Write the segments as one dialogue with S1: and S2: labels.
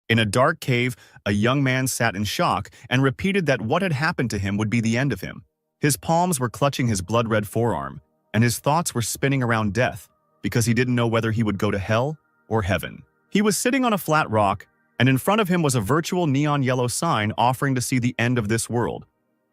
S1: In a dark cave, a young man sat in shock and repeated that what had happened to him would be the end of him. His palms were clutching his blood-red forearm, and his thoughts were spinning around death because he didn't know whether he would go to hell or heaven. He was sitting on a flat rock, and in front of him was a virtual neon yellow sign offering to see the end of this world,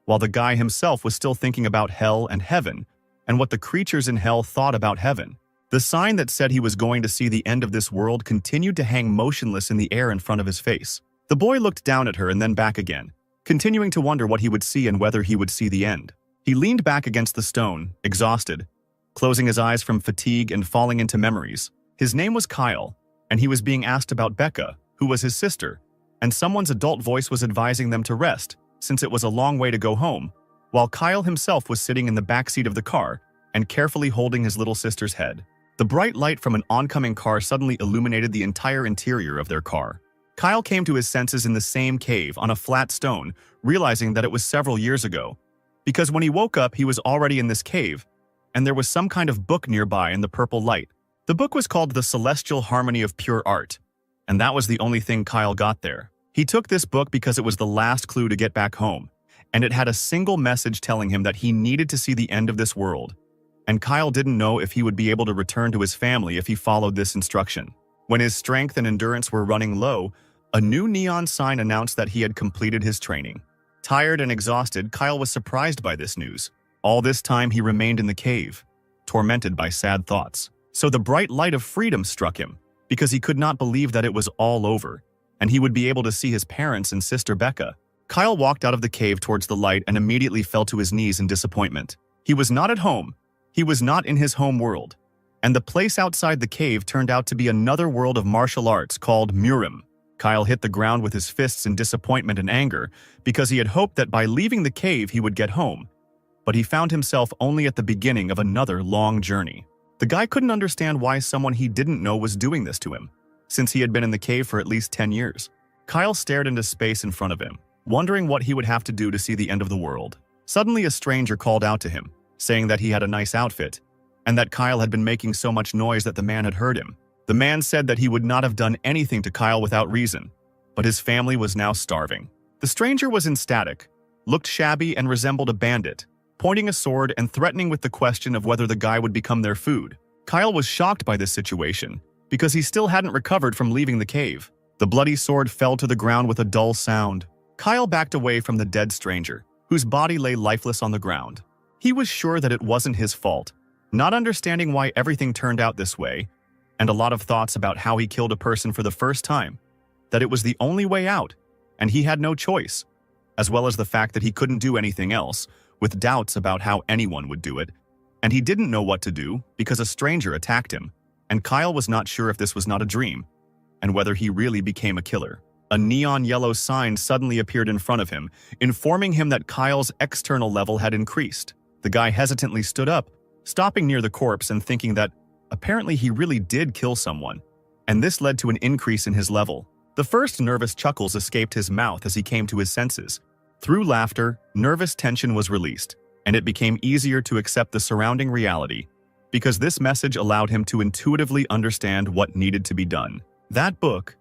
S1: while the guy himself was still thinking about hell and heaven and what the creatures in hell thought about heaven. The sign that said he was going to see the end of this world continued to hang motionless in the air in front of his face. The boy looked down at her and then back again, continuing to wonder what he would see and whether he would see the end. He leaned back against the stone, exhausted, closing his eyes from fatigue and falling into memories. His name was Kyle, and he was being asked about Becca, who was his sister, and someone's adult voice was advising them to rest, since it was a long way to go home, while Kyle himself was sitting in the backseat of the car and carefully holding his little sister's head. The bright light from an oncoming car suddenly illuminated the entire interior of their car. Kyle came to his senses in the same cave on a flat stone, realizing that it was several years ago, because when he woke up he was already in this cave, and there was some kind of book nearby in the purple light. The book was called The Celestial Harmony of Pure Art, and that was the only thing Kyle got there. He took this book because it was the last clue to get back home, and it had a single message telling him that he needed to see the end of this world. And Kyle didn't know if he would be able to return to his family if he followed this instruction. When his strength and endurance were running low, a new neon sign announced that he had completed his training. Tired and exhausted, Kyle was surprised by this news. All this time he remained in the cave, tormented by sad thoughts. So the bright light of freedom struck him, because he could not believe that it was all over, and he would be able to see his parents and sister Becca. Kyle walked out of the cave towards the light and immediately fell to his knees in disappointment. He was not at home. He was not in his home world, and the place outside the cave turned out to be another world of martial arts called Murim. Kyle hit the ground with his fists in disappointment and anger because he had hoped that by leaving the cave he would get home, but he found himself only at the beginning of another long journey. The guy couldn't understand why someone he didn't know was doing this to him, since he had been in the cave for at least 10 years. Kyle stared into space in front of him, wondering what he would have to do to see the end of the world. Suddenly a stranger called out to him, saying that he had a nice outfit, and that Kyle had been making so much noise that the man had heard him. The man said that he would not have done anything to Kyle without reason, but his family was now starving. The stranger was ecstatic, looked shabby and resembled a bandit, pointing a sword and threatening with the question of whether the guy would become their food. Kyle was shocked by this situation, because he still hadn't recovered from leaving the cave. The bloody sword fell to the ground with a dull sound. Kyle backed away from the dead stranger, whose body lay lifeless on the ground. He was sure that it wasn't his fault, not understanding why everything turned out this way, and a lot of thoughts about how he killed a person for the first time, that it was the only way out, and he had no choice, as well as the fact that he couldn't do anything else, with doubts about how anyone would do it, and he didn't know what to do because a stranger attacked him, and Kyle was not sure if this was not a dream, and whether he really became a killer. A neon yellow sign suddenly appeared in front of him, informing him that Kyle's external level had increased. The guy hesitantly stood up, stopping near the corpse and thinking that apparently he really did kill someone, and this led to an increase in his level. The first nervous chuckles escaped his mouth as he came to his senses. Through laughter, nervous tension was released, and it became easier to accept the surrounding reality, because this message allowed him to intuitively understand what needed to be done. That book,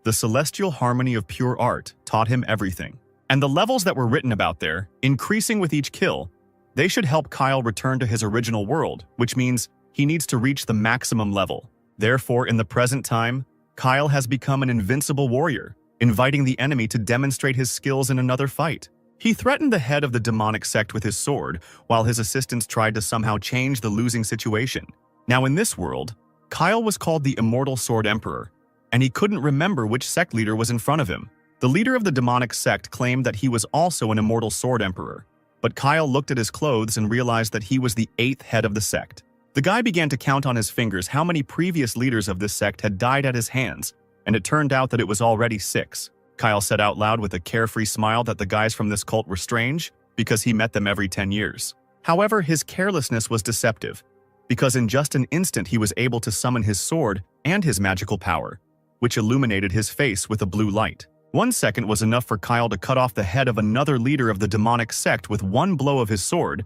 S1: The Celestial Harmony of Pure Art, taught him everything. And the levels that were written about there, increasing with each kill, they should help Kyle return to his original world, which means he needs to reach the maximum level. Therefore, in the present time, Kyle has become an invincible warrior, inviting the enemy to demonstrate his skills in another fight. He threatened the head of the demonic sect with his sword, while his assistants tried to somehow change the losing situation. Now in this world, Kyle was called the Immortal Sword Emperor, and he couldn't remember which sect leader was in front of him. The leader of the demonic sect claimed that he was also an Immortal Sword Emperor, but Kyle looked at his clothes and realized that he was the 8th head of the sect. The guy began to count on his fingers how many previous leaders of this sect had died at his hands, and it turned out that it was already 6. Kyle said out loud with a carefree smile that the guys from this cult were strange, because he met them every 10 years. However, his carelessness was deceptive, because in just an instant he was able to summon his sword and his magical power, which illuminated his face with a blue light. 1 second was enough for Kyle to cut off the head of another leader of the demonic sect with one blow of his sword,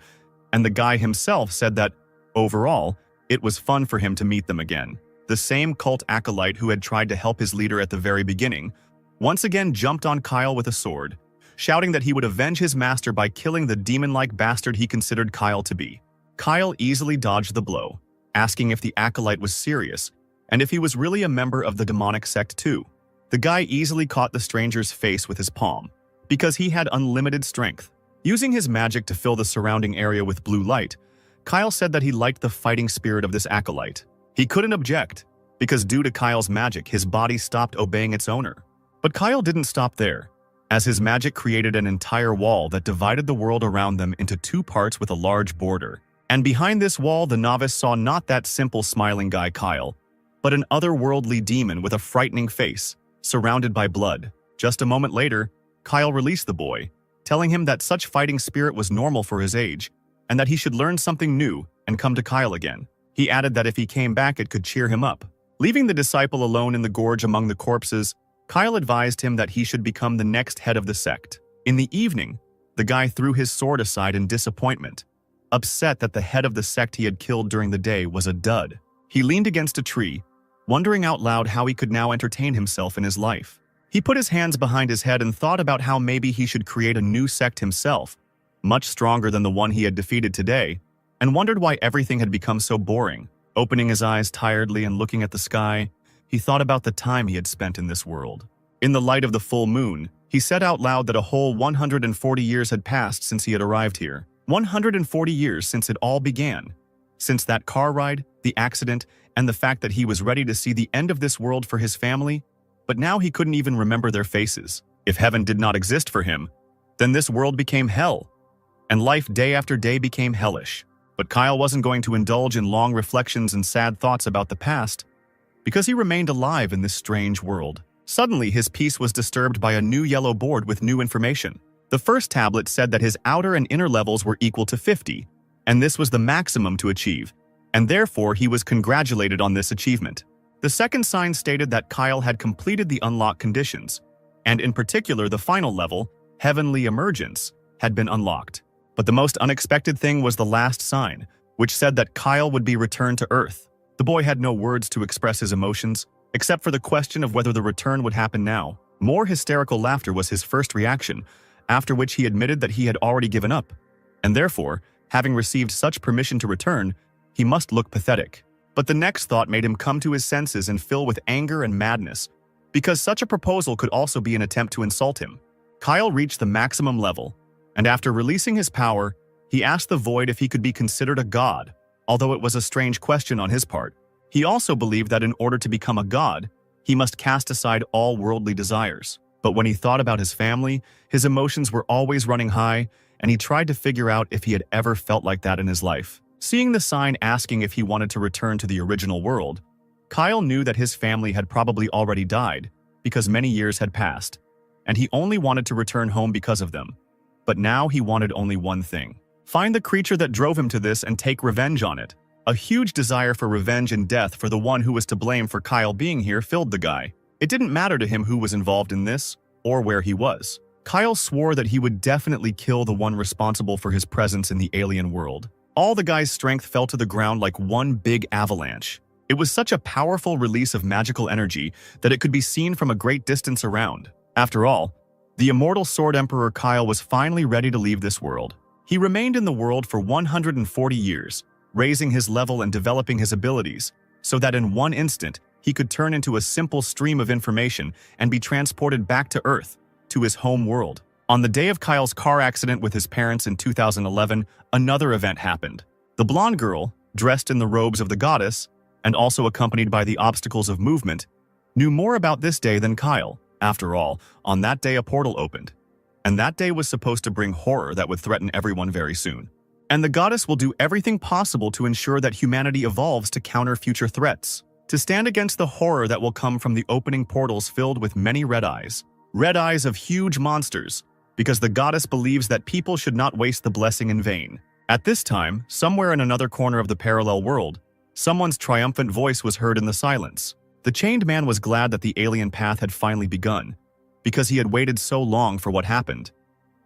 S1: and the guy himself said that, overall, it was fun for him to meet them again. The same cult acolyte who had tried to help his leader at the very beginning, once again jumped on Kyle with a sword, shouting that he would avenge his master by killing the demon-like bastard he considered Kyle to be. Kyle easily dodged the blow, asking if the acolyte was serious and if he was really a member of the demonic sect too. The guy easily caught the stranger's face with his palm, because he had unlimited strength. Using his magic to fill the surrounding area with blue light, Kyle said that he liked the fighting spirit of this acolyte. He couldn't object, because due to Kyle's magic, his body stopped obeying its owner. But Kyle didn't stop there, as his magic created an entire wall that divided the world around them into two parts with a large border. And behind this wall, the novice saw not that simple smiling guy Kyle, but an otherworldly demon with a frightening face, surrounded by blood. Just a moment later, Kyle released the boy, telling him that such fighting spirit was normal for his age, and that he should learn something new and come to Kyle again. He added that if he came back, it could cheer him up. Leaving the disciple alone in the gorge among the corpses, Kyle advised him that he should become the next head of the sect. In the evening, the guy threw his sword aside in disappointment, upset that the head of the sect he had killed during the day was a dud. He leaned against a tree, wondering out loud how he could now entertain himself in his life. He put his hands behind his head and thought about how maybe he should create a new sect himself, much stronger than the one he had defeated today, and wondered why everything had become so boring. Opening his eyes tiredly and looking at the sky, he thought about the time he had spent in this world. In the light of the full moon, he said out loud that a whole 140 years had passed since he had arrived here. 140 years since it all began. Since that car ride, the accident, and the fact that he was ready to see the end of this world for his family, but now he couldn't even remember their faces. If heaven did not exist for him, then this world became hell, and life day after day became hellish. But Kyle wasn't going to indulge in long reflections and sad thoughts about the past, because he remained alive in this strange world. Suddenly, his peace was disturbed by a new yellow board with new information. The first tablet said that his outer and inner levels were equal to 50, and this was the maximum to achieve, and therefore he was congratulated on this achievement. The second sign stated that Kyle had completed the unlock conditions, and in particular the final level, Heavenly Emergence, had been unlocked. But the most unexpected thing was the last sign, which said that Kyle would be returned to Earth. The boy had no words to express his emotions, except for the question of whether the return would happen now. More hysterical laughter was his first reaction, after which he admitted that he had already given up, and therefore, having received such permission to return, he must look pathetic. But the next thought made him come to his senses and fill with anger and madness, because such a proposal could also be an attempt to insult him. Kyle reached the maximum level, and after releasing his power, he asked the void if he could be considered a god, although it was a strange question on his part. He also believed that in order to become a god, he must cast aside all worldly desires. But when he thought about his family, his emotions were always running high, and he tried to figure out if he had ever felt like that in his life. Seeing the sign asking if he wanted to return to the original world, Kyle knew that his family had probably already died, because many years had passed, and he only wanted to return home because of them. But now he wanted only one thing: find the creature that drove him to this and take revenge on it. A huge desire for revenge and death for the one who was to blame for Kyle being here filled the guy. It didn't matter to him who was involved in this, or where he was. Kyle swore that he would definitely kill the one responsible for his presence in the alien world. All the guy's strength fell to the ground like one big avalanche. It was such a powerful release of magical energy that it could be seen from a great distance around. After all, the immortal Sword Emperor Kyle was finally ready to leave this world. He remained in the world for 140 years, raising his level and developing his abilities, so that in one instant, he could turn into a simple stream of information and be transported back to Earth, to his home world. On the day of Kyle's car accident with his parents in 2011, another event happened. The blonde girl, dressed in the robes of the goddess, and also accompanied by the obstacles of movement, knew more about this day than Kyle. After all, on that day a portal opened, and that day was supposed to bring horror that would threaten everyone very soon. And the goddess will do everything possible to ensure that humanity evolves to counter future threats, to stand against the horror that will come from the opening portals filled with many red eyes of huge monsters, because the goddess believes that people should not waste the blessing in vain. At this time, somewhere in another corner of the parallel world, someone's triumphant voice was heard in the silence. The chained man was glad that the alien path had finally begun, because he had waited so long for what happened,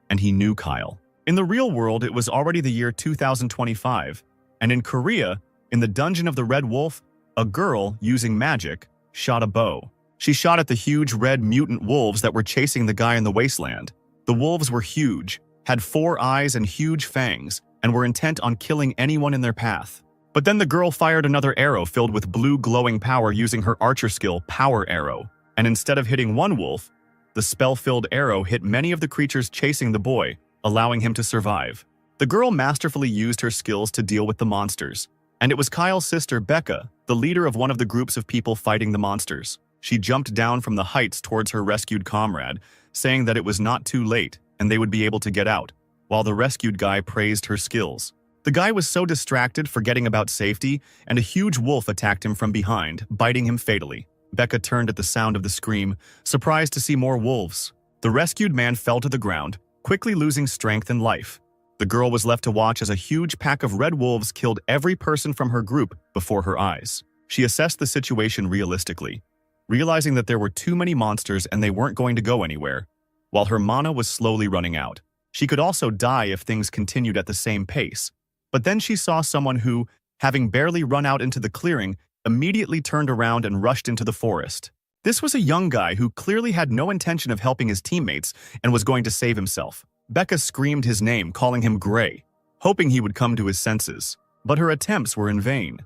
S1: and he knew Kyle. In the real world, it was already the year 2025, and in Korea, in the dungeon of the Red Wolf, a girl, using magic, shot a bow. She shot at the huge red mutant wolves that were chasing the guy in the wasteland. The wolves were huge, had 4 eyes and huge fangs, and were intent on killing anyone in their path. But then the girl fired another arrow filled with blue glowing power using her archer skill, Power Arrow. And instead of hitting one wolf, the spell-filled arrow hit many of the creatures chasing the boy, allowing him to survive. The girl masterfully used her skills to deal with the monsters. And it was Kyle's sister, Becca, the leader of one of the groups of people fighting the monsters. She jumped down from the heights towards her rescued comrade, saying that it was not too late and they would be able to get out, while the rescued guy praised her skills. The guy was so distracted, forgetting about safety, and a huge wolf attacked him from behind, biting him fatally. Becca turned at the sound of the scream, surprised to see more wolves. The rescued man fell to the ground, quickly losing strength and life. The girl was left to watch as a huge pack of red wolves killed every person from her group before her eyes. She assessed the situation realistically, realizing that there were too many monsters and they weren't going to go anywhere, while her mana was slowly running out. She could also die if things continued at the same pace. But then she saw someone who, having barely run out into the clearing, immediately turned around and rushed into the forest. This was a young guy who clearly had no intention of helping his teammates and was going to save himself. Becca screamed his name, calling him Gray, hoping he would come to his senses. But her attempts were in vain.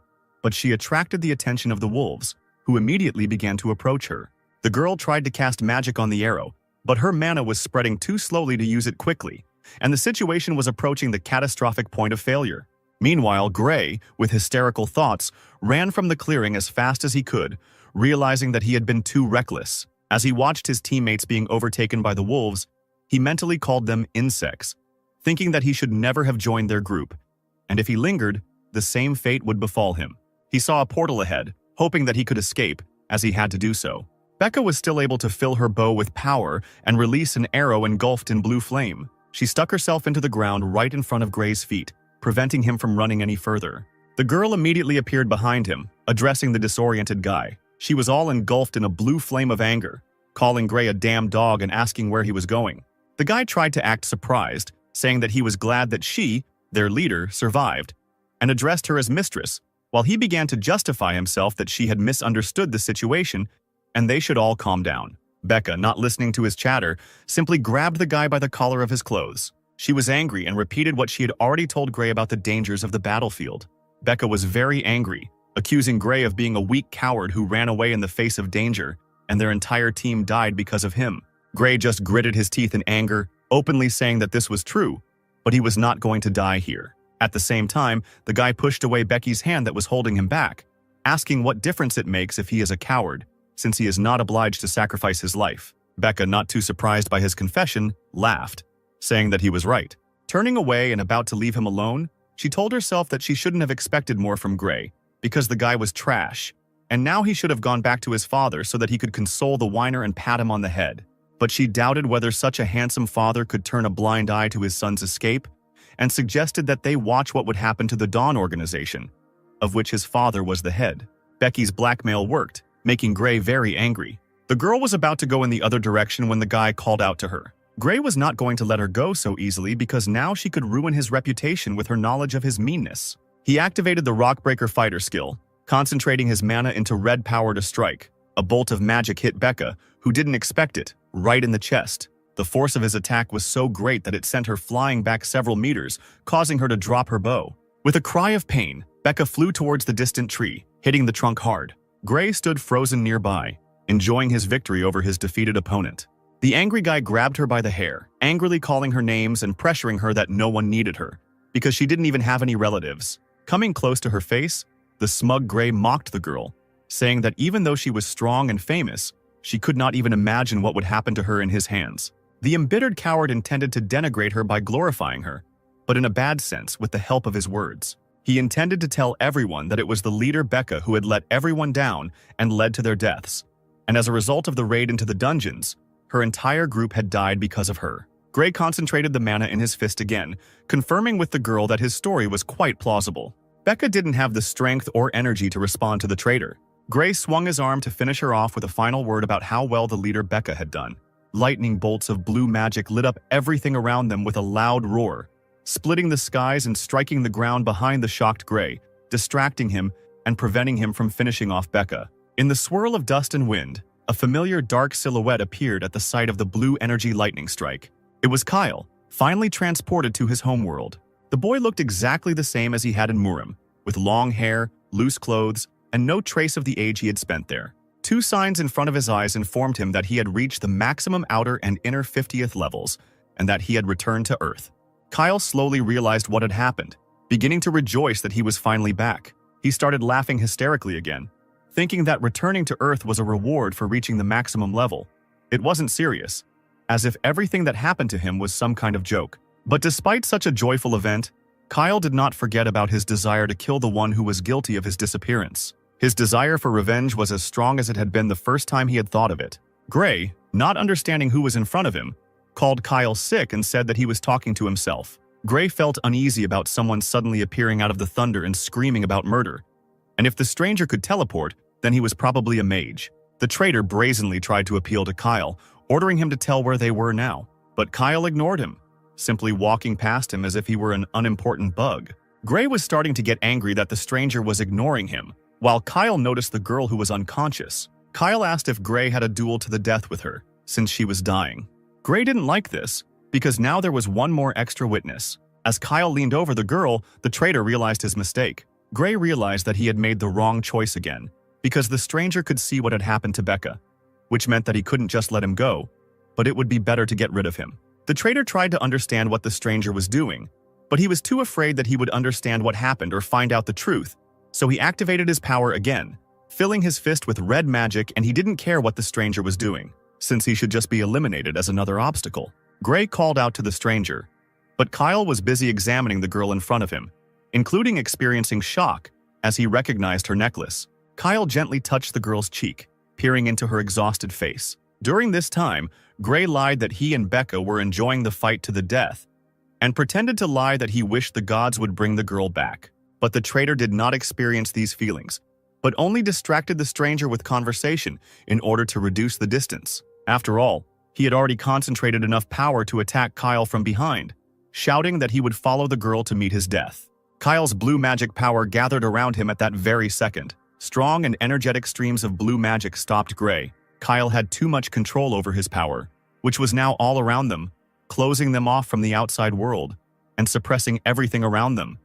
S1: But she attracted the attention of the wolves, who immediately began to approach her. The girl tried to cast magic on the arrow, but her mana was spreading too slowly to use it quickly, and the situation was approaching the catastrophic point of failure. Meanwhile, Gray, with hysterical thoughts, ran from the clearing as fast as he could, realizing that he had been too reckless. As he watched his teammates being overtaken by the wolves, he mentally called them insects, thinking that he should never have joined their group, and if he lingered, the same fate would befall him. He saw a portal ahead, hoping that he could escape, as he had to do so. Becca was still able to fill her bow with power and release an arrow engulfed in blue flame. She stuck herself into the ground right in front of Gray's feet, preventing him from running any further. The girl immediately appeared behind him, addressing the disoriented guy. She was all engulfed in a blue flame of anger, calling Gray a damn dog and asking where he was going. The guy tried to act surprised, saying that he was glad that she, their leader, survived, and addressed her as mistress, while he began to justify himself that she had misunderstood the situation and they should all calm down. Becca, not listening to his chatter, simply grabbed the guy by the collar of his clothes. She was angry and repeated what she had already told Gray about the dangers of the battlefield. Becca was very angry, accusing Gray of being a weak coward who ran away in the face of danger, and their entire team died because of him. Gray just gritted his teeth in anger, openly saying that this was true, but he was not going to die here. At the same time, the guy pushed away Becky's hand that was holding him back, asking what difference it makes if he is a coward, since he is not obliged to sacrifice his life. Becca, not too surprised by his confession, laughed, saying that he was right. Turning away and about to leave him alone, she told herself that she shouldn't have expected more from Gray, because the guy was trash, and now he should have gone back to his father so that he could console the whiner and pat him on the head. But she doubted whether such a handsome father could turn a blind eye to his son's escape, and suggested that they watch what would happen to the Dawn organization, of which his father was the head. Becky's blackmail worked, making Gray very angry. The girl was about to go in the other direction when the guy called out to her. Gray was not going to let her go so easily because now she could ruin his reputation with her knowledge of his meanness. He activated the Rockbreaker fighter skill, concentrating his mana into red power to strike. A bolt of magic hit Becca, who didn't expect it, right in the chest. The force of his attack was so great that it sent her flying back several meters, causing her to drop her bow. With a cry of pain, Becca flew towards the distant tree, hitting the trunk hard. Gray stood frozen nearby, enjoying his victory over his defeated opponent. The angry guy grabbed her by the hair, angrily calling her names and pressuring her that no one needed her, because she didn't even have any relatives. Coming close to her face, the smug Gray mocked the girl, saying that even though she was strong and famous, she could not even imagine what would happen to her in his hands. The embittered coward intended to denigrate her by glorifying her, but in a bad sense with the help of his words. He intended to tell everyone that it was the leader Becca who had let everyone down and led to their deaths, and as a result of the raid into the dungeons, her entire group had died because of her. Gray concentrated the mana in his fist again, confirming with the girl that his story was quite plausible. Becca didn't have the strength or energy to respond to the traitor. Gray swung his arm to finish her off with a final word about how well the leader Becca had done. Lightning bolts of blue magic lit up everything around them with a loud roar, splitting the skies and striking the ground behind the shocked Gray, distracting him and preventing him from finishing off Becca. In the swirl of dust and wind, a familiar dark silhouette appeared at the sight of the blue energy lightning strike. It was Kyle, finally transported to his homeworld. The boy looked exactly the same as he had in Murim, with long hair, loose clothes, and no trace of the age he had spent there. Two signs in front of his eyes informed him that he had reached the maximum outer and inner 50th levels, and that he had returned to Earth. Kyle slowly realized what had happened, beginning to rejoice that he was finally back. He started laughing hysterically again, thinking that returning to Earth was a reward for reaching the maximum level. It wasn't serious, as if everything that happened to him was some kind of joke. But despite such a joyful event, Kyle did not forget about his desire to kill the one who was guilty of his disappearance. His desire for revenge was as strong as it had been the first time he had thought of it. Gray, not understanding who was in front of him, called Kyle sick and said that he was talking to himself. Gray felt uneasy about someone suddenly appearing out of the thunder and screaming about murder. And if the stranger could teleport, then he was probably a mage. The traitor brazenly tried to appeal to Kyle, ordering him to tell where they were now. But Kyle ignored him, simply walking past him as if he were an unimportant bug. Gray was starting to get angry that the stranger was ignoring him, while Kyle noticed the girl who was unconscious. Kyle asked if Gray had a duel to the death with her, since she was dying. Gray didn't like this, because now there was one more extra witness. As Kyle leaned over the girl, the traitor realized his mistake. Gray realized that he had made the wrong choice again, because the stranger could see what had happened to Becca, which meant that he couldn't just let him go, but it would be better to get rid of him. The traitor tried to understand what the stranger was doing, but he was too afraid that he would understand what happened or find out the truth, so he activated his power again, filling his fist with red magic, and he didn't care what the stranger was doing, since he should just be eliminated as another obstacle. Gray called out to the stranger, but Kyle was busy examining the girl in front of him, including experiencing shock as he recognized her necklace. Kyle gently touched the girl's cheek, peering into her exhausted face. During this time, Gray lied that he and Becca were enjoying the fight to the death, and pretended to lie that he wished the gods would bring the girl back. But the traitor did not experience these feelings, but only distracted the stranger with conversation in order to reduce the distance. After all, he had already concentrated enough power to attack Kyle from behind, shouting that he would follow the girl to meet his death. Kyle's blue magic power gathered around him at that very second. Strong and energetic streams of blue magic stopped Gray. Kyle had too much control over his power, which was now all around them, closing them off from the outside world and suppressing everything around them.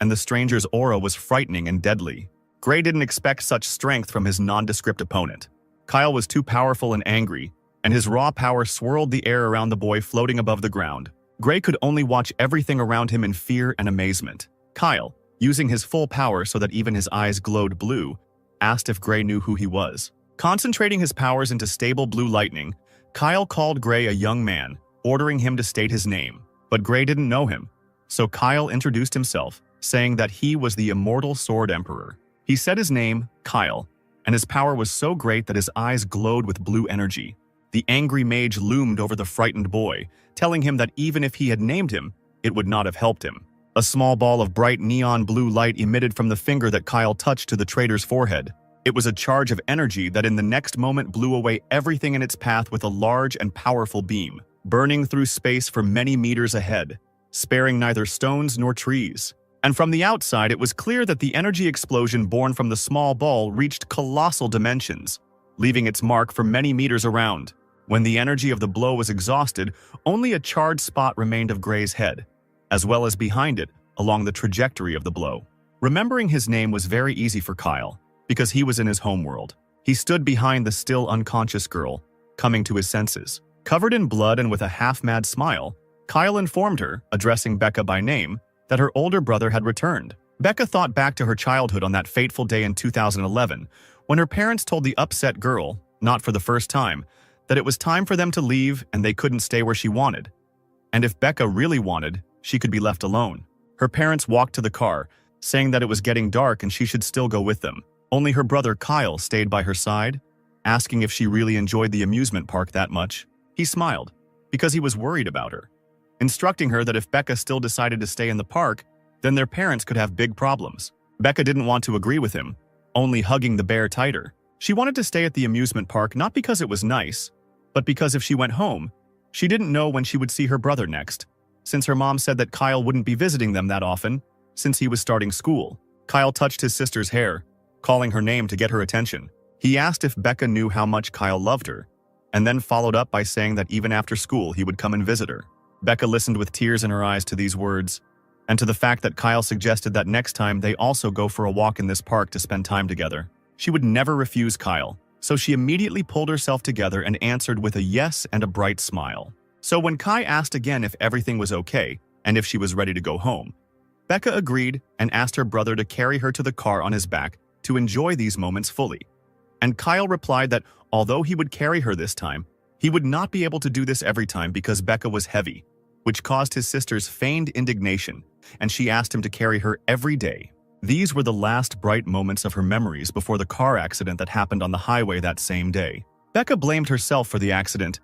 S1: And the stranger's aura was frightening and deadly. Gray didn't expect such strength from his nondescript opponent. Kyle was too powerful and angry, and his raw power swirled the air around the boy floating above the ground. Gray could only watch everything around him in fear and amazement. Kyle, using his full power so that even his eyes glowed blue, asked if Gray knew who he was. Concentrating his powers into stable blue lightning, Kyle called Gray a young man, ordering him to state his name. But Gray didn't know him, so Kyle introduced himself, saying that he was the immortal Sword Emperor. He said his name, Kyle, and his power was so great that his eyes glowed with blue energy. The angry mage loomed over the frightened boy, telling him that even if he had named him, it would not have helped him. A small ball of bright neon blue light emitted from the finger that Kyle touched to the traitor's forehead. It was a charge of energy that in the next moment blew away everything in its path with a large and powerful beam, burning through space for many meters ahead, sparing neither stones nor trees. And from the outside, it was clear that the energy explosion born from the small ball reached colossal dimensions, leaving its mark for many meters around. When the energy of the blow was exhausted, only a charred spot remained of Gray's head, as well as behind it, along the trajectory of the blow. Remembering his name was very easy for Kyle, because he was in his homeworld. He stood behind the still unconscious girl, coming to his senses. Covered in blood and with a half-mad smile, Kyle informed her, addressing Becca by name, that her older brother had returned. Becca thought back to her childhood on that fateful day in 2011, when her parents told the upset girl, not for the first time, that it was time for them to leave and they couldn't stay where she wanted. And if Becca really wanted, she could be left alone. Her parents walked to the car, saying that it was getting dark and she should still go with them. Only her brother Kyle stayed by her side, asking if she really enjoyed the amusement park that much. He smiled, because he was worried about her, instructing her that if Becca still decided to stay in the park, then their parents could have big problems. Becca didn't want to agree with him, only hugging the bear tighter. She wanted to stay at the amusement park not because it was nice, but because if she went home, she didn't know when she would see her brother next, since her mom said that Kyle wouldn't be visiting them that often, since he was starting school. Kyle touched his sister's hair, calling her name to get her attention. He He asked if Becca knew how much Kyle loved her, and then followed up by saying that even after school he would come and visit her. Becca listened with tears in her eyes to these words, and to the fact that Kyle suggested that next time they also go for a walk in this park to spend time together. She would never refuse Kyle, so she immediately pulled herself together and answered with a yes and a bright smile. So when Kai asked again if everything was okay and if she was ready to go home, Becca agreed and asked her brother to carry her to the car on his back to enjoy these moments fully. And Kyle replied that although he would carry her this time, he would not be able to do this every time because Becca was heavy, which caused his sister's feigned indignation, and she asked him to carry her every day. These were the last bright moments of her memories before the car accident that happened on the highway that same day. Becca blamed herself for the accident,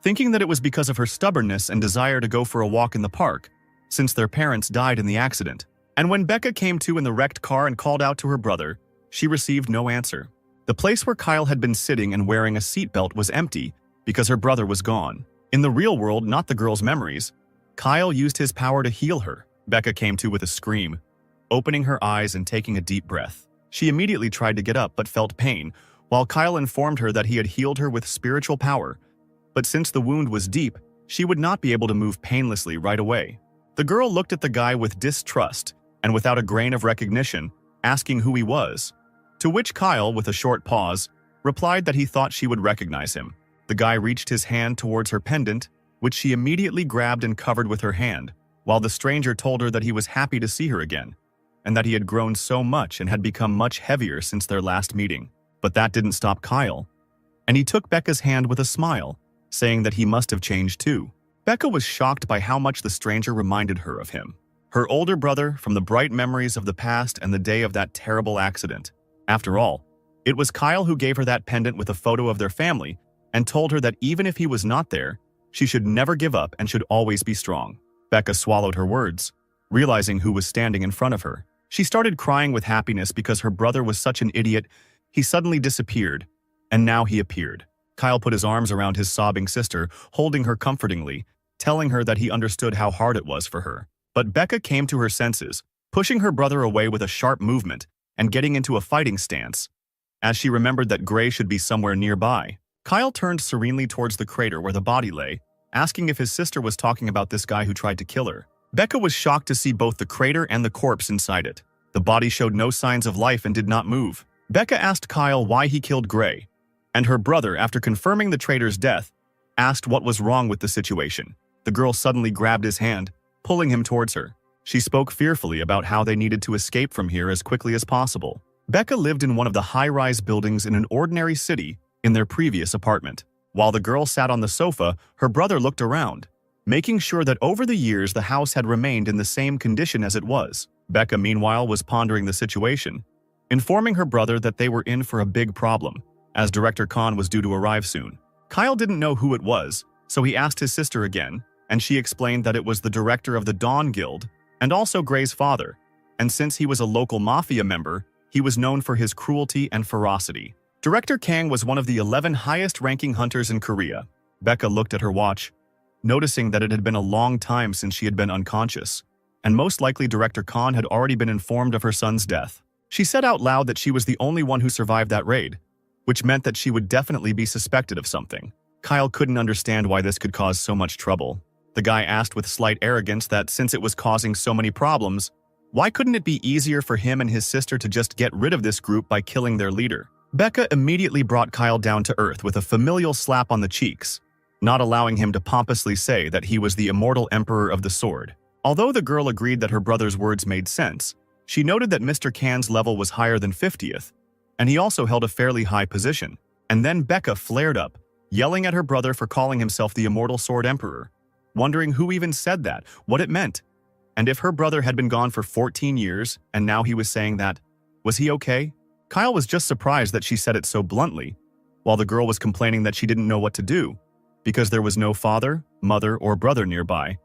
S1: thinking that it was because of her stubbornness and desire to go for a walk in the park, since their parents died in the accident. And when Becca came to in the wrecked car and called out to her brother, she received no answer. The place where Kyle had been sitting and wearing a seatbelt was empty because her brother was gone. In the real world, not the girl's memories, Kyle used his power to heal her. Becca came to with a scream, opening her eyes and taking a deep breath. She immediately tried to get up but felt pain, while Kyle informed her that he had healed her with spiritual power. But since the wound was deep, she would not be able to move painlessly right away. The girl looked at the guy with distrust and without a grain of recognition, asking who he was. To which Kyle, with a short pause, replied that he thought she would recognize him. The guy reached his hand towards her pendant, which she immediately grabbed and covered with her hand, while the stranger told her that he was happy to see her again, and that he had grown so much and had become much heavier since their last meeting. But that didn't stop Kyle, and he took Becca's hand with a smile, saying that he must have changed too. Becca was shocked by how much the stranger reminded her of him, her older brother, from the bright memories of the past and the day of that terrible accident. After all, it was Kyle who gave her that pendant with a photo of their family and told her that even if he was not there, she should never give up and should always be strong. Becca swallowed her words, realizing who was standing in front of her. She started crying with happiness because her brother was such an idiot. He suddenly disappeared, and now he appeared. Kyle put his arms around his sobbing sister, holding her comfortingly, telling her that he understood how hard it was for her. But Becca came to her senses, pushing her brother away with a sharp movement and getting into a fighting stance, as she remembered that Gray should be somewhere nearby. Kyle turned serenely towards the crater where the body lay, asking if his sister was talking about this guy who tried to kill her. Becca was shocked to see both the crater and the corpse inside it. The body showed no signs of life and did not move. Becca asked Kyle why he killed Gray, and her brother, after confirming the traitor's death, asked what was wrong with the situation. The girl suddenly grabbed his hand, pulling him towards her. She spoke fearfully about how they needed to escape from here as quickly as possible. Becca lived in one of the high-rise buildings in an ordinary city in their previous apartment. While the girl sat on the sofa, her brother looked around, making sure that over the years the house had remained in the same condition as it was. Becca, meanwhile, was pondering the situation, informing her brother that they were in for a big problem, as Director Khan was due to arrive soon. Kyle didn't know who it was, so he asked his sister again, and she explained that it was the director of the Dawn Guild, and also Gray's father, and since he was a local mafia member, he was known for his cruelty and ferocity. Director Kang was one of the 11 highest-ranking hunters in Korea. Becca looked at her watch, noticing that it had been a long time since she had been unconscious, and most likely Director Khan had already been informed of her son's death. She said out loud that she was the only one who survived that raid, which meant that she would definitely be suspected of something. Kyle couldn't understand why this could cause so much trouble. The guy asked with slight arrogance that since it was causing so many problems, why couldn't it be easier for him and his sister to just get rid of this group by killing their leader? Becca immediately brought Kyle down to earth with a familial slap on the cheeks, not allowing him to pompously say that he was the immortal emperor of the sword. Although the girl agreed that her brother's words made sense, she noted that Mr. Kan's level was higher than 50th, and he also held a fairly high position. And then Becca flared up, yelling at her brother for calling himself the immortal sword emperor, wondering who even said that, what it meant, and if her brother had been gone for 14 years and now he was saying that. Was he okay? Kyle was just surprised that she said it so bluntly, while the girl was complaining that she didn't know what to do, because there was no father, mother, or brother nearby,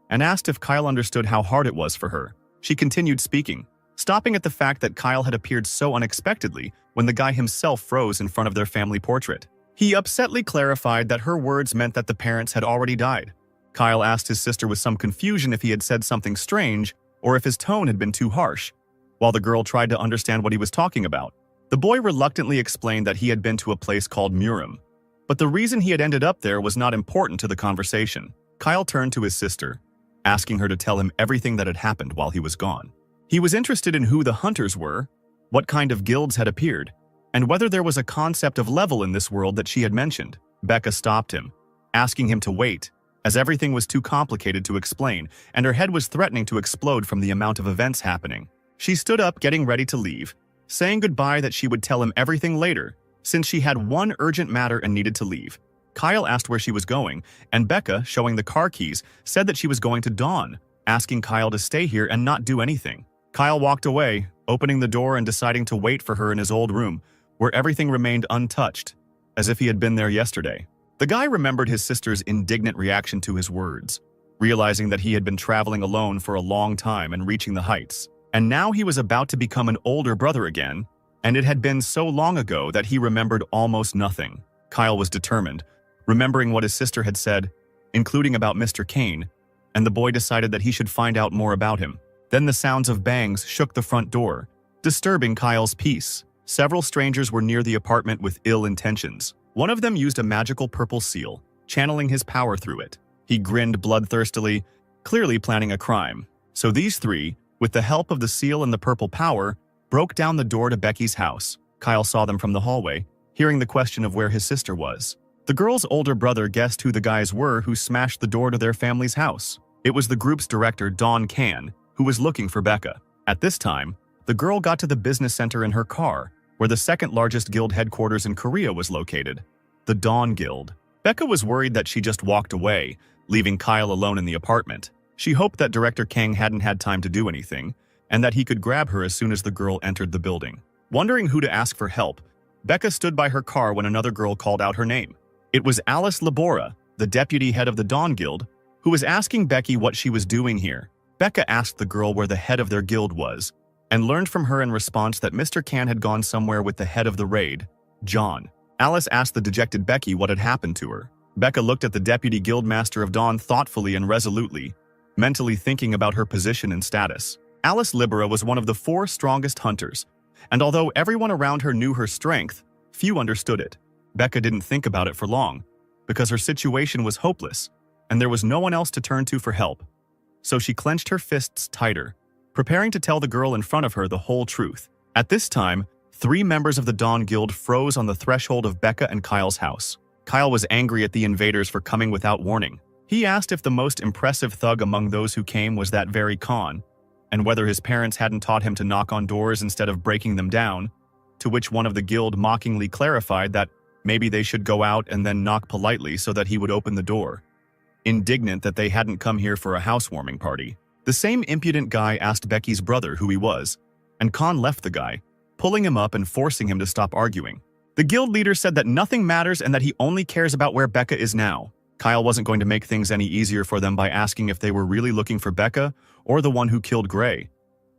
S1: and asked if Kyle understood how hard it was for her. She continued speaking, stopping at the fact that Kyle had appeared so unexpectedly when the guy himself froze in front of their family portrait. He upsetly clarified that her words meant that the parents had already died. Kyle asked his sister with some confusion if he had said something strange or if his tone had been too harsh, while the girl tried to understand what he was talking about. The boy reluctantly explained that he had been to a place called Murim, but the reason he had ended up there was not important to the conversation. Kyle turned to his sister, asking her to tell him everything that had happened while he was gone. He was interested in who the hunters were, what kind of guilds had appeared, and whether there was a concept of level in this world that she had mentioned. Becca stopped him, asking him to wait, as everything was too complicated to explain, and her head was threatening to explode from the amount of events happening. She stood up, getting ready to leave, saying goodbye that she would tell him everything later, since she had one urgent matter and needed to leave. Kyle asked where she was going, and Becca, showing the car keys, said that she was going to Dawn, asking Kyle to stay here and not do anything. Kyle walked away, opening the door and deciding to wait for her in his old room, where everything remained untouched, as if he had been there yesterday. The guy remembered his sister's indignant reaction to his words, realizing that he had been traveling alone for a long time and reaching the heights. And now he was about to become an older brother again, and it had been so long ago that he remembered almost nothing. Kyle was determined, remembering what his sister had said, including about Mr. Kane, and the boy decided that he should find out more about him. Then the sounds of bangs shook the front door, disturbing Kyle's peace. Several strangers were near the apartment with ill intentions. One of them used a magical purple seal, channeling his power through it. He grinned bloodthirstily, clearly planning a crime. So these three, with the help of the seal and the purple power, broke down the door to Becky's house. Kyle saw them from the hallway, hearing the question of where his sister was. The girl's older brother guessed who the guys were who smashed the door to their family's house. It was the group's director, Dawn Can, who was looking for Becca. At this time, the girl got to the business center in her car, where the second largest guild headquarters in Korea was located, the Dawn Guild. Becca was worried that she just walked away, leaving Kyle alone in the apartment. She hoped that Director Kang hadn't had time to do anything, and that he could grab her as soon as the girl entered the building. Wondering who to ask for help, Becca stood by her car when another girl called out her name. It was Alice Labora, the deputy head of the Dawn Guild, who was asking Becky what she was doing here. Becca asked the girl where the head of their guild was, and learned from her in response that Mr. Can had gone somewhere with the head of the raid, John. Alice asked the dejected Becky what had happened to her. Becca looked at the deputy guildmaster of Dawn thoughtfully and resolutely, mentally thinking about her position and status. Alice Libera was one of the 4 strongest hunters, and although everyone around her knew her strength, few understood it. Becca didn't think about it for long, because her situation was hopeless, and there was no one else to turn to for help. So she clenched her fists tighter, preparing to tell the girl in front of her the whole truth. At this time, 3 members of the Dawn Guild froze on the threshold of Becca and Kyle's house. Kyle was angry at the invaders for coming without warning. He asked if the most impressive thug among those who came was that very Khan, and whether his parents hadn't taught him to knock on doors instead of breaking them down, to which one of the guild mockingly clarified that maybe they should go out and then knock politely so that he would open the door, indignant that they hadn't come here for a housewarming party. The same impudent guy asked Becky's brother who he was, and Khan left the guy, pulling him up and forcing him to stop arguing. The guild leader said that nothing matters and that he only cares about where Becca is now. Kyle wasn't going to make things any easier for them by asking if they were really looking for Becca or the one who killed Gray.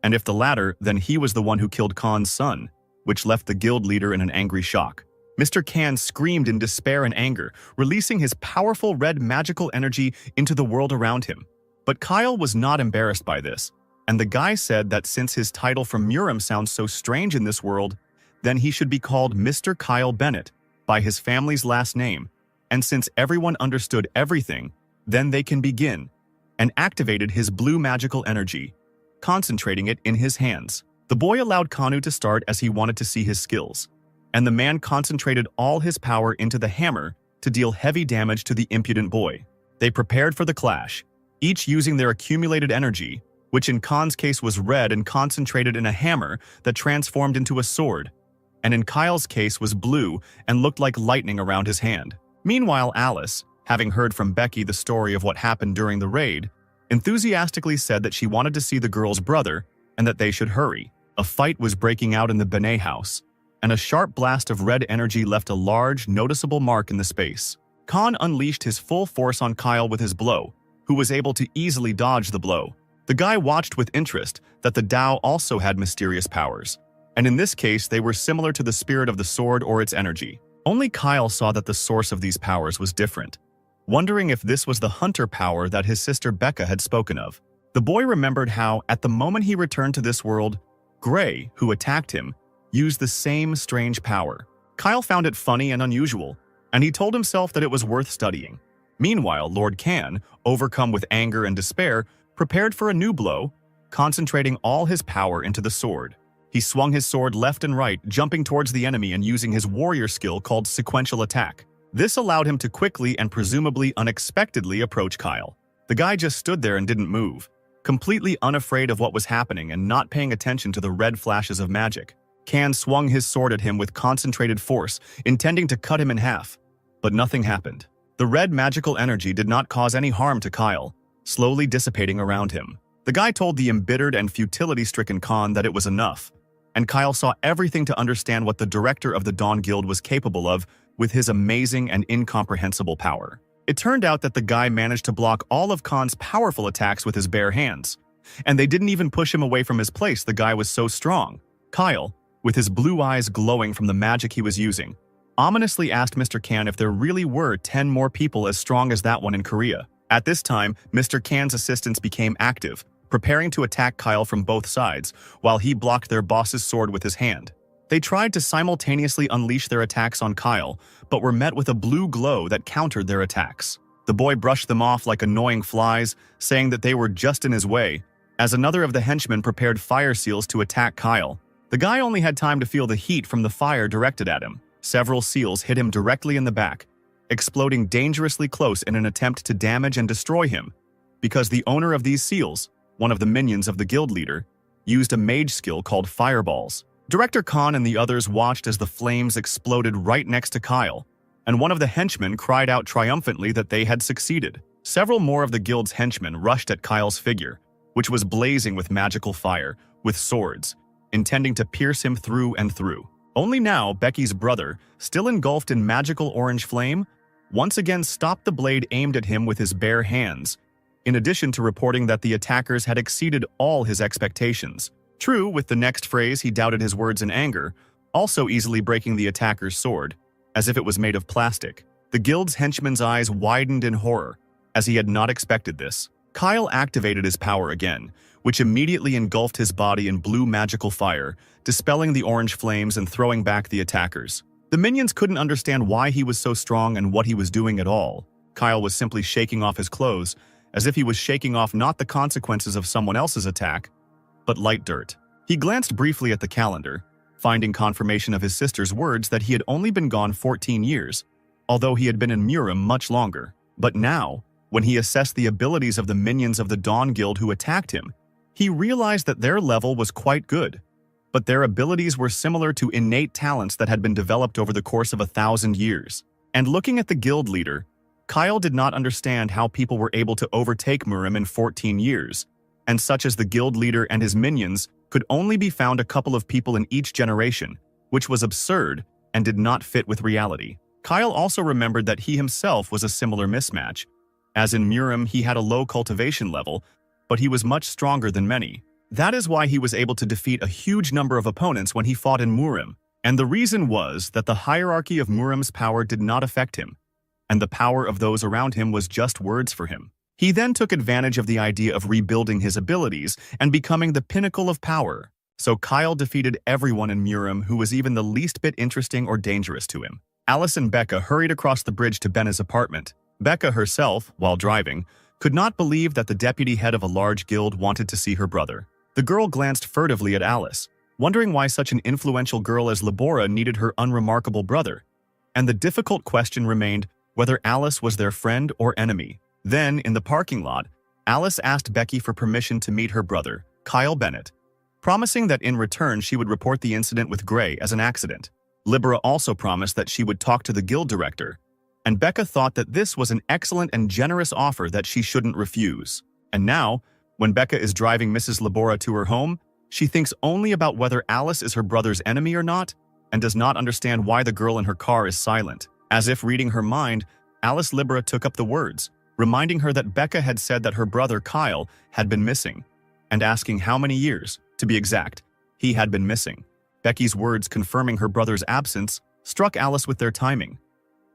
S1: And if the latter, then he was the one who killed Khan's son, which left the guild leader in an angry shock. Mr. Can screamed in despair and anger, releasing his powerful red magical energy into the world around him. But Kyle was not embarrassed by this, and the guy said that since his title from Murim sounds so strange in this world, then he should be called Mr. Kyle Bennett by his family's last name, and since everyone understood everything, then they can begin, and activated his blue magical energy, concentrating it in his hands. The boy allowed Kanu to start as he wanted to see his skills, and the man concentrated all his power into the hammer to deal heavy damage to the impudent boy. They prepared for the clash, each using their accumulated energy, which in Khan's case was red and concentrated in a hammer that transformed into a sword, and in Kyle's case was blue and looked like lightning around his hand. Meanwhile, Alice, having heard from Becky the story of what happened during the raid, enthusiastically said that she wanted to see the girl's brother and that they should hurry. A fight was breaking out in the Benet house, and a sharp blast of red energy left a large, noticeable mark in the space. Khan unleashed his full force on Kyle with his blow, who was able to easily dodge the blow. The guy watched with interest that the Tao also had mysterious powers, and in this case they were similar to the spirit of the sword or its energy. Only Kyle saw that the source of these powers was different, wondering if this was the hunter power that his sister Becca had spoken of. The boy remembered how, at the moment he returned to this world, Gray, who attacked him, used the same strange power. Kyle found it funny and unusual, and he told himself that it was worth studying. Meanwhile, Lord Can, overcome with anger and despair, prepared for a new blow, concentrating all his power into the sword. He swung his sword left and right, jumping towards the enemy and using his warrior skill called sequential attack. This allowed him to quickly and presumably unexpectedly approach Kyle. The guy just stood there and didn't move, completely unafraid of what was happening and not paying attention to the red flashes of magic. Can swung his sword at him with concentrated force, intending to cut him in half. But nothing happened. The red magical energy did not cause any harm to Kyle, slowly dissipating around him. The guy told the embittered and futility-stricken Khan that it was enough, and Kyle saw everything to understand what the director of the Dawn Guild was capable of with his amazing and incomprehensible power. It turned out that the guy managed to block all of Khan's powerful attacks with his bare hands, and they didn't even push him away from his place. The guy was so strong. Kyle, with his blue eyes glowing from the magic he was using, ominously asked Mr. Can if there really were 10 more people as strong as that one in Korea. At this time, Mr. Can's assistants became active, preparing to attack Kyle from both sides, while he blocked their boss's sword with his hand. They tried to simultaneously unleash their attacks on Kyle, but were met with a blue glow that countered their attacks. The boy brushed them off like annoying flies, saying that they were just in his way, as another of the henchmen prepared fire seals to attack Kyle. The guy only had time to feel the heat from the fire directed at him. Several seals hit him directly in the back, exploding dangerously close in an attempt to damage and destroy him, because the owner of these seals, one of the minions of the guild leader, used a mage skill called fireballs. Director Khan and the others watched as the flames exploded right next to Kyle, and one of the henchmen cried out triumphantly that they had succeeded. Several more of the guild's henchmen rushed at Kyle's figure, which was blazing with magical fire, with swords, intending to pierce him through and through. Only now, Becky's brother, still engulfed in magical orange flame, once again stopped the blade aimed at him with his bare hands, in addition to reporting that the attackers had exceeded all his expectations. True, with the next phrase he doubted his words in anger, also easily breaking the attacker's sword, as if it was made of plastic. The guild's henchman's eyes widened in horror, as he had not expected this. Kyle activated his power again, which immediately engulfed his body in blue magical fire, dispelling the orange flames and throwing back the attackers. The minions couldn't understand why he was so strong and what he was doing at all. Kyle was simply shaking off his clothes, as if he was shaking off not the consequences of someone else's attack, but light dirt. He glanced briefly at the calendar, finding confirmation of his sister's words that he had only been gone 14 years, although he had been in Murim much longer. But now, when he assessed the abilities of the minions of the Dawn Guild who attacked him, he realized that their level was quite good, but their abilities were similar to innate talents that had been developed over the course of 1,000 years. And looking at the guild leader, Kyle did not understand how people were able to overtake Murim in 14 years, and such as the guild leader and his minions could only be found a couple of people in each generation, which was absurd and did not fit with reality. Kyle also remembered that he himself was a similar mismatch, as in Murim he had a low cultivation level, but he was much stronger than many. That is why he was able to defeat a huge number of opponents when he fought in Murim, and the reason was that the hierarchy of Murim's power did not affect him, and the power of those around him was just words for him. He then took advantage of the idea of rebuilding his abilities and becoming the pinnacle of power, so Kyle defeated everyone in Murim who was even the least bit interesting or dangerous to him. Alice and Becca hurried across the bridge to Benna's apartment. Becca herself, while driving, could not believe that the deputy head of a large guild wanted to see her brother. The girl glanced furtively at Alice, wondering why such an influential girl as Labora needed her unremarkable brother, and the difficult question remained whether Alice was their friend or enemy. Then, in the parking lot, Alice asked Becky for permission to meet her brother, Kyle Bennett, promising that in return she would report the incident with Gray as an accident. Libera also promised that she would talk to the guild director, and Becca thought that this was an excellent and generous offer that she shouldn't refuse. And now, when Becca is driving Mrs. Labora to her home, she thinks only about whether Alice is her brother's enemy or not, and does not understand why the girl in her car is silent. As if reading her mind, Alice Libera took up the words, reminding her that Becca had said that her brother Kyle had been missing, and asking how many years, to be exact, he had been missing. Becky's words confirming her brother's absence struck Alice with their timing,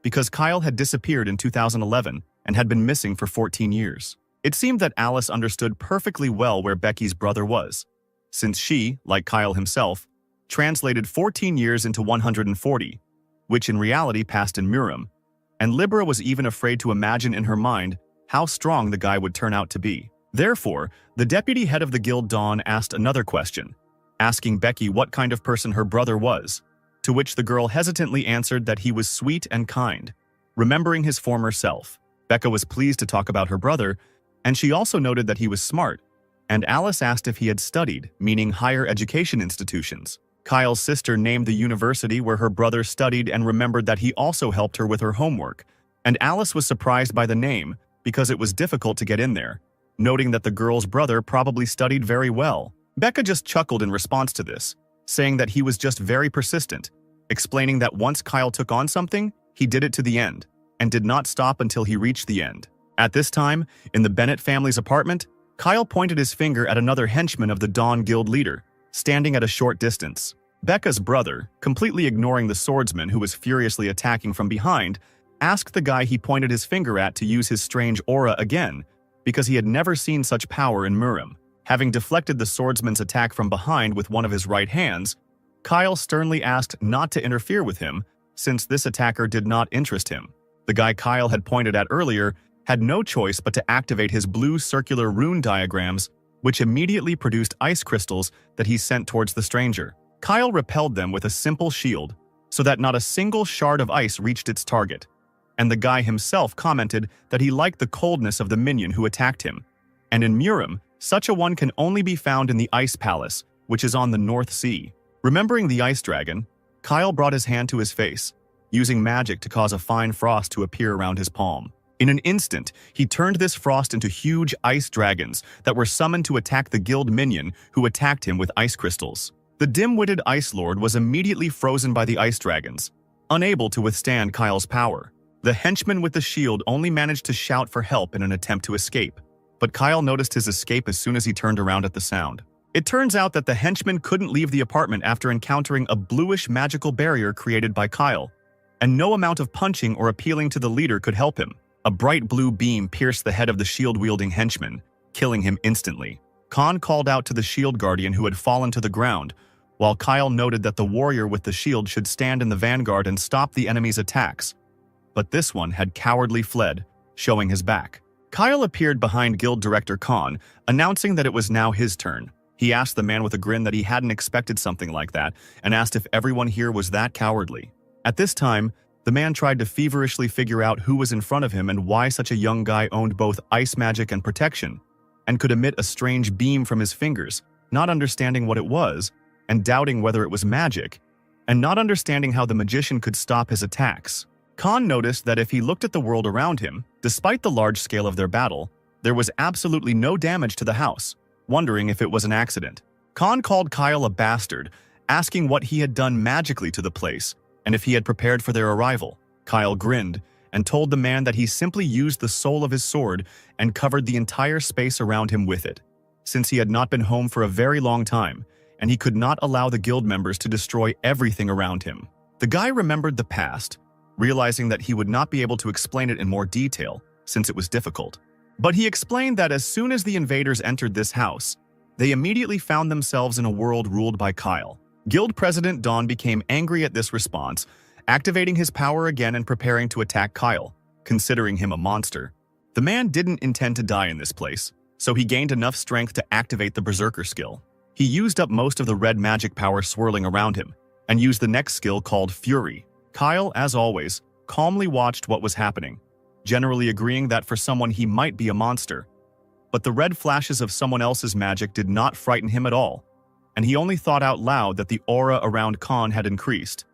S1: because Kyle had disappeared in 2011 and had been missing for 14 years. It seemed that Alice understood perfectly well where Becky's brother was, since she, like Kyle himself, translated 14 years into 140, which in reality passed in Murim, and Libra was even afraid to imagine in her mind how strong the guy would turn out to be. Therefore, the deputy head of the guild Dawn asked another question, asking Becky what kind of person her brother was, to which the girl hesitantly answered that he was sweet and kind, remembering his former self. Becca was pleased to talk about her brother, and she also noted that he was smart, and Alice asked if he had studied, meaning higher education institutions. Kyle's sister named the university where her brother studied and remembered that he also helped her with her homework, and Alice was surprised by the name because it was difficult to get in there, noting that the girl's brother probably studied very well. Becca just chuckled in response to this, saying that he was just very persistent, explaining that once Kyle took on something, he did it to the end, and did not stop until he reached the end. At this time, in the Bennett family's apartment, Kyle pointed his finger at another henchman of the Dawn Guild leader, standing at a short distance. Becca's brother, completely ignoring the swordsman who was furiously attacking from behind, asked the guy he pointed his finger at to use his strange aura again, because he had never seen such power in Murim. Having deflected the swordsman's attack from behind with one of his right hands, Kyle sternly asked not to interfere with him, since this attacker did not interest him. The guy Kyle had pointed at earlier had no choice but to activate his blue circular rune diagrams, which immediately produced ice crystals that he sent towards the stranger. Kyle repelled them with a simple shield, so that not a single shard of ice reached its target, and the guy himself commented that he liked the coldness of the minion who attacked him. And in Murim, such a one can only be found in the Ice Palace, which is on the North Sea. Remembering the ice dragon, Kyle brought his hand to his face, using magic to cause a fine frost to appear around his palm. In an instant, he turned this frost into huge ice dragons that were summoned to attack the guild minion who attacked him with ice crystals. The dim-witted Ice Lord was immediately frozen by the ice dragons, unable to withstand Kyle's power. The henchman with the shield only managed to shout for help in an attempt to escape, but Kyle noticed his escape as soon as he turned around at the sound. It turns out that the henchman couldn't leave the apartment after encountering a bluish magical barrier created by Kyle, and no amount of punching or appealing to the leader could help him. A bright blue beam pierced the head of the shield-wielding henchman, killing him instantly. Khan called out to the shield guardian who had fallen to the ground, while Kyle noted that the warrior with the shield should stand in the vanguard and stop the enemy's attacks. But this one had cowardly fled, showing his back. Kyle appeared behind Guild Director Khan, announcing that it was now his turn. He asked the man with a grin that he hadn't expected something like that, and asked if everyone here was that cowardly. At this time, the man tried to feverishly figure out who was in front of him and why such a young guy owned both ice magic and protection, and could emit a strange beam from his fingers, not understanding what it was, and doubting whether it was magic, and not understanding how the magician could stop his attacks. Khan noticed that if he looked at the world around him, despite the large scale of their battle, there was absolutely no damage to the house, wondering if it was an accident. Khan called Kyle a bastard, asking what he had done magically to the place, and if he had prepared for their arrival. Kyle grinned and told the man that he simply used the soul of his sword and covered the entire space around him with it, since he had not been home for a very long time, and he could not allow the guild members to destroy everything around him. The guy remembered the past, realizing that he would not be able to explain it in more detail, since it was difficult. But he explained that as soon as the invaders entered this house, they immediately found themselves in a world ruled by Kyle. Guild President Dawn became angry at this response, activating his power again and preparing to attack Kyle, considering him a monster. The man didn't intend to die in this place, so he gained enough strength to activate the Berserker skill. He used up most of the red magic power swirling around him, and used the next skill called Fury. Kyle, as always, calmly watched what was happening, generally agreeing that for someone he might be a monster. But the red flashes of someone else's magic did not frighten him at all, and he only thought out loud that the aura around Khan had increased.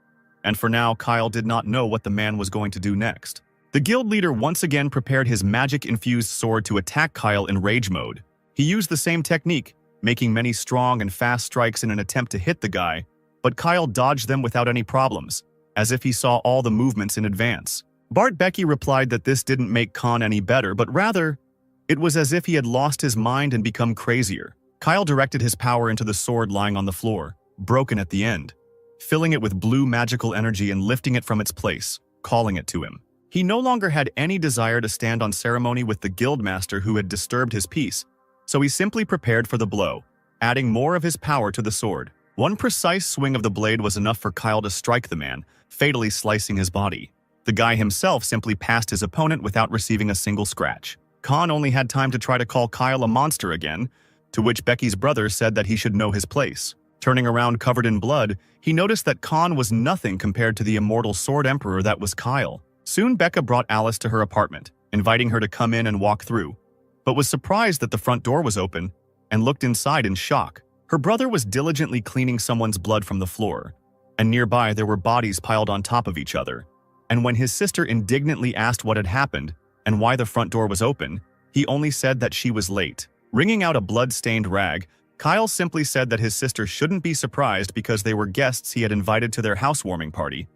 S1: And for now, Kyle did not know what the man was going to do next. The guild leader once again prepared his magic-infused sword to attack Kyle in rage mode. He used the same technique, making many strong and fast strikes in an attempt to hit the guy, but Kyle dodged them without any problems, as if he saw all the movements in advance. Bart Becky replied that this didn't make Khan any better, but rather, it was as if he had lost his mind and become crazier. Kyle directed his power into the sword lying on the floor, broken at the end, filling it with blue magical energy and lifting it from its place, calling it to him. He no longer had any desire to stand on ceremony with the guildmaster who had disturbed his peace, so he simply prepared for the blow, adding more of his power to the sword. One precise swing of the blade was enough for Kyle to strike the man, fatally slicing his body. The guy himself simply passed his opponent without receiving a single scratch. Khan only had time to try to call Kyle a monster again, to which Becky's brother said that he should know his place. Turning around covered in blood, he noticed that Khan was nothing compared to the immortal sword emperor that was Kyle. Soon Becca brought Alice to her apartment, inviting her to come in and walk through, but was surprised that the front door was open and looked inside in shock. Her brother was diligently cleaning someone's blood from the floor, and nearby there were bodies piled on top of each other. And when his sister indignantly asked what had happened and why the front door was open, he only said that she was late. Wringing out a blood-stained rag, Kyle simply said that his sister shouldn't be surprised because they were guests he had invited to their housewarming party.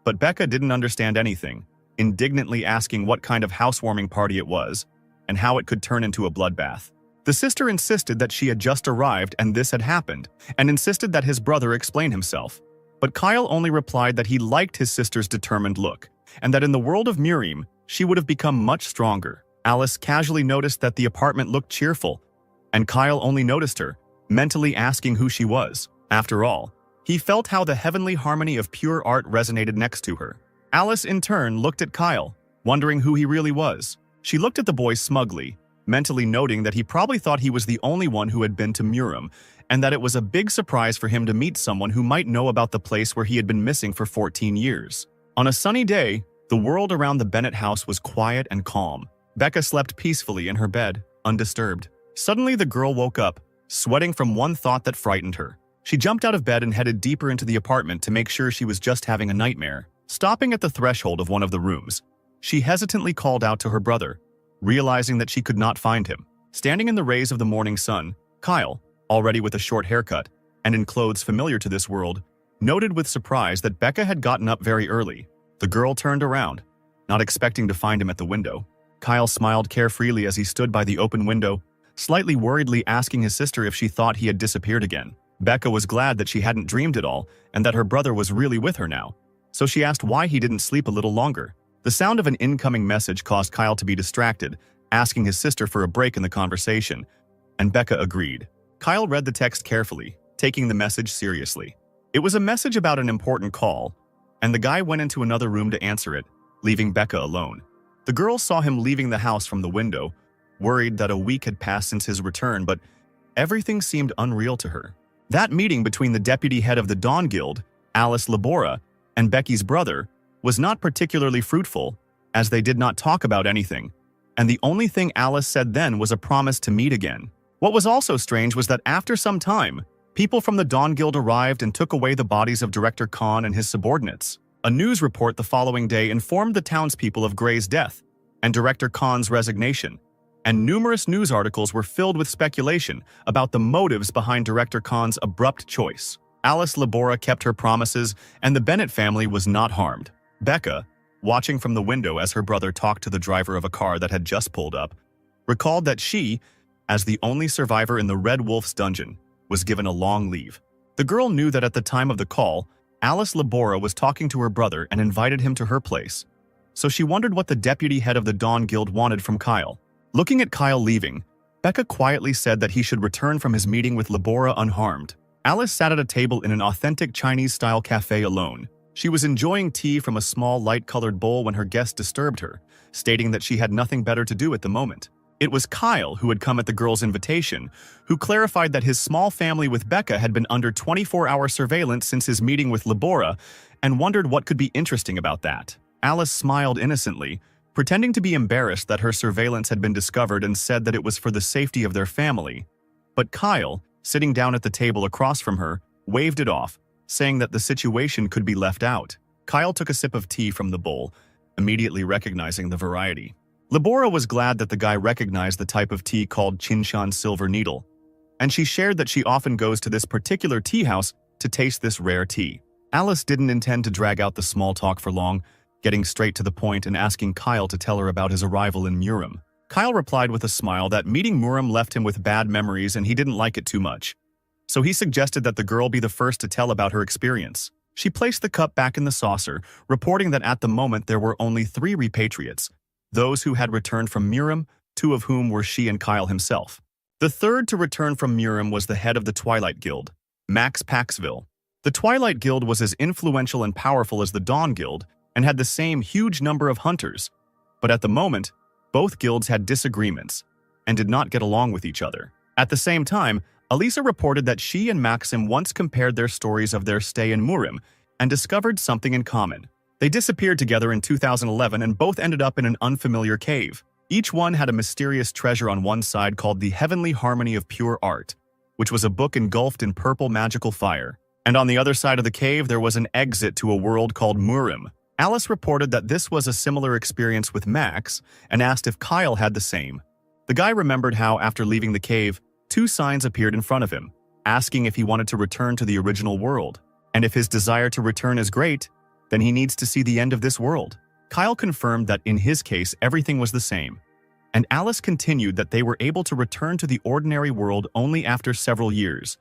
S1: But Becca didn't understand anything, indignantly asking what kind of housewarming party it was and how it could turn into a bloodbath. The sister insisted that she had just arrived and this had happened, and insisted that his brother explain himself. But Kyle only replied that he liked his sister's determined look, and that in the world of Miriam, she would have become much stronger. Alice casually noticed that the apartment looked cheerful, and Kyle only noticed her, mentally asking who she was. After all, he felt how the heavenly harmony of pure art resonated next to her. Alice, in turn, looked at Kyle, wondering who he really was. She looked at the boy smugly, mentally noting that he probably thought he was the only one who had been to Miriam, and that it was a big surprise for him to meet someone who might know about the place where he had been missing for 14 years. On a sunny day, the world around the Bennett house was quiet and calm. Becca slept peacefully in her bed, undisturbed. Suddenly, the girl woke up, sweating from one thought that frightened her. She jumped out of bed and headed deeper into the apartment to make sure she was just having a nightmare. Stopping at the threshold of one of the rooms, she hesitantly called out to her brother, realizing that she could not find him. Standing in the rays of the morning sun, Kyle, already with a short haircut and in clothes familiar to this world, noted with surprise that Becca had gotten up very early. The girl turned around, not expecting to find him at the window. Kyle smiled carefreely as he stood by the open window, slightly worriedly asking his sister if she thought he had disappeared again. Becca was glad that she hadn't dreamed it all and that her brother was really with her now, so she asked why he didn't sleep a little longer. The sound of an incoming message caused Kyle to be distracted, asking his sister for a break in the conversation, and Becca agreed. Kyle read the text carefully, taking the message seriously. It was a message about an important call, and the guy went into another room to answer it, leaving Becca alone. The girl saw him leaving the house from the window, worried that a week had passed since his return, but everything seemed unreal to her. That meeting between the deputy head of the Dawn Guild, Alice Labora, and Becky's brother was not particularly fruitful, as they did not talk about anything, and the only thing Alice said then was a promise to meet again. What was also strange was that after some time, people from the Dawn Guild arrived and took away the bodies of Director Khan and his subordinates. A news report the following day informed the townspeople of Gray's death and Director Khan's resignation, and numerous news articles were filled with speculation about the motives behind Director Khan's abrupt choice. Alice Labora kept her promises, and the Bennett family was not harmed. Becca, watching from the window as her brother talked to the driver of a car that had just pulled up, recalled that she, as the only survivor in the Red Wolf's dungeon, was given a long leave. The girl knew that at the time of the call, Alice Labora was talking to her brother and invited him to her place, so she wondered what the deputy head of the Dawn Guild wanted from Kyle. Looking at Kyle leaving, Becca quietly said that he should return from his meeting with Labora unharmed. Alice sat at a table in an authentic Chinese-style cafe alone. She was enjoying tea from a small light-colored bowl when her guest disturbed her, stating that she had nothing better to do at the moment. It was Kyle who had come at the girl's invitation, who clarified that his small family with Becca had been under 24-hour surveillance since his meeting with Labora, and wondered what could be interesting about that. Alice smiled innocently, pretending to be embarrassed that her surveillance had been discovered, and said that it was for the safety of their family. But Kyle, sitting down at the table across from her, waved it off, saying that the situation could be left out. Kyle took a sip of tea from the bowl, immediately recognizing the variety. Labora was glad that the guy recognized the type of tea called Qinshan Silver Needle, and she shared that she often goes to this particular tea house to taste this rare tea. Alice didn't intend to drag out the small talk for long, getting straight to the point and asking Kyle to tell her about his arrival in Muriam. Kyle replied with a smile that meeting Muriam left him with bad memories and he didn't like it too much, so he suggested that the girl be the first to tell about her experience. She placed the cup back in the saucer, reporting that at the moment there were only 3 repatriates, those who had returned from Muriam, 2 of whom were she and Kyle himself. The third to return from Muriam was the head of the Twilight Guild, Max Paxville. The Twilight Guild was as influential and powerful as the Dawn Guild and had the same huge number of hunters. But at the moment, both guilds had disagreements and did not get along with each other. At the same time, Elisa reported that she and Maxim once compared their stories of their stay in Murim and discovered something in common. They disappeared together in 2011 and both ended up in an unfamiliar cave. Each one had a mysterious treasure on one side called the Heavenly Harmony of Pure Art, which was a book engulfed in purple magical fire. And on the other side of the cave, there was an exit to a world called Murim. Alice reported that this was a similar experience with Max and asked if Kyle had the same. The guy remembered how, after leaving the cave, 2 signs appeared in front of him, asking if he wanted to return to the original world. And if his desire to return is great, then he needs to see the end of this world. Kyle confirmed that in his case, everything was the same. And Alice continued that they were able to return to the ordinary world only after several years.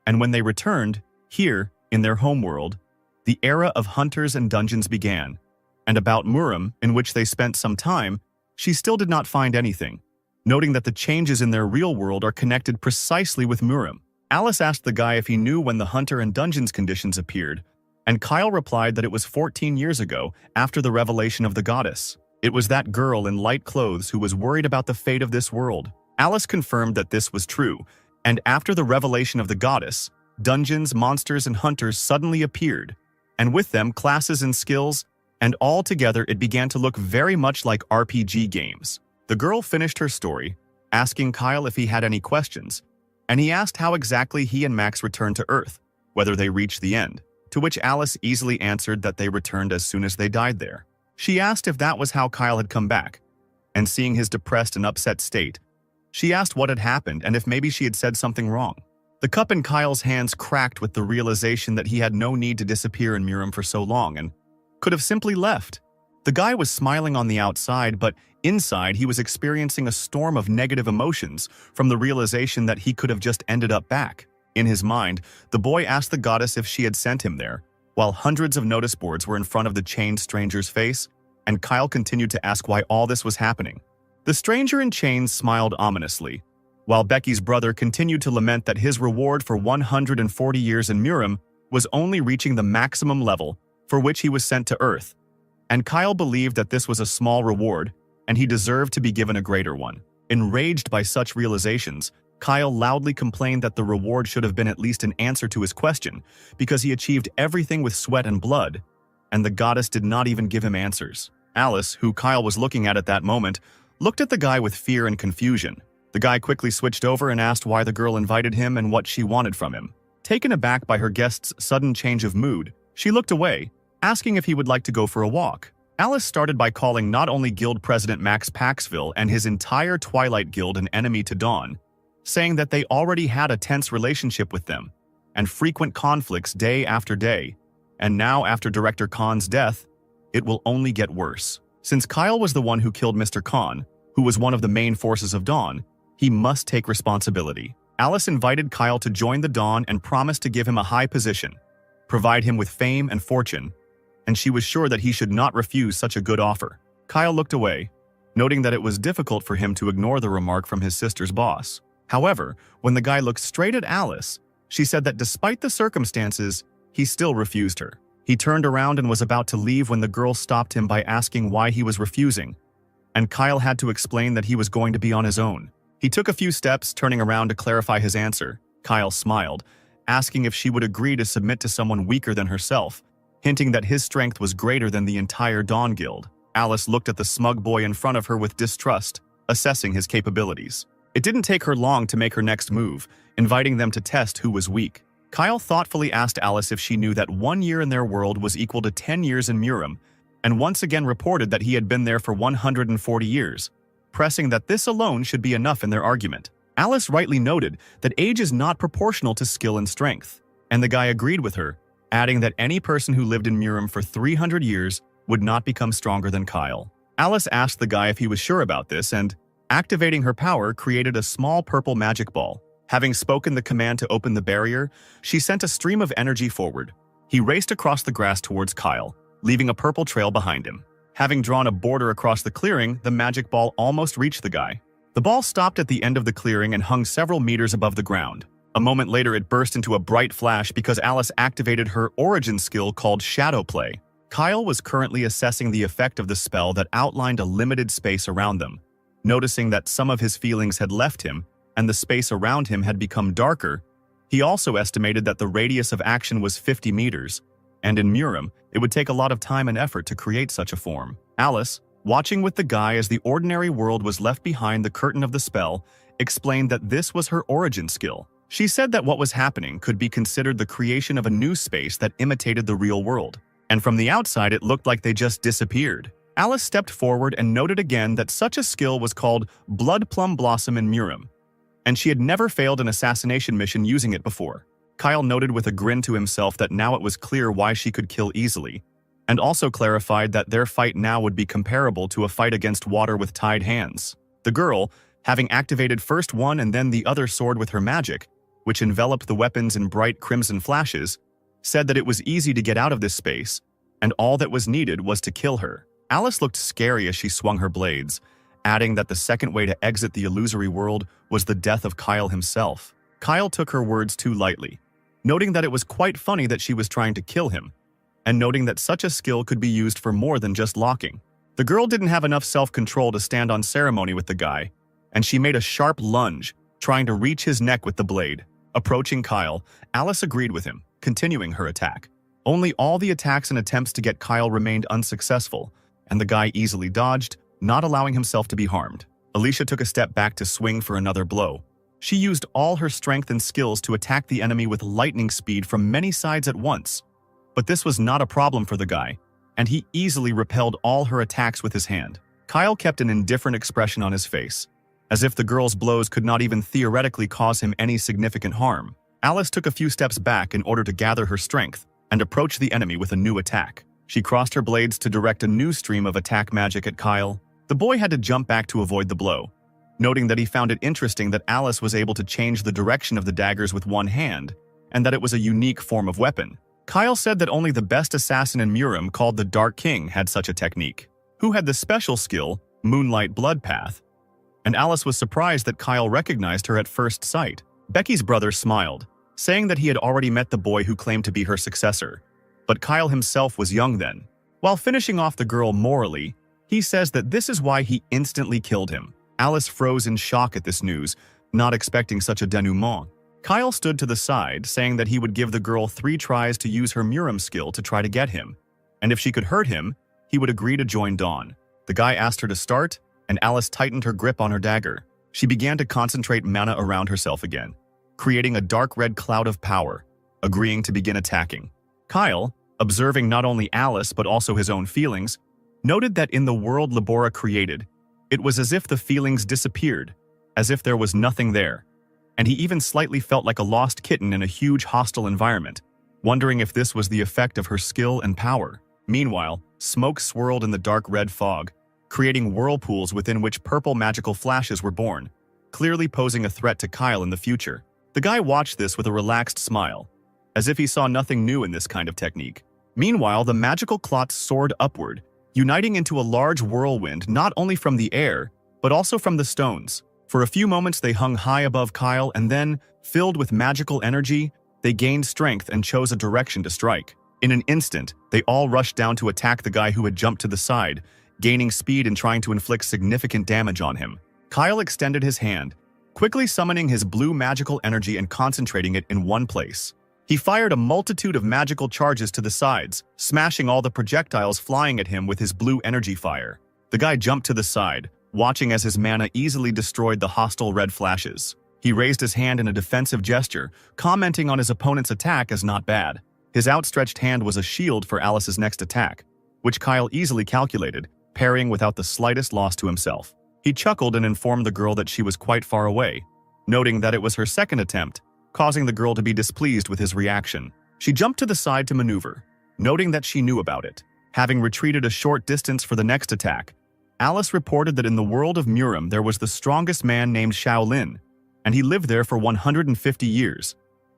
S1: And when they returned, here, in their home world, the era of hunters and dungeons began. And about Murim, in which they spent some time, she still did not find anything, noting that the changes in their real world are connected precisely with Murim. Alice asked the guy if he knew when the hunter and dungeons conditions appeared, and Kyle replied that it was 14 years ago, after the revelation of the goddess. It was that girl in light clothes who was worried about the fate of this world. Alice confirmed that this was true, and after the revelation of the goddess, dungeons, monsters, and hunters suddenly appeared, and with them classes and skills, and all together it began to look very much like RPG games. The girl finished her story, asking Kyle if he had any questions, and he asked how exactly he and Max returned to Earth, whether they reached the end, to which Alice easily answered that they returned as soon as they died there. She asked if that was how Kyle had come back, and seeing his depressed and upset state, she asked what had happened and if maybe she had said something wrong. The cup in Kyle's hands cracked with the realization that he had no need to disappear in Murim for so long and could have simply left. The guy was smiling on the outside, but inside he was experiencing a storm of negative emotions from the realization that he could have just ended up back. In his mind, the boy asked the goddess if she had sent him there, while hundreds of notice boards were in front of the chained stranger's face, and Kyle continued to ask why all this was happening. The stranger in chains smiled ominously, while Becky's brother continued to lament that his reward for 140 years in Murim was only reaching the maximum level for which he was sent to Earth. And Kyle believed that this was a small reward, and he deserved to be given a greater one. Enraged by such realizations, Kyle loudly complained that the reward should have been at least an answer to his question, because he achieved everything with sweat and blood, and the goddess did not even give him answers. Alice, who Kyle was looking at that moment, looked at the guy with fear and confusion. The guy quickly switched over and asked why the girl invited him and what she wanted from him. Taken aback by her guest's sudden change of mood, she looked away, asking if he would like to go for a walk. Alice started by calling not only Guild President Max Paxville and his entire Twilight Guild an enemy to Dawn, saying that they already had a tense relationship with them, and frequent conflicts day after day, and now after Director Khan's death, it will only get worse. Since Kyle was the one who killed Mr. Khan, who was one of the main forces of Dawn, he must take responsibility. Alice invited Kyle to join the Dawn and promised to give him a high position, provide him with fame and fortune, and she was sure that he should not refuse such a good offer. Kyle looked away, noting that it was difficult for him to ignore the remark from his sister's boss. However, when the guy looked straight at Alice, she said that despite the circumstances, he still refused her. He turned around and was about to leave when the girl stopped him by asking why he was refusing, and Kyle had to explain that he was going to be on his own. He took a few steps, turning around to clarify his answer. Kyle smiled, asking if she would agree to submit to someone weaker than herself, hinting that his strength was greater than the entire Dawn Guild. Alice looked at the smug boy in front of her with distrust, assessing his capabilities. It didn't take her long to make her next move, inviting them to test who was weak. Kyle thoughtfully asked Alice if she knew that 1 year in their world was equal to 10 years in Murim, and once again reported that he had been there for 140 years, pressing that this alone should be enough in their argument. Alice rightly noted that age is not proportional to skill and strength, and the guy agreed with her, adding that any person who lived in Murim for 300 years would not become stronger than Kyle. Alice asked the guy if he was sure about this and, activating her power, created a small purple magic ball. Having spoken the command to open the barrier, she sent a stream of energy forward. He raced across the grass towards Kyle, leaving a purple trail behind him. Having drawn a border across the clearing, the magic ball almost reached the guy. The ball stopped at the end of the clearing and hung several meters above the ground. A moment later, it burst into a bright flash because Alice activated her origin skill called Shadow Play. Kyle was currently assessing the effect of the spell that outlined a limited space around them. Noticing that some of his feelings had left him and the space around him had become darker, he also estimated that the radius of action was 50 meters, and in Murim, it would take a lot of time and effort to create such a form. Alice, watching with the guy as the ordinary world was left behind the curtain of the spell, explained that this was her origin skill. She said that what was happening could be considered the creation of a new space that imitated the real world, and from the outside it looked like they just disappeared. Alice stepped forward and noted again that such a skill was called Blood Plum Blossom in Murim, and she had never failed an assassination mission using it before. Kyle noted with a grin to himself that now it was clear why she could kill easily, and also clarified that their fight now would be comparable to a fight against water with tied hands. The girl, having activated first one and then the other sword with her magic, which enveloped the weapons in bright crimson flashes, said that it was easy to get out of this space, and all that was needed was to kill her. Alice looked scary as she swung her blades, adding that the second way to exit the illusory world was the death of Kyle himself. Kyle took her words too lightly, noting that it was quite funny that she was trying to kill him, and noting that such a skill could be used for more than just locking. The girl didn't have enough self-control to stand on ceremony with the guy, and she made a sharp lunge, trying to reach his neck with the blade. Approaching Kyle, Alice agreed with him, continuing her attack. Only all the attacks and attempts to get Kyle remained unsuccessful, and the guy easily dodged, not allowing himself to be harmed. Alicia took a step back to swing for another blow. She used all her strength and skills to attack the enemy with lightning speed from many sides at once. But this was not a problem for the guy, and he easily repelled all her attacks with his hand. Kyle kept an indifferent expression on his face, as if the girl's blows could not even theoretically cause him any significant harm. Alice took a few steps back in order to gather her strength and approach the enemy with a new attack. She crossed her blades to direct a new stream of attack magic at Kyle. The boy had to jump back to avoid the blow, noting that he found it interesting that Alice was able to change the direction of the daggers with one hand, and that it was a unique form of weapon. Kyle said that only the best assassin in Murim, called the Dark King, had such a technique, who had the special skill, Moonlight Blood Path, and Alice was surprised that Kyle recognized her at first sight. Becky's brother smiled, saying that he had already met the boy who claimed to be her successor, but Kyle himself was young then. While finishing off the girl morally, he says that this is why he instantly killed him. Alice froze in shock at this news, not expecting such a denouement. Kyle stood to the side, saying that he would give the girl 3 tries to use her Murim skill to try to get him, and if she could hurt him, he would agree to join Dawn. The guy asked her to start, and Alice tightened her grip on her dagger. She began to concentrate mana around herself again, creating a dark red cloud of power, agreeing to begin attacking. Kyle, observing not only Alice but also his own feelings, noted that in the world Labora created, it was as if the feelings disappeared, as if there was nothing there, and he even slightly felt like a lost kitten in a huge hostile environment, wondering if this was the effect of her skill and power. Meanwhile, smoke swirled in the dark red fog, creating whirlpools within which purple magical flashes were born, clearly posing a threat to Kyle in the future. The guy watched this with a relaxed smile, as if he saw nothing new in this kind of technique. Meanwhile, the magical clots soared upward, uniting into a large whirlwind not only from the air, but also from the stones. For a few moments they hung high above Kyle, and then, filled with magical energy, they gained strength and chose a direction to strike. In an instant, they all rushed down to attack the guy who had jumped to the side, gaining speed and trying to inflict significant damage on him. Kyle extended his hand, quickly summoning his blue magical energy and concentrating it in one place. He fired a multitude of magical charges to the sides, smashing all the projectiles flying at him with his blue energy fire. The guy jumped to the side, watching as his mana easily destroyed the hostile red flashes. He raised his hand in a defensive gesture, commenting on his opponent's attack as not bad. His outstretched hand was a shield for Alice's next attack, which Kyle easily calculated, parrying without the slightest loss to himself. He chuckled and informed the girl that she was quite far away, noting that it was her second attempt, causing the girl to be displeased with his reaction. She jumped to the side to maneuver, noting that she knew about it. Having retreated a short distance for the next attack, Alice reported that in the world of Murim there was the strongest man named Shaolin, and he lived there for 150 years.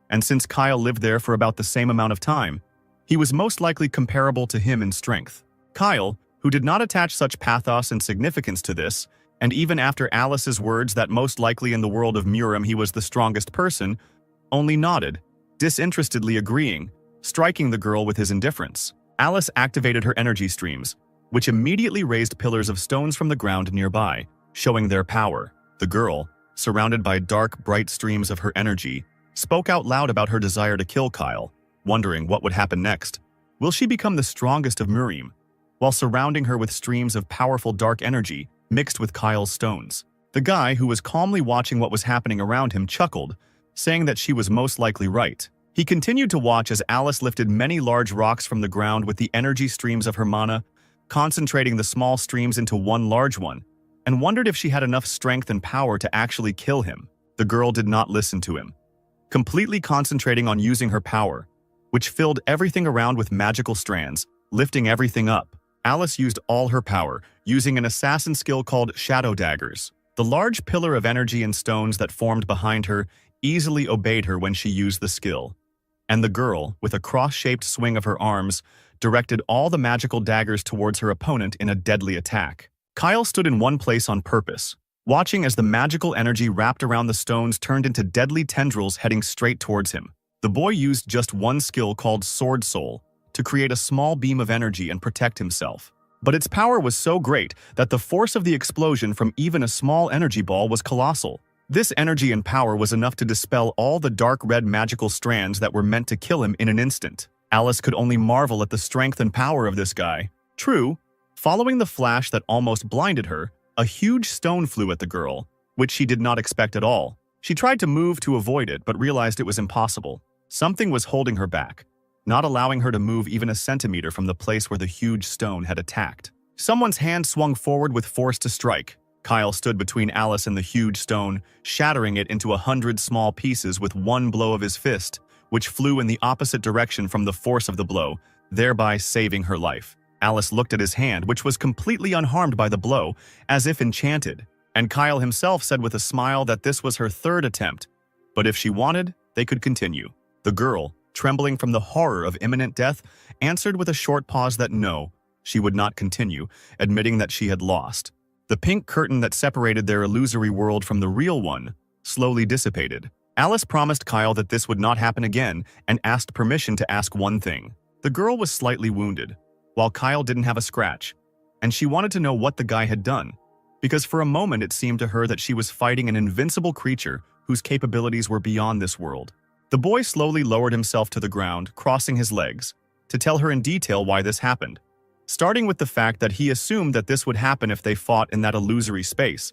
S1: And since Kyle lived there for about the same amount of time, he was most likely comparable to him in strength. Kyle, who did not attach such pathos and significance to this, and even after Alice's words that most likely in the world of Murim he was the strongest person, only nodded, disinterestedly agreeing, striking the girl with his indifference. Alice activated her energy streams, which immediately raised pillars of stones from the ground nearby, showing their power. The girl, surrounded by dark, bright streams of her energy, spoke out loud about her desire to kill Kyle, wondering what would happen next. Will she become the strongest of Murim, while surrounding her with streams of powerful dark energy mixed with Kyle's stones? The guy, who was calmly watching what was happening around him, chuckled, saying that she was most likely right. He continued to watch as Alice lifted many large rocks from the ground with the energy streams of her mana, concentrating the small streams into one large one, and wondered if she had enough strength and power to actually kill him. The girl did not listen to him, completely concentrating on using her power, which filled everything around with magical strands, lifting everything up. Alice used all her power, using an assassin skill called Shadow Daggers. The large pillar of energy and stones that formed behind her easily obeyed her when she used the skill, and the girl, with a cross-shaped swing of her arms, directed all the magical daggers towards her opponent in a deadly attack. Kyle stood in one place on purpose, watching as the magical energy wrapped around the stones turned into deadly tendrils heading straight towards him. The boy used just one skill called Sword Soul to create a small beam of energy and protect himself. But its power was so great that the force of the explosion from even a small energy ball was colossal. This energy and power was enough to dispel all the dark red magical strands that were meant to kill him in an instant. Alice could only marvel at the strength and power of this guy. True, following the flash that almost blinded her, a huge stone flew at the girl, which she did not expect at all. She tried to move to avoid it, but realized it was impossible. Something was holding her back, not allowing her to move even a centimeter from the place where the huge stone had attacked. Someone's hand swung forward with force to strike. Kyle stood between Alice and the huge stone, shattering it into 100 small pieces with one blow of his fist, which flew in the opposite direction from the force of the blow, thereby saving her life. Alice looked at his hand, which was completely unharmed by the blow, as if enchanted, and Kyle himself said with a smile that this was her third attempt, but if she wanted, they could continue. The girl, trembling from the horror of imminent death, answered with a short pause that no, she would not continue, admitting that she had lost. The pink curtain that separated their illusory world from the real one slowly dissipated. Alice promised Kyle that this would not happen again and asked permission to ask one thing. The girl was slightly wounded, while Kyle didn't have a scratch, and she wanted to know what the guy had done, because for a moment it seemed to her that she was fighting an invincible creature whose capabilities were beyond this world. The boy slowly lowered himself to the ground, crossing his legs, to tell her in detail why this happened, starting with the fact that he assumed that this would happen if they fought in that illusory space,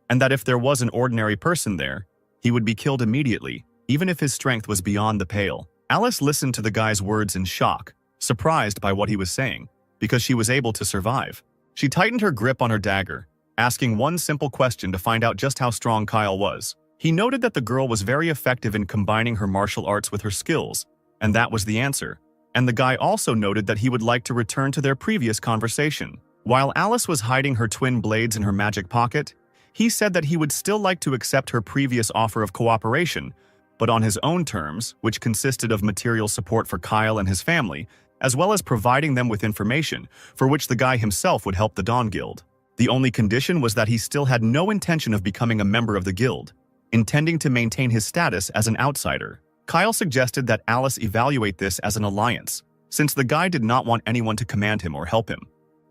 S1: and that if there was an ordinary person there, he would be killed immediately, even if his strength was beyond the pale. Alice listened to the guy's words in shock, surprised by what he was saying, because she was able to survive. She tightened her grip on her dagger, asking one simple question to find out just how strong Kyle was. He noted that the girl was very effective in combining her martial arts with her skills, and that was the answer. And the guy also noted that he would like to return to their previous conversation. While Alice was hiding her twin blades in her magic pocket, he said that he would still like to accept her previous offer of cooperation, but on his own terms, which consisted of material support for Kyle and his family, as well as providing them with information, for which the guy himself would help the Dawn Guild. The only condition was that he still had no intention of becoming a member of the guild, intending to maintain his status as an outsider. Kyle suggested that Alice evaluate this as an alliance, since the guy did not want anyone to command him or help him.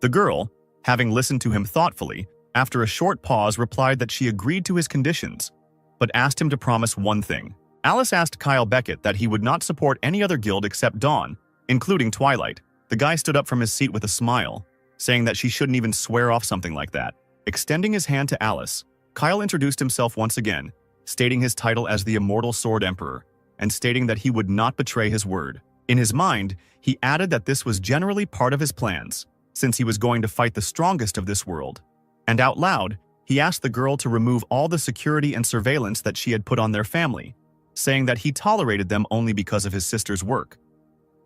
S1: The girl, having listened to him thoughtfully, after a short pause replied that she agreed to his conditions, but asked him to promise one thing. Alice asked Kyle Beckett that he would not support any other guild except Dawn, including Twilight. The guy stood up from his seat with a smile, saying that she shouldn't even swear off something like that. Extending his hand to Alice, Kyle introduced himself once again, stating his title as the Immortal Sword Emperor, and stating that he would not betray his word. In his mind, he added that this was generally part of his plans, since he was going to fight the strongest of this world. And out loud, he asked the girl to remove all the security and surveillance that she had put on their family, saying that he tolerated them only because of his sister's work.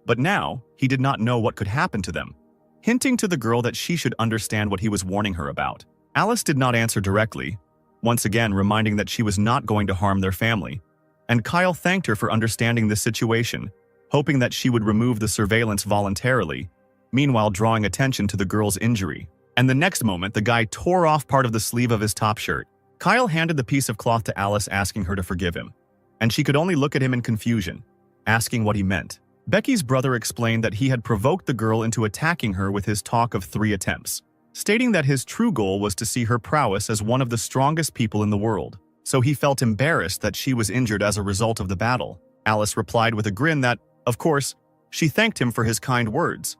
S1: But now, he did not know what could happen to them, hinting to the girl that she should understand what he was warning her about. Alice did not answer directly, once again reminding that she was not going to harm their family, and Kyle thanked her for understanding the situation, hoping that she would remove the surveillance voluntarily, meanwhile drawing attention to the girl's injury. And the next moment, the guy tore off part of the sleeve of his top shirt. Kyle handed the piece of cloth to Alice, asking her to forgive him, and she could only look at him in confusion, asking what he meant. Becky's brother explained that he had provoked the girl into attacking her with his talk of 3 attempts, stating that his true goal was to see her prowess as one of the strongest people in the world. So he felt embarrassed that she was injured as a result of the battle. Alice replied with a grin that, of course, she thanked him for his kind words.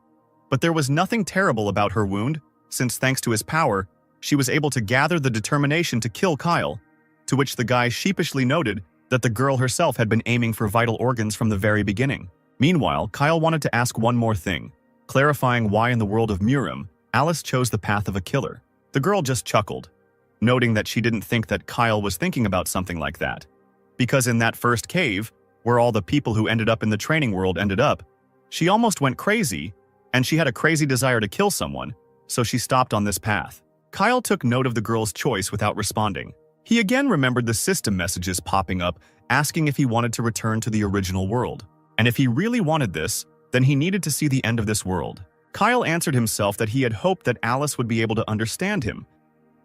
S1: But there was nothing terrible about her wound, since thanks to his power, she was able to gather the determination to kill Kyle, to which the guy sheepishly noted that the girl herself had been aiming for vital organs from the very beginning. Meanwhile, Kyle wanted to ask one more thing, clarifying why in the world of Murim, Alice chose the path of a killer. The girl just chuckled, noting that she didn't think that Kyle was thinking about something like that. Because in that first cave, where all the people who ended up in the training world ended up, she almost went crazy, and she had a crazy desire to kill someone, so she stopped on this path. Kyle took note of the girl's choice without responding. He again remembered the system messages popping up, asking if he wanted to return to the original world. And if he really wanted this, then he needed to see the end of this world. Kyle answered himself that he had hoped that Alice would be able to understand him,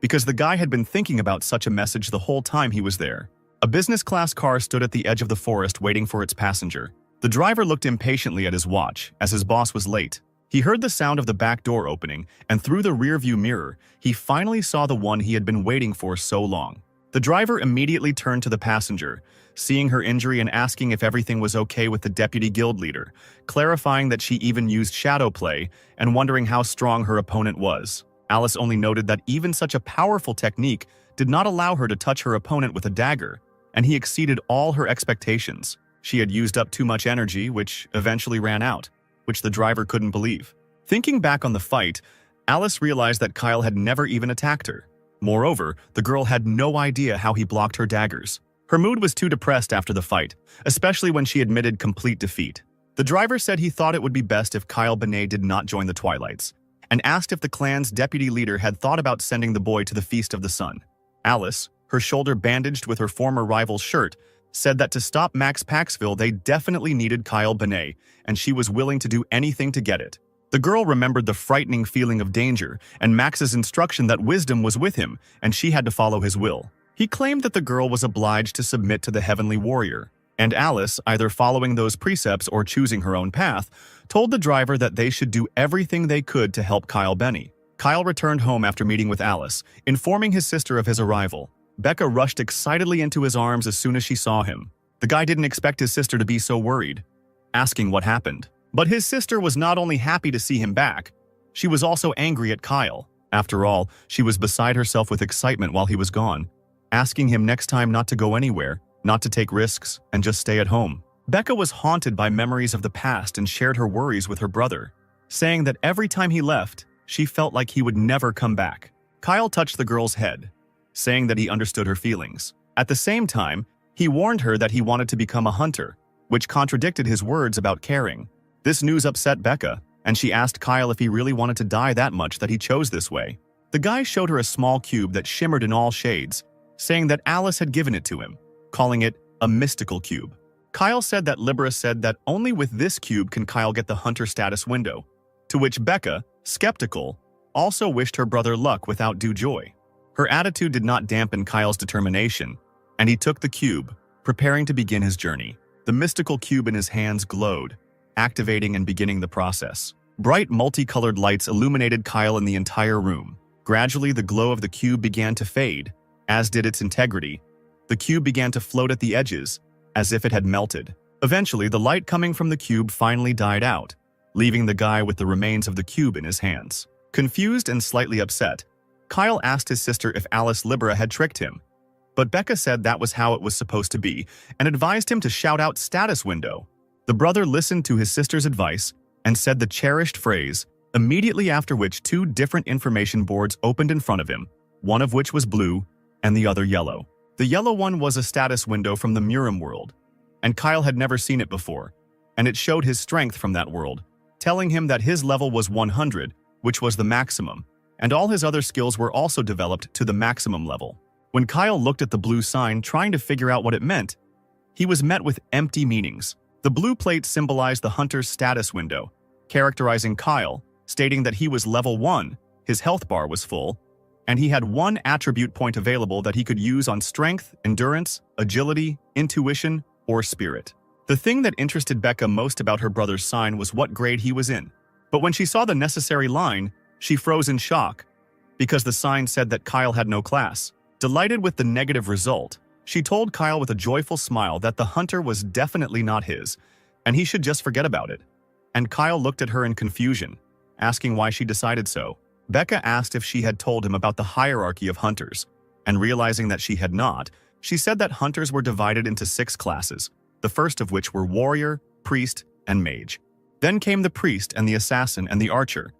S1: because the guy had been thinking about such a message the whole time he was there. A business-class car stood at the edge of the forest waiting for its passenger. The driver looked impatiently at his watch, as his boss was late. He heard the sound of the back door opening, and through the rearview mirror, he finally saw the one he had been waiting for so long. The driver immediately turned to the passenger, seeing her injury and asking if everything was okay with the deputy guild leader, clarifying that she even used shadow play and wondering how strong her opponent was. Alice only noted that even such a powerful technique did not allow her to touch her opponent with a dagger, and he exceeded all her expectations. She had used up too much energy, which eventually ran out, which the driver couldn't believe. Thinking back on the fight, Alice realized that Kyle had never even attacked her. Moreover, the girl had no idea how he blocked her daggers. Her mood was too depressed after the fight, especially when she admitted complete defeat. The driver said he thought it would be best if Kyle Benet did not join the Twilights, and asked if the clan's deputy leader had thought about sending the boy to the Feast of the Sun. Alice, her shoulder bandaged with her former rival's shirt, said that to stop Max Paxville they definitely needed Kyle Benet, and she was willing to do anything to get it. The girl remembered the frightening feeling of danger and Max's instruction that wisdom was with him and she had to follow his will. He claimed that the girl was obliged to submit to the heavenly warrior, and Alice, either following those precepts or choosing her own path, told the driver that they should do everything they could to help Kyle Benet. Kyle returned home after meeting with Alice, informing his sister of his arrival. Becca rushed excitedly into his arms as soon as she saw him. The guy didn't expect his sister to be so worried, asking what happened. But his sister was not only happy to see him back, she was also angry at Kyle. After all, she was beside herself with excitement while he was gone, asking him next time not to go anywhere, not to take risks, and just stay at home. Becca was haunted by memories of the past and shared her worries with her brother, saying that every time he left, she felt like he would never come back. Kyle touched the girl's head, saying that he understood her feelings. At the same time, he warned her that he wanted to become a hunter, which contradicted his words about caring. This news upset Becca, and she asked Kyle if he really wanted to die that much that he chose this way. The guy showed her a small cube that shimmered in all shades, saying that Alice had given it to him, calling it a mystical cube. Kyle said that Libera said that only with this cube can Kyle get the hunter status window, to which Becca, skeptical, also wished her brother luck without due joy. Her attitude did not dampen Kyle's determination, and he took the cube, preparing to begin his journey. The mystical cube in his hands glowed, activating and beginning the process. Bright, multicolored lights illuminated Kyle in the entire room. Gradually, the glow of the cube began to fade, as did its integrity. The cube began to float at the edges, as if it had melted. Eventually, the light coming from the cube finally died out, leaving the guy with the remains of the cube in his hands. Confused and slightly upset, Kyle asked his sister if Alice Libera had tricked him, but Becca said that was how it was supposed to be and advised him to shout out status window. The brother listened to his sister's advice and said the cherished phrase, immediately after which 2 different information boards opened in front of him, one of which was blue and the other yellow. The yellow one was a status window from the Murim world, and Kyle had never seen it before, and it showed his strength from that world, telling him that his level was 100, which was the maximum, and all his other skills were also developed to the maximum level. When Kyle looked at the blue sign trying to figure out what it meant, he was met with empty meanings. The blue plate symbolized the hunter's status window, characterizing Kyle, stating that he was level 1, his health bar was full, and he had one attribute point available that he could use on strength, endurance, agility, intuition, or spirit. The thing that interested Becca most about her brother's sign was what grade he was in. But when she saw the necessary line, she froze in shock, because the sign said that Kyle had no class. Delighted with the negative result, she told Kyle with a joyful smile that the hunter was definitely not his, and he should just forget about it. And Kyle looked at her in confusion, asking why she decided so. Becca asked if she had told him about the hierarchy of hunters, and realizing that she had not, she said that hunters were divided into 6 classes, the first of which were warrior, priest, and mage. Then came the priest and the assassin and the archer.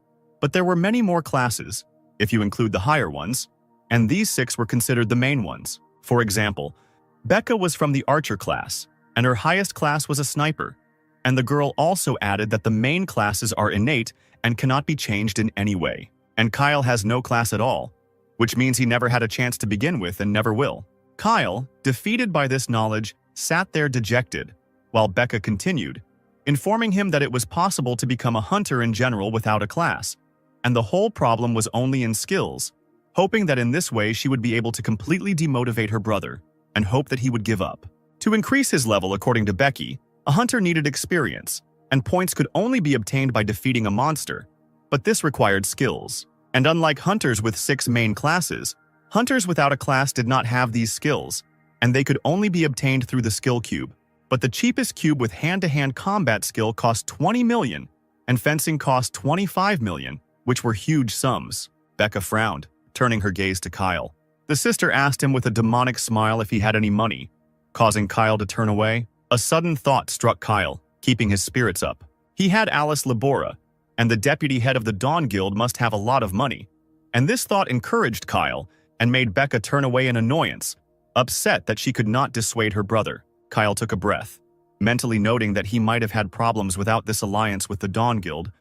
S1: But there were many more classes, if you include the higher ones, and these 6 were considered the main ones. For example, Becca was from the archer class, and her highest class was a sniper. And the girl also added that the main classes are innate and cannot be changed in any way. And Kyle has no class at all, which means he never had a chance to begin with and never will. Kyle, defeated by this knowledge, sat there dejected, while Becca continued, informing him that it was possible to become a hunter in general without a class, and the whole problem was only in skills, hoping that in this way she would be able to completely demotivate her brother, and hope that he would give up. To increase his level, according to Becky, a hunter needed experience, and points could only be obtained by defeating a monster, but this required skills. And unlike hunters with 6 main classes, hunters without a class did not have these skills, and they could only be obtained through the skill cube. But the cheapest cube with hand-to-hand combat skill cost 20 million, and fencing cost 25 million, which were huge sums. Becca frowned, turning her gaze to Kyle. The sister asked him with a demonic smile if he had any money, causing Kyle to turn away. A sudden thought struck Kyle, keeping his spirits up. He had Alice Labora, and the deputy head of the Dawn Guild must have a lot of money. And this thought encouraged Kyle and made Becca turn away in annoyance, upset that she could not dissuade her brother. Kyle took a breath, mentally noting that he might have had problems without this alliance with the Dawn Guild,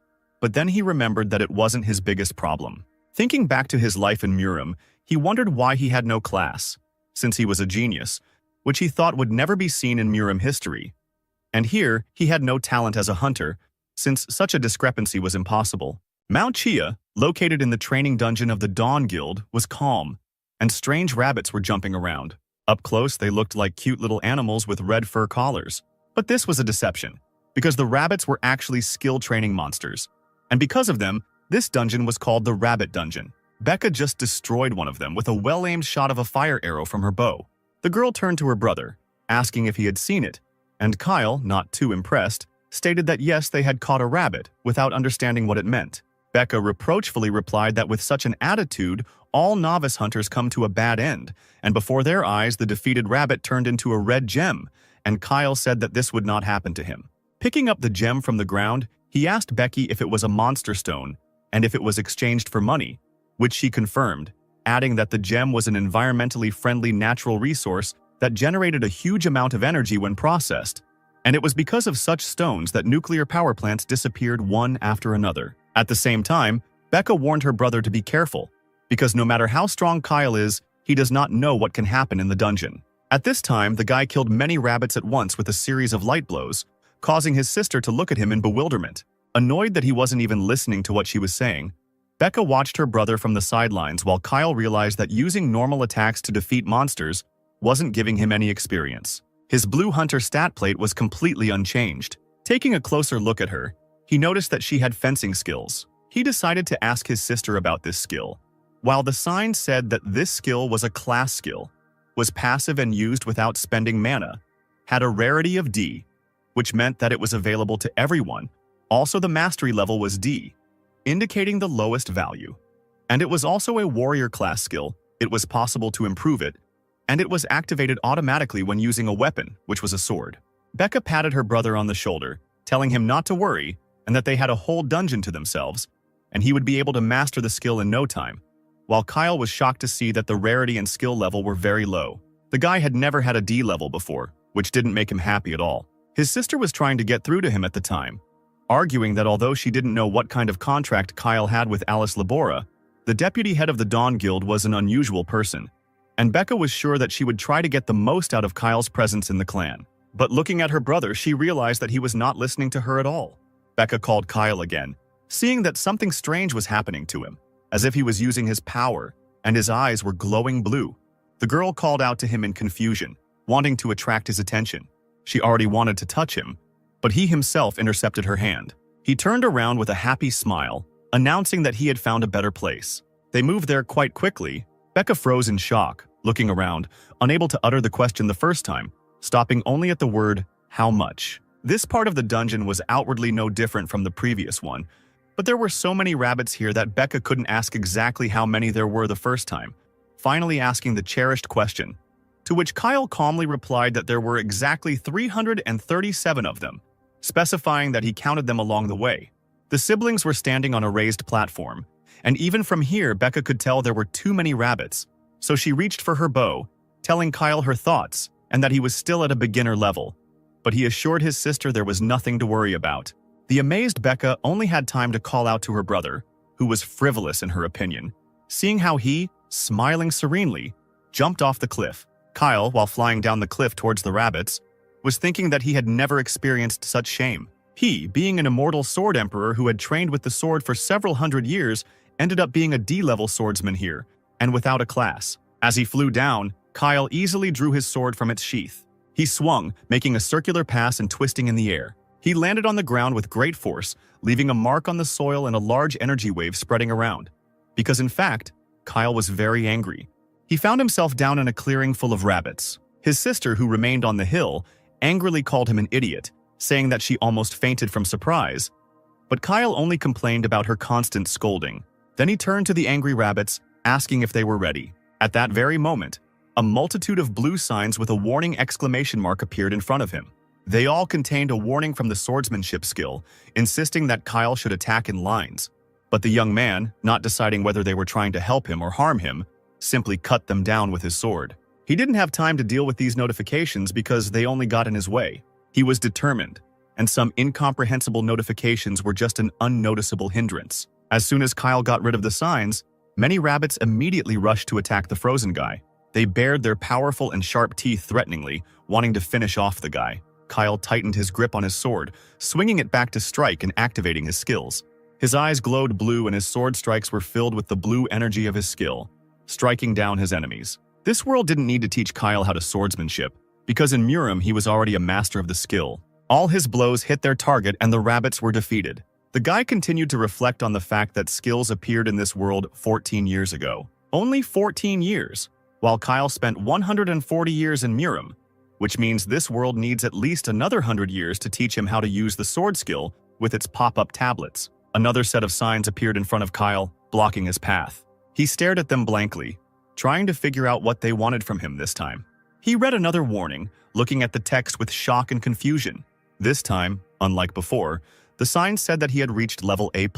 S1: but then he remembered that it wasn't his biggest problem. Thinking back to his life in Murim, he wondered why he had no class, since he was a genius, which he thought would never be seen in Murim history. And here, he had no talent as a hunter, since such a discrepancy was impossible. Mount Chia, located in the training dungeon of the Dawn Guild, was calm, and strange rabbits were jumping around. Up close, they looked like cute little animals with red fur collars. But this was a deception, because the rabbits were actually skill training monsters. And because of them, this dungeon was called the Rabbit Dungeon. Becca just destroyed one of them with a well-aimed shot of a fire arrow from her bow. The girl turned to her brother, asking if he had seen it, and Kyle, not too impressed, stated that yes, they had caught a rabbit, without understanding what it meant. Becca reproachfully replied that with such an attitude, all novice hunters come to a bad end, and before their eyes the defeated rabbit turned into a red gem, and Kyle said that this would not happen to him. Picking up the gem from the ground, he asked Becky if it was a monster stone, and if it was exchanged for money, which she confirmed, adding that the gem was an environmentally friendly natural resource that generated a huge amount of energy when processed, and it was because of such stones that nuclear power plants disappeared one after another. At the same time, Becca warned her brother to be careful, because no matter how strong Kyle is, he does not know what can happen in the dungeon. At this time, the guy killed many rabbits at once with a series of light blows, causing his sister to look at him in bewilderment. Annoyed that he wasn't even listening to what she was saying, Becca watched her brother from the sidelines while Kyle realized that using normal attacks to defeat monsters wasn't giving him any experience. His blue hunter stat plate was completely unchanged. Taking a closer look at her, he noticed that she had fencing skills. He decided to ask his sister about this skill. While the sign said that this skill was a class skill, was passive and used without spending mana, had a rarity of D, which meant that it was available to everyone. Also, the mastery level was D, indicating the lowest value. And it was also a warrior class skill. It was possible to improve it, and it was activated automatically when using a weapon, which was a sword. Becca patted her brother on the shoulder, telling him not to worry and that they had a whole dungeon to themselves, and he would be able to master the skill in no time, while Kyle was shocked to see that the rarity and skill level were very low. The guy had never had a D level before, which didn't make him happy at all. His sister was trying to get through to him at the time, arguing that although she didn't know what kind of contract Kyle had with Alice Labora, the deputy head of the Dawn Guild was an unusual person, and Becca was sure that she would try to get the most out of Kyle's presence in the clan. But looking at her brother, she realized that he was not listening to her at all. Becca called Kyle again, seeing that something strange was happening to him, as if he was using his power, and his eyes were glowing blue. The girl called out to him in confusion, wanting to attract his attention. She already wanted to touch him, but he himself intercepted her hand. He turned around with a happy smile, announcing that he had found a better place. They moved there quite quickly. Becca froze in shock, looking around, unable to utter the question the first time, stopping only at the word, "How much?" This part of the dungeon was outwardly no different from the previous one, but there were so many rabbits here that Becca couldn't ask exactly how many there were the first time, finally asking the cherished question, to which Kyle calmly replied that there were exactly 337 of them, specifying that he counted them along the way. The siblings were standing on a raised platform, and even from here Becca could tell there were too many rabbits, so she reached for her bow, telling Kyle her thoughts and that he was still at a beginner level, but he assured his sister there was nothing to worry about. The amazed Becca only had time to call out to her brother, who was frivolous in her opinion, seeing how he, smiling serenely, jumped off the cliff. Kyle, while flying down the cliff towards the rabbits, was thinking that he had never experienced such shame. He, being an immortal sword emperor who had trained with the sword for several hundred years, ended up being a D-level swordsman here, and without a class. As he flew down, Kyle easily drew his sword from its sheath. He swung, making a circular pass and twisting in the air. He landed on the ground with great force, leaving a mark on the soil and a large energy wave spreading around. Because in fact, Kyle was very angry. He found himself down in a clearing full of rabbits. His sister, who remained on the hill, angrily called him an idiot, saying that she almost fainted from surprise. But Kyle only complained about her constant scolding. Then he turned to the angry rabbits, asking if they were ready. At that very moment, a multitude of blue signs with a warning exclamation mark appeared in front of him. They all contained a warning from the swordsmanship skill, insisting that Kyle should attack in lines. But the young man, not deciding whether they were trying to help him or harm him, simply cut them down with his sword. He didn't have time to deal with these notifications because they only got in his way. He was determined, and some incomprehensible notifications were just an unnoticeable hindrance. As soon as Kyle got rid of the signs, many rabbits immediately rushed to attack the frozen guy. They bared their powerful and sharp teeth threateningly, wanting to finish off the guy. Kyle tightened his grip on his sword, swinging it back to strike and activating his skills. His eyes glowed blue and his sword strikes were filled with the blue energy of his skill, striking down his enemies. This world didn't need to teach Kyle how to swordsmanship, because in Murim he was already a master of the skill. All his blows hit their target and the rabbits were defeated. The guy continued to reflect on the fact that skills appeared in this world 14 years ago. Only 14 years, while Kyle spent 140 years in Murim, which means this world needs at least another 100 years to teach him how to use the sword skill with its pop-up tablets. Another set of signs appeared in front of Kyle, blocking his path. He stared at them blankly, trying to figure out what they wanted from him this time. He read another warning, looking at the text with shock and confusion. This time, unlike before, the sign said that he had reached level A+,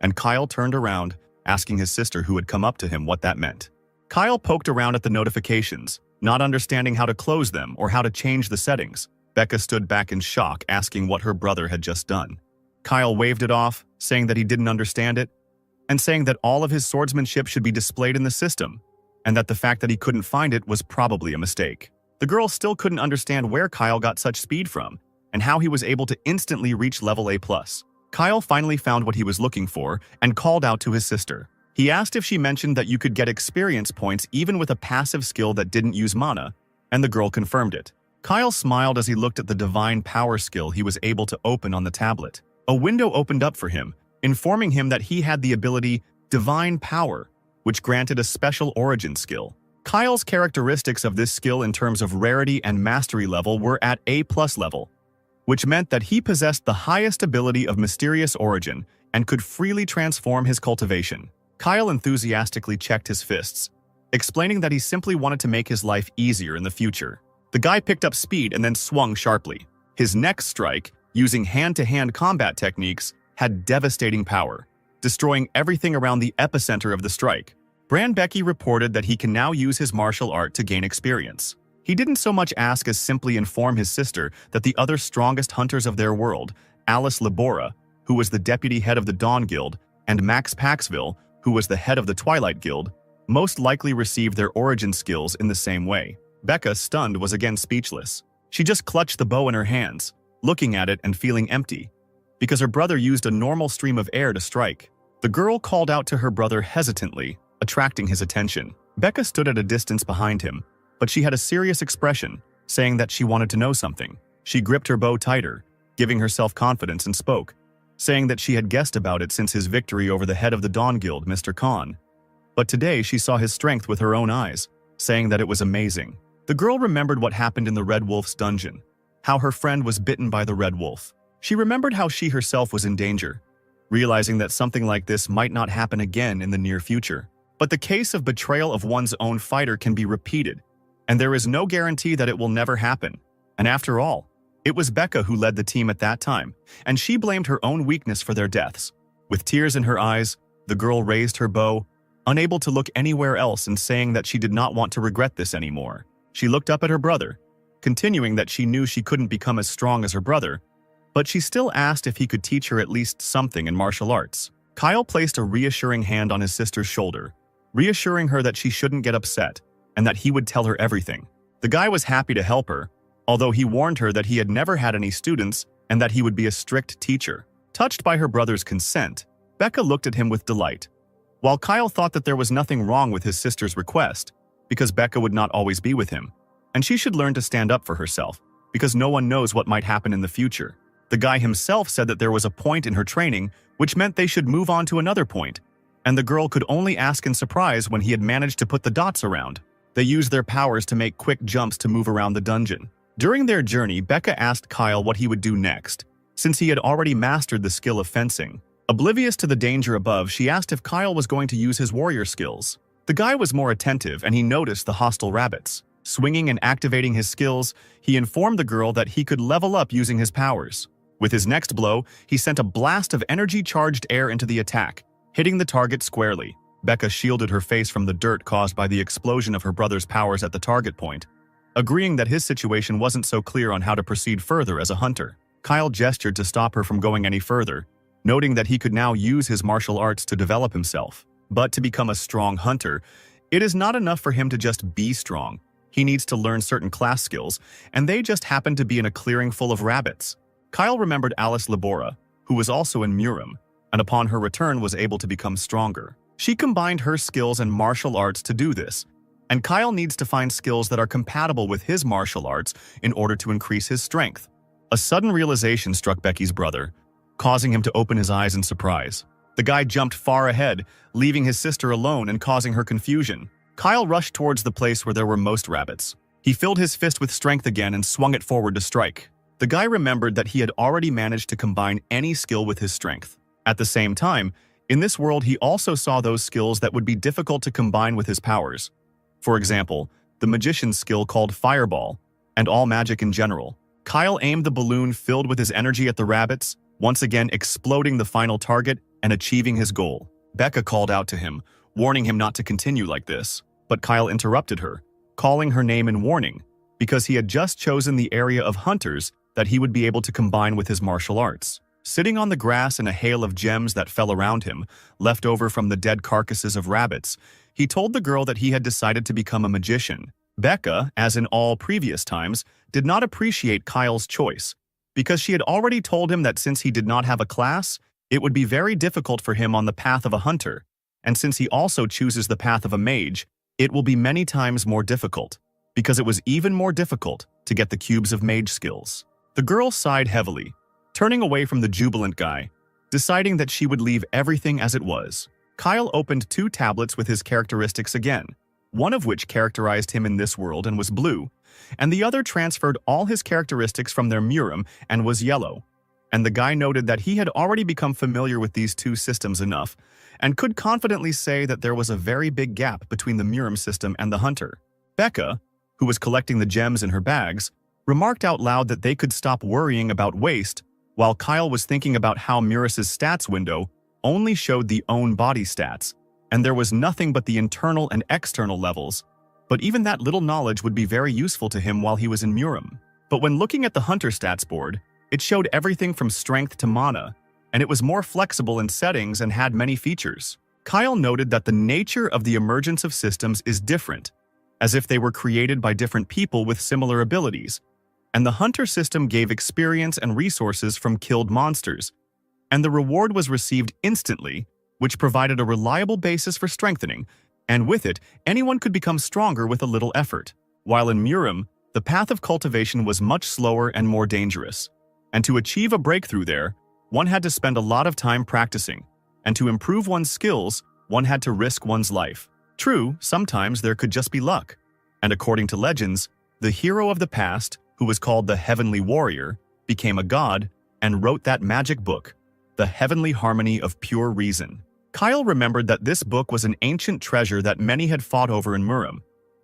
S1: and Kyle turned around, asking his sister who had come up to him what that meant. Kyle poked around at the notifications, not understanding how to close them or how to change the settings. Becca stood back in shock, asking what her brother had just done. Kyle waved it off, saying that he didn't understand it, and saying that all of his swordsmanship should be displayed in the system, and that the fact that he couldn't find it was probably a mistake. The girl still couldn't understand where Kyle got such speed from, and how he was able to instantly reach level A+. Kyle finally found what he was looking for and called out to his sister. He asked if she mentioned that you could get experience points even with a passive skill that didn't use mana, and the girl confirmed it. Kyle smiled as he looked at the divine power skill he was able to open on the tablet. A window opened up for him, informing him that he had the ability Divine Power, which granted a special origin skill. Kyle's characteristics of this skill in terms of rarity and mastery level were at A+ level, which meant that he possessed the highest ability of mysterious origin and could freely transform his cultivation. Kyle enthusiastically checked his fists, explaining that he simply wanted to make his life easier in the future. The guy picked up speed and then swung sharply. His next strike, using hand-to-hand combat techniques, had devastating power, destroying everything around the epicenter of the strike. Becky reported that he can now use his martial art to gain experience. He didn't so much ask as simply inform his sister that the other strongest hunters of their world, Alice Labora, who was the deputy head of the Dawn Guild, and Max Paxville, who was the head of the Twilight Guild, most likely received their origin skills in the same way. Becca, stunned, was again speechless. She just clutched the bow in her hands, looking at it and feeling empty, because her brother used a normal stream of air to strike. The girl called out to her brother hesitantly, attracting his attention. Becca stood at a distance behind him, but she had a serious expression, saying that she wanted to know something. She gripped her bow tighter, giving herself confidence, and spoke, saying that she had guessed about it since his victory over the head of the Dawn Guild, Mr. Khan. But today she saw his strength with her own eyes, saying that it was amazing. The girl remembered what happened in the Red Wolf's dungeon, how her friend was bitten by the Red Wolf. She remembered how she herself was in danger, realizing that something like this might not happen again in the near future. But the case of betrayal of one's own fighter can be repeated, and there is no guarantee that it will never happen. And after all, it was Becca who led the team at that time, and she blamed her own weakness for their deaths. With tears in her eyes, the girl raised her bow, unable to look anywhere else and saying that she did not want to regret this anymore. She looked up at her brother, continuing that she knew she couldn't become as strong as her brother, but she still asked if he could teach her at least something in martial arts. Kyle placed a reassuring hand on his sister's shoulder, reassuring her that she shouldn't get upset and that he would tell her everything. The guy was happy to help her, although he warned her that he had never had any students and that he would be a strict teacher. Touched by her brother's consent, Becca looked at him with delight. While Kyle thought that there was nothing wrong with his sister's request, because Becca would not always be with him, and she should learn to stand up for herself, because no one knows what might happen in the future. The guy himself said that there was a point in her training which meant they should move on to another point, and the girl could only ask in surprise when he had managed to put the dots around. They used their powers to make quick jumps to move around the dungeon. During their journey, Becca asked Kyle what he would do next, since he had already mastered the skill of fencing. Oblivious to the danger above, she asked if Kyle was going to use his warrior skills. The guy was more attentive and he noticed the hostile rabbits. Swinging and activating his skills, he informed the girl that he could level up using his powers. With his next blow, he sent a blast of energy-charged air into the attack, hitting the target squarely. Becca shielded her face from the dirt caused by the explosion of her brother's powers at the target point, agreeing that his situation wasn't so clear on how to proceed further as a hunter. Kyle gestured to stop her from going any further, noting that he could now use his martial arts to develop himself. But to become a strong hunter, it is not enough for him to just be strong. He needs to learn certain class skills, and they just happened to be in a clearing full of rabbits. Kyle remembered Alice Labora, who was also in Murim, and upon her return was able to become stronger. She combined her skills and martial arts to do this, and Kyle needs to find skills that are compatible with his martial arts in order to increase his strength. A sudden realization struck Becky's brother, causing him to open his eyes in surprise. The guy jumped far ahead, leaving his sister alone and causing her confusion. Kyle rushed towards the place where there were most rabbits. He filled his fist with strength again and swung it forward to strike. The guy remembered that he had already managed to combine any skill with his strength. At the same time, in this world he also saw those skills that would be difficult to combine with his powers. For example, the magician's skill called Fireball, and all magic in general. Kyle aimed the balloon filled with his energy at the rabbits, once again exploding the final target and achieving his goal. Becca called out to him, warning him not to continue like this. But Kyle interrupted her, calling her name in warning, because he had just chosen the area of hunters that he would be able to combine with his martial arts. Sitting on the grass in a hail of gems that fell around him, left over from the dead carcasses of rabbits, he told the girl that he had decided to become a magician. Becca, as in all previous times, did not appreciate Kyle's choice, because she had already told him that since he did not have a class, it would be very difficult for him on the path of a hunter, and since he also chooses the path of a mage, it will be many times more difficult, because it was even more difficult to get the cubes of mage skills. The girl sighed heavily, turning away from the jubilant guy, deciding that she would leave everything as it was. Kyle opened 2 tablets with his characteristics again, one of which characterized him in this world and was blue, and the other transferred all his characteristics from their Murim and was yellow. And the guy noted that he had already become familiar with these 2 systems enough, and could confidently say that there was a very big gap between the Murim system and the hunter. Becca, who was collecting the gems in her bags, remarked out loud that they could stop worrying about waste, while Kyle was thinking about how Muris's stats window only showed the own body stats, and there was nothing but the internal and external levels. But even that little knowledge would be very useful to him while he was in Murim. But when looking at the hunter stats board, it showed everything from strength to mana, and it was more flexible in settings and had many features. Kyle noted that the nature of the emergence of systems is different, as if they were created by different people with similar abilities, and the hunter system gave experience and resources from killed monsters, and the reward was received instantly, which provided a reliable basis for strengthening, and with it, anyone could become stronger with a little effort. While in Murim, the path of cultivation was much slower and more dangerous. And to achieve a breakthrough there, one had to spend a lot of time practicing. And to improve one's skills, one had to risk one's life. True, sometimes there could just be luck. And according to legends, the hero of the past, who was called the Heavenly Warrior, became a god and wrote that magic book, The Heavenly Harmony of Pure Reason. Kyle remembered that this book was an ancient treasure that many had fought over in Murim,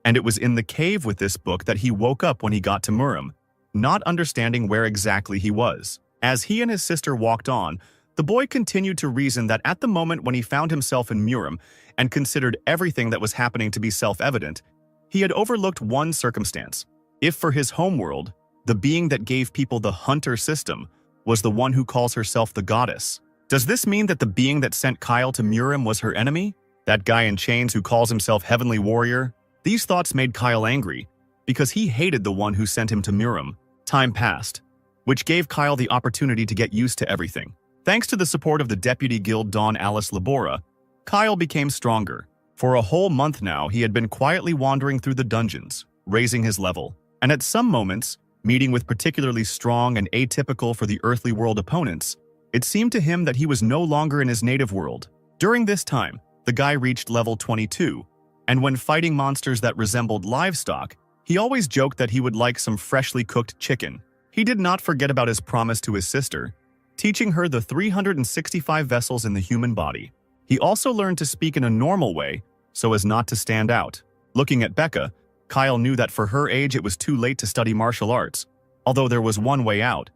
S1: and it was in the cave with this book that he woke up when he got to Murim, not understanding where exactly he was. As he and his sister walked on, the boy continued to reason that at the moment when he found himself in Murim and considered everything that was happening to be self-evident, he had overlooked one circumstance. If for his homeworld, the being that gave people the hunter system was the one who calls herself the goddess. Does this mean that the being that sent Kyle to Murim was her enemy? That guy in chains who calls himself Heavenly Warrior? These thoughts made Kyle angry, because he hated the one who sent him to Murim. Time passed, which gave Kyle the opportunity to get used to everything. Thanks to the support of the Deputy Guild Don Alice Labora, Kyle became stronger. For a whole month now, he had been quietly wandering through the dungeons, raising his level, and at some moments, meeting with particularly strong and atypical for the earthly world opponents, it seemed to him that he was no longer in his native world. During this time, the guy reached level 22, and when fighting monsters that resembled livestock, he always joked that he would like some freshly cooked chicken. He did not forget about his promise to his sister, teaching her the 365 vessels in the human body. He also learned to speak in a normal way, so as not to stand out. Looking at Becca, Kyle knew that for her age it was too late to study martial arts, although there was one way out.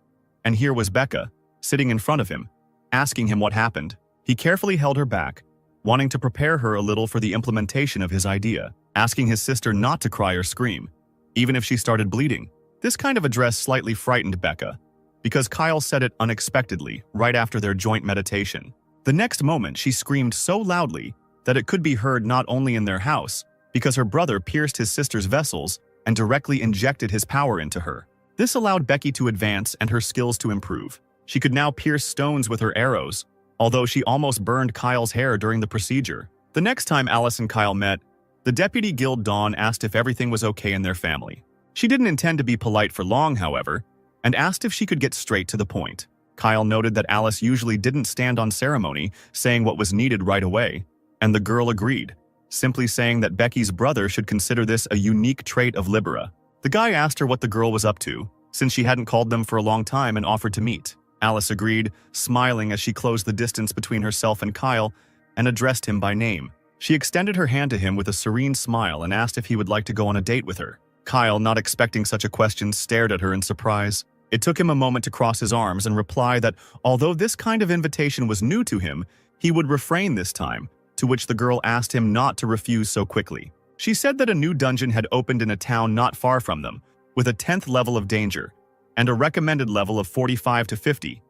S1: And here was Becca, sitting in front of him, asking him what happened. He carefully held her back, wanting to prepare her a little for the implementation of his idea, asking his sister not to cry or scream, even if she started bleeding. This kind of address slightly frightened Becca, because Kyle said it unexpectedly right after their joint meditation. The next moment, she screamed so loudly that it could be heard not only in their house, because her brother pierced his sister's vessels and directly injected his power into her. This allowed Becky to advance and her skills to improve. She could now pierce stones with her arrows, although she almost burned Kyle's hair during the procedure. The next time Alice and Kyle met, the Deputy Guild Dawn asked if everything was okay in their family. She didn't intend to be polite for long, however, and asked if she could get straight to the point. Kyle noted that Alice usually didn't stand on ceremony, saying what was needed right away, and the girl agreed, simply saying that Becky's brother should consider this a unique trait of Libera. The guy asked her what the girl was up to, since she hadn't called them for a long time, and offered to meet. Alice agreed, smiling as she closed the distance between herself and Kyle and addressed him by name. She extended her hand to him with a serene smile and asked if he would like to go on a date with her. Kyle, not expecting such a question, stared at her in surprise. It took him a moment to cross his arms and reply that although this kind of invitation was new to him, he would refrain this time, to which the girl asked him not to refuse so quickly. She said that a new dungeon had opened in a town not far from them, with a 10th level of danger, and a recommended level of 45 to 50,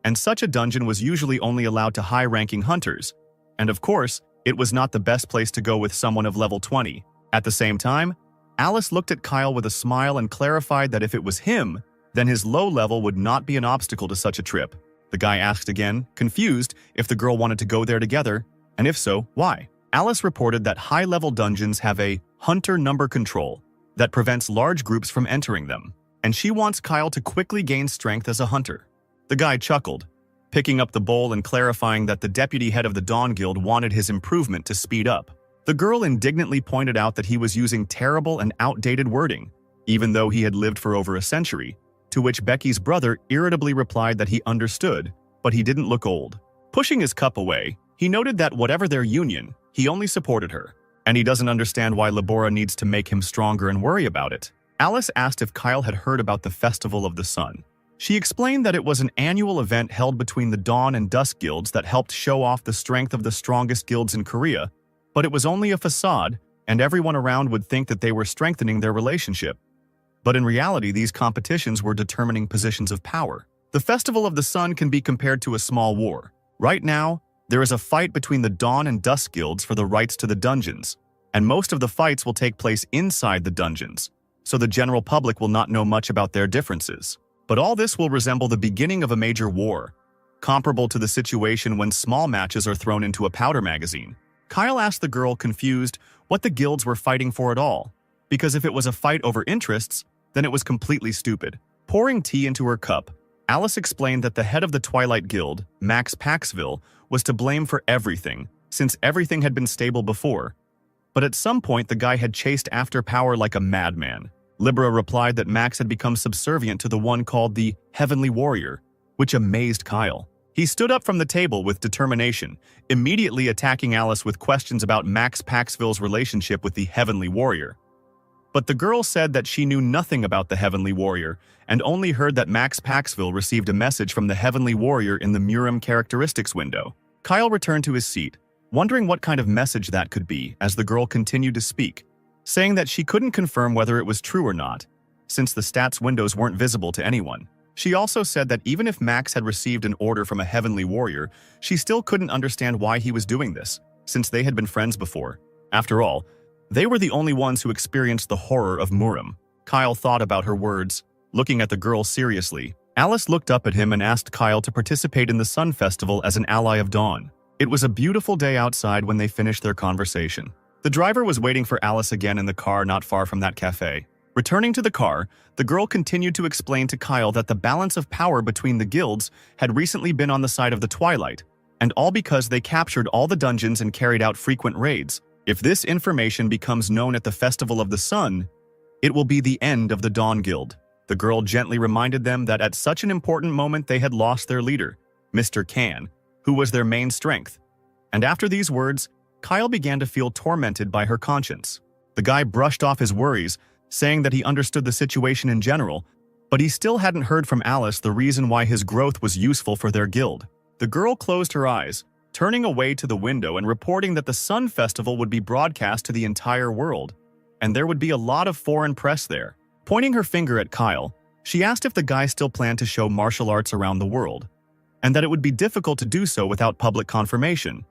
S1: and such a dungeon was usually only allowed to high-ranking hunters, and of course, it was not the best place to go with someone of level 20. At the same time, Alice looked at Kyle with a smile and clarified that if it was him, then his low level would not be an obstacle to such a trip. The guy asked again, confused, if the girl wanted to go there together, and if so, why? Alice reported that high-level dungeons have a hunter number control that prevents large groups from entering them, and she wants Kyle to quickly gain strength as a hunter. The guy chuckled, picking up the bowl and clarifying that the deputy head of the Dawn Guild wanted his improvement to speed up. The girl indignantly pointed out that he was using terrible and outdated wording, even though he had lived for over a century, to which Becky's brother irritably replied that he understood, but he didn't look old. Pushing his cup away, he noted that whatever their union, he only supported her, and he doesn't understand why Labora needs to make him stronger and worry about it. Alice asked if Kyle had heard about the Festival of the Sun. She explained that it was an annual event held between the Dawn and Dusk guilds that helped show off the strength of the strongest guilds in Korea, but it was only a facade, and everyone around would think that they were strengthening their relationship. But in reality, these competitions were determining positions of power. The Festival of the Sun can be compared to a small war. Right now, there is a fight between the Dawn and Dusk guilds for the rights to the dungeons, and most of the fights will take place inside the dungeons, so the general public will not know much about their differences. But all this will resemble the beginning of a major war, comparable to the situation when small matches are thrown into a powder magazine. Kyle asked the girl, confused, what the guilds were fighting for at all, because if it was a fight over interests, then it was completely stupid. Pouring tea into her cup, Alice explained that the head of the Twilight Guild, Max Paxville, was to blame for everything, since everything had been stable before. But at some point, the guy had chased after power like a madman. Libra replied that Max had become subservient to the one called the Heavenly Warrior, which amazed Kyle. He stood up from the table with determination, immediately attacking Alice with questions about Max Paxville's relationship with the Heavenly Warrior. But the girl said that she knew nothing about the Heavenly Warrior and only heard that Max Paxville received a message from the Heavenly Warrior in the Murim characteristics window. Kyle returned to his seat, wondering what kind of message that could be as the girl continued to speak, saying that she couldn't confirm whether it was true or not, since the stats windows weren't visible to anyone. She also said that even if Max had received an order from a Heavenly Warrior, she still couldn't understand why he was doing this, since they had been friends before. After all, they were the only ones who experienced the horror of Murim. Kyle thought about her words, looking at the girl seriously. Alice looked up at him and asked Kyle to participate in the Sun Festival as an ally of Dawn. It was a beautiful day outside when they finished their conversation. The driver was waiting for Alice again in the car not far from that cafe. Returning to the car, the girl continued to explain to Kyle that the balance of power between the guilds had recently been on the side of the Twilight, and all because they captured all the dungeons and carried out frequent raids. If this information becomes known at the Festival of the Sun, it will be the end of the Dawn Guild. The girl gently reminded them that at such an important moment they had lost their leader, Mr. Can, who was their main strength. And after these words, Kyle began to feel tormented by her conscience. The guy brushed off his worries, saying that he understood the situation in general, but he still hadn't heard from Alice the reason why his growth was useful for their guild. The girl closed her eyes, turning away to the window and reporting that the Sun Festival would be broadcast to the entire world, and there would be a lot of foreign press there. Pointing her finger at Kyle, she asked if the guy still planned to show martial arts around the world, and that it would be difficult to do so without public confirmation,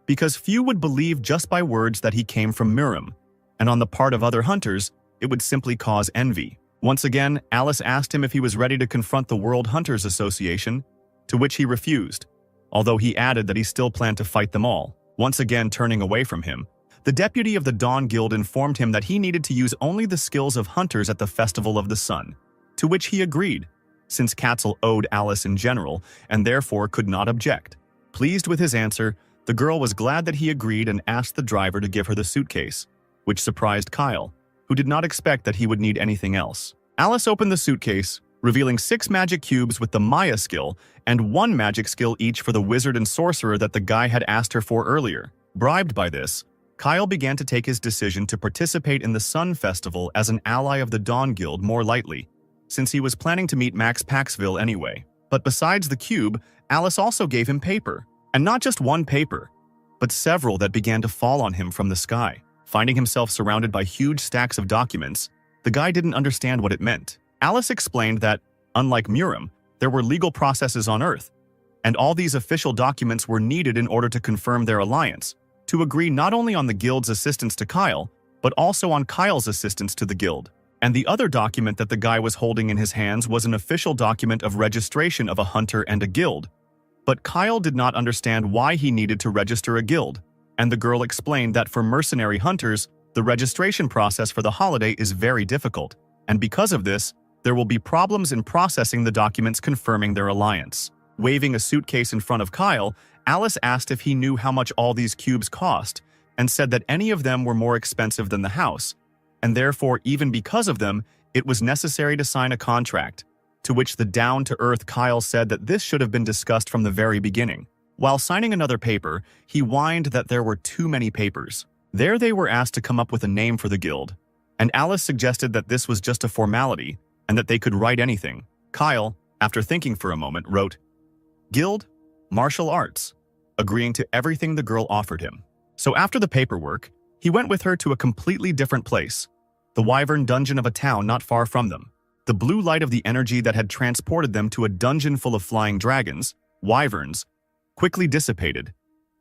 S1: because few would believe just by words that he came from Murim, and on the part of other hunters, it would simply cause envy. Once again, Alice asked him if he was ready to confront the World Hunters Association, to which he refused, although he added that he still planned to fight them all. Once again turning away from him, the deputy of the Dawn Guild informed him that he needed to use only the skills of hunters at the Festival of the Sun, to which he agreed, since Katzel owed Alice in general and therefore could not object. Pleased with his answer, the girl was glad that he agreed and asked the driver to give her the suitcase, which surprised Kyle, who did not expect that he would need anything else. Alice opened the suitcase, revealing 6 magic cubes with the Maya skill and 1 magic skill each for the wizard and sorcerer that the guy had asked her for earlier. Bribed by this, Kyle began to take his decision to participate in the Sun Festival as an ally of the Dawn Guild more lightly, since he was planning to meet Max Paxville anyway. But besides the cube, Alice also gave him paper, and not just one paper, but several that began to fall on him from the sky. Finding himself surrounded by huge stacks of documents, the guy didn't understand what it meant. Alice explained that, unlike Murim, there were legal processes on Earth, and all these official documents were needed in order to confirm their alliance, to agree not only on the guild's assistance to Kyle, but also on Kyle's assistance to the guild. And the other document that the guy was holding in his hands was an official document of registration of a hunter and a guild. But Kyle did not understand why he needed to register a guild, and the girl explained that for mercenary hunters, the registration process for the holiday is very difficult, and because of this, there will be problems in processing the documents confirming their alliance. Waving a suitcase in front of Kyle, Alice asked if he knew how much all these cubes cost, and said that any of them were more expensive than the house, and therefore, even because of them, it was necessary to sign a contract, to which the down-to-earth Kyle said that this should have been discussed from the very beginning. While signing another paper, he whined that there were too many papers. There they were asked to come up with a name for the guild, and Alice suggested that this was just a formality and that they could write anything. Kyle, after thinking for a moment, wrote, "Guild, Martial Arts," agreeing to everything the girl offered him. So after the paperwork, he went with her to a completely different place, the Wyvern dungeon of a town not far from them. The blue light of the energy that had transported them to a dungeon full of flying dragons, wyverns, quickly dissipated,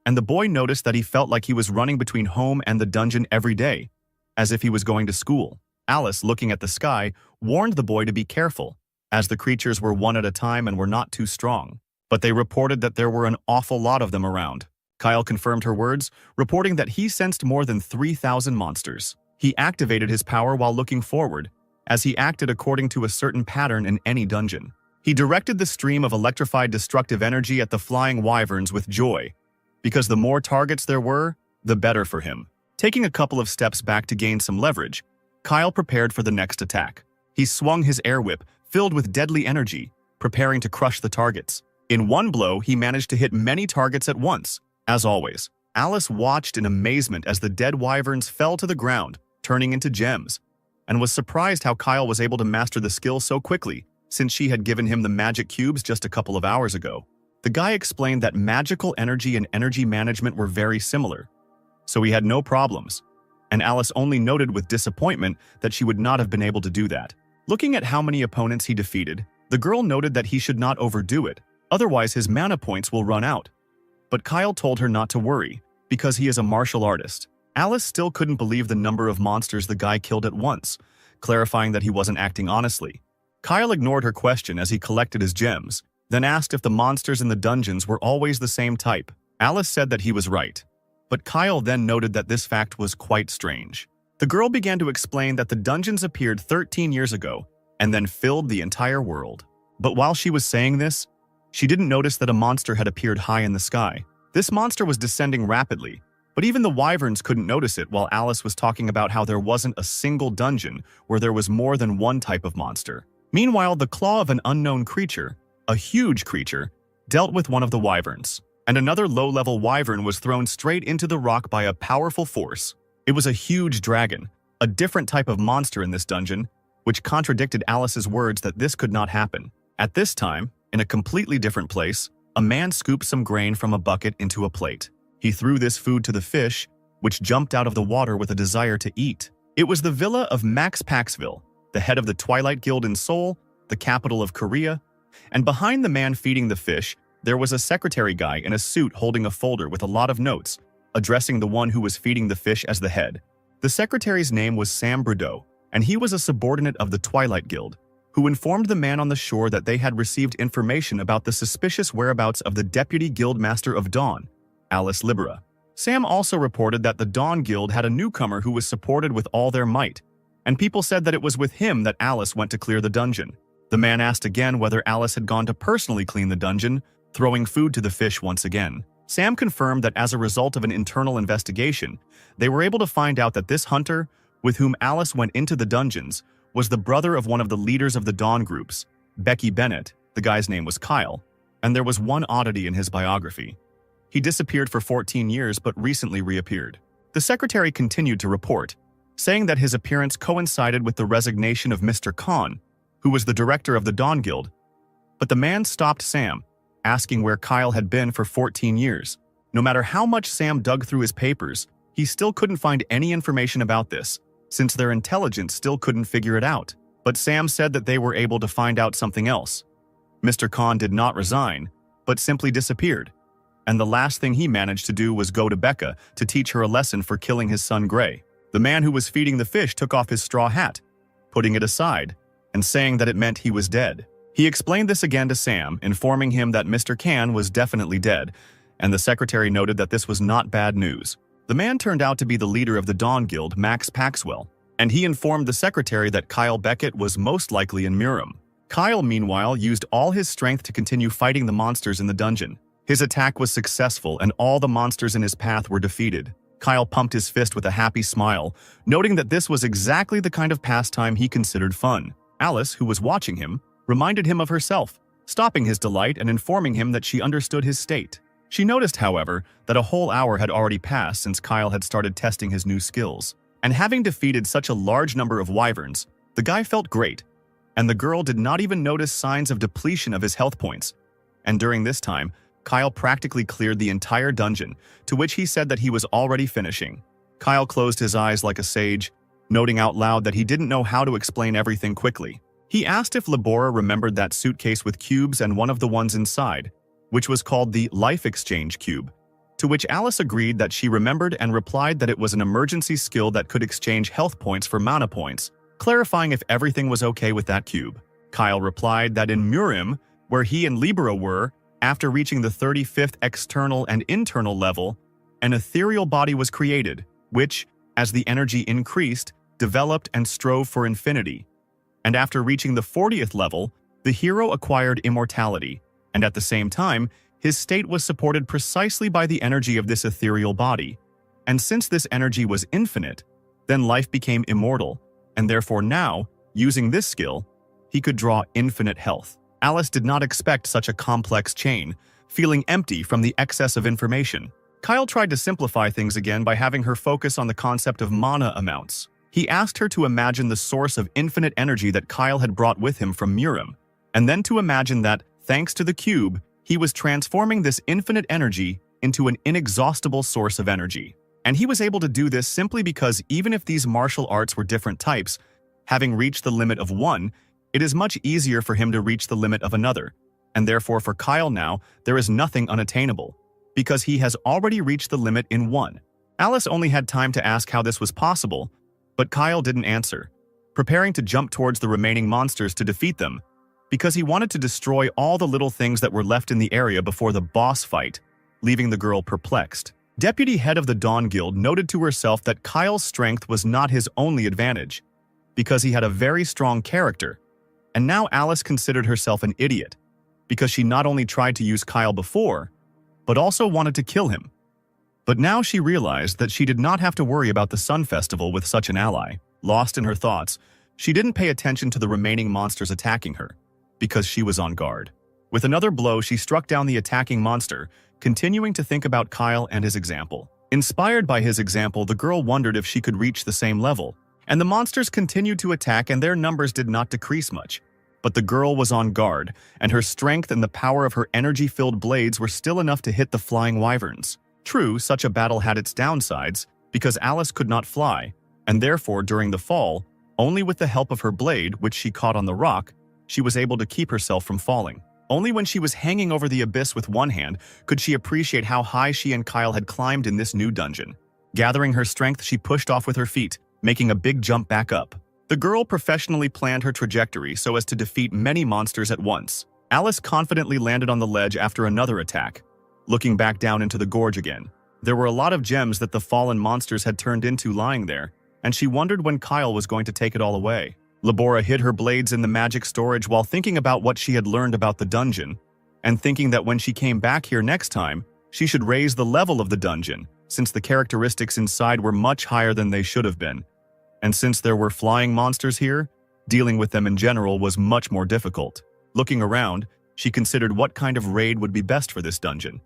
S1: and the boy noticed that he felt like he was running between home and the dungeon every day, as if he was going to school. Alice, looking at the sky, warned the boy to be careful, as the creatures were one at a time and were not too strong. But they reported that there were an awful lot of them around. Kyle confirmed her words, reporting that he sensed more than 3,000 monsters. He activated his power while looking forward, as he acted according to a certain pattern in any dungeon. He directed the stream of electrified destructive energy at the flying wyverns with joy, because the more targets there were, the better for him. Taking a couple of steps back to gain some leverage, Kyle prepared for the next attack. He swung his air whip, filled with deadly energy, preparing to crush the targets. In one blow, he managed to hit many targets at once. As always, Alice watched in amazement as the dead wyverns fell to the ground, turning into gems, and was surprised how Kyle was able to master the skill so quickly, since she had given him the magic cubes just a couple of hours ago. The guy explained that magical energy and energy management were very similar, so he had no problems, and Alice only noted with disappointment that she would not have been able to do that. Looking at how many opponents he defeated, the girl noted that he should not overdo it, otherwise his mana points will run out. But Kyle told her not to worry, because he is a martial artist. Alice still couldn't believe the number of monsters the guy killed at once, clarifying that he wasn't acting honestly. Kyle ignored her question as he collected his gems, then asked if the monsters in the dungeons were always the same type. Alice said that he was right, but Kyle then noted that this fact was quite strange. The girl began to explain that the dungeons appeared 13 years ago and then filled the entire world. But while she was saying this, she didn't notice that a monster had appeared high in the sky. This monster was descending rapidly, but even the wyverns couldn't notice it while Alice was talking about how there wasn't a single dungeon where there was more than one type of monster. Meanwhile, the claw of an unknown creature, a huge creature, dealt with one of the wyverns, and another low-level wyvern was thrown straight into the rock by a powerful force. It was a huge dragon, a different type of monster in this dungeon, which contradicted Alice's words that this could not happen. At this time, in a completely different place, a man scooped some grain from a bucket into a plate. He threw this food to the fish, which jumped out of the water with a desire to eat. It was the villa of Max Paxville, the head of the Twilight Guild in Seoul, the capital of Korea, and behind the man feeding the fish, there was a secretary guy in a suit holding a folder with a lot of notes, addressing the one who was feeding the fish as the head. The secretary's name was Sam Brudeau, and he was a subordinate of the Twilight Guild, who informed the man on the shore that they had received information about the suspicious whereabouts of the Deputy Guildmaster of Dawn, Alice Libera. Sam also reported that the Dawn Guild had a newcomer who was supported with all their might, and people said that it was with him that Alice went to clear the dungeon. The man asked again whether Alice had gone to personally clean the dungeon, throwing food to the fish once again. Sam confirmed that as a result of an internal investigation, they were able to find out that this hunter, with whom Alice went into the dungeons, was the brother of one of the leaders of the Dawn groups, Becky Bennett. The guy's name was Kyle, and there was one oddity in his biography. He disappeared for 14 years but recently reappeared. The secretary continued to report, saying that his appearance coincided with the resignation of Mr. Khan, who was the director of the Dawn Guild. But the man stopped Sam, asking where Kyle had been for 14 years. No matter how much Sam dug through his papers, he still couldn't find any information about this, since their intelligence still couldn't figure it out. But Sam said that they were able to find out something else. Mr. Khan did not resign, but simply disappeared. And the last thing he managed to do was go to Becca to teach her a lesson for killing his son Gray. The man who was feeding the fish took off his straw hat, putting it aside, and saying that it meant he was dead. He explained this again to Sam, informing him that Mr. Khan was definitely dead, and the secretary noted that this was not bad news. The man turned out to be the leader of the Dawn Guild, Max Paxwell, and he informed the secretary that Kyle Beckett was most likely in Murim. Kyle, meanwhile, used all his strength to continue fighting the monsters in the dungeon. His attack was successful, and all the monsters in his path were defeated. Kyle pumped his fist with a happy smile, noting that this was exactly the kind of pastime he considered fun. Alice, who was watching him, reminded him of herself, stopping his delight and informing him that she understood his state. She noticed, however, that a whole hour had already passed since Kyle had started testing his new skills. And having defeated such a large number of wyverns, the guy felt great, and the girl did not even notice signs of depletion of his health points. And during this time, Kyle practically cleared the entire dungeon, to which he said that he was already finishing. Kyle closed his eyes like a sage, noting out loud that he didn't know how to explain everything quickly. He asked if Libora remembered that suitcase with cubes and one of the ones inside, which was called the Life Exchange Cube, to which Alice agreed that she remembered and replied that it was an emergency skill that could exchange health points for mana points, clarifying if everything was okay with that cube. Kyle replied that in Murim, where he and Libera were, After reaching the 35th external and internal level, an ethereal body was created, which, as the energy increased, developed and strove for infinity. And after reaching the 40th level, the hero acquired immortality, and at the same time, his state was supported precisely by the energy of this ethereal body. And since this energy was infinite, then life became immortal, and therefore now, using this skill, he could draw infinite health. Alice did not expect such a complex chain, feeling empty from the excess of information. Kyle tried to simplify things again by having her focus on the concept of mana amounts. He asked her to imagine the source of infinite energy that Kyle had brought with him from Murim, and then to imagine that, thanks to the cube, he was transforming this infinite energy into an inexhaustible source of energy. And he was able to do this simply because even if these martial arts were different types, having reached the limit of one, it is much easier for him to reach the limit of another. And therefore for Kyle now, there is nothing unattainable, because he has already reached the limit in one. Alice only had time to ask how this was possible, but Kyle didn't answer, preparing to jump towards the remaining monsters to defeat them, because he wanted to destroy all the little things that were left in the area before the boss fight, leaving the girl perplexed. Deputy head of the Dawn Guild noted to herself that Kyle's strength was not his only advantage, because he had a very strong character, and now Alice considered herself an idiot, because she not only tried to use Kyle before, but also wanted to kill him. But now she realized that she did not have to worry about the Sun Festival with such an ally. Lost in her thoughts, she didn't pay attention to the remaining monsters attacking her, because she was on guard. With another blow, she struck down the attacking monster, continuing to think about Kyle and his example. Inspired by his example, the girl wondered if she could reach the same level, and the monsters continued to attack and their numbers did not decrease much. But the girl was on guard, and her strength and the power of her energy-filled blades were still enough to hit the flying wyverns. True, such a battle had its downsides, because Alice could not fly, and therefore during the fall, only with the help of her blade, which she caught on the rock, she was able to keep herself from falling. Only when she was hanging over the abyss with one hand could she appreciate how high she and Kyle had climbed in this new dungeon. Gathering her strength, she pushed off with her feet, making a big jump back up. The girl professionally planned her trajectory so as to defeat many monsters at once. Alice confidently landed on the ledge after another attack, looking back down into the gorge again. There were a lot of gems that the fallen monsters had turned into lying there, and she wondered when Kyle was going to take it all away. Labora hid her blades in the magic storage while thinking about what she had learned about the dungeon, and thinking that when she came back here next time, she should raise the level of the dungeon, since the characteristics inside were much higher than they should have been. And since there were flying monsters here, dealing with them in general was much more difficult. Looking around, she considered what kind of raid would be best for this dungeon,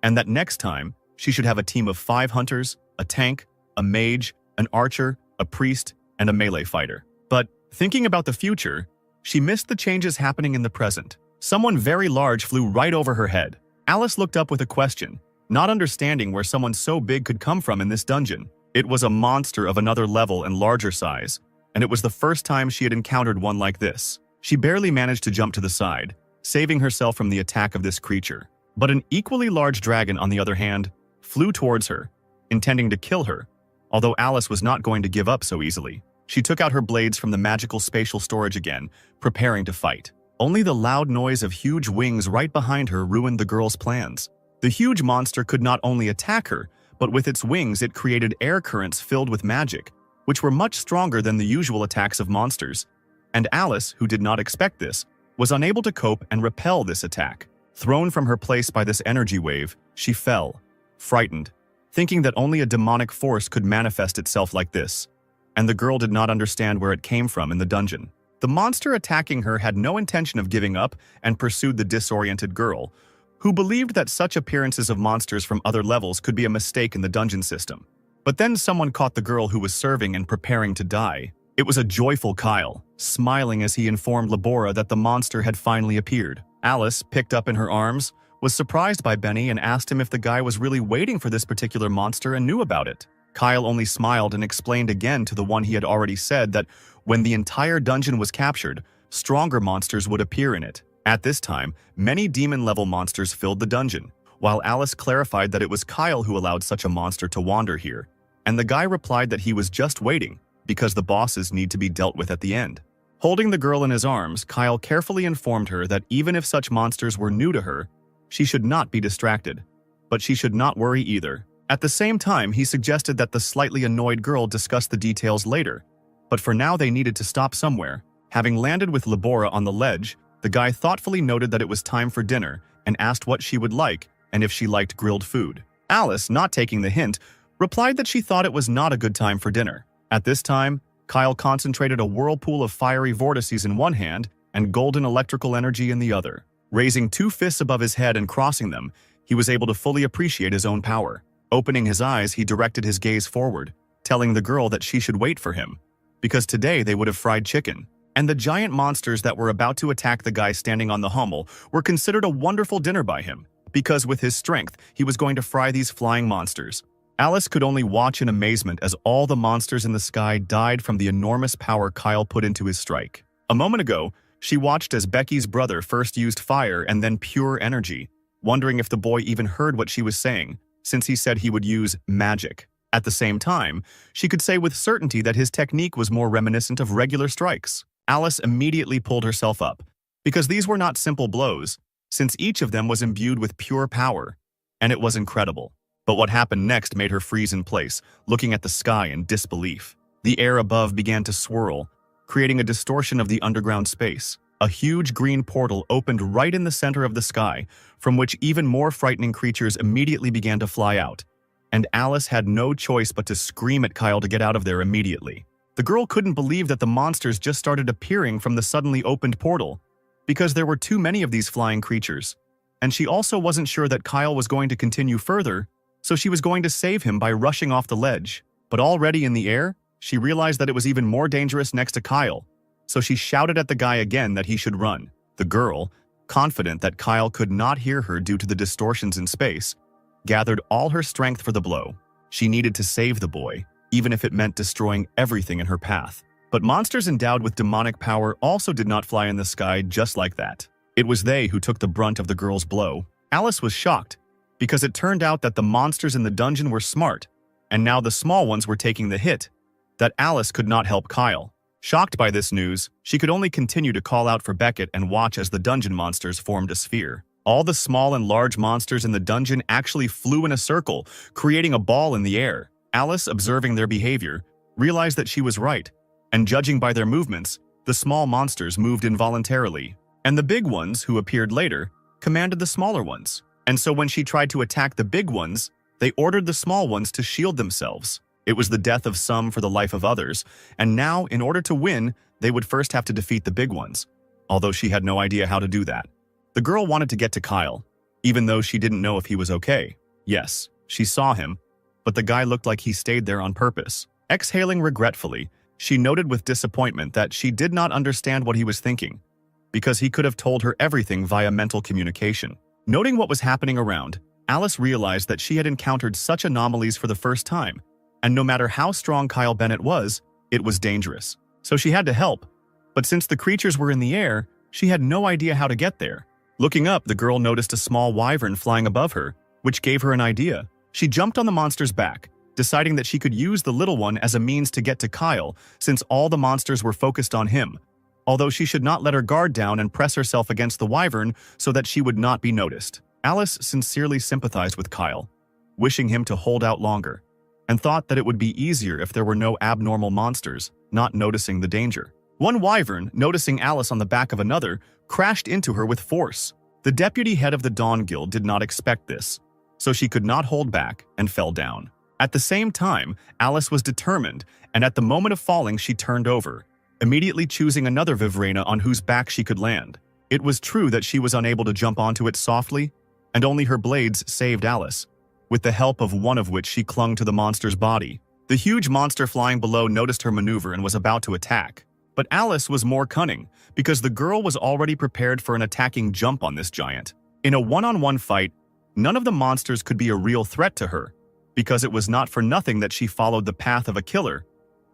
S1: and that next time, she should have a team of 5 hunters, a tank, a mage, an archer, a priest, and a melee fighter. But, thinking about the future, she missed the changes happening in the present. Someone very large flew right over her head. Alice looked up with a question, not understanding where someone so big could come from in this dungeon. It was a monster of another level and larger size, and it was the first time she had encountered one like this. She barely managed to jump to the side, saving herself from the attack of this creature. But an equally large dragon, on the other hand, flew towards her, intending to kill her, although Alice was not going to give up so easily. She took out her blades from the magical spatial storage again, preparing to fight. Only the loud noise of huge wings right behind her ruined the girl's plans. The huge monster could not only attack her, but with its wings it created air currents filled with magic, which were much stronger than the usual attacks of monsters. And Alice, who did not expect this, was unable to cope and repel this attack. Thrown from her place by this energy wave, she fell, frightened, thinking that only a demonic force could manifest itself like this, and the girl did not understand where it came from in the dungeon. The monster attacking her had no intention of giving up and pursued the disoriented girl, who believed that such appearances of monsters from other levels could be a mistake in the dungeon system. But then someone caught the girl who was serving and preparing to die. It was a joyful Kyle, smiling as he informed Labora that the monster had finally appeared. Alice, picked up in her arms, was surprised by Benny and asked him if the guy was really waiting for this particular monster and knew about it. Kyle only smiled and explained again to the one he had already said that when the entire dungeon was captured, stronger monsters would appear in it. At this time, many demon-level monsters filled the dungeon, while Alice clarified that it was Kyle who allowed such a monster to wander here, and the guy replied that he was just waiting, because the bosses need to be dealt with at the end. Holding the girl in his arms, Kyle carefully informed her that even if such monsters were new to her, she should not be distracted. But she should not worry either. At the same time, he suggested that the slightly annoyed girl discuss the details later. But for now, they needed to stop somewhere. Having landed with Labora on the ledge, the guy thoughtfully noted that it was time for dinner and asked what she would like and if she liked grilled food. Alice, not taking the hint, replied that she thought it was not a good time for dinner. At this time, Kyle concentrated a whirlpool of fiery vortices in one hand and golden electrical energy in the other. Raising 2 fists above his head and crossing them, he was able to fully appreciate his own power. Opening his eyes, he directed his gaze forward, telling the girl that she should wait for him, because today they would have fried chicken. And the giant monsters that were about to attack the guy standing on the hummel were considered a wonderful dinner by him, because with his strength, he was going to fry these flying monsters. Alice could only watch in amazement as all the monsters in the sky died from the enormous power Kyle put into his strike. A moment ago, she watched as Becky's brother first used fire and then pure energy, wondering if the boy even heard what she was saying, since he said he would use magic. At the same time, she could say with certainty that his technique was more reminiscent of regular strikes. Alice immediately pulled herself up, because these were not simple blows, since each of them was imbued with pure power, and it was incredible. But what happened next made her freeze in place, looking at the sky in disbelief. The air above began to swirl, creating a distortion of the underground space. A huge green portal opened right in the center of the sky, from which even more frightening creatures immediately began to fly out. And Alice had no choice but to scream at Kyle to get out of there immediately. The girl couldn't believe that the monsters just started appearing from the suddenly opened portal, because there were too many of these flying creatures. And she also wasn't sure that Kyle was going to continue further, so she was going to save him by rushing off the ledge. But already in the air, she realized that it was even more dangerous next to Kyle, so she shouted at the guy again that he should run. The girl, confident that Kyle could not hear her due to the distortions in space, gathered all her strength for the blow. She needed to save the boy, even if it meant destroying everything in her path. But monsters endowed with demonic power also did not fly in the sky just like that. It was they who took the brunt of the girl's blow. Alice was shocked, because it turned out that the monsters in the dungeon were smart, and now the small ones were taking the hit, that Alice could not help Kyle. Shocked by this news, she could only continue to call out for Beckett and watch as the dungeon monsters formed a sphere. All the small and large monsters in the dungeon actually flew in a circle, creating a ball in the air. Alice, observing their behavior, realized that she was right, and judging by their movements, the small monsters moved involuntarily, and the big ones, who appeared later, commanded the smaller ones. And so when she tried to attack the big ones, they ordered the small ones to shield themselves. It was the death of some for the life of others, and now, in order to win, they would first have to defeat the big ones, although she had no idea how to do that. The girl wanted to get to Kyle, even though she didn't know if he was okay. Yes, she saw him, but the guy looked like he stayed there on purpose. Exhaling regretfully, she noted with disappointment that she did not understand what he was thinking, because he could have told her everything via mental communication. Noting what was happening around, Alice realized that she had encountered such anomalies for the first time, and no matter how strong Kyle Bennett was, it was dangerous. So she had to help, but since the creatures were in the air, she had no idea how to get there. Looking up, the girl noticed a small wyvern flying above her, which gave her an idea. She jumped on the monster's back, deciding that she could use the little one as a means to get to Kyle, since all the monsters were focused on him, although she should not let her guard down and press herself against the wyvern so that she would not be noticed. Alice sincerely sympathized with Kyle, wishing him to hold out longer, and thought that it would be easier if there were no abnormal monsters, not noticing the danger. One wyvern, noticing Alice on the back of another, crashed into her with force. The deputy head of the Dawn Guild did not expect this, so she could not hold back and fell down. At the same time, Alice was determined, and at the moment of falling she turned over, immediately choosing another Vivrena on whose back she could land. It was true that she was unable to jump onto it softly, and only her blades saved Alice, with the help of one of which she clung to the monster's body. The huge monster flying below noticed her maneuver and was about to attack. But Alice was more cunning, because the girl was already prepared for an attacking jump on this giant. In a one-on-one fight, none of the monsters could be a real threat to her, because it was not for nothing that she followed the path of a killer,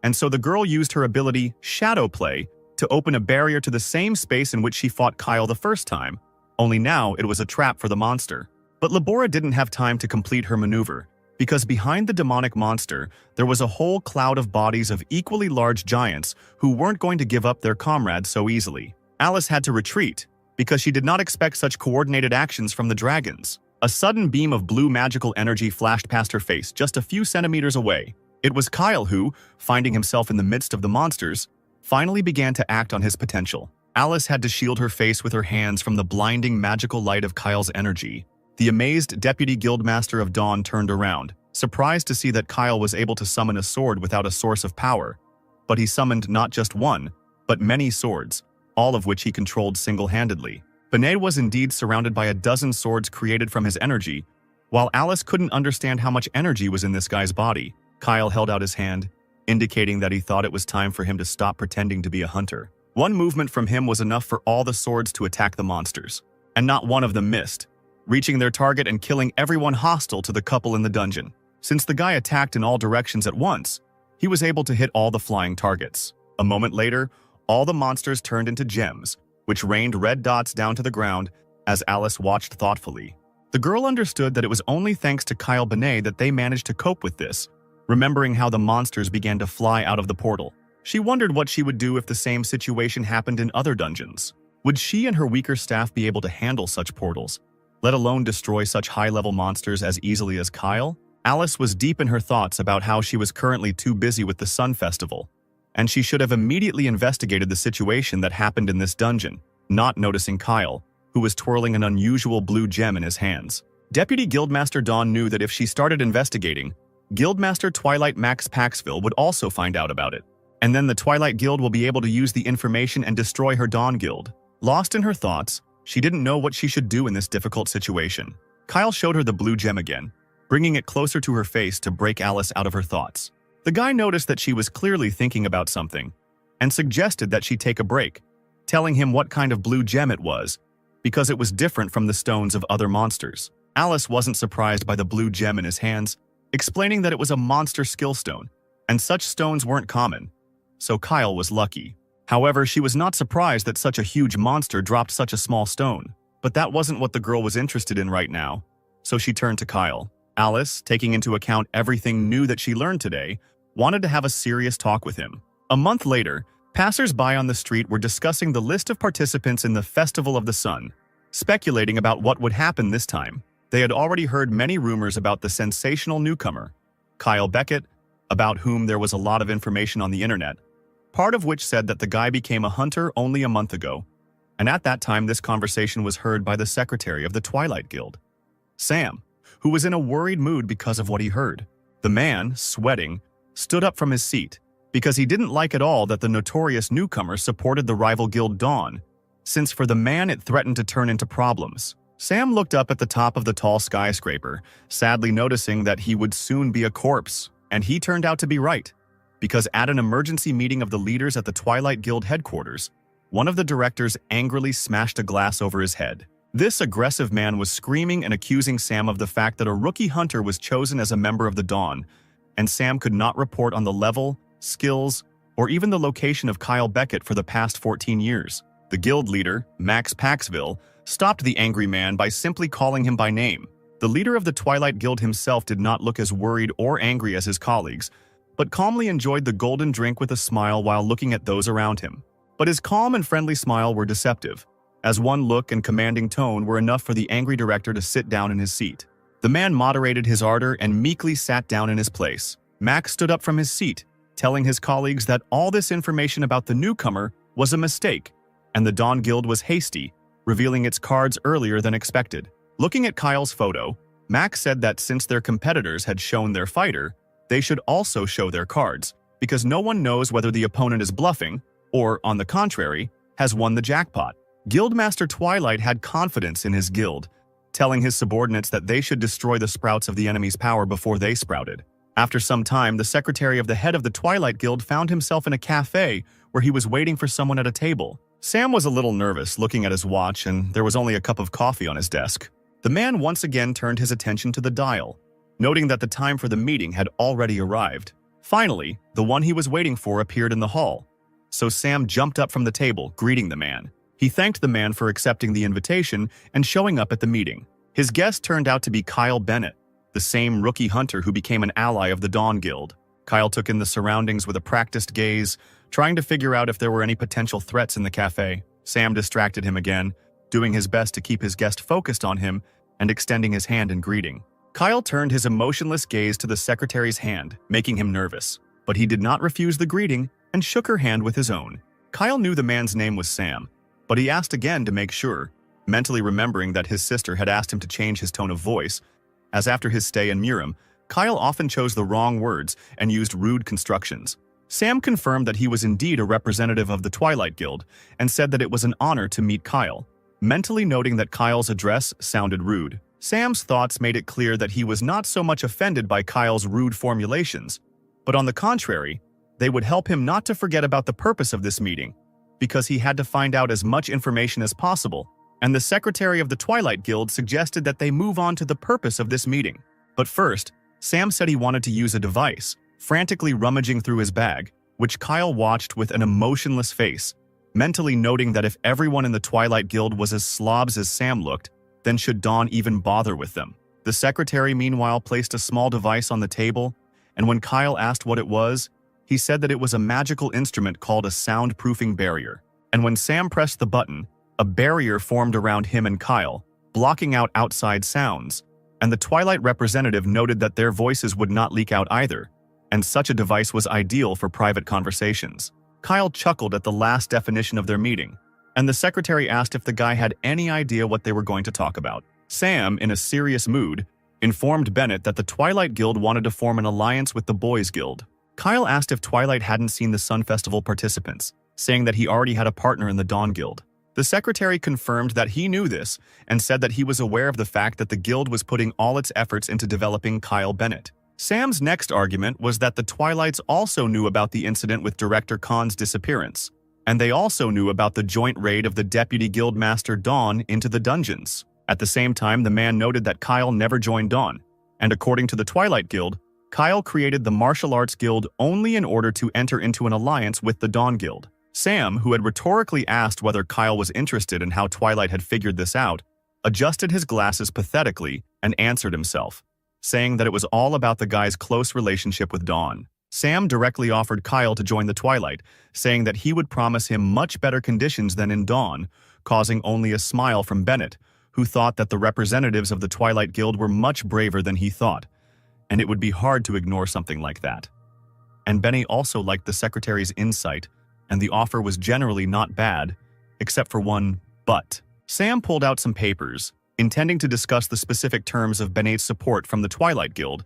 S1: and so the girl used her ability, Shadow Play, to open a barrier to the same space in which she fought Kyle the first time, only now it was a trap for the monster. But Labora didn't have time to complete her maneuver, because behind the demonic monster, there was a whole cloud of bodies of equally large giants who weren't going to give up their comrades so easily. Alice had to retreat, because she did not expect such coordinated actions from the dragons. A sudden beam of blue magical energy flashed past her face just a few centimeters away. It was Kyle who, finding himself in the midst of the monsters, finally began to act on his potential. Alice had to shield her face with her hands from the blinding magical light of Kyle's energy. The amazed Deputy Guildmaster of Dawn turned around, surprised to see that Kyle was able to summon a sword without a source of power. But he summoned not just one, but many swords, all of which he controlled single-handedly. Benet was indeed surrounded by a dozen swords created from his energy. While Alice couldn't understand how much energy was in this guy's body, Kyle held out his hand, indicating that he thought it was time for him to stop pretending to be a hunter. One movement from him was enough for all the swords to attack the monsters, and not one of them missed, reaching their target and killing everyone hostile to the couple in the dungeon. Since the guy attacked in all directions at once, he was able to hit all the flying targets. A moment later, all the monsters turned into gems, which rained red dots down to the ground as Alice watched thoughtfully. The girl understood that it was only thanks to Kyle Benet that they managed to cope with this, remembering how the monsters began to fly out of the portal. She wondered what she would do if the same situation happened in other dungeons. Would she and her weaker staff be able to handle such portals, let alone destroy such high-level monsters as easily as Kyle? Alice was deep in her thoughts about how she was currently too busy with the Sun Festival, and she should have immediately investigated the situation that happened in this dungeon, not noticing Kyle, who was twirling an unusual blue gem in his hands. Deputy Guildmaster Dawn knew that if she started investigating, Guildmaster Twilight Max Paxville would also find out about it. And then the Twilight Guild will be able to use the information and destroy her Dawn Guild. Lost in her thoughts, she didn't know what she should do in this difficult situation. Kyle showed her the blue gem again, bringing it closer to her face to break Alice out of her thoughts. The guy noticed that she was clearly thinking about something, and suggested that she take a break, telling him what kind of blue gem it was, because it was different from the stones of other monsters. Alice wasn't surprised by the blue gem in his hands, explaining that it was a monster skill stone, and such stones weren't common. So Kyle was lucky. However, she was not surprised that such a huge monster dropped such a small stone. But that wasn't what the girl was interested in right now, so she turned to Kyle. Alice, taking into account everything new that she learned today, wanted to have a serious talk with him. A month later, passers-by on the street were discussing the list of participants in the Festival of the Sun, speculating about what would happen this time. They had already heard many rumors about the sensational newcomer, Kyle Beckett, about whom there was a lot of information on the internet, part of which said that the guy became a hunter only a month ago, and at that time this conversation was heard by the secretary of the Twilight Guild, Sam, who was in a worried mood because of what he heard. The man, sweating, stood up from his seat, because he didn't like at all that the notorious newcomer supported the rival guild Dawn, since for the man it threatened to turn into problems. Sam looked up at the top of the tall skyscraper, sadly noticing that he would soon be a corpse, and he turned out to be right. Because at an emergency meeting of the leaders at the Twilight Guild headquarters, one of the directors angrily smashed a glass over his head. This aggressive man was screaming and accusing Sam of the fact that a rookie hunter was chosen as a member of the Dawn, and Sam could not report on the level, skills, or even the location of Kyle Beckett for the past 14 years. The guild leader, Max Paxville, stopped the angry man by simply calling him by name. The leader of the Twilight Guild himself did not look as worried or angry as his colleagues, but calmly enjoyed the golden drink with a smile while looking at those around him. But his calm and friendly smile were deceptive, as one look and commanding tone were enough for the angry director to sit down in his seat. The man moderated his ardor and meekly sat down in his place. Max stood up from his seat, telling his colleagues that all this information about the newcomer was a mistake, and the Dawn Guild was hasty, revealing its cards earlier than expected. Looking at Kyle's photo, Max said that since their competitors had shown their fighter, they should also show their cards, because no one knows whether the opponent is bluffing, or, on the contrary, has won the jackpot. Guildmaster Twilight had confidence in his guild, telling his subordinates that they should destroy the sprouts of the enemy's power before they sprouted. After some time, the secretary of the head of the Twilight Guild found himself in a cafe where he was waiting for someone at a table. Sam was a little nervous looking at his watch, and there was only a cup of coffee on his desk. The man once again turned his attention to the dial, noting that the time for the meeting had already arrived. Finally, the one he was waiting for appeared in the hall, so Sam jumped up from the table, greeting the man. He thanked the man for accepting the invitation and showing up at the meeting. His guest turned out to be Kyle Bennett, the same rookie hunter who became an ally of the Dawn Guild. Kyle took in the surroundings with a practiced gaze, trying to figure out if there were any potential threats in the cafe. Sam distracted him again, doing his best to keep his guest focused on him and extending his hand in greeting. Kyle turned his emotionless gaze to the secretary's hand, making him nervous, but he did not refuse the greeting and shook her hand with his own. Kyle knew the man's name was Sam, but he asked again to make sure, mentally remembering that his sister had asked him to change his tone of voice, as after his stay in Murim, Kyle often chose the wrong words and used rude constructions. Sam confirmed that he was indeed a representative of the Twilight Guild and said that it was an honor to meet Kyle, mentally noting that Kyle's address sounded rude. Sam's thoughts made it clear that he was not so much offended by Kyle's rude formulations, but on the contrary, they would help him not to forget about the purpose of this meeting, because he had to find out as much information as possible, and the secretary of the Twilight Guild suggested that they move on to the purpose of this meeting. But first, Sam said he wanted to use a device, frantically rummaging through his bag, which Kyle watched with an emotionless face, mentally noting that if everyone in the Twilight Guild was as slobs as Sam looked, then should Dawn even bother with them? The secretary, meanwhile, placed a small device on the table, and when Kyle asked what it was, he said that it was a magical instrument called a soundproofing barrier. And when Sam pressed the button, a barrier formed around him and Kyle, blocking out outside sounds, and the Twilight representative noted that their voices would not leak out either, and such a device was ideal for private conversations. Kyle chuckled at the last definition of their meeting, and the secretary asked if the guy had any idea what they were going to talk about. Sam, in a serious mood, informed Bennett that the Twilight Guild wanted to form an alliance with the Boys Guild. Kyle asked if Twilight hadn't seen the Sun Festival participants, saying that he already had a partner in the Dawn Guild. The secretary confirmed that he knew this and said that he was aware of the fact that the guild was putting all its efforts into developing Kyle Bennett. Sam's next argument was that the Twilights also knew about the incident with Director Khan's disappearance, and they also knew about the joint raid of the Deputy Guildmaster Dawn into the dungeons. At the same time, the man noted that Kyle never joined Dawn, and according to the Twilight Guild, Kyle created the Martial Arts Guild only in order to enter into an alliance with the Dawn Guild. Sam, who had rhetorically asked whether Kyle was interested in how Twilight had figured this out, adjusted his glasses pathetically and answered himself, saying that it was all about the guy's close relationship with Dawn. Sam directly offered Kyle to join the Twilight, saying that he would promise him much better conditions than in Dawn, causing only a smile from Bennett, who thought that the representatives of the Twilight Guild were much braver than he thought, and it would be hard to ignore something like that. And Benny also liked the secretary's insight, and the offer was generally not bad, except for one but. Sam pulled out some papers, intending to discuss the specific terms of Bennett's support from the Twilight Guild,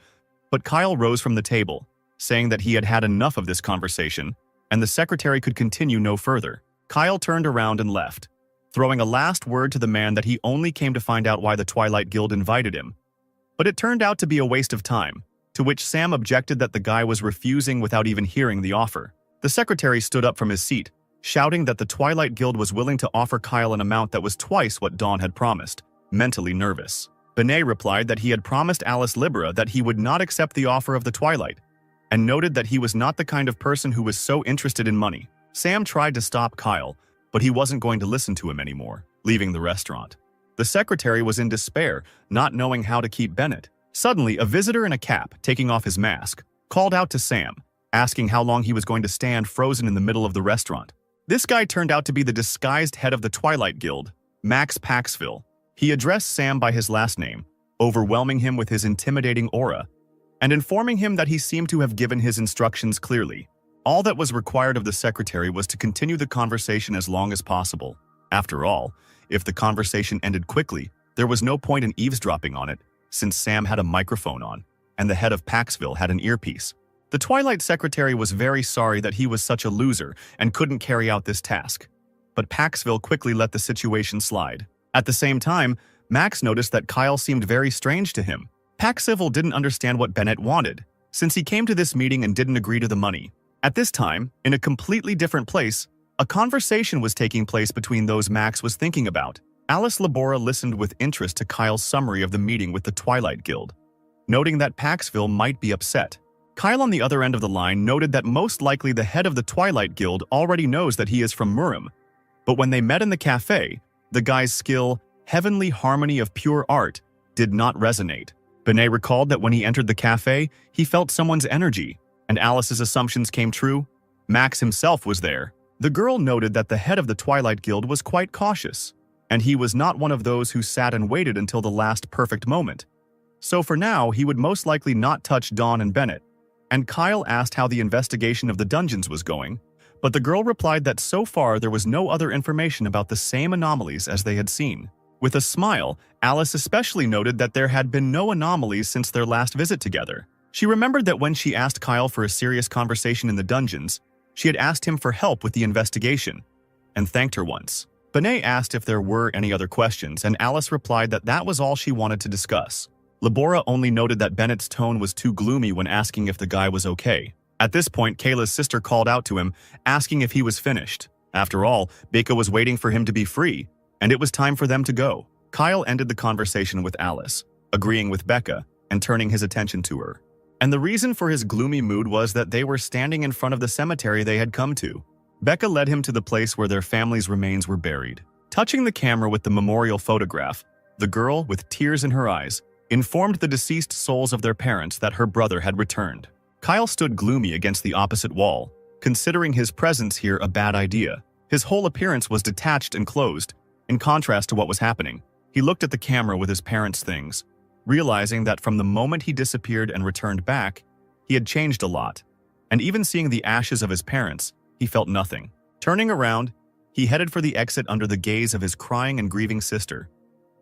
S1: but Kyle rose from the table, saying that he had had enough of this conversation, and the secretary could continue no further. Kyle turned around and left, throwing a last word to the man that he only came to find out why the Twilight Guild invited him. But it turned out to be a waste of time, to which Sam objected that the guy was refusing without even hearing the offer. The secretary stood up from his seat, shouting that the Twilight Guild was willing to offer Kyle an amount that was twice what Dawn had promised, mentally nervous. Benet replied that he had promised Alice Libera that he would not accept the offer of the Twilight, and noted that he was not the kind of person who was so interested in money. Sam tried to stop Kyle, but he wasn't going to listen to him anymore, leaving the restaurant. The secretary was in despair, not knowing how to keep Bennett. Suddenly, a visitor in a cap, taking off his mask, called out to Sam, asking how long he was going to stand frozen in the middle of the restaurant. This guy turned out to be the disguised head of the Twilight Guild, Max Paxville. He addressed Sam by his last name, overwhelming him with his intimidating aura, and informing him that he seemed to have given his instructions clearly. All that was required of the secretary was to continue the conversation as long as possible. After all, if the conversation ended quickly, there was no point in eavesdropping on it, since Sam had a microphone on, and the head of Paxville had an earpiece. The Twilight secretary was very sorry that he was such a loser and couldn't carry out this task, but Paxville quickly let the situation slide. At the same time, Max noticed that Kyle seemed very strange to him. Paxville didn't understand what Bennett wanted, since he came to this meeting and didn't agree to the money. At this time, in a completely different place, a conversation was taking place between those Max was thinking about. Alice Libera listened with interest to Kyle's summary of the meeting with the Twilight Guild, noting that Paxville might be upset. Kyle on the other end of the line noted that most likely the head of the Twilight Guild already knows that he is from Murim, but when they met in the cafe, the guy's skill, heavenly harmony of pure art, did not resonate. Benet recalled that when he entered the cafe, he felt someone's energy, and Alice's assumptions came true. Max himself was there. The girl noted that the head of the Twilight Guild was quite cautious, and he was not one of those who sat and waited until the last perfect moment. So for now, he would most likely not touch Dawn and Bennett. And Kyle asked how the investigation of the dungeons was going, but the girl replied that so far there was no other information about the same anomalies as they had seen. With a smile, Alice especially noted that there had been no anomalies since their last visit together. She remembered that when she asked Kyle for a serious conversation in the dungeons, she had asked him for help with the investigation, and thanked her once. Benet asked if there were any other questions, and Alice replied that that was all she wanted to discuss. Labora only noted that Bennett's tone was too gloomy when asking if the guy was okay. At this point, Kayla's sister called out to him, asking if he was finished. After all, Becca was waiting for him to be free, and it was time for them to go. Kyle ended the conversation with Alice, agreeing with Becca, and turning his attention to her. And the reason for his gloomy mood was that they were standing in front of the cemetery they had come to. Becca led him to the place where their family's remains were buried. Touching the camera with the memorial photograph, the girl, with tears in her eyes, informed the deceased souls of their parents that her brother had returned. Kyle stood gloomy against the opposite wall, considering his presence here a bad idea. His whole appearance was detached and closed, in contrast to what was happening. He looked at the camera with his parents' things, realizing that from the moment he disappeared and returned back, he had changed a lot. And even seeing the ashes of his parents, he felt nothing. Turning around, he headed for the exit under the gaze of his crying and grieving sister,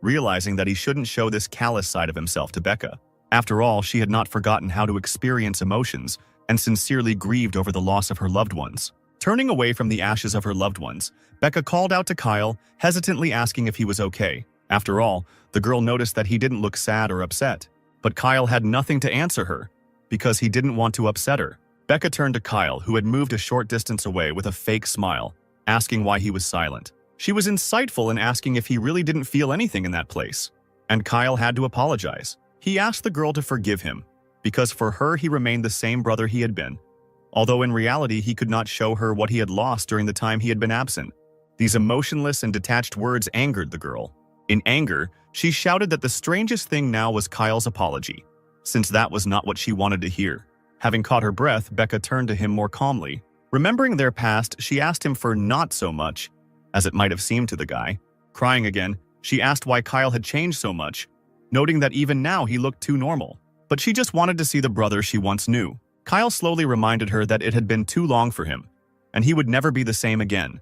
S1: realizing that he shouldn't show this callous side of himself to Becca. After all, she had not forgotten how to experience emotions and sincerely grieved over the loss of her loved ones. Turning away from the ashes of her loved ones, Becca called out to Kyle, hesitantly asking if he was okay. After all, the girl noticed that he didn't look sad or upset. But Kyle had nothing to answer her, because he didn't want to upset her. Becca turned to Kyle, who had moved a short distance away with a fake smile, asking why he was silent. She was insightful in asking if he really didn't feel anything in that place. And Kyle had to apologize. He asked the girl to forgive him, because for her he remained the same brother he had been, although in reality he could not show her what he had lost during the time he had been absent. These emotionless and detached words angered the girl. In anger, she shouted that the strangest thing now was Kyle's apology, since that was not what she wanted to hear. Having caught her breath, Becca turned to him more calmly. Remembering their past, she asked him for not so much, as it might have seemed to the guy. Crying again, she asked why Kyle had changed so much, noting that even now he looked too normal. But she just wanted to see the brother she once knew. Kyle slowly reminded her that it had been too long for him, and he would never be the same again.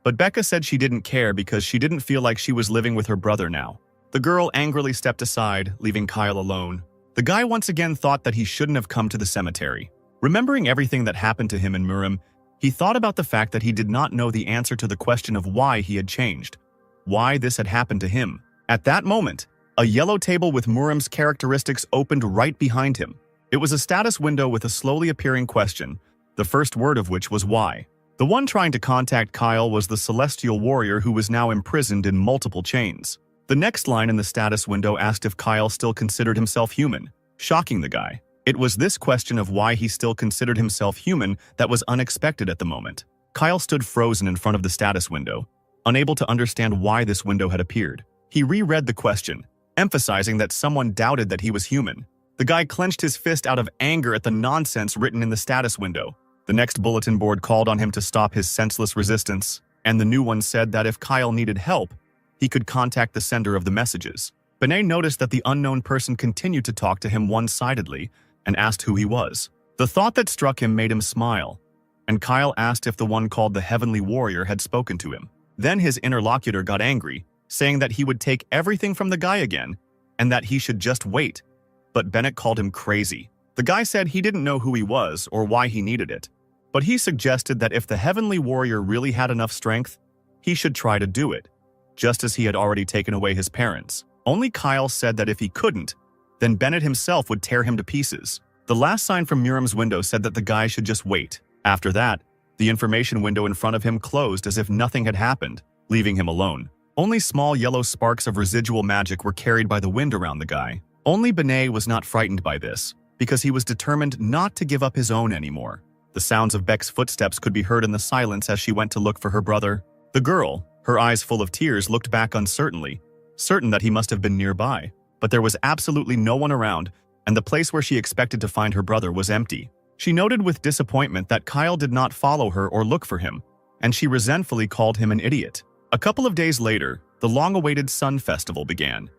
S1: But Becca said she didn't care because she didn't feel like she was living with her brother now. The girl angrily stepped aside, leaving Kyle alone. The guy once again thought that he shouldn't have come to the cemetery. Remembering everything that happened to him in Murim, he thought about the fact that he did not know the answer to the question of why he had changed, why this had happened to him. At that moment, a yellow table with Murim's characteristics opened right behind him. It was a status window with a slowly appearing question, the first word of which was why. The one trying to contact Kyle was the celestial warrior who was now imprisoned in multiple chains. The next line in the status window asked if Kyle still considered himself human, shocking the guy. It was this question of why he still considered himself human that was unexpected at the moment. Kyle stood frozen in front of the status window, unable to understand why this window had appeared. He reread the question, emphasizing that someone doubted that he was human. The guy clenched his fist out of anger at the nonsense written in the status window. The next bulletin board called on him to stop his senseless resistance, and the new one said that if Kyle needed help, he could contact the sender of the messages. Benet noticed that the unknown person continued to talk to him one-sidedly and asked who he was. The thought that struck him made him smile, and Kyle asked if the one called the Heavenly Warrior had spoken to him. Then his interlocutor got angry, saying that he would take everything from the guy again and that he should just wait. But Bennett called him crazy. The guy said he didn't know who he was or why he needed it, but he suggested that if the Heavenly Warrior really had enough strength, he should try to do it, just as he had already taken away his parents. Only Kyle said that if he couldn't, then Bennett himself would tear him to pieces. The last sign from Murim's window said that the guy should just wait. After that, the information window in front of him closed as if nothing had happened, leaving him alone. Only small yellow sparks of residual magic were carried by the wind around the guy. Only Benet was not frightened by this, because he was determined not to give up his own anymore. The sounds of Beck's footsteps could be heard in the silence as she went to look for her brother. The girl, her eyes full of tears, looked back uncertainly, certain that he must have been nearby. But there was absolutely no one around, and the place where she expected to find her brother was empty. She noted with disappointment that Kyle did not follow her or look for him, and she resentfully called him an idiot. A couple of days later, the long-awaited Sun Festival began,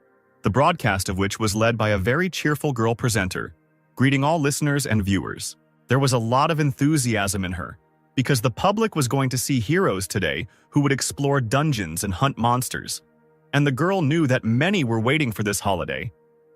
S1: the broadcast of which was led by a very cheerful girl presenter, greeting all listeners and viewers. There was a lot of enthusiasm in her, because the public was going to see heroes today who would explore dungeons and hunt monsters. And the girl knew that many were waiting for this holiday,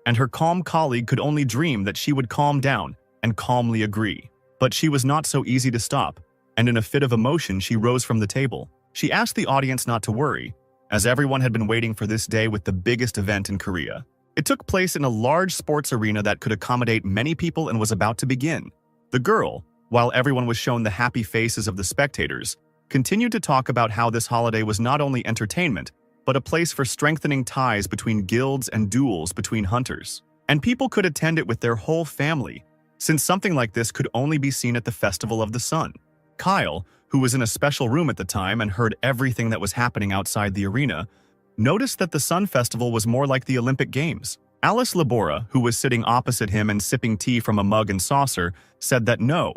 S1: and her calm colleague could only dream that she would calm down and calmly agree. But she was not so easy to stop, and in a fit of emotion she rose from the table. She asked the audience not to worry, as everyone had been waiting for this day with the biggest event in Korea. It took place in a large sports arena that could accommodate many people and was about to begin. The girl, while everyone was shown the happy faces of the spectators, continued to talk about how this holiday was not only entertainment, but a place for strengthening ties between guilds and duels between hunters. And people could attend it with their whole family, since something like this could only be seen at the Festival of the Sun. Kyle, who was in a special room at the time and heard everything that was happening outside the arena, noticed that the Sun Festival was more like the Olympic Games. Alice Labora, who was sitting opposite him and sipping tea from a mug and saucer, said that no,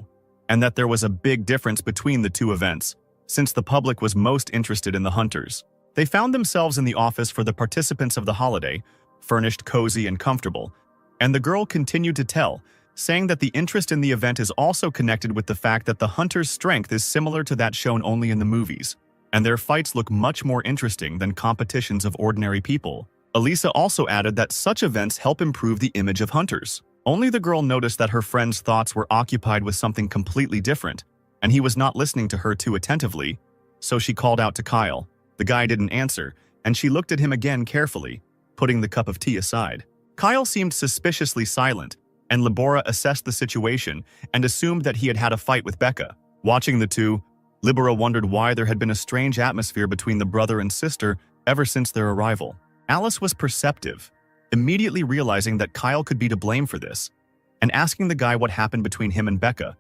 S1: and that there was a big difference between the two events, since the public was most interested in the hunters. They found themselves in the office for the participants of the holiday, furnished cozy and comfortable, and the girl continued to tell, saying that the interest in the event is also connected with the fact that the hunters' strength is similar to that shown only in the movies, and their fights look much more interesting than competitions of ordinary people. Elisa also added that such events help improve the image of hunters. Only the girl noticed that her friend's thoughts were occupied with something completely different, and he was not listening to her too attentively, so she called out to Kyle. The guy didn't answer, and she looked at him again carefully, putting the cup of tea aside. Kyle seemed suspiciously silent, and Labora assessed the situation and assumed that he had had a fight with Becca. Watching the two, Labora wondered why there had been a strange atmosphere between the brother and sister ever since their arrival. Alice was perceptive, immediately realizing that Kyle could be to blame for this, and asking the guy what happened between him and Becca,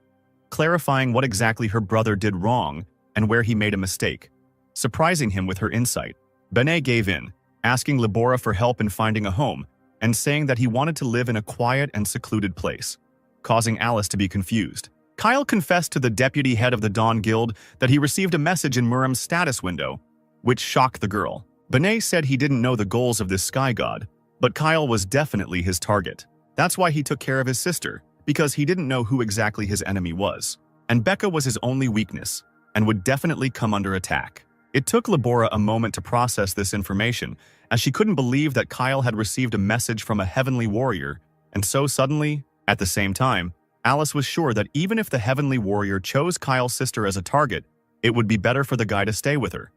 S1: clarifying what exactly her brother did wrong and where he made a mistake. Surprising him with her insight, Benet gave in, asking Labora for help in finding a home, and saying that he wanted to live in a quiet and secluded place, causing Alice to be confused. Kyle confessed to the deputy head of the Dawn Guild that he received a message in Muram's status window, which shocked the girl. Benet said he didn't know the goals of this sky god, but Kyle was definitely his target. That's why he took care of his sister, because he didn't know who exactly his enemy was. And Becca was his only weakness, and would definitely come under attack. It took Labora a moment to process this information, as she couldn't believe that Kyle had received a message from a heavenly warrior, and so suddenly, at the same time, Alice was sure that even if the heavenly warrior chose Kyle's sister as a target, it would be better for the guy to stay with her,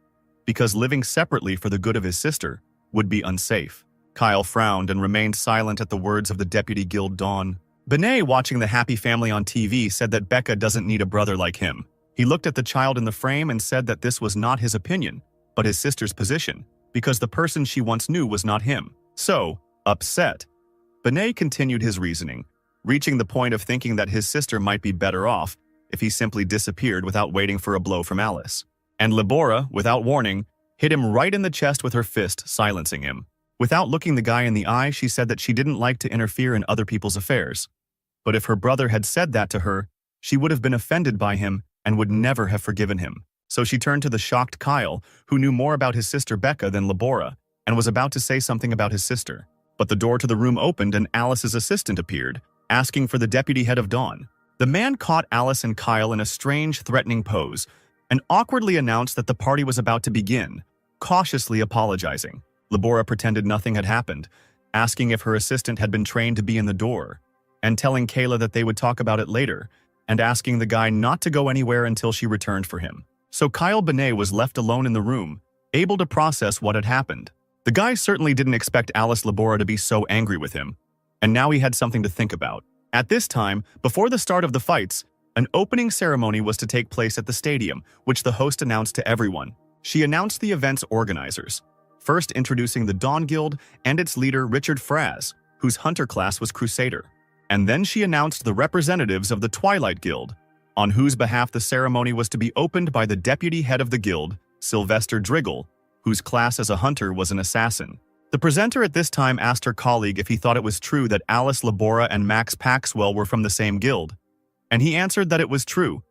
S1: because living separately for the good of his sister would be unsafe. Kyle frowned and remained silent at the words of the Deputy Guild Dawn. Benet, watching the happy family on TV, said that Becca doesn't need a brother like him. He looked at the child in the frame and said that this was not his opinion, but his sister's position, because the person she once knew was not him. So, upset, Benet continued his reasoning, reaching the point of thinking that his sister might be better off if he simply disappeared without waiting for a blow from Alice. And Labora, without warning, hit him right in the chest with her fist, silencing him. Without looking the guy in the eye, she said that she didn't like to interfere in other people's affairs. But if her brother had said that to her, she would have been offended by him and would never have forgiven him. So she turned to the shocked Kyle, who knew more about his sister Becca than Labora, and was about to say something about his sister. But the door to the room opened and Alice's assistant appeared, asking for the deputy head of Dawn. The man caught Alice and Kyle in a strange, threatening pose, and awkwardly announced that the party was about to begin, cautiously apologizing. Labora pretended nothing had happened, asking if her assistant had been trained to be in the door, and telling Kayla that they would talk about it later, and asking the guy not to go anywhere until she returned for him. So Kyle Benet was left alone in the room, able to process what had happened. The guy certainly didn't expect Alice Labora to be so angry with him, and now he had something to think about. At this time, before the start of the fights, an opening ceremony was to take place at the stadium, which the host announced to everyone. She announced the event's organizers, first introducing the Dawn Guild and its leader Richard Fraz, whose hunter class was Crusader. And then she announced the representatives of the Twilight Guild, on whose behalf the ceremony was to be opened by the deputy head of the guild, Sylvester Driggle, whose class as a hunter was an assassin. The presenter at this time asked her colleague if he thought it was true that Alice Labora and Max Paxwell were from the same guild, and he answered that it was true,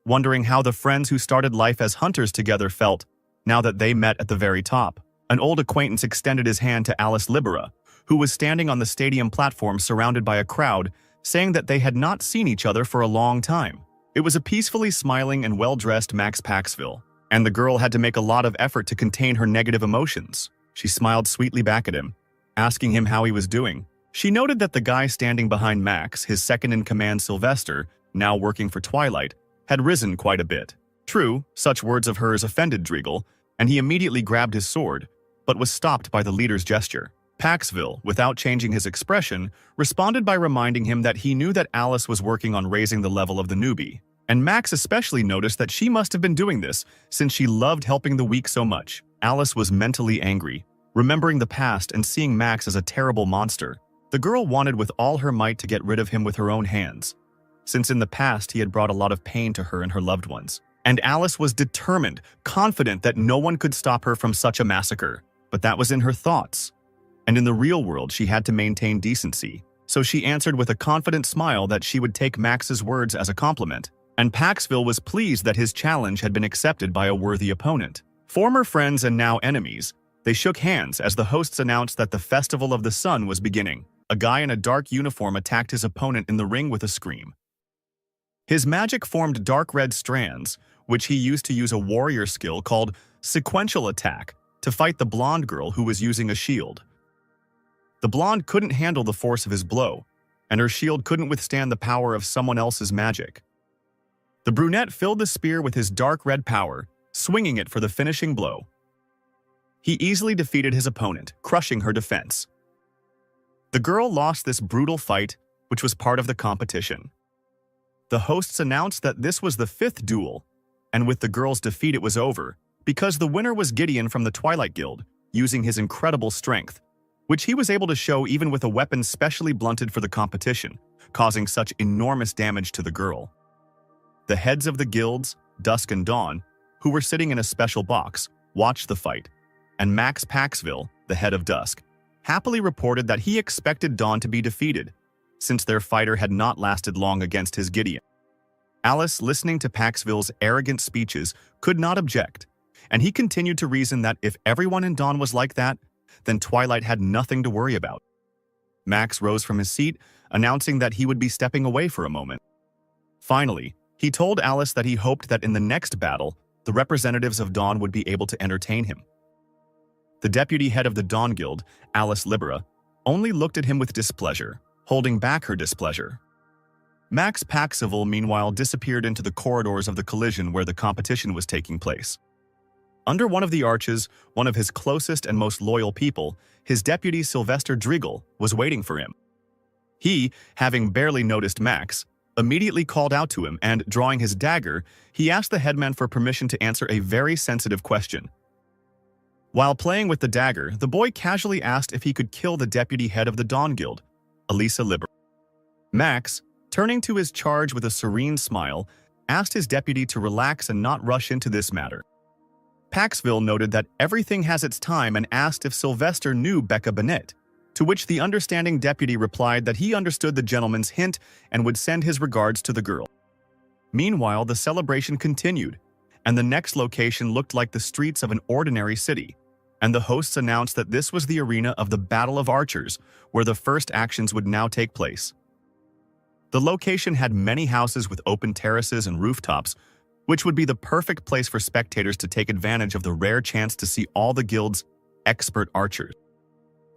S1: wondering how the friends who started life as hunters together felt now that they met at the very top. An old acquaintance extended his hand to Alice Libera, who was standing on the stadium platform surrounded by a crowd, saying that they had not seen each other for a long time. It was a peacefully smiling and well-dressed Max Paxville, and the girl had to make a lot of effort to contain her negative emotions. She smiled sweetly back at him, asking him how he was doing. She noted that the guy standing behind Max, his second-in-command Sylvester, now working for Twilight, had risen quite a bit. True, such words of hers offended Driegel, and he immediately grabbed his sword, but was stopped by the leader's gesture. Paxville, without changing his expression, responded by reminding him that he knew that Alice was working on raising the level of the newbie, and Max especially noticed that she must have been doing this since she loved helping the weak so much. Alice was mentally angry, remembering the past and seeing Max as a terrible monster. The girl wanted with all her might to get rid of him with her own hands, since in the past he had brought a lot of pain to her and her loved ones. And Alice was determined, confident that no one could stop her from such a massacre. But that was in her thoughts. And in the real world, she had to maintain decency. So she answered with a confident smile that she would take Max's words as a compliment. And Paxville was pleased that his challenge had been accepted by a worthy opponent. Former friends and now enemies, they shook hands as the hosts announced that the Festival of the Sun was beginning. A guy in a dark uniform attacked his opponent in the ring with a scream. His magic formed dark red strands, which he used to use a warrior skill called sequential attack to fight the blonde girl who was using a shield. The blonde couldn't handle the force of his blow, and her shield couldn't withstand the power of someone else's magic. The brunette filled the spear with his dark red power, swinging it for the finishing blow. He easily defeated his opponent, crushing her defense. The girl lost this brutal fight, which was part of the competition. The hosts announced that this was the 5th duel, and with the girl's defeat it was over, because the winner was Gideon from the Twilight Guild, using his incredible strength, which he was able to show even with a weapon specially blunted for the competition, causing such enormous damage to the girl. The heads of the guilds, Dusk and Dawn, who were sitting in a special box, watched the fight, and Max Paxville, the head of Dusk, happily reported that he expected Dawn to be defeated, since their fighter had not lasted long against his Gideon. Alice, listening to Paxville's arrogant speeches, could not object, and he continued to reason that if everyone in Dawn was like that, then Twilight had nothing to worry about. Max rose from his seat, announcing that he would be stepping away for a moment. Finally, he told Alice that he hoped that in the next battle, the representatives of Dawn would be able to entertain him. The deputy head of the Dawn Guild, Alice Libera, only looked at him with displeasure, holding back her displeasure. Max Paxville, meanwhile, disappeared into the corridors of the collision where the competition was taking place. Under one of the arches, one of his closest and most loyal people, his deputy Sylvester Driegel, was waiting for him. He, having barely noticed Max, immediately called out to him and, drawing his dagger, he asked the headman for permission to answer a very sensitive question. While playing with the dagger, the boy casually asked if he could kill the deputy head of the Dawn Guild, Elisa Libera. Max, turning to his charge with a serene smile, asked his deputy to relax and not rush into this matter. Paxville noted that everything has its time and asked if Sylvester knew Becca Bennett, to which the understanding deputy replied that he understood the gentleman's hint and would send his regards to the girl. Meanwhile, the celebration continued, and the next location looked like the streets of an ordinary city, and the hosts announced that this was the arena of the Battle of Archers, where the first actions would now take place. The location had many houses with open terraces and rooftops, which would be the perfect place for spectators to take advantage of the rare chance to see all the guild's expert archers.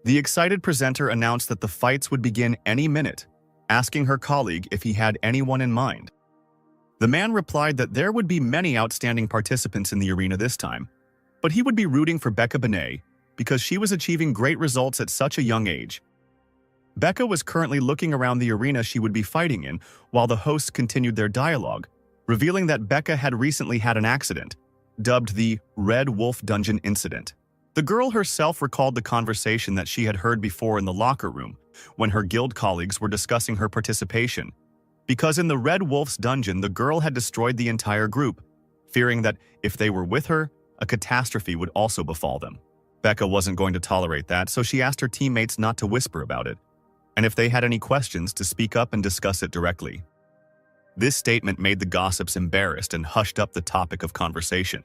S1: The excited presenter announced that the fights would begin any minute, asking her colleague if he had anyone in mind. The man replied that there would be many outstanding participants in the arena this time, but he would be rooting for Becca Bennett because she was achieving great results at such a young age. Becca was currently looking around the arena she would be fighting in while the hosts continued their dialogue, revealing that Becca had recently had an accident, dubbed the Red Wolf Dungeon Incident. The girl herself recalled the conversation that she had heard before in the locker room when her guild colleagues were discussing her participation, because in the Red Wolf's dungeon the girl had destroyed the entire group, fearing that if they were with her, a catastrophe would also befall them. Becca wasn't going to tolerate that, so she asked her teammates not to whisper about it, and if they had any questions to speak up and discuss it directly. This statement made the gossips embarrassed and hushed up the topic of conversation.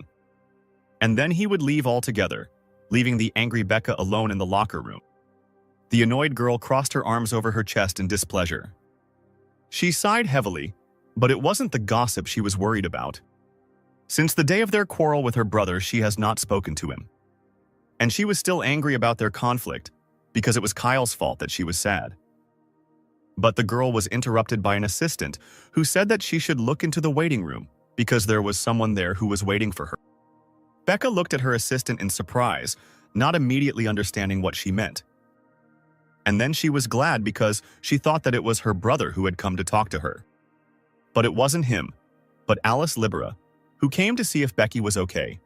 S1: And then he would leave altogether, leaving the angry Becca alone in the locker room. The annoyed girl crossed her arms over her chest in displeasure. She sighed heavily, but it wasn't the gossip she was worried about. Since the day of their quarrel with her brother, she has not spoken to him. And she was still angry about their conflict because it was Kyle's fault that she was sad. But the girl was interrupted by an assistant who said that she should look into the waiting room because there was someone there who was waiting for her. Becca looked at her assistant in surprise, not immediately understanding what she meant. And then she was glad because she thought that it was her brother who had come to talk to her. But it wasn't him, but Alice Libera, who came to see if Becky was okay.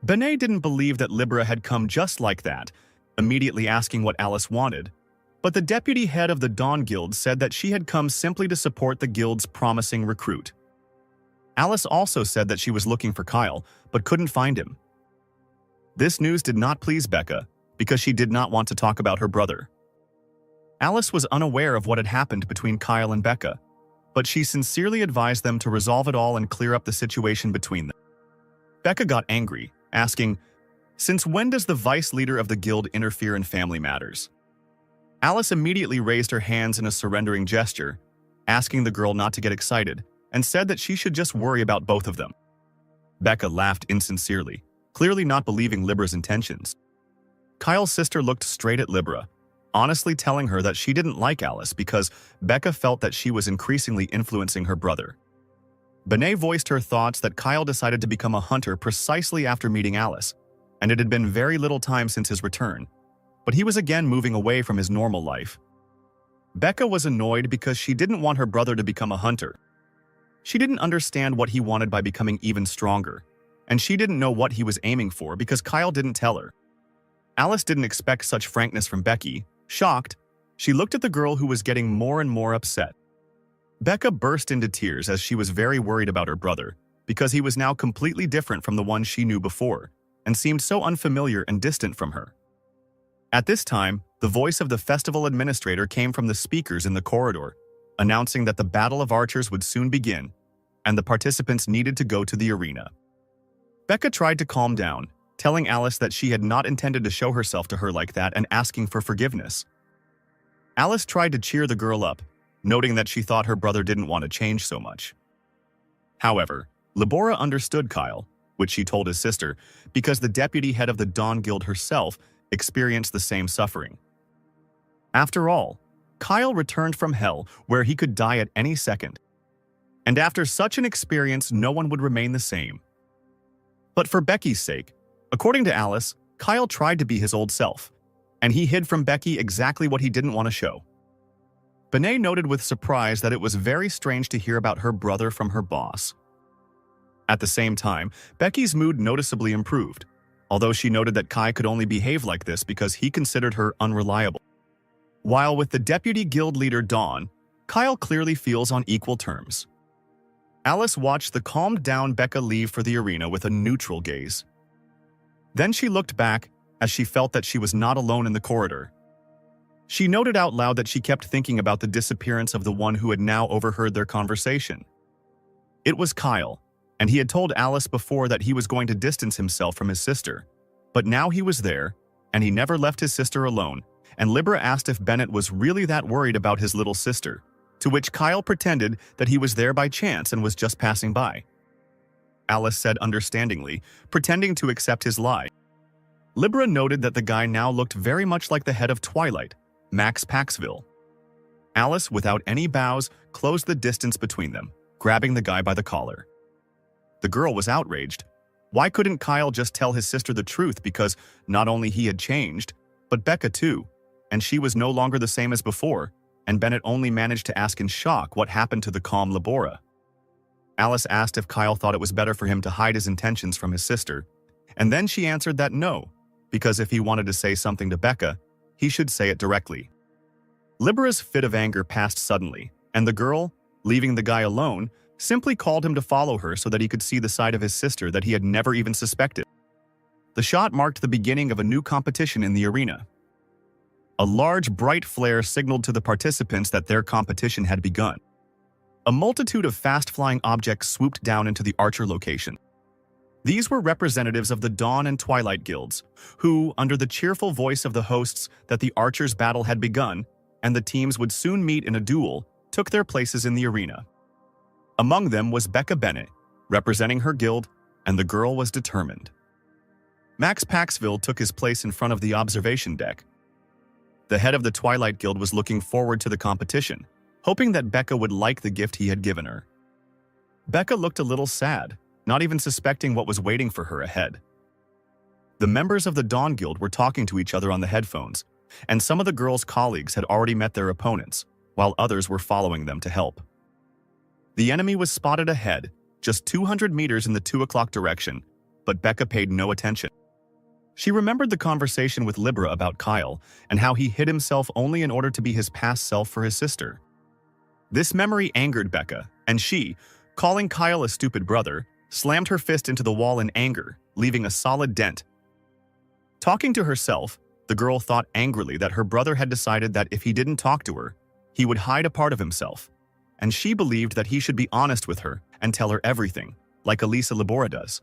S1: Benet didn't believe that Libera had come just like that, immediately asking what Alice wanted, but the deputy head of the Dawn Guild said that she had come simply to support the guild's promising recruit. Alice also said that she was looking for Kyle, but couldn't find him. This news did not please Becca, because she did not want to talk about her brother. Alice was unaware of what had happened between Kyle and Becca, but she sincerely advised them to resolve it all and clear up the situation between them. Becca got angry, asking, "Since when does the vice leader of the guild interfere in family matters?" Alice immediately raised her hands in a surrendering gesture, asking the girl not to get excited, and said that she should just worry about both of them. Becca laughed insincerely, clearly not believing Libera's intentions. Kyle's sister looked straight at Libera, honestly telling her that she didn't like Alice because Becca felt that she was increasingly influencing her brother. Benet voiced her thoughts that Kyle decided to become a hunter precisely after meeting Alice, and it had been very little time since his return, but he was again moving away from his normal life. Becca was annoyed because she didn't want her brother to become a hunter. She didn't understand what he wanted by becoming even stronger, and she didn't know what he was aiming for because Kyle didn't tell her. Alice didn't expect such frankness from Becky. Shocked, she looked at the girl who was getting more and more upset. Becca burst into tears as she was very worried about her brother because he was now completely different from the one she knew before and seemed so unfamiliar and distant from her. At this time, the voice of the festival administrator came from the speakers in the corridor, announcing that the Battle of Archers would soon begin and the participants needed to go to the arena. Becca tried to calm down, telling Alice that she had not intended to show herself to her like that and asking for forgiveness. Alice tried to cheer the girl up, noting that she thought her brother didn't want to change so much. However, Libera understood Kyle, which she told his sister, because the deputy head of the Dawn Guild herself experienced the same suffering. After all, Kyle returned from hell where he could die at any second. And after such an experience, no one would remain the same. But for Becky's sake, according to Alice, Kyle tried to be his old self, and he hid from Becky exactly what he didn't want to show. Benet noted with surprise that it was very strange to hear about her brother from her boss. At the same time, Becky's mood noticeably improved, although she noted that Kai could only behave like this because he considered her unreliable. While with the deputy guild leader Dawn, Kyle clearly feels on equal terms. Alice watched the calmed-down Becca leave for the arena with a neutral gaze. Then she looked back as she felt that she was not alone in the corridor. She noted out loud that she kept thinking about the disappearance of the one who had now overheard their conversation. It was Kyle, and he had told Alice before that he was going to distance himself from his sister. But now he was there, and he never left his sister alone, and Libera asked if Bennett was really that worried about his little sister, to which Kyle pretended that he was there by chance and was just passing by. Alice said understandingly, pretending to accept his lie. Libera noted that the guy now looked very much like the head of Twilight, Max Paxville. Alice, without any bows, closed the distance between them, grabbing the guy by the collar. The girl was outraged. Why couldn't Kyle just tell his sister the truth because not only he had changed, but Becca too, and she was no longer the same as before, and Bennett only managed to ask in shock what happened to the calm Libera. Alice asked if Kyle thought it was better for him to hide his intentions from his sister, and then she answered that no, because if he wanted to say something to Becca, he should say it directly. Libera's fit of anger passed suddenly, and the girl, leaving the guy alone, simply called him to follow her so that he could see the side of his sister that he had never even suspected. The shot marked the beginning of a new competition in the arena. A large, bright flare signaled to the participants that their competition had begun. A multitude of fast-flying objects swooped down into the Archer location. These were representatives of the Dawn and Twilight guilds, who, under the cheerful voice of the hosts that the archers' battle had begun and the teams would soon meet in a duel, took their places in the arena. Among them was Becca Bennett, representing her guild, and the girl was determined. Max Paxville took his place in front of the observation deck. The head of the Twilight Guild was looking forward to the competition, hoping that Becca would like the gift he had given her. Becca looked a little sad, not even suspecting what was waiting for her ahead. The members of the Dawn Guild were talking to each other on the headphones, and some of the girls' colleagues had already met their opponents, while others were following them to help. The enemy was spotted ahead, just 200 meters in the 2 o'clock direction, but Becca paid no attention. She remembered the conversation with Libra about Kyle and how he hid himself only in order to be his past self for his sister. This memory angered Becca, and she, calling Kyle a stupid brother, slammed her fist into the wall in anger, leaving a solid dent. Talking to herself, the girl thought angrily that her brother had decided that if he didn't talk to her, he would hide a part of himself, and she believed that he should be honest with her and tell her everything, like Elisa Labora does.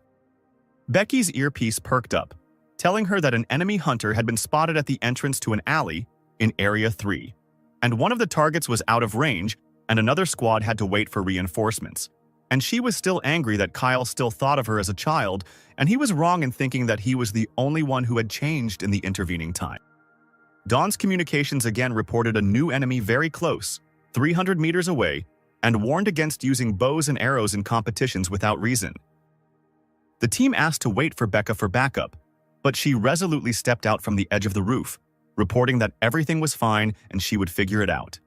S1: Becky's earpiece perked up, telling her that an enemy hunter had been spotted at the entrance to an alley in Area 3, and one of the targets was out of range and another squad had to wait for reinforcements. And she was still angry that Kyle still thought of her as a child, and he was wrong in thinking that he was the only one who had changed in the intervening time. Dawn's communications again reported a new enemy very close, 300 meters away, and warned against using bows and arrows in competitions without reason. The team asked to wait for Becca for backup, but she resolutely stepped out from the edge of the roof, reporting that everything was fine and she would figure it out.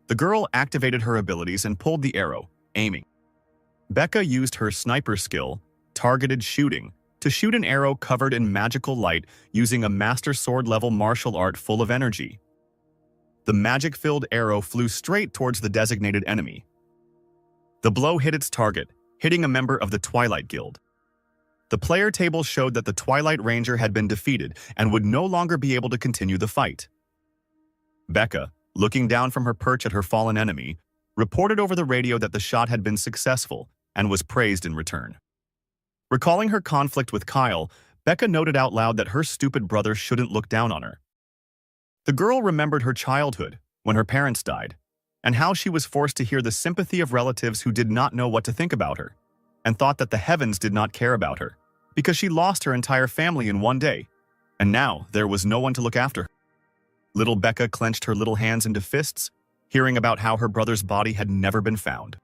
S1: The girl activated her abilities and pulled the arrow, aiming. Becca used her sniper skill, targeted shooting, to shoot an arrow covered in magical light using a master sword-level martial art full of energy. The magic-filled arrow flew straight towards the designated enemy. The blow hit its target, hitting a member of the Twilight Guild. The player table showed that the Twilight Ranger had been defeated and would no longer be able to continue the fight. Becca, looking down from her perch at her fallen enemy, reported over the radio that the shot had been successful and was praised in return. Recalling her conflict with Kyle, Becca noted out loud that her stupid brother shouldn't look down on her. The girl remembered her childhood, when her parents died, and how she was forced to hear the sympathy of relatives who did not know what to think about her, and thought that the heavens did not care about her, because she lost her entire family in one day, and now there was no one to look after her. Little Becca clenched her little hands into fists, hearing about how her brother's body had never been found.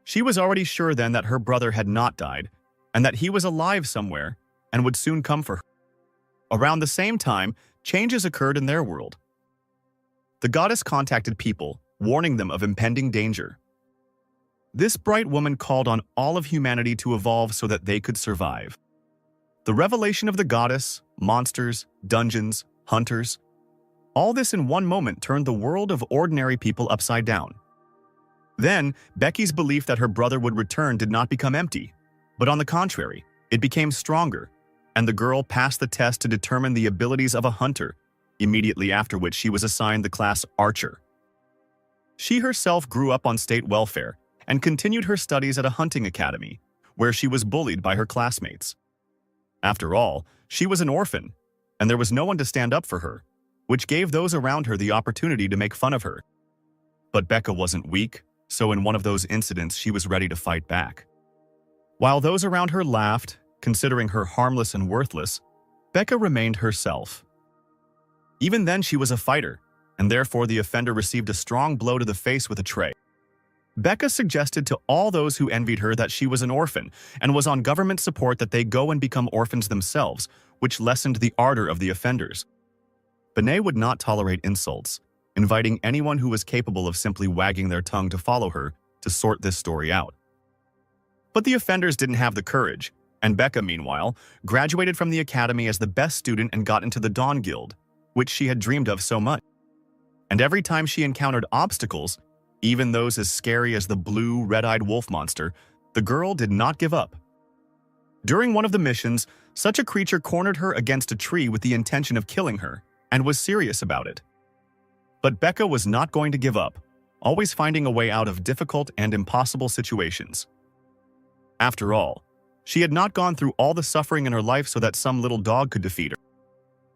S1: She was already sure then that her brother had not died, and that he was alive somewhere and would soon come for her. Around the same time, changes occurred in their world. The goddess contacted people, warning them of impending danger. This bright woman called on all of humanity to evolve so that they could survive. The revelation of the goddess, monsters, dungeons, hunters, all this in one moment turned the world of ordinary people upside down. Then, Becky's belief that her brother would return did not become empty, but on the contrary, it became stronger, and the girl passed the test to determine the abilities of a hunter, immediately after which she was assigned the class Archer. She herself grew up on state welfare and continued her studies at a hunting academy, where she was bullied by her classmates. After all, she was an orphan, and there was no one to stand up for her, which gave those around her the opportunity to make fun of her. But Becca wasn't weak, so in one of those incidents she was ready to fight back. While those around her laughed, considering her harmless and worthless, Becca remained herself. Even then she was a fighter, and therefore the offender received a strong blow to the face with a tray. Becca suggested to all those who envied her that she was an orphan and was on government support that they go and become orphans themselves, which lessened the ardor of the offenders. Benet would not tolerate insults, inviting anyone who was capable of simply wagging their tongue to follow her to sort this story out. But the offenders didn't have the courage, and Becca, meanwhile, graduated from the academy as the best student and got into the Dawn Guild, which she had dreamed of so much. And every time she encountered obstacles, even those as scary as the blue, red-eyed wolf monster, the girl did not give up. During one of the missions, such a creature cornered her against a tree with the intention of killing her, and was serious about it. But Becca was not going to give up, always finding a way out of difficult and impossible situations. After all, She had not gone through all the suffering in her life so that some little dog could defeat her.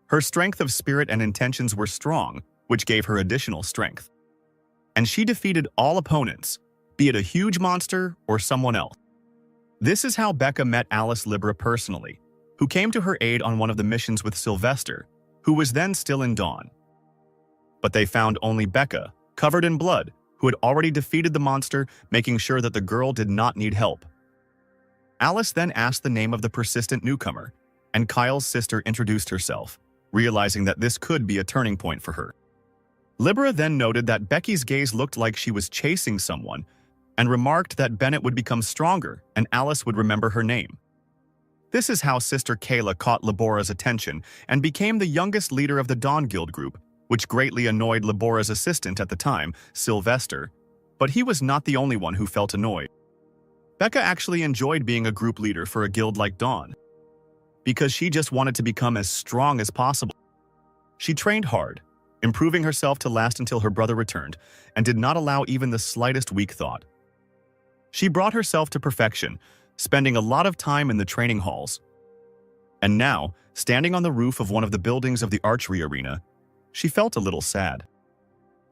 S1: Her strength of spirit and intentions were strong, which gave her additional strength. And she defeated all opponents, be it a huge monster or someone else. This is how Becca met Alice Libra personally, who came to her aid on one of the missions with Sylvester, who was then still in Dawn. But they found only Becca, covered in blood, who had already defeated the monster, making sure that the girl did not need help. Alice then asked the name of the persistent newcomer, and Kyle's sister introduced herself, realizing that this could be a turning point for her. Libra then noted that Becky's gaze looked like she was chasing someone, and remarked that Bennett would become stronger and Alice would remember her name. This is how Sister Kayla caught Libora's attention and became the youngest leader of the Dawn Guild group, which greatly annoyed Libora's assistant at the time, Sylvester, but he was not the only one who felt annoyed. Becca actually enjoyed being a group leader for a guild like Dawn, because she just wanted to become as strong as possible. She trained hard, improving herself to last until her brother returned, and did not allow even the slightest weak thought. She brought herself to perfection, spending a lot of time in the training halls. And now, standing on the roof of one of the buildings of the archery arena, she felt a little sad.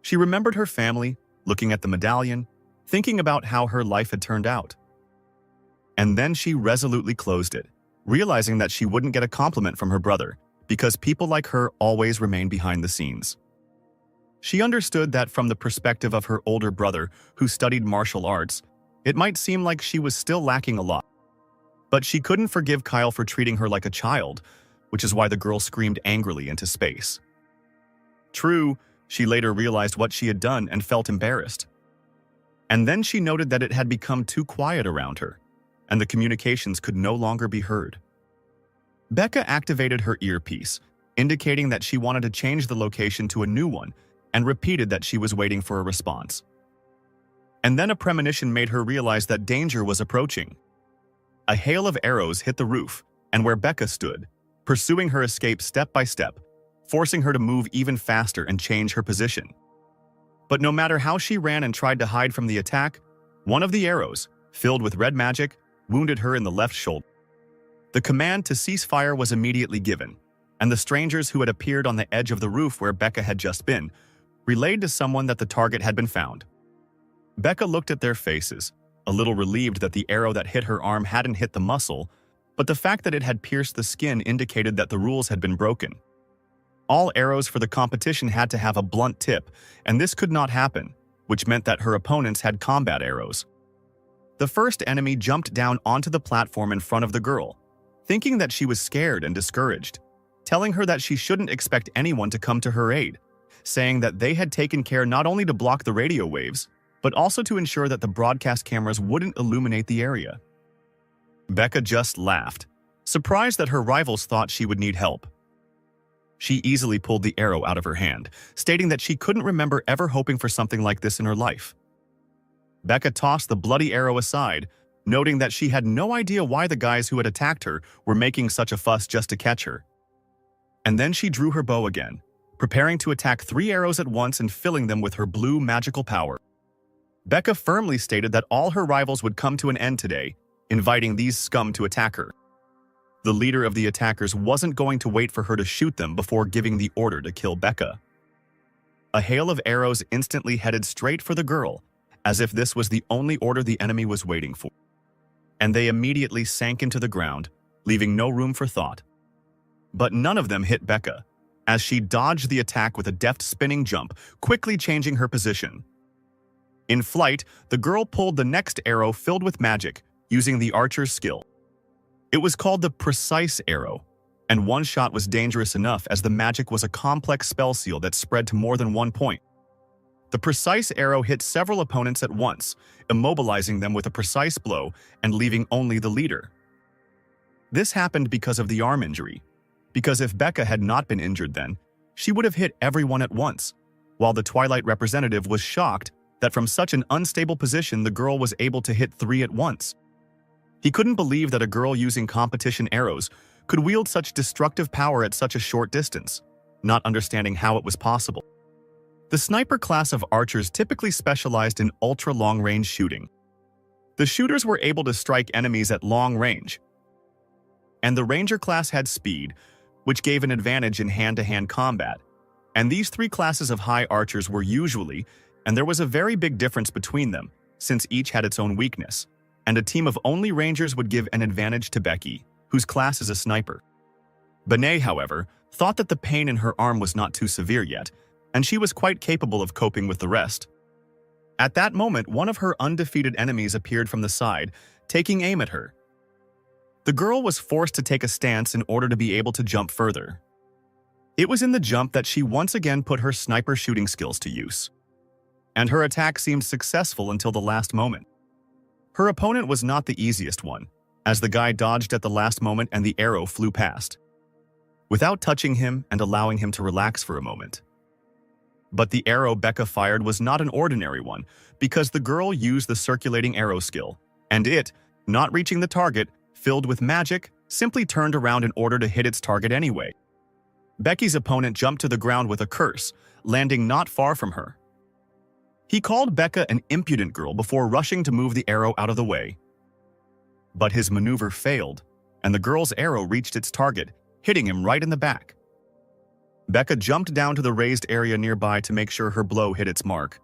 S1: She remembered her family, looking at the medallion, thinking about how her life had turned out. And then she resolutely closed it, realizing that she wouldn't get a compliment from her brother, because people like her always remain behind the scenes. She understood that from the perspective of her older brother, who studied martial arts, it might seem like she was still lacking a lot. But she couldn't forgive Kyle for treating her like a child, which is why the girl screamed angrily into space. True, she later realized what she had done and felt embarrassed. And then she noted that it had become too quiet around her, and the communications could no longer be heard. Becca activated her earpiece, indicating that she wanted to change the location to a new one, and repeated that she was waiting for a response. And then a premonition made her realize that danger was approaching. A hail of arrows hit the roof, and where Becca stood, pursuing her escape step by step, forcing her to move even faster and change her position. But no matter how she ran and tried to hide from the attack, one of the arrows, filled with red magic, wounded her in the left shoulder. The command to cease fire was immediately given, and the strangers who had appeared on the edge of the roof where Becca had just been relayed to someone that the target had been found. Becca looked at their faces, a little relieved that the arrow that hit her arm hadn't hit the muscle, but the fact that it had pierced the skin indicated that the rules had been broken. All arrows for the competition had to have a blunt tip, and this could not happen, which meant that her opponents had combat arrows. The first enemy jumped down onto the platform in front of the girl, thinking that she was scared and discouraged, telling her that she shouldn't expect anyone to come to her aid, saying that they had taken care not only to block the radio waves, but also to ensure that the broadcast cameras wouldn't illuminate the area. Becca just laughed, surprised that her rivals thought she would need help. She easily pulled the arrow out of her hand, stating that she couldn't remember ever hoping for something like this in her life. Becca tossed the bloody arrow aside, noting that she had no idea why the guys who had attacked her were making such a fuss just to catch her. And then she drew her bow again, preparing to attack 3 arrows at once and filling them with her blue magical power. Becca firmly stated that all her rivals would come to an end today, inviting these scum to attack her. The leader of the attackers wasn't going to wait for her to shoot them before giving the order to kill Becca. A hail of arrows instantly headed straight for the girl, as if this was the only order the enemy was waiting for. And they immediately sank into the ground, leaving no room for thought. But none of them hit Becca, as she dodged the attack with a deft spinning jump, quickly changing her position. In flight, the girl pulled the next arrow filled with magic, using the archer's skill. It was called the precise arrow, and one shot was dangerous enough as the magic was a complex spell seal that spread to more than one point. The precise arrow hit several opponents at once, immobilizing them with a precise blow and leaving only the leader. This happened because of the arm injury, because if Becca had not been injured then, she would have hit everyone at once, while the Twilight representative was shocked that from such an unstable position the girl was able to hit 3 at once. He couldn't believe that a girl using competition arrows could wield such destructive power at such a short distance, not understanding how it was possible. The sniper class of archers typically specialized in ultra-long-range shooting. The shooters were able to strike enemies at long range, and the Ranger class had speed, which gave an advantage in hand-to-hand combat. And these three classes of high archers were usually, and there was a very big difference between them, since each had its own weakness, and a team of only Rangers would give an advantage to Becky, whose class is a sniper. Benet, however, thought that the pain in her arm was not too severe yet, and she was quite capable of coping with the rest. At that moment, one of her undefeated enemies appeared from the side, taking aim at her. The girl was forced to take a stance in order to be able to jump further. It was in the jump that she once again put her sniper shooting skills to use. And her attack seemed successful until the last moment. Her opponent was not the easiest one, as the guy dodged at the last moment and the arrow flew past, without touching him and allowing him to relax for a moment. But the arrow Becca fired was not an ordinary one, because the girl used the circulating arrow skill, and it, not reaching the target, filled with magic, simply turned around in order to hit its target anyway. Becky's opponent jumped to the ground with a curse, landing not far from her. He called Becca an impudent girl before rushing to move the arrow out of the way. But his maneuver failed, and the girl's arrow reached its target, hitting him right in the back. Becca jumped down to the raised area nearby to make sure her blow hit its mark.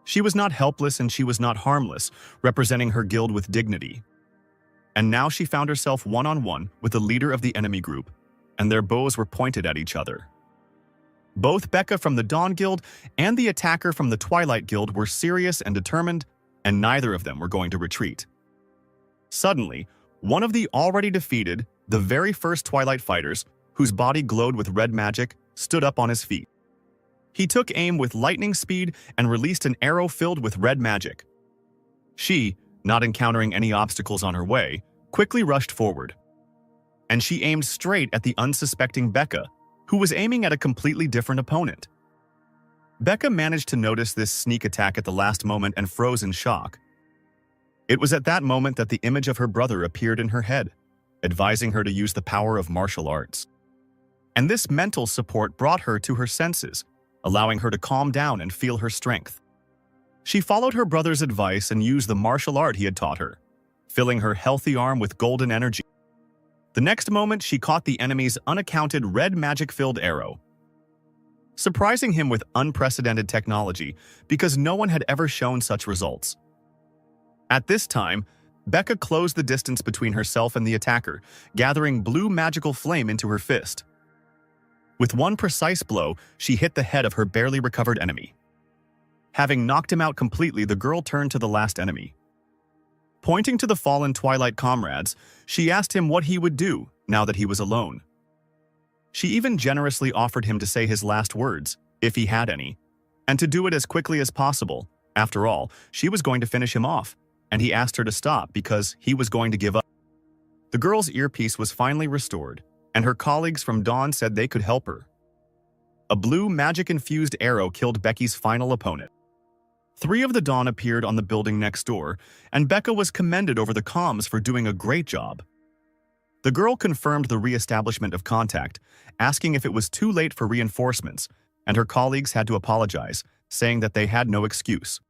S1: She was not helpless and she was not harmless, representing her guild with dignity. And now she found herself one-on-one with the leader of the enemy group, and their bows were pointed at each other. Both Becca from the Dawn Guild and the attacker from the Twilight Guild were serious and determined, and neither of them were going to retreat. Suddenly, one of the already defeated, the very first Twilight fighters, whose body glowed with red magic, stood up on his feet. He took aim with lightning speed and released an arrow filled with red magic. She, not encountering any obstacles on her way, quickly rushed forward. And she aimed straight at the unsuspecting Becca, who was aiming at a completely different opponent. Becca managed to notice this sneak attack at the last moment and froze in shock. It was at that moment that the image of her brother appeared in her head, advising her to use the power of martial arts. And this mental support brought her to her senses, allowing her to calm down and feel her strength. She followed her brother's advice and used the martial art he had taught her, filling her healthy arm with golden energy. The next moment, she caught the enemy's unaccounted red magic-filled arrow, surprising him with unprecedented technology because no one had ever shown such results. At this time, Becca closed the distance between herself and the attacker, gathering blue magical flame into her fist. With one precise blow, she hit the head of her barely recovered enemy. Having knocked him out completely, the girl turned to the last enemy. Pointing to the fallen Twilight comrades, she asked him what he would do now that he was alone. She even generously offered him to say his last words, if he had any, and to do it as quickly as possible. After all, she was going to finish him off, and he asked her to stop because he was going to give up. The girl's earpiece was finally restored, and her colleagues from Dawn said they could help her. A blue magic-infused arrow killed Becky's final opponent. 3 of the Dawn appeared on the building next door, and Becca was commended over the comms for doing a great job. The girl confirmed the re-establishment of contact, asking if it was too late for reinforcements, and her colleagues had to apologize, saying that they had no excuse.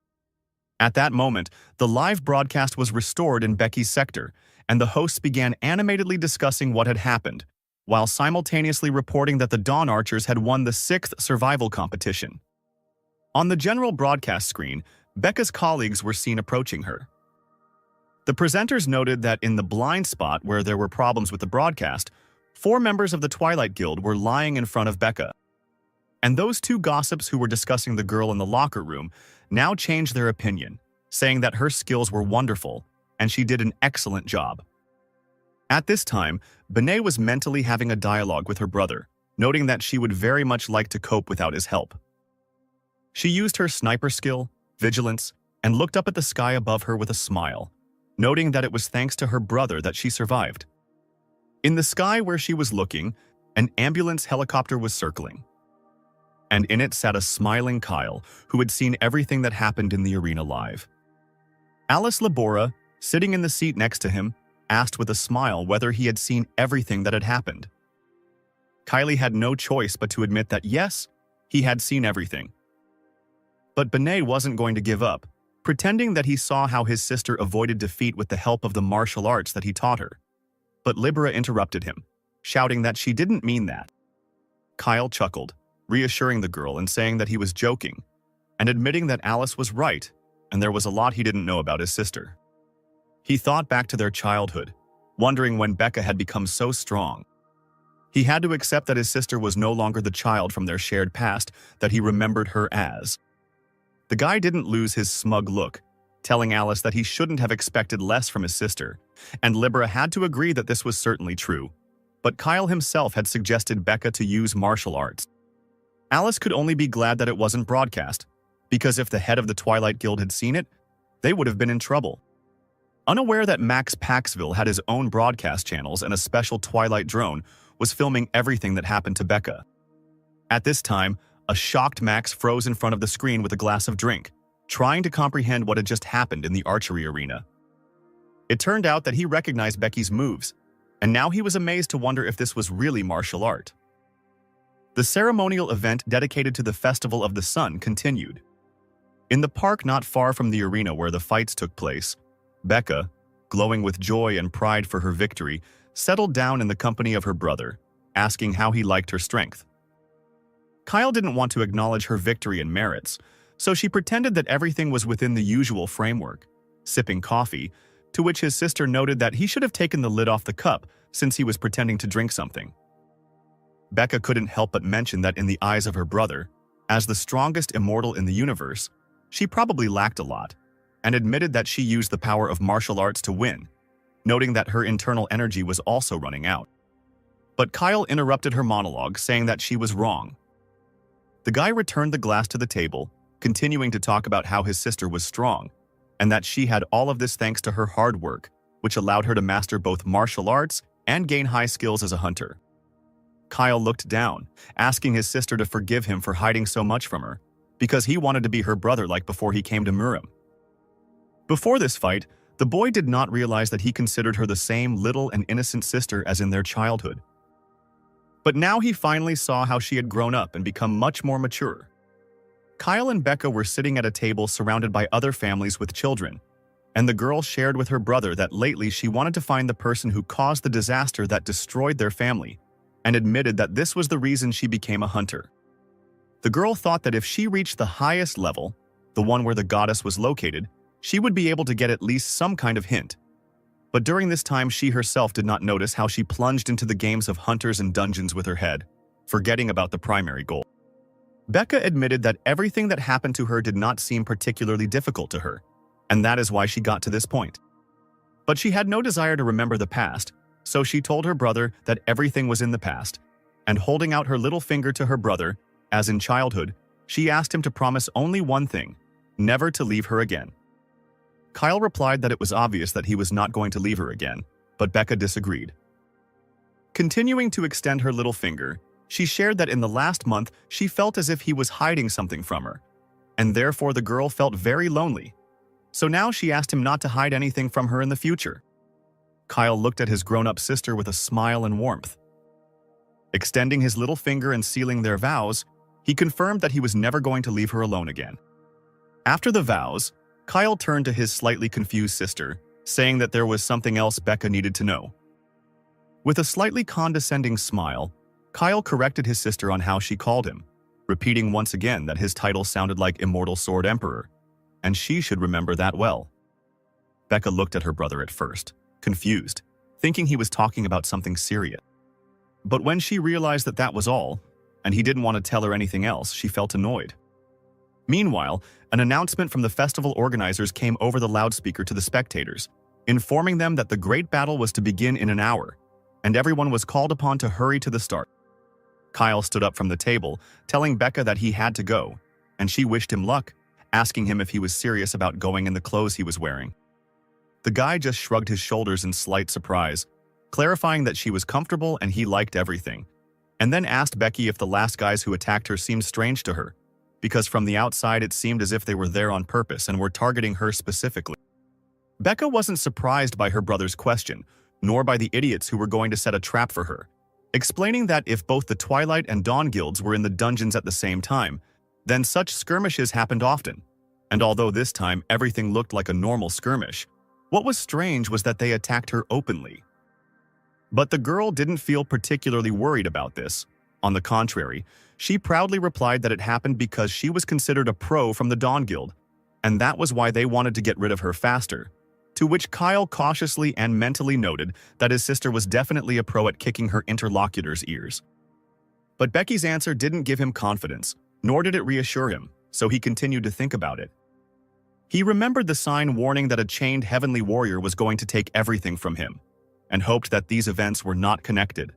S1: At that moment, the live broadcast was restored in Becky's sector, and the hosts began animatedly discussing what had happened, while simultaneously reporting that the Dawn Archers had won the 6th survival competition. On the general broadcast screen, Becca's colleagues were seen approaching her. The presenters noted that in the blind spot where there were problems with the broadcast, 4 members of the Twilight Guild were lying in front of Becca. And those 2 gossips who were discussing the girl in the locker room now changed their opinion, saying that her skills were wonderful and she did an excellent job. At this time, Benet was mentally having a dialogue with her brother, noting that she would very much like to cope without his help. She used her sniper skill, vigilance, and looked up at the sky above her with a smile, noting that it was thanks to her brother that she survived. In the sky where she was looking, an ambulance helicopter was circling, and in it sat a smiling Kyle who had seen everything that happened in the arena live. Alice Labora, sitting in the seat next to him, asked with a smile whether he had seen everything that had happened. Kylie had no choice but to admit that yes, he had seen everything. But Benet wasn't going to give up, pretending that he saw how his sister avoided defeat with the help of the martial arts that he taught her. But Libera interrupted him, shouting that she didn't mean that. Kyle chuckled, reassuring the girl and saying that he was joking, and admitting that Alice was right, and there was a lot he didn't know about his sister. He thought back to their childhood, wondering when Becca had become so strong. He had to accept that his sister was no longer the child from their shared past that he remembered her as. The guy didn't lose his smug look, telling Alice that he shouldn't have expected less from his sister, and Libera had to agree that this was certainly true. But Kyle himself had suggested Becca to use martial arts. Alice could only be glad that it wasn't broadcast, because if the head of the Twilight Guild had seen it, they would have been in trouble. Unaware that Max Paxville had his own broadcast channels and a special Twilight drone was filming everything that happened to Becca. At this time, a shocked Max froze in front of the screen with a glass of drink, trying to comprehend what had just happened in the archery arena. It turned out that he recognized Becky's moves, and now he was amazed to wonder if this was really martial art. The ceremonial event dedicated to the Festival of the Sun continued. In the park not far from the arena where the fights took place, Becca, glowing with joy and pride for her victory, settled down in the company of her brother, asking how he liked her strength. Kyle didn't want to acknowledge her victory and merits, so she pretended that everything was within the usual framework, sipping coffee, to which his sister noted that he should have taken the lid off the cup since he was pretending to drink something. Becca couldn't help but mention that in the eyes of her brother, as the strongest immortal in the universe, she probably lacked a lot, and admitted that she used the power of martial arts to win, noting that her internal energy was also running out. But Kyle interrupted her monologue, saying that she was wrong. The guy returned the glass to the table, continuing to talk about how his sister was strong, and that she had all of this thanks to her hard work, which allowed her to master both martial arts and gain high skills as a hunter. Kyle looked down, asking his sister to forgive him for hiding so much from her, because he wanted to be her brother like before he came to Murim. Before this fight, the boy did not realize that he considered her the same little and innocent sister as in their childhood. But now he finally saw how she had grown up and become much more mature. Kyle and Becca were sitting at a table surrounded by other families with children, and the girl shared with her brother that lately she wanted to find the person who caused the disaster that destroyed their family, and admitted that this was the reason she became a hunter. The girl thought that if she reached the highest level, the one where the goddess was located, she would be able to get at least some kind of hint. But during this time, she herself did not notice how she plunged into the games of hunters and dungeons with her head, forgetting about the primary goal. Becca admitted that everything that happened to her did not seem particularly difficult to her, and that is why she got to this point. But she had no desire to remember the past, so she told her brother that everything was in the past, and holding out her little finger to her brother, as in childhood, she asked him to promise only one thing: never to leave her again. Kyle replied that it was obvious that he was not going to leave her again, but Becca disagreed. Continuing to extend her little finger, she shared that in the last month she felt as if he was hiding something from her, and therefore the girl felt very lonely. So now she asked him not to hide anything from her in the future. Kyle looked at his grown-up sister with a smile and warmth. Extending his little finger and sealing their vows, he confirmed that he was never going to leave her alone again. After the vows, Kyle turned to his slightly confused sister, saying that there was something else Becca needed to know. With a slightly condescending smile, Kyle corrected his sister on how she called him, repeating once again that his title sounded like Immortal Sword Emperor, and she should remember that well. Becca looked at her brother at first, confused, thinking he was talking about something serious. But when she realized that that was all, and he didn't want to tell her anything else, she felt annoyed. Meanwhile, an announcement from the festival organizers came over the loudspeaker to the spectators, informing them that the great battle was to begin in an hour, and everyone was called upon to hurry to the start. Kyle stood up from the table, telling Becca that he had to go, and she wished him luck, asking him if he was serious about going in the clothes he was wearing. The guy just shrugged his shoulders in slight surprise, clarifying that she was comfortable and he liked everything, and then asked Becky if the last guys who attacked her seemed strange to her, because from the outside it seemed as if they were there on purpose and were targeting her specifically. Becca wasn't surprised by her brother's question, nor by the idiots who were going to set a trap for her, explaining that if both the Twilight and Dawn guilds were in the dungeons at the same time, then such skirmishes happened often, and although this time everything looked like a normal skirmish, what was strange was that they attacked her openly. But the girl didn't feel particularly worried about this. On the contrary, she proudly replied that it happened because she was considered a pro from the Dawn Guild, and that was why they wanted to get rid of her faster. To which Kyle cautiously and mentally noted that his sister was definitely a pro at kicking her interlocutor's ears. But Becky's answer didn't give him confidence, nor did it reassure him, so he continued to think about it. He remembered the sign warning that a chained heavenly warrior was going to take everything from him, and hoped that these events were not connected.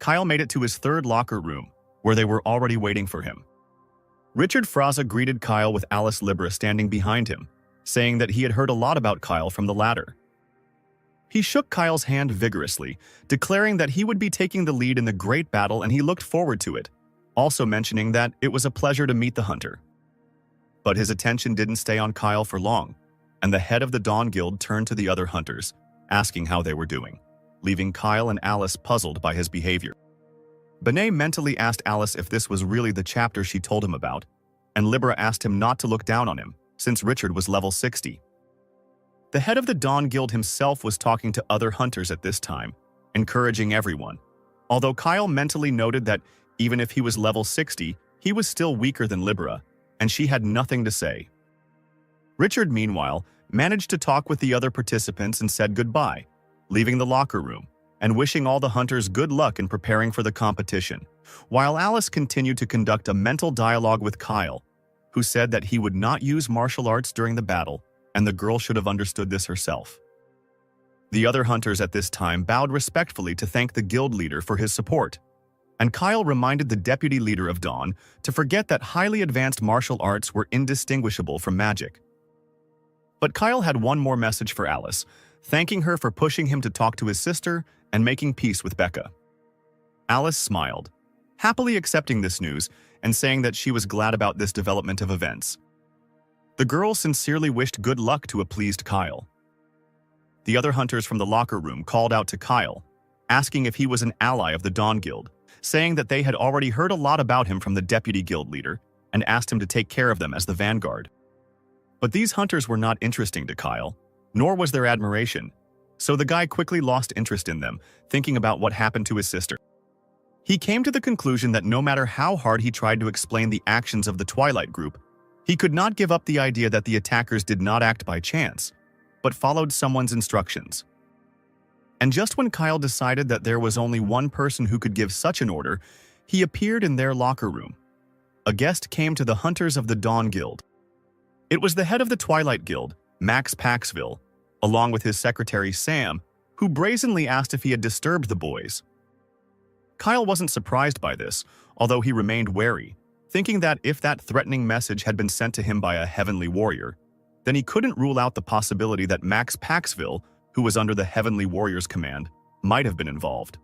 S1: Kyle made it to his third locker room, where they were already waiting for him. Richard Fraza greeted Kyle with Alice Libra standing behind him, saying that he had heard a lot about Kyle from the latter. He shook Kyle's hand vigorously, declaring that he would be taking the lead in the great battle and he looked forward to it, also mentioning that it was a pleasure to meet the hunter. But his attention didn't stay on Kyle for long, and the head of the Dawn Guild turned to the other hunters, asking how they were doing, leaving Kyle and Alice puzzled by his behavior. Benet mentally asked Alice if this was really the chapter she told him about, and Libra asked him not to look down on him, since Richard was level 60. The head of the Dawn Guild himself was talking to other hunters at this time, encouraging everyone, although Kyle mentally noted that even if he was level 60, he was still weaker than Libra, and she had nothing to say. Richard, meanwhile, managed to talk with the other participants and said goodbye, leaving the locker room, and wishing all the hunters good luck in preparing for the competition, while Alice continued to conduct a mental dialogue with Kyle, who said that he would not use martial arts during the battle, and the girl should have understood this herself. The other hunters at this time bowed respectfully to thank the guild leader for his support, and Kyle reminded the deputy leader of Dawn to forget that highly advanced martial arts were indistinguishable from magic. But Kyle had one more message for Alice, thanking her for pushing him to talk to his sister and making peace with Becca. Alice smiled, happily accepting this news and saying that she was glad about this development of events. The girl sincerely wished good luck to a pleased Kyle. The other hunters from the locker room called out to Kyle, asking if he was an ally of the Dawn Guild, saying that they had already heard a lot about him from the deputy guild leader and asked him to take care of them as the vanguard. But these hunters were not interesting to Kyle, nor was their admiration, so the guy quickly lost interest in them, thinking about what happened to his sister. He came to the conclusion that no matter how hard he tried to explain the actions of the Twilight group, he could not give up the idea that the attackers did not act by chance, but followed someone's instructions. And just when Kyle decided that there was only one person who could give such an order, he appeared in their locker room. A guest came to the hunters of the Dawn Guild. It was the head of the Twilight Guild, Max Paxville, along with his secretary Sam, who brazenly asked if he had disturbed the boys. Kyle wasn't surprised by this, although he remained wary, thinking that if that threatening message had been sent to him by a heavenly warrior, then he couldn't rule out the possibility that Max Paxville, who was under the heavenly warrior's command, might have been involved.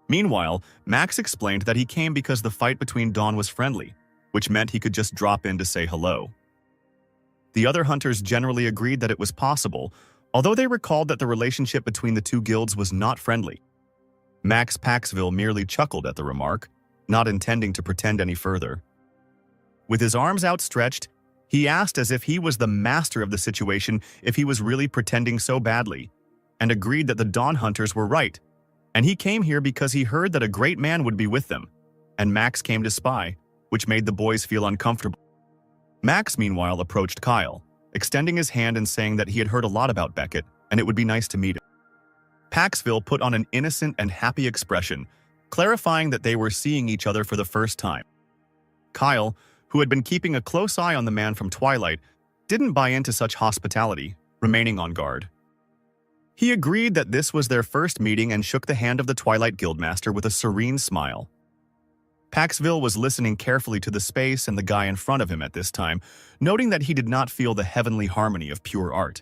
S1: Meanwhile, Max explained that he came because the fight between Dawn was friendly, which meant he could just drop in to say hello. The other hunters generally agreed that it was possible, although they recalled that the relationship between the two guilds was not friendly. Max Paxville merely chuckled at the remark, not intending to pretend any further. With his arms outstretched, he asked as if he was the master of the situation if he was really pretending so badly, and agreed that the Dawn Hunters were right, and he came here because he heard that a great man would be with them, and Max came to spy, which made the boys feel uncomfortable. Max, meanwhile, approached Kyle, extending his hand and saying that he had heard a lot about Beckett, and it would be nice to meet him. Paxville put on an innocent and happy expression, clarifying that they were seeing each other for the first time. Kyle, who had been keeping a close eye on the man from Twilight, didn't buy into such hospitality, remaining on guard. He agreed that this was their first meeting and shook the hand of the Twilight Guildmaster with a serene smile. Paxville was listening carefully to the space and the guy in front of him at this time, noting that he did not feel the heavenly harmony of pure art.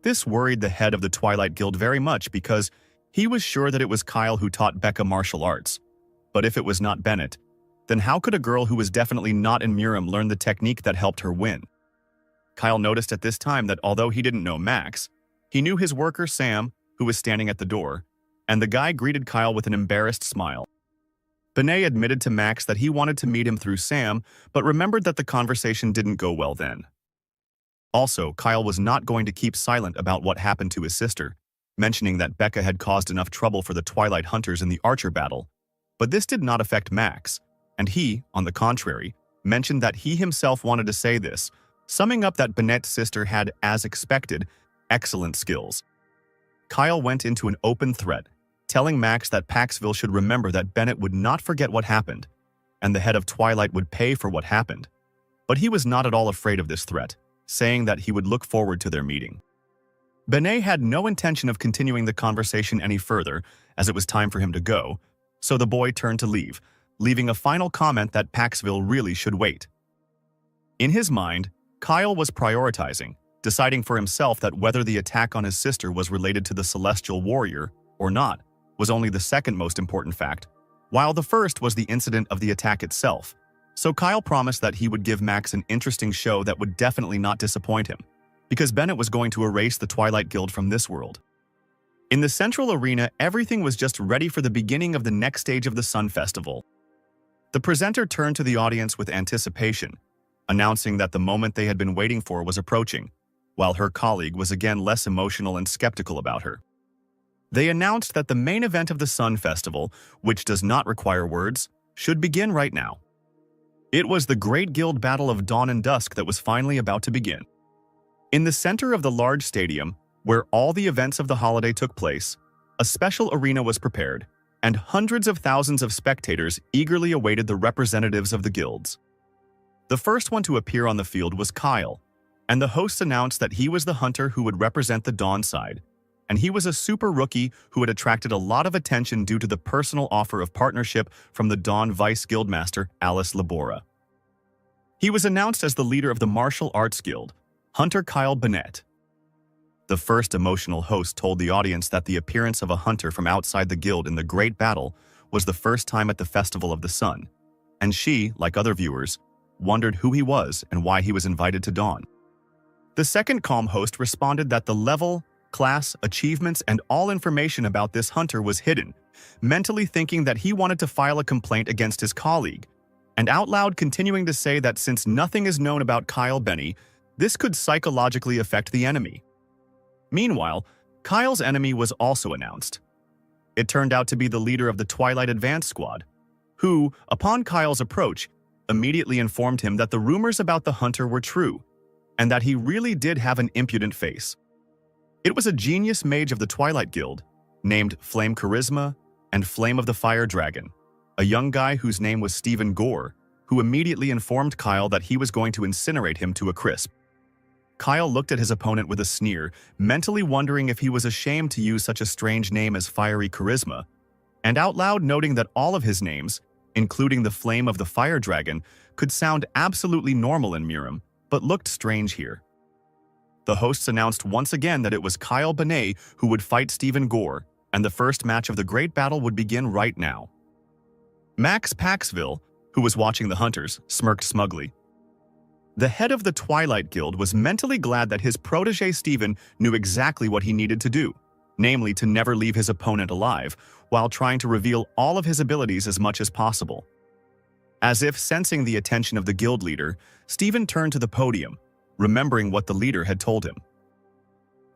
S1: This worried the head of the Twilight Guild very much because he was sure that it was Kyle who taught Becca martial arts. But if it was not Bennett, then how could a girl who was definitely not in Murim learn the technique that helped her win? Kyle noticed at this time that although he didn't know Max, he knew his worker Sam, who was standing at the door, and the guy greeted Kyle with an embarrassed smile. Benet admitted to Max that he wanted to meet him through Sam, but remembered that the conversation didn't go well then. Also, Kyle was not going to keep silent about what happened to his sister, mentioning that Becca had caused enough trouble for the Twilight Hunters in the Archer battle. But this did not affect Max, and he, on the contrary, mentioned that he himself wanted to say this, summing up that Bennett's sister had, as expected, excellent skills. Kyle went into an open threat, telling Max that Paxville should remember that Bennett would not forget what happened, and the head of Twilight would pay for what happened. But he was not at all afraid of this threat, saying that he would look forward to their meeting. Bennett had no intention of continuing the conversation any further, as it was time for him to go, so the boy turned to leave, leaving a final comment that Paxville really should wait. In his mind, Kyle was prioritizing, deciding for himself that whether the attack on his sister was related to the Celestial Warrior or not was only the second most important fact, while the first was the incident of the attack itself. So Kyle promised that he would give Max an interesting show that would definitely not disappoint him, because Bennett was going to erase the Twilight Guild from this world. In the central arena, everything was just ready for the beginning of the next stage of the Sun Festival. The presenter turned to the audience with anticipation, announcing that the moment they had been waiting for was approaching, while her colleague was again less emotional and skeptical about her. They announced that the main event of the Sun Festival, which does not require words, should begin right now. It was the Great Guild Battle of Dawn and Dusk that was finally about to begin. In the center of the large stadium, where all the events of the holiday took place, a special arena was prepared, and hundreds of thousands of spectators eagerly awaited the representatives of the guilds. The first one to appear on the field was Kyle, and the hosts announced that he was the hunter who would represent the Dawn side, and he was a super rookie who had attracted a lot of attention due to the personal offer of partnership from the Dawn Vice Guildmaster Alice Labora. He was announced as the leader of the Martial Arts Guild, Hunter Kyle Bennett. The first emotional host told the audience that the appearance of a hunter from outside the guild in the Great Battle was the first time at the Festival of the Sun, and she, like other viewers, wondered who he was and why he was invited to Dawn. The second calm host responded that the level, class, achievements, and all information about this hunter was hidden, mentally thinking that he wanted to file a complaint against his colleague, and out loud continuing to say that since nothing is known about Kyle Benny, this could psychologically affect the enemy. Meanwhile, Kyle's enemy was also announced. It turned out to be the leader of the Twilight Advance Squad, who, upon Kyle's approach, immediately informed him that the rumors about the hunter were true, and that he really did have an impudent face. It was a genius mage of the Twilight Guild, named Flame Charisma and Flame of the Fire Dragon, a young guy whose name was Stephen Gore, who immediately informed Kyle that he was going to incinerate him to a crisp. Kyle looked at his opponent with a sneer, mentally wondering if he was ashamed to use such a strange name as Fiery Charisma, and out loud noting that all of his names, including the Flame of the Fire Dragon, could sound absolutely normal in Miram, but looked strange here. The hosts announced once again that it was Kyle Bennett who would fight Stephen Gore, and the first match of the Great Battle would begin right now. Max Paxville, who was watching the hunters, smirked smugly. The head of the Twilight Guild was mentally glad that his protege Stephen knew exactly what he needed to do, namely to never leave his opponent alive, while trying to reveal all of his abilities as much as possible. As if sensing the attention of the guild leader, Stephen turned to the podium, remembering what the leader had told him.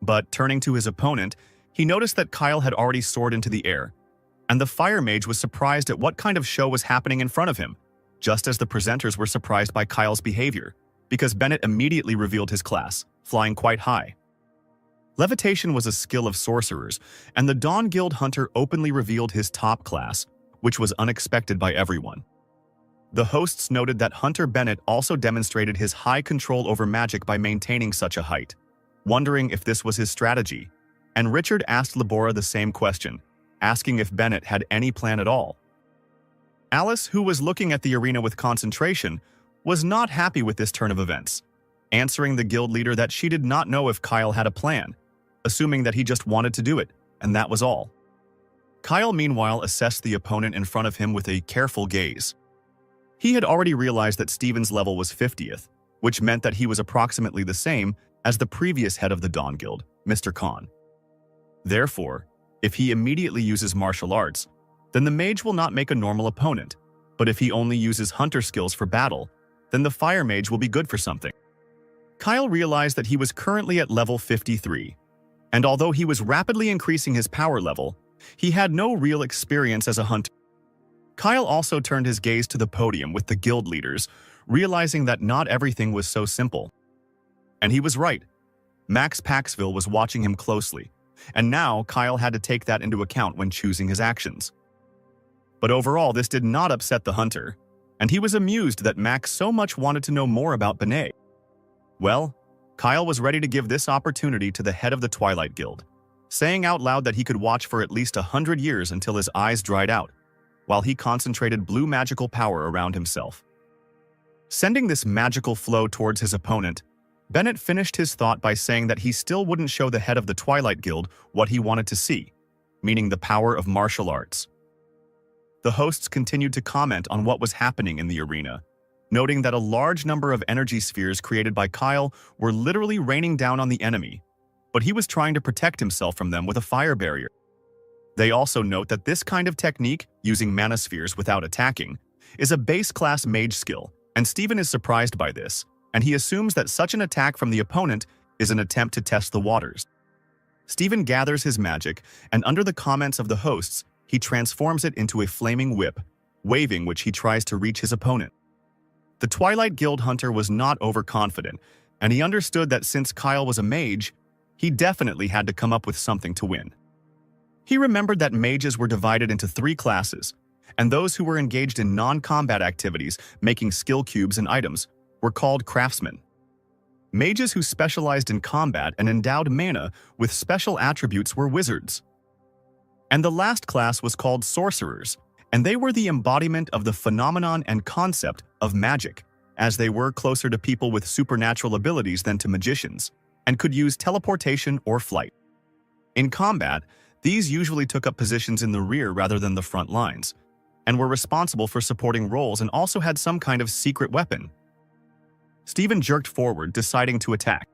S1: But turning to his opponent, he noticed that Kyle had already soared into the air, and the fire mage was surprised at what kind of show was happening in front of him, just as the presenters were surprised by Kyle's behavior, because Bennett immediately revealed his class, flying quite high. Levitation was a skill of sorcerers, and the Dawn Guild Hunter openly revealed his top class, which was unexpected by everyone. The hosts noted that Hunter Bennett also demonstrated his high control over magic by maintaining such a height, wondering if this was his strategy, and Richard asked Labora the same question, asking if Bennett had any plan at all. Alice, who was looking at the arena with concentration, was not happy with this turn of events, answering the guild leader that she did not know if Kyle had a plan, assuming that he just wanted to do it, and that was all. Kyle, meanwhile, assessed the opponent in front of him with a careful gaze. He had already realized that Stephen's level was 50th, which meant that he was approximately the same as the previous head of the Dawn Guild, Mr. Khan. Therefore, if he immediately uses martial arts, then the mage will not make a normal opponent, but if he only uses hunter skills for battle, then the fire mage will be good for something. Kyle realized that he was currently at level 53, And although he was rapidly increasing his power level, he had no real experience as a hunter. Kyle also turned his gaze to the podium with the guild leaders, realizing that not everything was so simple. And he was right. Max Paxville was watching him closely, and now Kyle had to take that into account when choosing his actions. But overall, this did not upset the hunter, and he was amused that Max so much wanted to know more about Benet. Well, Kyle was ready to give this opportunity to the head of the Twilight Guild, saying out loud that he could watch for at least 100 years until his eyes dried out, while he concentrated blue magical power around himself. Sending this magical flow towards his opponent, Bennett finished his thought by saying that he still wouldn't show the head of the Twilight Guild what he wanted to see, meaning the power of martial arts. The hosts continued to comment on what was happening in the arena, noting that a large number of energy spheres created by Kyle were literally raining down on the enemy, but he was trying to protect himself from them with a fire barrier. They also note that this kind of technique, using mana spheres without attacking, is a base-class mage skill, and Steven is surprised by this, and he assumes that such an attack from the opponent is an attempt to test the waters. Steven gathers his magic, and under the comments of the hosts, he transforms it into a flaming whip, waving which he tries to reach his opponent. The Twilight Guild hunter was not overconfident, and he understood that since Kyle was a mage, he definitely had to come up with something to win. He remembered that mages were divided into 3 classes, and those who were engaged in non-combat activities, making skill cubes and items, were called craftsmen. Mages who specialized in combat and endowed mana with special attributes were wizards. And the last class was called sorcerers, and they were the embodiment of the phenomenon and concept of magic, as they were closer to people with supernatural abilities than to magicians, and could use teleportation or flight. In combat, these usually took up positions in the rear rather than the front lines, and were responsible for supporting roles and also had some kind of secret weapon. Steven jerked forward, deciding to attack.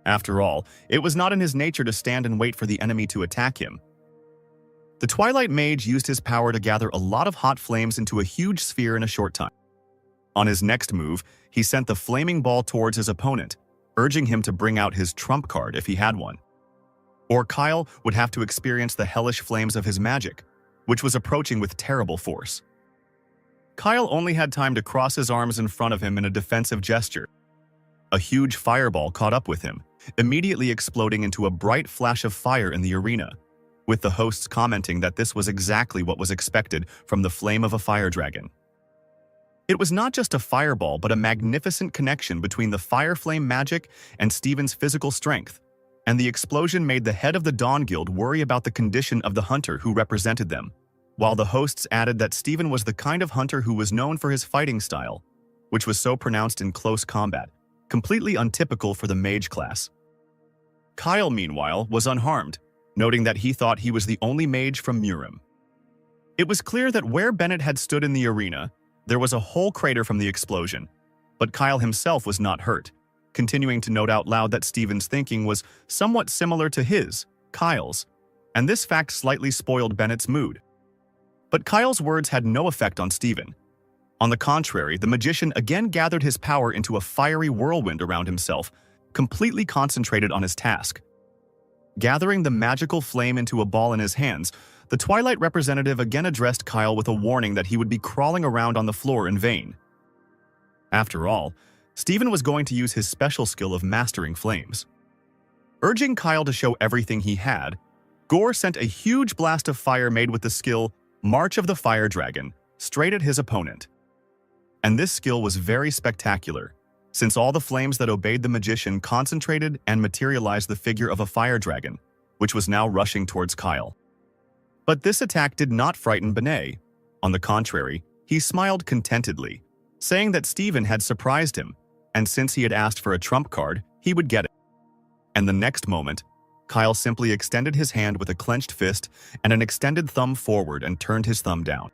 S1: After all, it was not in his nature to stand and wait for the enemy to attack him. The Twilight Mage used his power to gather a lot of hot flames into a huge sphere in a short time. On his next move, he sent the flaming ball towards his opponent, urging him to bring out his trump card if he had one. Or Kyle would have to experience the hellish flames of his magic, which was approaching with terrible force. Kyle only had time to cross his arms in front of him in a defensive gesture. A huge fireball caught up with him, immediately exploding into a bright flash of fire in the arena, with the hosts commenting that this was exactly what was expected from the flame of a fire dragon. It was not just a fireball, but a magnificent connection between the fire flame magic and Steven's physical strength, and the explosion made the head of the Dawn Guild worry about the condition of the hunter who represented them, while the hosts added that Steven was the kind of hunter who was known for his fighting style, which was so pronounced in close combat, completely untypical for the mage class. Kyle, meanwhile, was unharmed, noting that he thought he was the only mage from Murim. It was clear that where Bennett had stood in the arena, there was a whole crater from the explosion, but Kyle himself was not hurt, continuing to note out loud that Steven's thinking was somewhat similar to his, Kyle's, and this fact slightly spoiled Bennett's mood. But Kyle's words had no effect on Steven. On the contrary, the magician again gathered his power into a fiery whirlwind around himself, completely concentrated on his task. Gathering the magical flame into a ball in his hands, the Twilight representative again addressed Kyle with a warning that he would be crawling around on the floor in vain. After all, Steven was going to use his special skill of mastering flames. Urging Kyle to show everything he had, Gore sent a huge blast of fire made with the skill March of the Fire Dragon straight at his opponent. And this skill was very spectacular, since all the flames that obeyed the magician concentrated and materialized the figure of a fire dragon, which was now rushing towards Kyle. But this attack did not frighten Benet. On the contrary, he smiled contentedly, saying that Steven had surprised him, and since he had asked for a trump card, he would get it. And the next moment, Kyle simply extended his hand with a clenched fist and an extended thumb forward and turned his thumb down.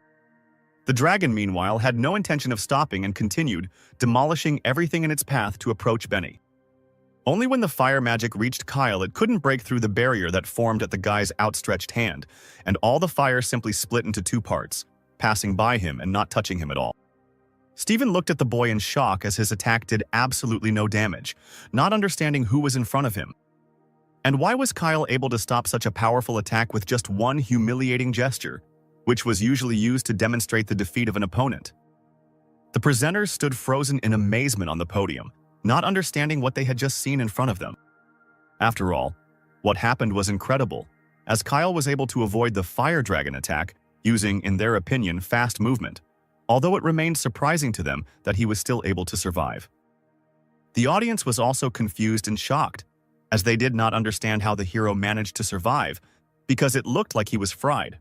S1: The dragon, meanwhile, had no intention of stopping and continued, demolishing everything in its path to approach Benny. Only when the fire magic reached Kyle it couldn't break through the barrier that formed at the guy's outstretched hand, and all the fire simply split into 2 parts, passing by him and not touching him at all. Steven looked at the boy in shock as his attack did absolutely no damage, not understanding who was in front of him. And why was Kyle able to stop such a powerful attack with just one humiliating gesture, which was usually used to demonstrate the defeat of an opponent? The presenters stood frozen in amazement on the podium, not understanding what they had just seen in front of them. After all, what happened was incredible, as Kyle was able to avoid the fire dragon attack using, in their opinion, fast movement, although it remained surprising to them that he was still able to survive. The audience was also confused and shocked, as they did not understand how the hero managed to survive, because it looked like he was fried.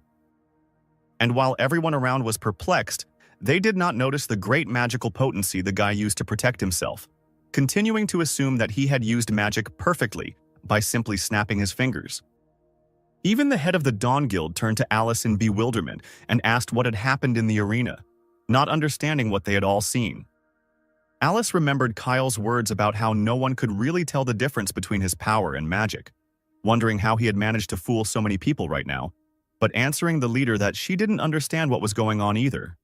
S1: And while everyone around was perplexed, they did not notice the great magical potency the guy used to protect himself, continuing to assume that he had used magic perfectly by simply snapping his fingers. Even the head of the Dawn Guild turned to Alice in bewilderment and asked what had happened in the arena, not understanding what they had all seen. Alice remembered Kyle's words about how no one could really tell the difference between his power and magic, wondering how he had managed to fool so many people right now, but answering the leader that she didn't understand what was going on either.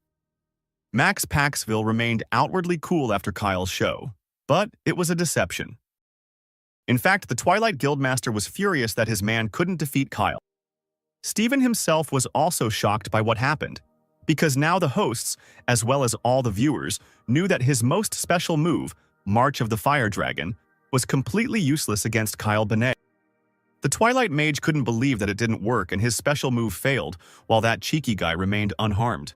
S1: Max Paxville remained outwardly cool after Kyle's show, but it was a deception. In fact, the Twilight Guildmaster was furious that his man couldn't defeat Kyle. Steven himself was also shocked by what happened, because now the hosts, as well as all the viewers, knew that his most special move, March of the Fire Dragon, was completely useless against Kyle Benet. The Twilight Mage couldn't believe that it didn't work and his special move failed, while that cheeky guy remained unharmed.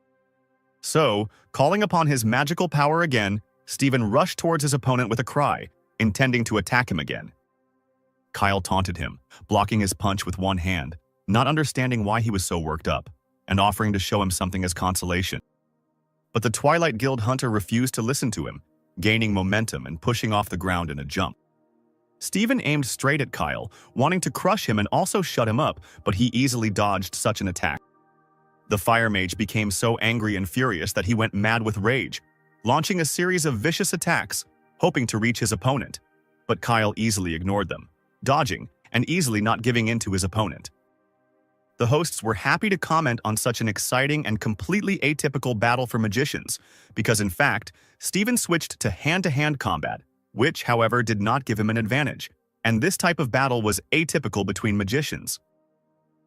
S1: So, calling upon his magical power again, Steven rushed towards his opponent with a cry, intending to attack him again. Kyle taunted him, blocking his punch with one hand, not understanding why he was so worked up, and offering to show him something as consolation. But the Twilight Guild hunter refused to listen to him, gaining momentum and pushing off the ground in a jump. Steven aimed straight at Kyle, wanting to crush him and also shut him up, but he easily dodged such an attack. The Fire Mage became so angry and furious that he went mad with rage, launching a series of vicious attacks, hoping to reach his opponent. But Kyle easily ignored them, dodging and easily not giving in to his opponent. The hosts were happy to comment on such an exciting and completely atypical battle for magicians, because in fact, Steven switched to hand-to-hand combat, which, however, did not give him an advantage, and this type of battle was atypical between magicians.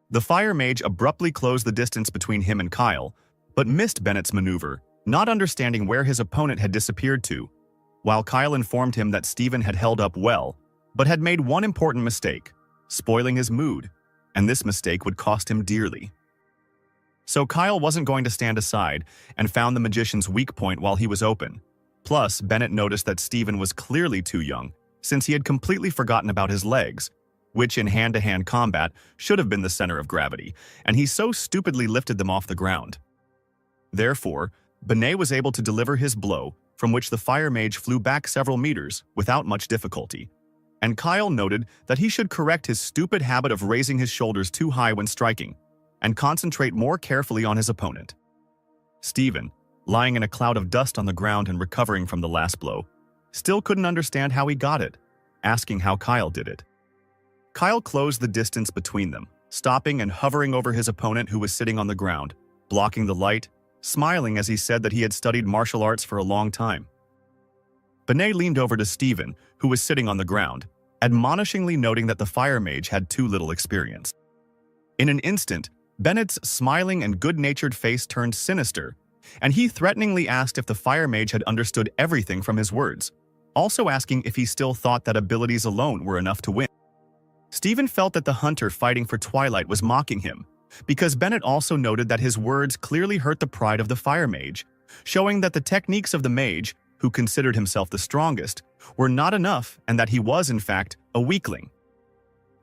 S1: The Fire Mage abruptly closed the distance between him and Kyle, but missed Bennett's maneuver, not understanding where his opponent had disappeared to, while Kyle informed him that Steven had held up well, but had made one important mistake, spoiling his mood, and this mistake would cost him dearly. So Kyle wasn't going to stand aside and found the magician's weak point while he was open. Plus, Bennett noticed that Steven was clearly too young, since he had completely forgotten about his legs, which in hand-to-hand combat should have been the center of gravity, and he so stupidly lifted them off the ground. Therefore, Benet was able to deliver his blow, from which the Fire Mage flew back several meters without much difficulty. And Kyle noted that he should correct his stupid habit of raising his shoulders too high when striking, and concentrate more carefully on his opponent. Steven, lying in a cloud of dust on the ground and recovering from the last blow, still couldn't understand how he got it, asking how Kyle did it. Kyle closed the distance between them, stopping and hovering over his opponent who was sitting on the ground, blocking the light, smiling as he said that he had studied martial arts for a long time. Benet leaned over to Steven, who was sitting on the ground, admonishingly noting that the Fire Mage had too little experience. In an instant, Bennett's smiling and good-natured face turned sinister, and he threateningly asked if the Fire Mage had understood everything from his words, also asking if he still thought that abilities alone were enough to win. Steven felt that the hunter fighting for Twilight was mocking him, because Bennett also noted that his words clearly hurt the pride of the Fire Mage, showing that the techniques of the mage, who considered himself the strongest, were not enough and that he was, in fact, a weakling.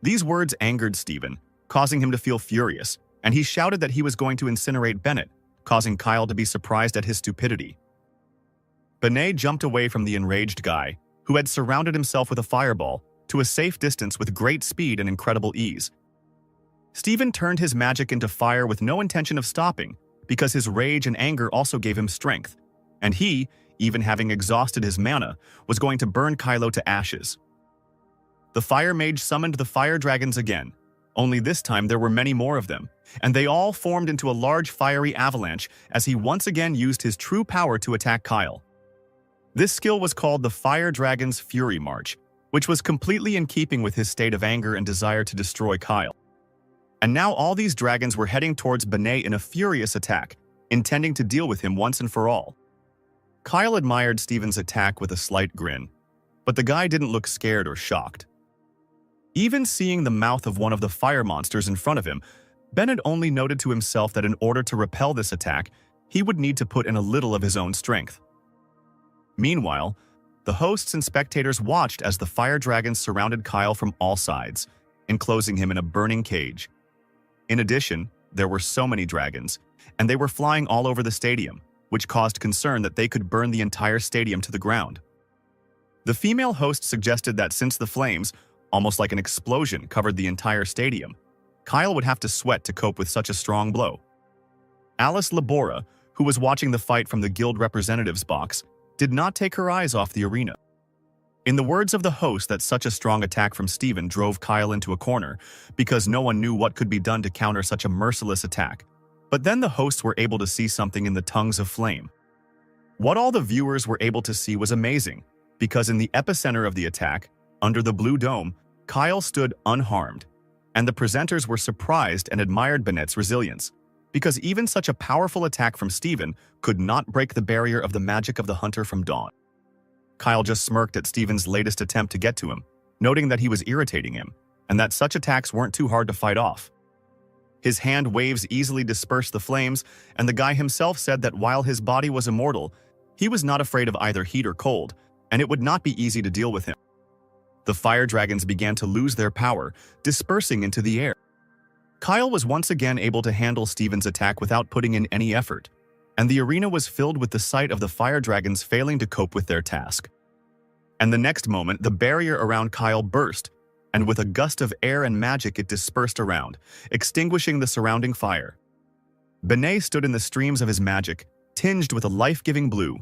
S1: These words angered Steven, causing him to feel furious, and he shouted that he was going to incinerate Bennett, causing Kyle to be surprised at his stupidity. Benet jumped away from the enraged guy, who had surrounded himself with a fireball, to a safe distance with great speed and incredible ease. Steven turned his magic into fire with no intention of stopping, because his rage and anger also gave him strength, and he, even having exhausted his mana, was going to burn Kylo to ashes. The Fire Mage summoned the fire dragons again, only this time there were many more of them, and they all formed into a large fiery avalanche as he once again used his true power to attack Kyle. This skill was called the Fire Dragon's Fury March, which was completely in keeping with his state of anger and desire to destroy Kyle. And now all these dragons were heading towards Benet in a furious attack, intending to deal with him once and for all. Kyle admired Steven's attack with a slight grin, but the guy didn't look scared or shocked. Even seeing the mouth of one of the fire monsters in front of him, Bennett only noted to himself that in order to repel this attack, he would need to put in a little of his own strength. Meanwhile, the hosts and spectators watched as the fire dragons surrounded Kyle from all sides, enclosing him in a burning cage. In addition, there were so many dragons, and they were flying all over the stadium, which caused concern that they could burn the entire stadium to the ground. The female host suggested that since the flames, almost like an explosion, covered the entire stadium, Kyle would have to sweat to cope with such a strong blow. Alice Labora, who was watching the fight from the guild representative's box, did not take her eyes off the arena. In the words of the host, that such a strong attack from Steven drove Kyle into a corner because no one knew what could be done to counter such a merciless attack. But then the hosts were able to see something in the tongues of flame. What all the viewers were able to see was amazing, because in the epicenter of the attack, under the blue dome, Kyle stood unharmed, and the presenters were surprised and admired Bennett's resilience, because even such a powerful attack from Steven could not break the barrier of the magic of the hunter from Dawn. Kyle just smirked at Steven's latest attempt to get to him, noting that he was irritating him, and that such attacks weren't too hard to fight off. His hand waves easily dispersed the flames, and the guy himself said that while his body was immortal, he was not afraid of either heat or cold, and it would not be easy to deal with him. The fire dragons began to lose their power, dispersing into the air. Kyle was once again able to handle Steven's attack without putting in any effort, and the arena was filled with the sight of the fire dragons failing to cope with their task. And the next moment, the barrier around Kyle burst, and with a gust of air and magic it dispersed around, extinguishing the surrounding fire. Benet stood in the streams of his magic, tinged with a life-giving blue,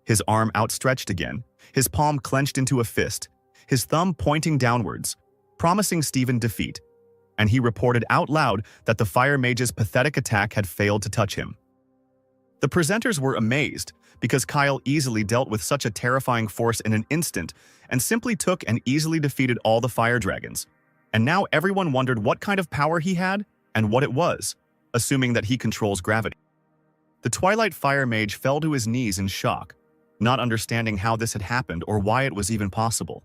S1: his arm outstretched again, his palm clenched into a fist, his thumb pointing downwards, promising Steven defeat, and he reported out loud that the fire mage's pathetic attack had failed to touch him. The presenters were amazed, because Kyle easily dealt with such a terrifying force in an instant and simply took and easily defeated all the fire dragons. And now everyone wondered what kind of power he had and what it was, assuming that he controls gravity. The Twilight Fire Mage fell to his knees in shock, not understanding how this had happened or why it was even possible.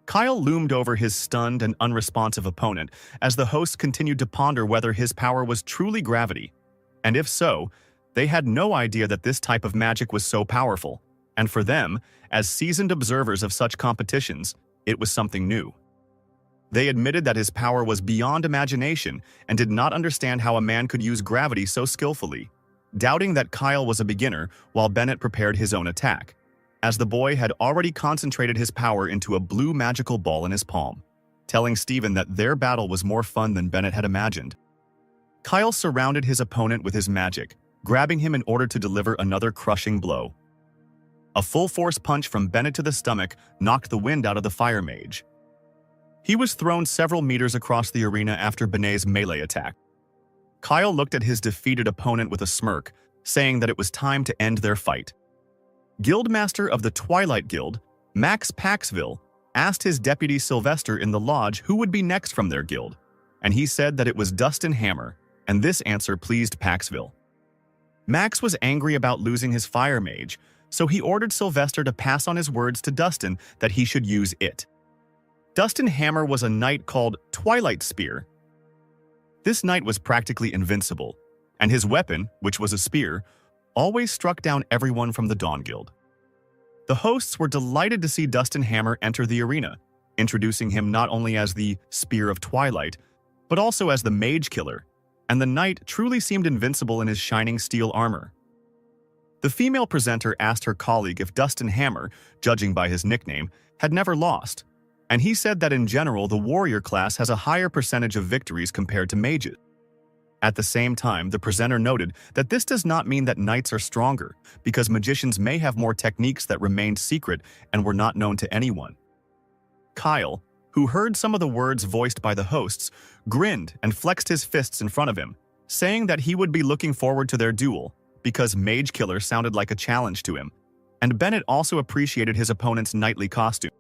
S1: Kyle loomed over his stunned and unresponsive opponent as the hosts continued to ponder whether his power was truly gravity, and if so, they had no idea that this type of magic was so powerful, and for them, as seasoned observers of such competitions, it was something new. They admitted that his power was beyond imagination and did not understand how a man could use gravity so skillfully, doubting that Kyle was a beginner while Bennett prepared his own attack, as the boy had already concentrated his power into a blue magical ball in his palm, telling Steven that their battle was more fun than Bennett had imagined. Kyle surrounded his opponent with his magic, grabbing him in order to deliver another crushing blow. A full-force punch from Bennett to the stomach knocked the wind out of the fire mage. He was thrown several meters across the arena after Benet's melee attack. Kyle looked at his defeated opponent with a smirk, saying that it was time to end their fight. Guildmaster of the Twilight Guild, Max Paxville, asked his deputy Sylvester in the lodge who would be next from their guild, and he said that it was Dustin Hammer, and this answer pleased Paxville. Max was angry about losing his fire mage, so he ordered Sylvester to pass on his words to Dustin that he should use it. Dustin Hammer was a knight called Twilight Spear. This knight was practically invincible, and his weapon, which was a spear, always struck down everyone from the Dawn Guild. The hosts were delighted to see Dustin Hammer enter the arena, introducing him not only as the Spear of Twilight, but also as the Mage Killer, and the knight truly seemed invincible in his shining steel armor. The female presenter asked her colleague if Dustin Hammer, judging by his nickname, had never lost, and he said that in general the warrior class has a higher percentage of victories compared to mages. At the same time, the presenter noted that this does not mean that knights are stronger, because magicians may have more techniques that remained secret and were not known to anyone. Kyle, who heard some of the words voiced by the hosts, grinned and flexed his fists in front of him, saying that he would be looking forward to their duel, because Mage Killer sounded like a challenge to him, and Bennett also appreciated his opponent's knightly costume.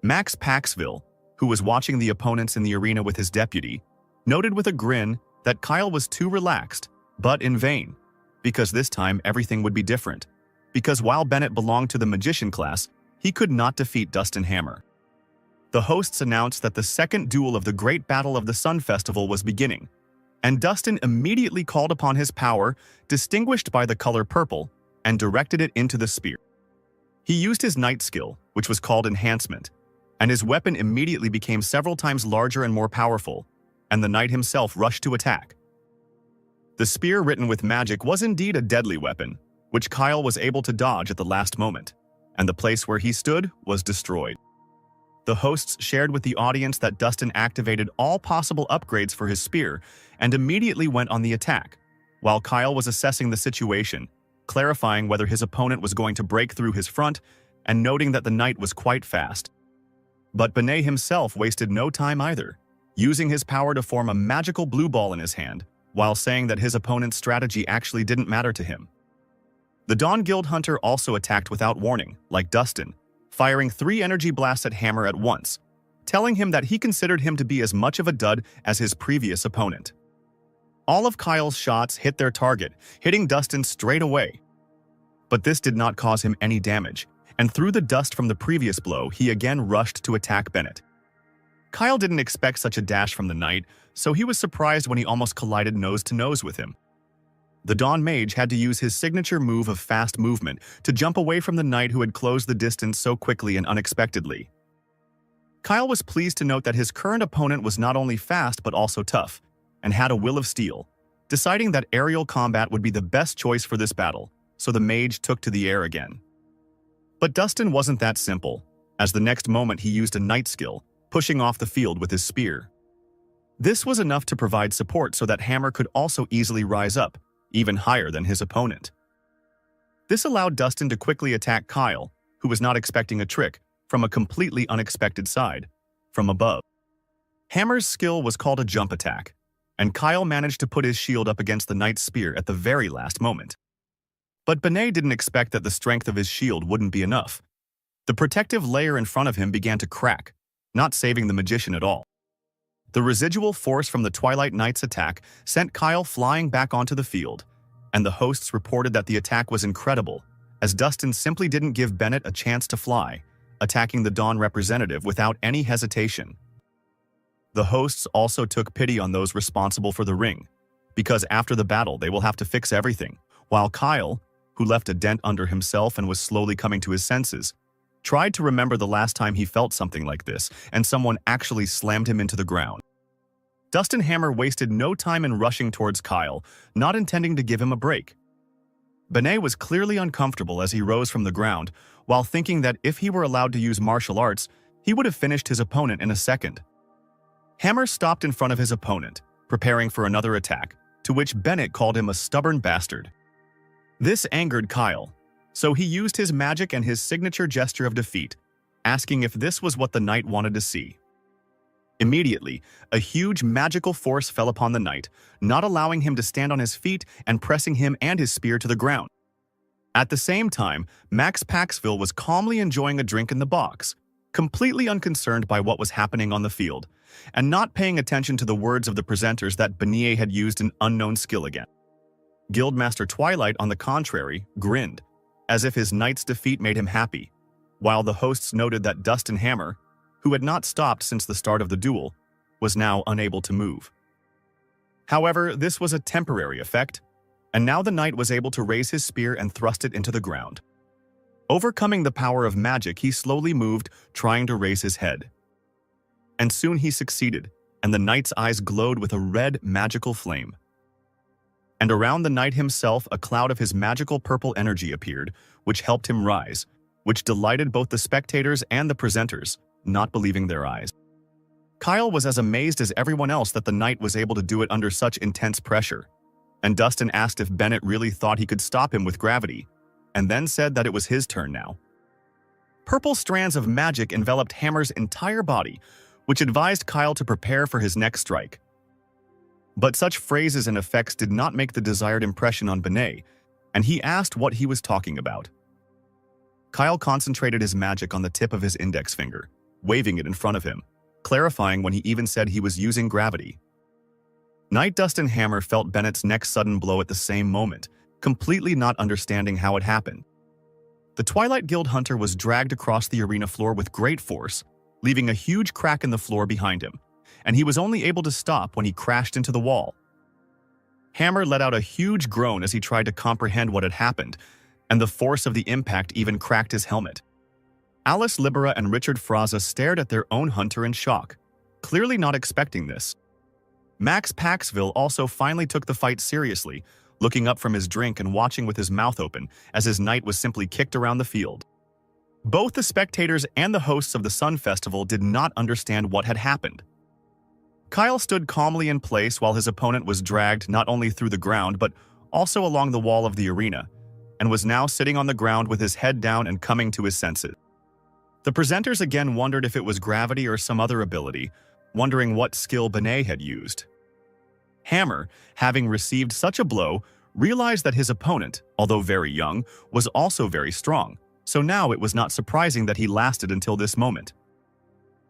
S1: Max Paxville, who was watching the opponents in the arena with his deputy, noted with a grin that Kyle was too relaxed, but in vain, because this time everything would be different. Because while Bennett belonged to the magician class, he could not defeat Dustin Hammer. The hosts announced that the second duel of the Great Battle of the Sun Festival was beginning, and Dustin immediately called upon his power, distinguished by the color purple, and directed it into the spear. He used his knight skill, which was called enhancement, and his weapon immediately became several times larger and more powerful, and the knight himself rushed to attack. The spear written with magic was indeed a deadly weapon, which Kyle was able to dodge at the last moment, and the place where he stood was destroyed. The hosts shared with the audience that Dustin activated all possible upgrades for his spear and immediately went on the attack, while Kyle was assessing the situation, clarifying whether his opponent was going to break through his front and noting that the knight was quite fast. But Benet himself wasted no time either, using his power to form a magical blue ball in his hand, while saying that his opponent's strategy actually didn't matter to him. The Dawn Guild Hunter also attacked without warning, like Dustin, firing 3 energy blasts at Hammer at once, telling him that he considered him to be as much of a dud as his previous opponent. All of Kyle's shots hit their target, hitting Dustin straight away. But this did not cause him any damage, and through the dust from the previous blow, he again rushed to attack Bennett. Kyle didn't expect such a dash from the knight, so he was surprised when he almost collided nose-to-nose with him. The Dawn Mage had to use his signature move of fast movement to jump away from the knight who had closed the distance so quickly and unexpectedly. Kyle was pleased to note that his current opponent was not only fast but also tough, and had a will of steel, deciding that aerial combat would be the best choice for this battle, so the mage took to the air again. But Dustin wasn't that simple, as the next moment he used a knight skill, pushing off the field with his spear. This was enough to provide support so that Hammer could also easily rise up, even higher than his opponent. This allowed Dustin to quickly attack Kyle, who was not expecting a trick, from a completely unexpected side, from above. Hammer's skill was called a jump attack, and Kyle managed to put his shield up against the knight's spear at the very last moment. But Benet didn't expect that the strength of his shield wouldn't be enough. The protective layer in front of him began to crack, not saving the magician at all. The residual force from the Twilight Knight's attack sent Kyle flying back onto the field, and the hosts reported that the attack was incredible, as Dustin simply didn't give Bennett a chance to fly, attacking the Dawn representative without any hesitation. The hosts also took pity on those responsible for the ring, because after the battle they will have to fix everything, while Kyle, who left a dent under himself and was slowly coming to his senses, tried to remember the last time he felt something like this, and someone actually slammed him into the ground. Dustin Hammer wasted no time in rushing towards Kyle, not intending to give him a break. Benet was clearly uncomfortable as he rose from the ground, while thinking that if he were allowed to use martial arts, he would have finished his opponent in a second. Hammer stopped in front of his opponent, preparing for another attack, to which Bennett called him a stubborn bastard. This angered Kyle, so he used his magic and his signature gesture of defeat, asking if this was what the knight wanted to see. Immediately, a huge magical force fell upon the knight, not allowing him to stand on his feet and pressing him and his spear to the ground. At the same time, Max Paxville was calmly enjoying a drink in the box, completely unconcerned by what was happening on the field, and not paying attention to the words of the presenters that Benet had used an unknown skill again. Guildmaster Twilight, on the contrary, grinned, as if his knight's defeat made him happy, while the hosts noted that Dustin Hammer, who had not stopped since the start of the duel, was now unable to move. However, this was a temporary effect, and now the knight was able to raise his spear and thrust it into the ground. Overcoming the power of magic, he slowly moved, trying to raise his head. And soon he succeeded, and the knight's eyes glowed with a red magical flame. And around the knight himself, a cloud of his magical purple energy appeared, which helped him rise, which delighted both the spectators and the presenters, not believing their eyes. Kyle was as amazed as everyone else that the knight was able to do it under such intense pressure, and Dustin asked if Bennett really thought he could stop him with gravity, and then said that it was his turn now. Purple strands of magic enveloped Hammer's entire body, which advised Kyle to prepare for his next strike. But such phrases and effects did not make the desired impression on Benet, and he asked what he was talking about. Kyle concentrated his magic on the tip of his index finger, waving it in front of him, clarifying when he even said he was using gravity. Knight Dustin Hammer felt Bennett's next sudden blow at the same moment, completely not understanding how it happened. The Twilight Guild hunter was dragged across the arena floor with great force, leaving a huge crack in the floor behind him, and he was only able to stop when he crashed into the wall. Hammer let out a huge groan as he tried to comprehend what had happened, and the force of the impact even cracked his helmet. Alice Libera and Richard Fraza stared at their own hunter in shock, clearly not expecting this. Max Paxville also finally took the fight seriously, looking up from his drink and watching with his mouth open as his knight was simply kicked around the field. Both the spectators and the hosts of the Sun Festival did not understand what had happened. Kyle stood calmly in place while his opponent was dragged not only through the ground but also along the wall of the arena, and was now sitting on the ground with his head down and coming to his senses. The presenters again wondered if it was gravity or some other ability, wondering what skill Benet had used. Hammer, having received such a blow, realized that his opponent, although very young, was also very strong, so now it was not surprising that he lasted until this moment.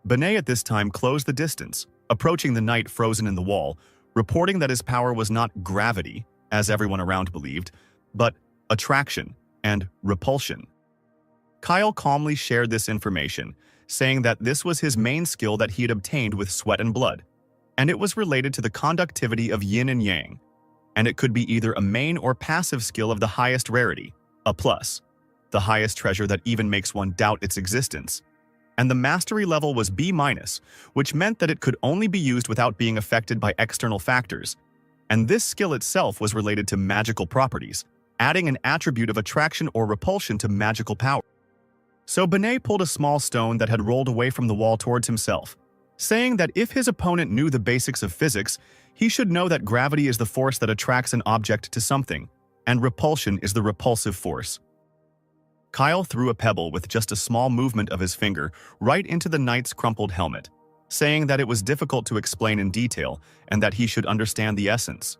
S1: Benet at this time closed the distance, approaching the knight frozen in the wall, reporting that his power was not gravity, as everyone around believed, but attraction and repulsion. Kyle calmly shared this information, saying that this was his main skill that he had obtained with sweat and blood, and it was related to the conductivity of yin and yang, and it could be either a main or passive skill of the highest rarity, a plus, the highest treasure that even makes one doubt its existence, and the mastery level was B-, which meant that it could only be used without being affected by external factors, and this skill itself was related to magical properties, adding an attribute of attraction or repulsion to magical power. So Benet pulled a small stone that had rolled away from the wall towards himself, saying that if his opponent knew the basics of physics, he should know that gravity is the force that attracts an object to something, and repulsion is the repulsive force. Kyle threw a pebble with just a small movement of his finger right into the knight's crumpled helmet, saying that it was difficult to explain in detail and that he should understand the essence.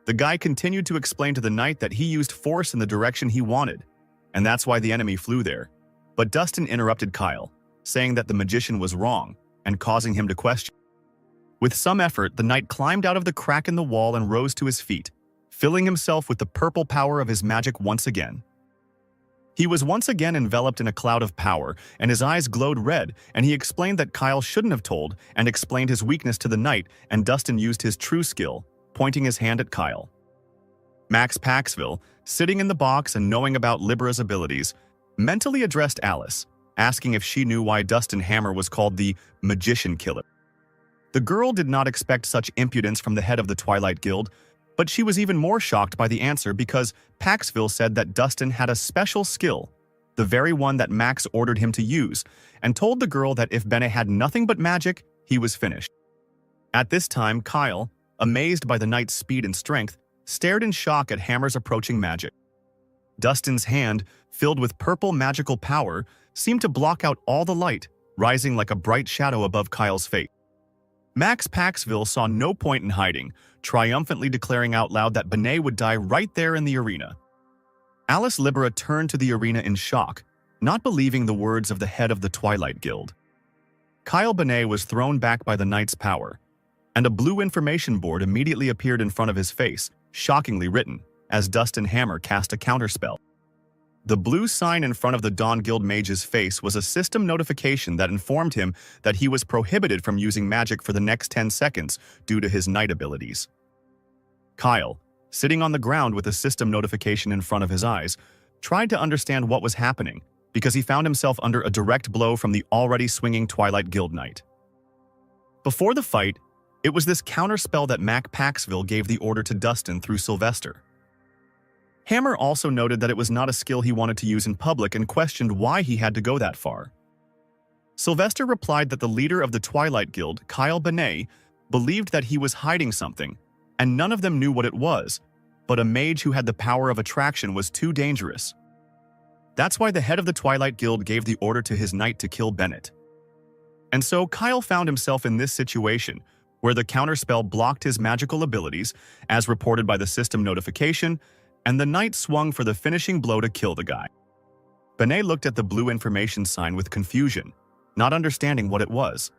S1: The guy continued to explain to the knight that he used force in the direction he wanted, and that's why the enemy flew there. But Dustin interrupted Kyle, saying that the magician was wrong and causing him to question. With some effort, the knight climbed out of the crack in the wall and rose to his feet, filling himself with the purple power of his magic once again. He was once again enveloped in a cloud of power, and his eyes glowed red, and he explained that Kyle shouldn't have told, and explained his weakness to the knight, and Dustin used his true skill, pointing his hand at Kyle. Max Paxville, sitting in the box and knowing about Libera's abilities, mentally addressed Alice, asking if she knew why Dustin Hammer was called the Magician Killer. The girl did not expect such impudence from the head of the Twilight Guild, but she was even more shocked by the answer because Paxville said that Dustin had a special skill, the very one that Max ordered him to use, and told the girl that if Bene had nothing but magic, he was finished. At this time, Kyle, amazed by the knight's speed and strength, stared in shock at Hammer's approaching magic. Dustin's hand, filled with purple magical power, seemed to block out all the light, rising like a bright shadow above Kyle's face. Max Paxville saw no point in hiding, triumphantly declaring out loud that Benet would die right there in the arena. Alice Libera turned to the arena in shock, not believing the words of the head of the Twilight Guild. Kyle Benet was thrown back by the knight's power, and a blue information board immediately appeared in front of his face, shockingly written, as Dustin Hammer cast a counterspell. The blue sign in front of the Dawn Guild mage's face was a system notification that informed him that he was prohibited from using magic for the next 10 seconds due to his knight abilities. Kyle, sitting on the ground with a system notification in front of his eyes, tried to understand what was happening because he found himself under a direct blow from the already swinging Twilight Guild knight. Before the fight, it was this counterspell that Mac Paxville gave the order to Dustin through Sylvester. Hammer also noted that it was not a skill he wanted to use in public and questioned why he had to go that far. Sylvester replied that the leader of the Twilight Guild, Kyle Benet, believed that he was hiding something, and none of them knew what it was, but a mage who had the power of attraction was too dangerous. That's why the head of the Twilight Guild gave the order to his knight to kill Bennett. And so Kyle found himself in this situation, where the counterspell blocked his magical abilities, as reported by the system notification, and the knight swung for the finishing blow to kill the guy. Benet looked at the blue information sign with confusion, not understanding what it was.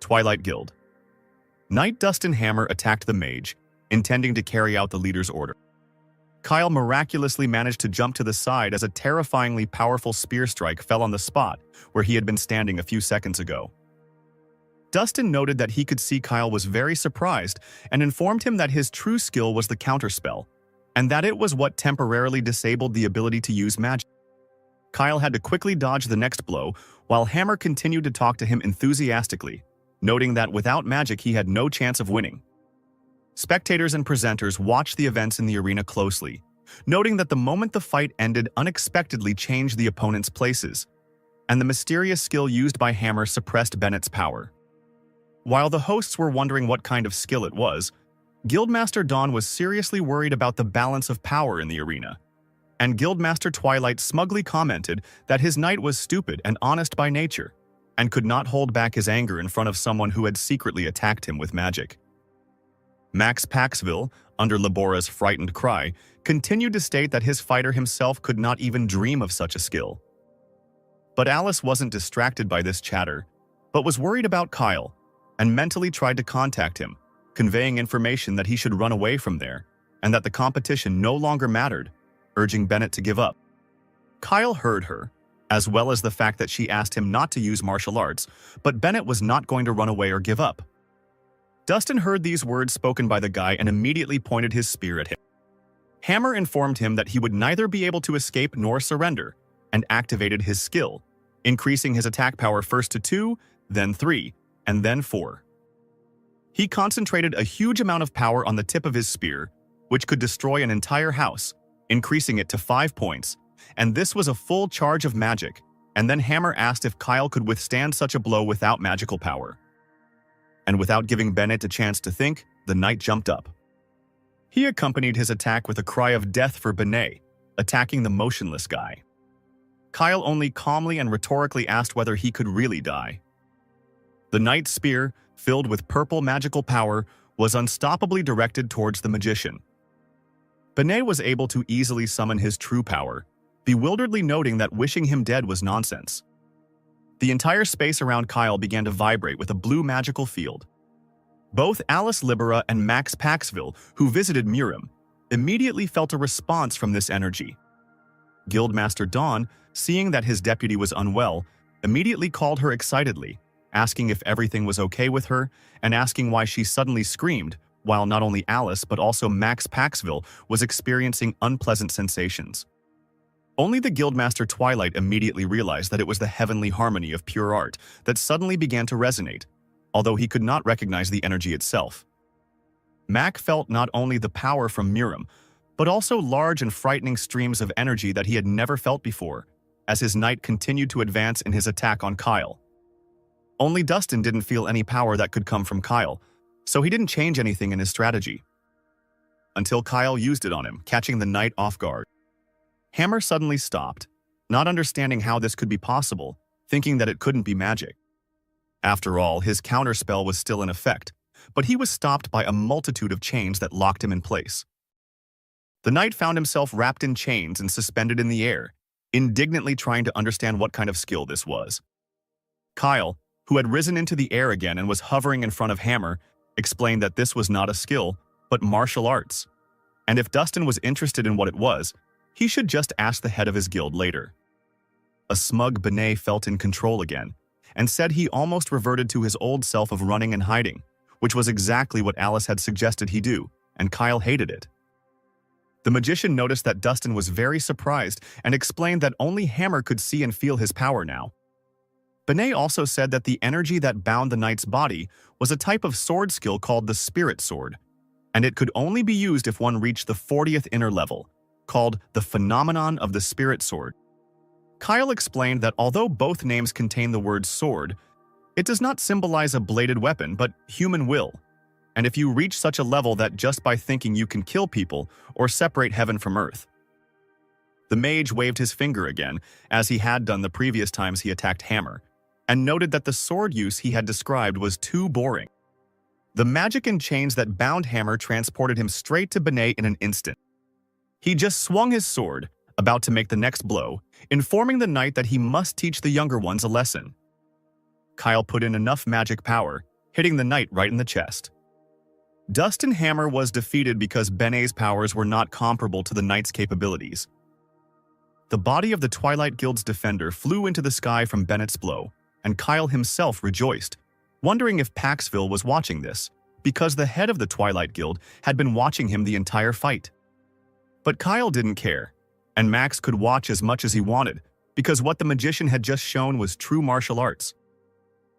S1: Twilight Guild. Knight Dustin Hammer attacked the mage, intending to carry out the leader's order. Kyle miraculously managed to jump to the side as a terrifyingly powerful spear strike fell on the spot where he had been standing a few seconds ago. Dustin noted that he could see Kyle was very surprised and informed him that his true skill was the counterspell, and that it was what temporarily disabled the ability to use magic. Kyle had to quickly dodge the next blow, while Hammer continued to talk to him enthusiastically, noting that without magic he had no chance of winning. Spectators and presenters watched the events in the arena closely, noting that the moment the fight ended unexpectedly changed the opponent's places, and the mysterious skill used by Hammer suppressed Bennett's power. While the hosts were wondering what kind of skill it was, Guildmaster Dawn was seriously worried about the balance of power in the arena, and Guildmaster Twilight smugly commented that his knight was stupid and honest by nature, and could not hold back his anger in front of someone who had secretly attacked him with magic. Max Paxville, under Labora's frightened cry, continued to state that his fighter himself could not even dream of such a skill. But Alice wasn't distracted by this chatter, but was worried about Kyle, and mentally tried to contact him, conveying information that he should run away from there, and that the competition no longer mattered, urging Bennett to give up. Kyle heard her, as well as the fact that she asked him not to use martial arts, but Bennett was not going to run away or give up. Dustin heard these words spoken by the guy and immediately pointed his spear at him. Hammer informed him that he would neither be able to escape nor surrender, and activated his skill, increasing his attack power first to 2, then 3, and then 4. He concentrated a huge amount of power on the tip of his spear, which could destroy an entire house, increasing it to 5 points, and this was a full charge of magic, and then Hammer asked if Kyle could withstand such a blow without magical power. And without giving Bennett a chance to think, the knight jumped up. He accompanied his attack with a cry of death for Benet, attacking the motionless guy. Kyle only calmly and rhetorically asked whether he could really die. The knight's spear, filled with purple magical power, was unstoppably directed towards the magician. Benet was able to easily summon his true power, bewilderedly noting that wishing him dead was nonsense. The entire space around Kyle began to vibrate with a blue magical field. Both Alice Libera and Max Paxville, who visited Murim, immediately felt a response from this energy. Guildmaster Dawn, seeing that his deputy was unwell, immediately called her excitedly, asking if everything was okay with her and asking why she suddenly screamed, while not only Alice but also Max Paxville was experiencing unpleasant sensations. Only the Guildmaster Twilight immediately realized that it was the heavenly harmony of pure art that suddenly began to resonate, although he could not recognize the energy itself. Mac felt not only the power from Murim, but also large and frightening streams of energy that he had never felt before, as his knight continued to advance in his attack on Kyle. Only Dustin didn't feel any power that could come from Kyle, so he didn't change anything in his strategy. Until Kyle used it on him, catching the knight off guard. Hammer suddenly stopped, not understanding how this could be possible, thinking that it couldn't be magic. After all, his counterspell was still in effect, but he was stopped by a multitude of chains that locked him in place. The knight found himself wrapped in chains and suspended in the air, indignantly trying to understand what kind of skill this was. Kyle, who had risen into the air again and was hovering in front of Hammer, explained that this was not a skill, but martial arts, and if Dustin was interested in what it was, he should just ask the head of his guild later. A smug Benet felt in control again, and said he almost reverted to his old self of running and hiding, which was exactly what Alice had suggested he do, and Kyle hated it. The magician noticed that Dustin was very surprised and explained that only Hammer could see and feel his power now. Benet also said that the energy that bound the knight's body was a type of sword skill called the Spirit Sword, and it could only be used if one reached the 40th inner level, called the Phenomenon of the Spirit Sword. Kyle explained that although both names contain the word sword, it does not symbolize a bladed weapon but human will, and if you reach such a level that just by thinking you can kill people or separate heaven from earth. The mage waved his finger again, as he had done the previous times he attacked Hammer, and noted that the sword use he had described was too boring. The magic and chains that bound Hammer transported him straight to Benet in an instant. He just swung his sword, about to make the next blow, informing the knight that he must teach the younger ones a lesson. Kyle put in enough magic power, hitting the knight right in the chest. Dustin Hammer was defeated because Benet's powers were not comparable to the knight's capabilities. The body of the Twilight Guild's defender flew into the sky from Bennett's blow, and Kyle himself rejoiced, wondering if Paxville was watching this, because the head of the Twilight Guild had been watching him the entire fight. But Kyle didn't care, and Max could watch as much as he wanted, because what the magician had just shown was true martial arts.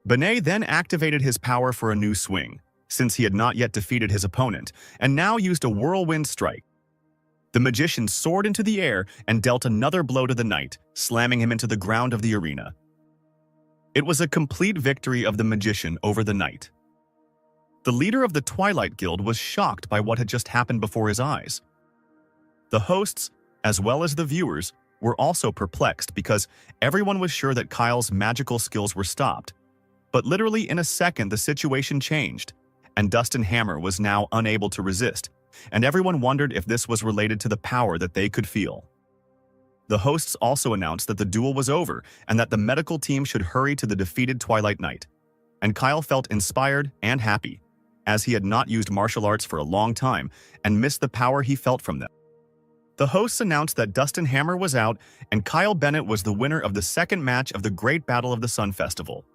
S1: Benet then activated his power for a new swing, since he had not yet defeated his opponent, and now used a whirlwind strike. The magician soared into the air and dealt another blow to the knight, slamming him into the ground of the arena. It was a complete victory of the magician over the knight. The leader of the Twilight Guild was shocked by what had just happened before his eyes. The hosts, as well as the viewers, were also perplexed because everyone was sure that Kyle's magical skills were stopped. But literally in a second the situation changed, and Dustin Hammer was now unable to resist, and everyone wondered if this was related to the power that they could feel. The hosts also announced that the duel was over and that the medical team should hurry to the defeated Twilight Knight. And Kyle felt inspired and happy, as he had not used martial arts for a long time and missed the power he felt from them. The hosts announced that Dustin Hammer was out and Kyle Bennett was the winner of the second match of the Great Battle of the Sun Festival.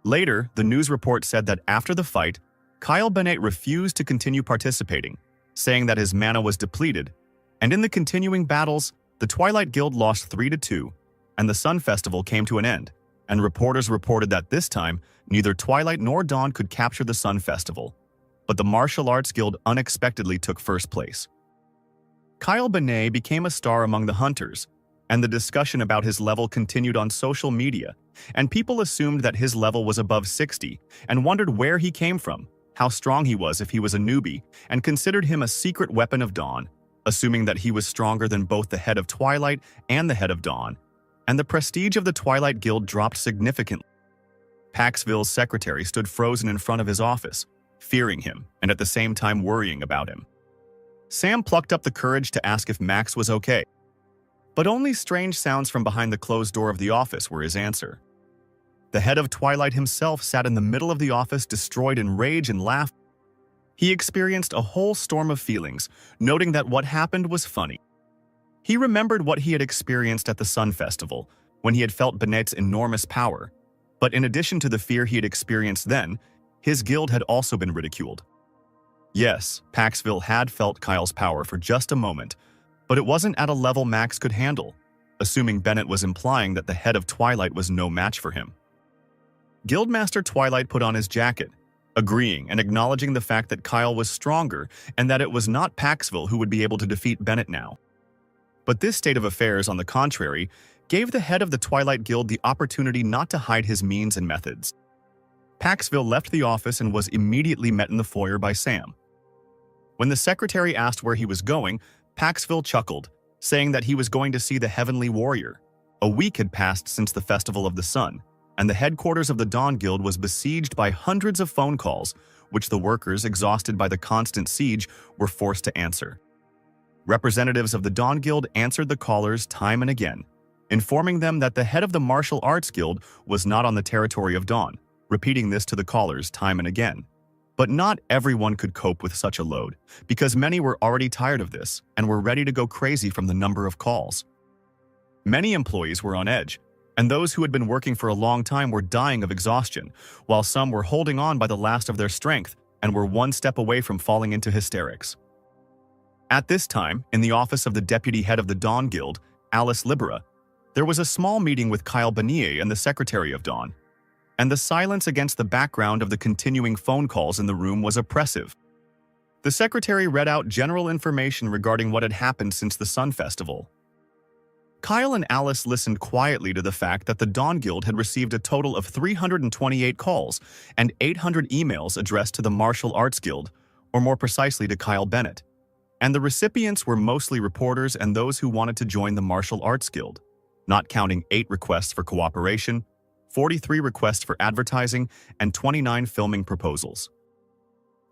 S1: Later, the news report said that after the fight, Kyle Bennett refused to continue participating, saying that his mana was depleted, and in the continuing battles, the Twilight Guild lost 3-2, and the Sun Festival came to an end, and reporters reported that this time, neither Twilight nor Dawn could capture the Sun Festival, but the Martial Arts Guild unexpectedly took first place. Kyle Bennett became a star among the hunters, and the discussion about his level continued on social media, and people assumed that his level was above 60 and wondered where he came from, how strong he was if he was a newbie, and considered him a secret weapon of Dawn, assuming that he was stronger than both the head of Twilight and the head of Dawn, and the prestige of the Twilight Guild dropped significantly. Paxville's secretary stood frozen in front of his office, fearing him and at the same time worrying about him. Sam plucked up the courage to ask if Max was okay, but only strange sounds from behind the closed door of the office were his answer. The head of Twilight himself sat in the middle of the office, destroyed in rage and laughter. He experienced a whole storm of feelings, noting that what happened was funny. He remembered what he had experienced at the Sun Festival, when he had felt Bennett's enormous power. But in addition to the fear he had experienced then, his guild had also been ridiculed. Yes, Paxville had felt Kyle's power for just a moment, but it wasn't at a level Max could handle, assuming Bennett was implying that the head of Twilight was no match for him. Guildmaster Twilight put on his jacket, agreeing and acknowledging the fact that Kyle was stronger and that it was not Paxville who would be able to defeat Bennett now. But this state of affairs, on the contrary, gave the head of the Twilight Guild the opportunity not to hide his means and methods. Paxville left the office and was immediately met in the foyer by Sam. When the secretary asked where he was going, Paxville chuckled, saying that he was going to see the Heavenly Warrior. A week had passed since the Festival of the Sun, and the headquarters of the Dawn Guild was besieged by hundreds of phone calls, which the workers, exhausted by the constant siege, were forced to answer. Representatives of the Dawn Guild answered the callers time and again, informing them that the head of the Martial Arts Guild was not on the territory of Dawn, repeating this to the callers time and again. But not everyone could cope with such a load, because many were already tired of this and were ready to go crazy from the number of calls. Many employees were on edge, and those who had been working for a long time were dying of exhaustion, while some were holding on by the last of their strength and were one step away from falling into hysterics. At this time, in the office of the deputy head of the Dawn Guild, Alice Libera, there was a small meeting with Kyle Bennett and the secretary of Dawn, and the silence against the background of the continuing phone calls in the room was oppressive. The secretary read out general information regarding what had happened since the Sun Festival. Kyle and Alice listened quietly to the fact that the Dawn Guild had received a total of 328 calls and 800 emails addressed to the Martial Arts Guild, or more precisely to Kyle Bennett, and the recipients were mostly reporters and those who wanted to join the Martial Arts Guild, not counting 8 requests for cooperation, 43 requests for advertising, and 29 filming proposals.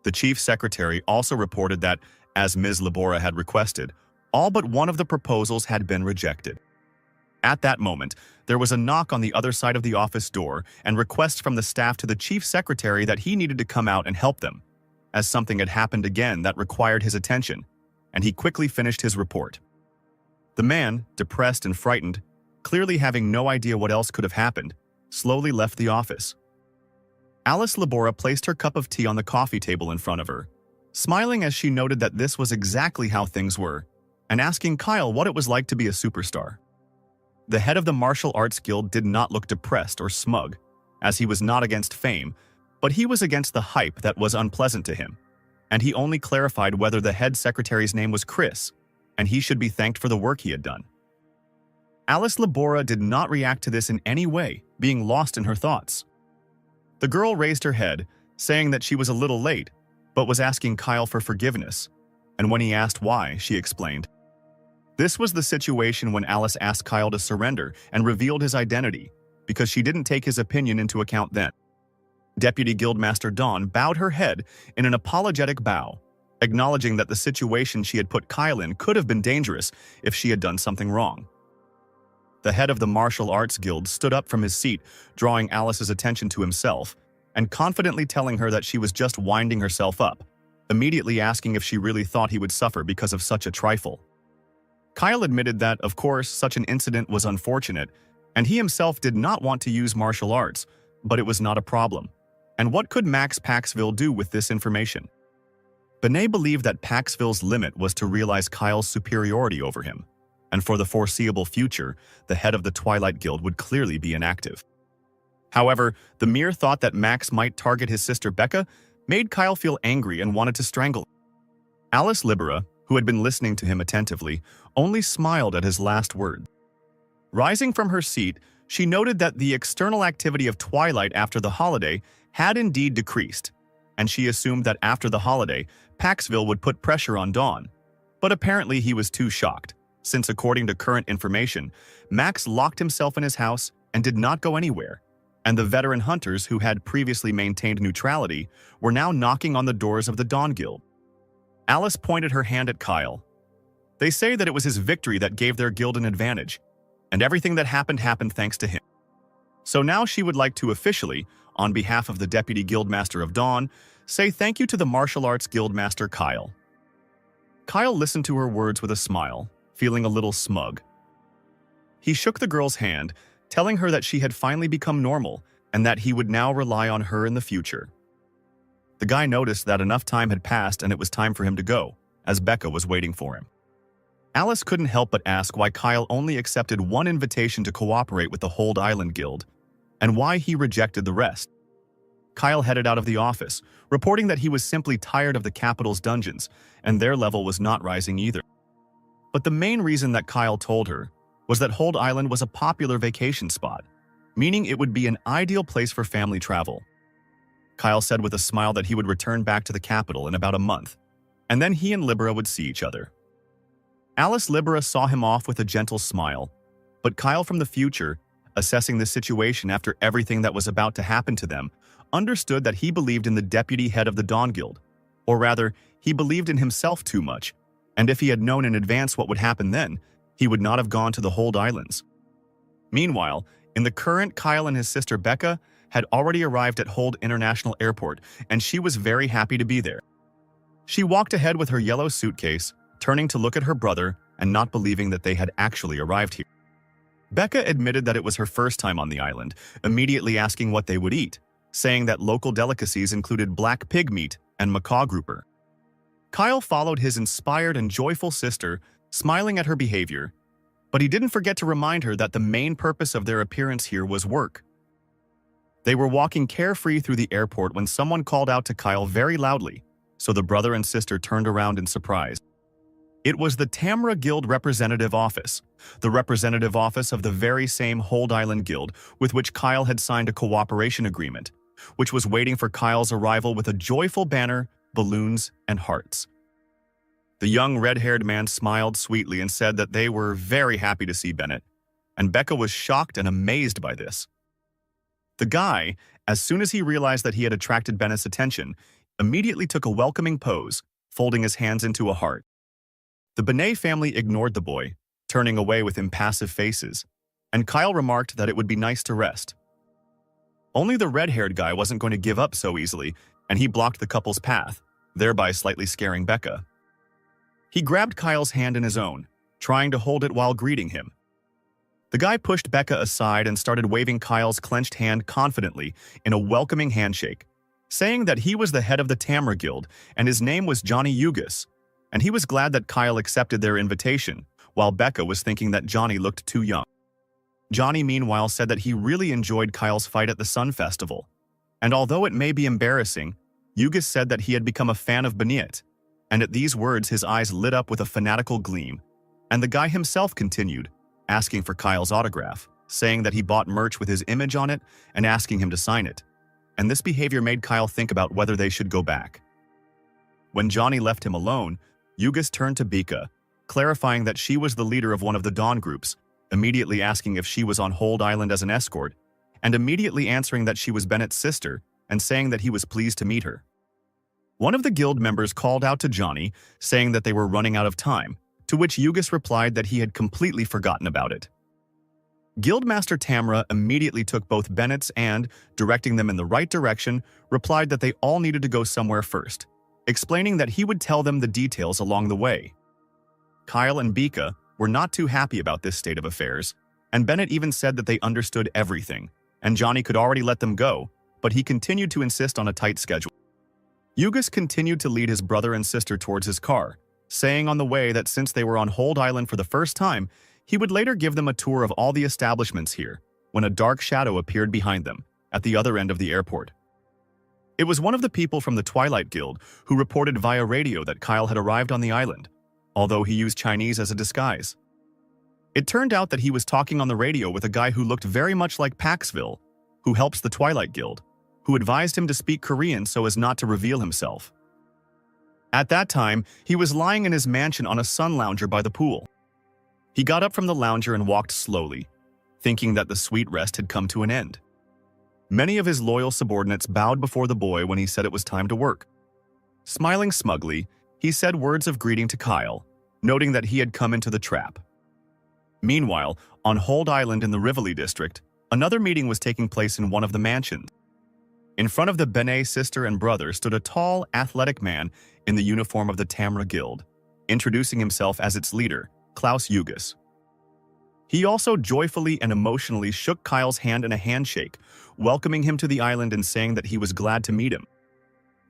S1: The chief secretary also reported that, as Ms. Libera had requested, all but one of the proposals had been rejected. At that moment, there was a knock on the other side of the office door and requests from the staff to the chief secretary that he needed to come out and help them, as something had happened again that required his attention, and he quickly finished his report. The man, depressed and frightened, clearly having no idea what else could have happened, slowly left the office. Alice Labora placed her cup of tea on the coffee table in front of her, smiling as she noted that this was exactly how things were, and asking Kyle what it was like to be a superstar. The head of the martial arts guild did not look depressed or smug, as he was not against fame, but he was against the hype that was unpleasant to him, and he only clarified whether the head secretary's name was Chris, and he should be thanked for the work he had done. Alice Labora did not react to this in any way, being lost in her thoughts. The girl raised her head, saying that she was a little late, but was asking Kyle for forgiveness, and when he asked why, she explained. This was the situation when Alice asked Kyle to surrender and revealed his identity, because she didn't take his opinion into account then. Deputy Guildmaster Dawn bowed her head in an apologetic bow, acknowledging that the situation she had put Kyle in could have been dangerous if she had done something wrong. The head of the martial arts guild stood up from his seat, drawing Alice's attention to himself, and confidently telling her that she was just winding herself up, immediately asking if she really thought he would suffer because of such a trifle. Kyle admitted that, of course, such an incident was unfortunate, and he himself did not want to use martial arts, but it was not a problem. And what could Max Paxville do with this information? Benet believed that Paxville's limit was to realize Kyle's superiority over him, and for the foreseeable future, the head of the Twilight Guild would clearly be inactive. However, the mere thought that Max might target his sister Becca made Kyle feel angry and wanted to strangle him. Alice Libera, who had been listening to him attentively, only smiled at his last words. Rising from her seat, she noted that the external activity of Twilight after the holiday had indeed decreased, and she assumed that after the holiday, Paxville would put pressure on Dawn. But apparently he was too shocked, since according to current information, Max locked himself in his house and did not go anywhere, and the veteran hunters who had previously maintained neutrality were now knocking on the doors of the Dawn Guild. Alice pointed her hand at Kyle. They say that it was his victory that gave their guild an advantage, and everything that happened thanks to him. So now she would like to officially, on behalf of the Deputy Guildmaster of Dawn, say thank you to the Martial Arts Guildmaster Kyle. Kyle listened to her words with a smile, feeling a little smug. He shook the girl's hand, telling her that she had finally become normal and that he would now rely on her in the future. The guy noticed that enough time had passed and it was time for him to go, as Becca was waiting for him. Alice couldn't help but ask why Kyle only accepted one invitation to cooperate with the Hold Island Guild, and why he rejected the rest. Kyle headed out of the office, reporting that he was simply tired of the capital's dungeons, and their level was not rising either. But the main reason that Kyle told her was that Hold Island was a popular vacation spot, meaning it would be an ideal place for family travel. Kyle said with a smile that he would return back to the capital in about a month, and then he and Libera would see each other. Alice Libera saw him off with a gentle smile, but Kyle from the future, assessing the situation after everything that was about to happen to them, understood that he believed in the deputy head of the Dawn Guild, or rather, he believed in himself too much, and if he had known in advance what would happen then, he would not have gone to the Hold Islands. Meanwhile, in the current, Kyle and his sister Becca had already arrived at Hold International Airport, and she was very happy to be there. She walked ahead with her yellow suitcase, turning to look at her brother and not believing that they had actually arrived here. Becca admitted that it was her first time on the island, immediately asking what they would eat, saying that local delicacies included black pig meat and macaw grouper. Kyle followed his inspired and joyful sister, smiling at her behavior, but he didn't forget to remind her that the main purpose of their appearance here was work. They were walking carefree through the airport when someone called out to Kyle very loudly, so the brother and sister turned around in surprise. It was the Tamra Guild Representative Office, the representative office of the very same Hold Island Guild with which Kyle had signed a cooperation agreement, which was waiting for Kyle's arrival with a joyful banner, balloons, and hearts. The young red-haired man smiled sweetly and said that they were very happy to see Bennett, and Becca was shocked and amazed by this. The guy, as soon as he realized that he had attracted Bennett's attention, immediately took a welcoming pose, folding his hands into a heart. The Benet family ignored the boy, turning away with impassive faces, and and Kyle remarked that it would be nice to rest. Only the red-haired guy wasn't going to give up so easily, and he blocked the couple's path, thereby slightly scaring Becca. He grabbed Kyle's hand in his own, trying to hold it while greeting him. The guy pushed Becca aside and started waving Kyle's clenched hand confidently in a welcoming handshake, saying that he was the head of the Tamra Guild and his name was Johnny Ugas, and he was glad that Kyle accepted their invitation, while Becca was thinking that Johnny looked too young. Johnny, meanwhile, said that he really enjoyed Kyle's fight at the Sun Festival, and although it may be embarrassing, Ugas said that he had become a fan of Beniet, and at these words his eyes lit up with a fanatical gleam, and the guy himself continued, asking for Kyle's autograph, saying that he bought merch with his image on it and asking him to sign it, and this behavior made Kyle think about whether they should go back. When Johnny left him alone, Ugas turned to Becca, clarifying that she was the leader of one of the Dawn groups, immediately asking if she was on Hold Island as an escort, and immediately answering that she was Bennett's sister and saying that he was pleased to meet her. One of the guild members called out to Johnny, saying that they were running out of time, to which Ugas replied that he had completely forgotten about it. Guildmaster Tamra immediately took both Bennett's and, directing them in the right direction, replied that they all needed to go somewhere first, explaining that he would tell them the details along the way. Kyle and Becca were not too happy about this state of affairs, and Bennett even said that they understood everything, and Johnny could already let them go, but he continued to insist on a tight schedule. Ugas continued to lead his brother and sister towards his car, saying on the way that since they were on Hold Island for the first time, he would later give them a tour of all the establishments here, when a dark shadow appeared behind them, at the other end of the airport. It was one of the people from the Twilight Guild who reported via radio that Kyle had arrived on the island, although he used Chinese as a disguise. It turned out that he was talking on the radio with a guy who looked very much like Paxville, who helps the Twilight Guild, who advised him to speak Korean so as not to reveal himself. At that time, he was lying in his mansion on a sun lounger by the pool. He got up from the lounger and walked slowly, thinking that the sweet rest had come to an end. Many of his loyal subordinates bowed before the boy when he said it was time to work. Smiling smugly, he said words of greeting to Kyle, noting that he had come into the trap. Meanwhile, on Hold Island in the Rivoli district, another meeting was taking place in one of the mansions. In front of the Benet sister and brother stood a tall, athletic man in the uniform of the Tamra Guild, introducing himself as its leader, Klaus Ugas. He also joyfully and emotionally shook Kyle's hand in a handshake, welcoming him to the island and saying that he was glad to meet him.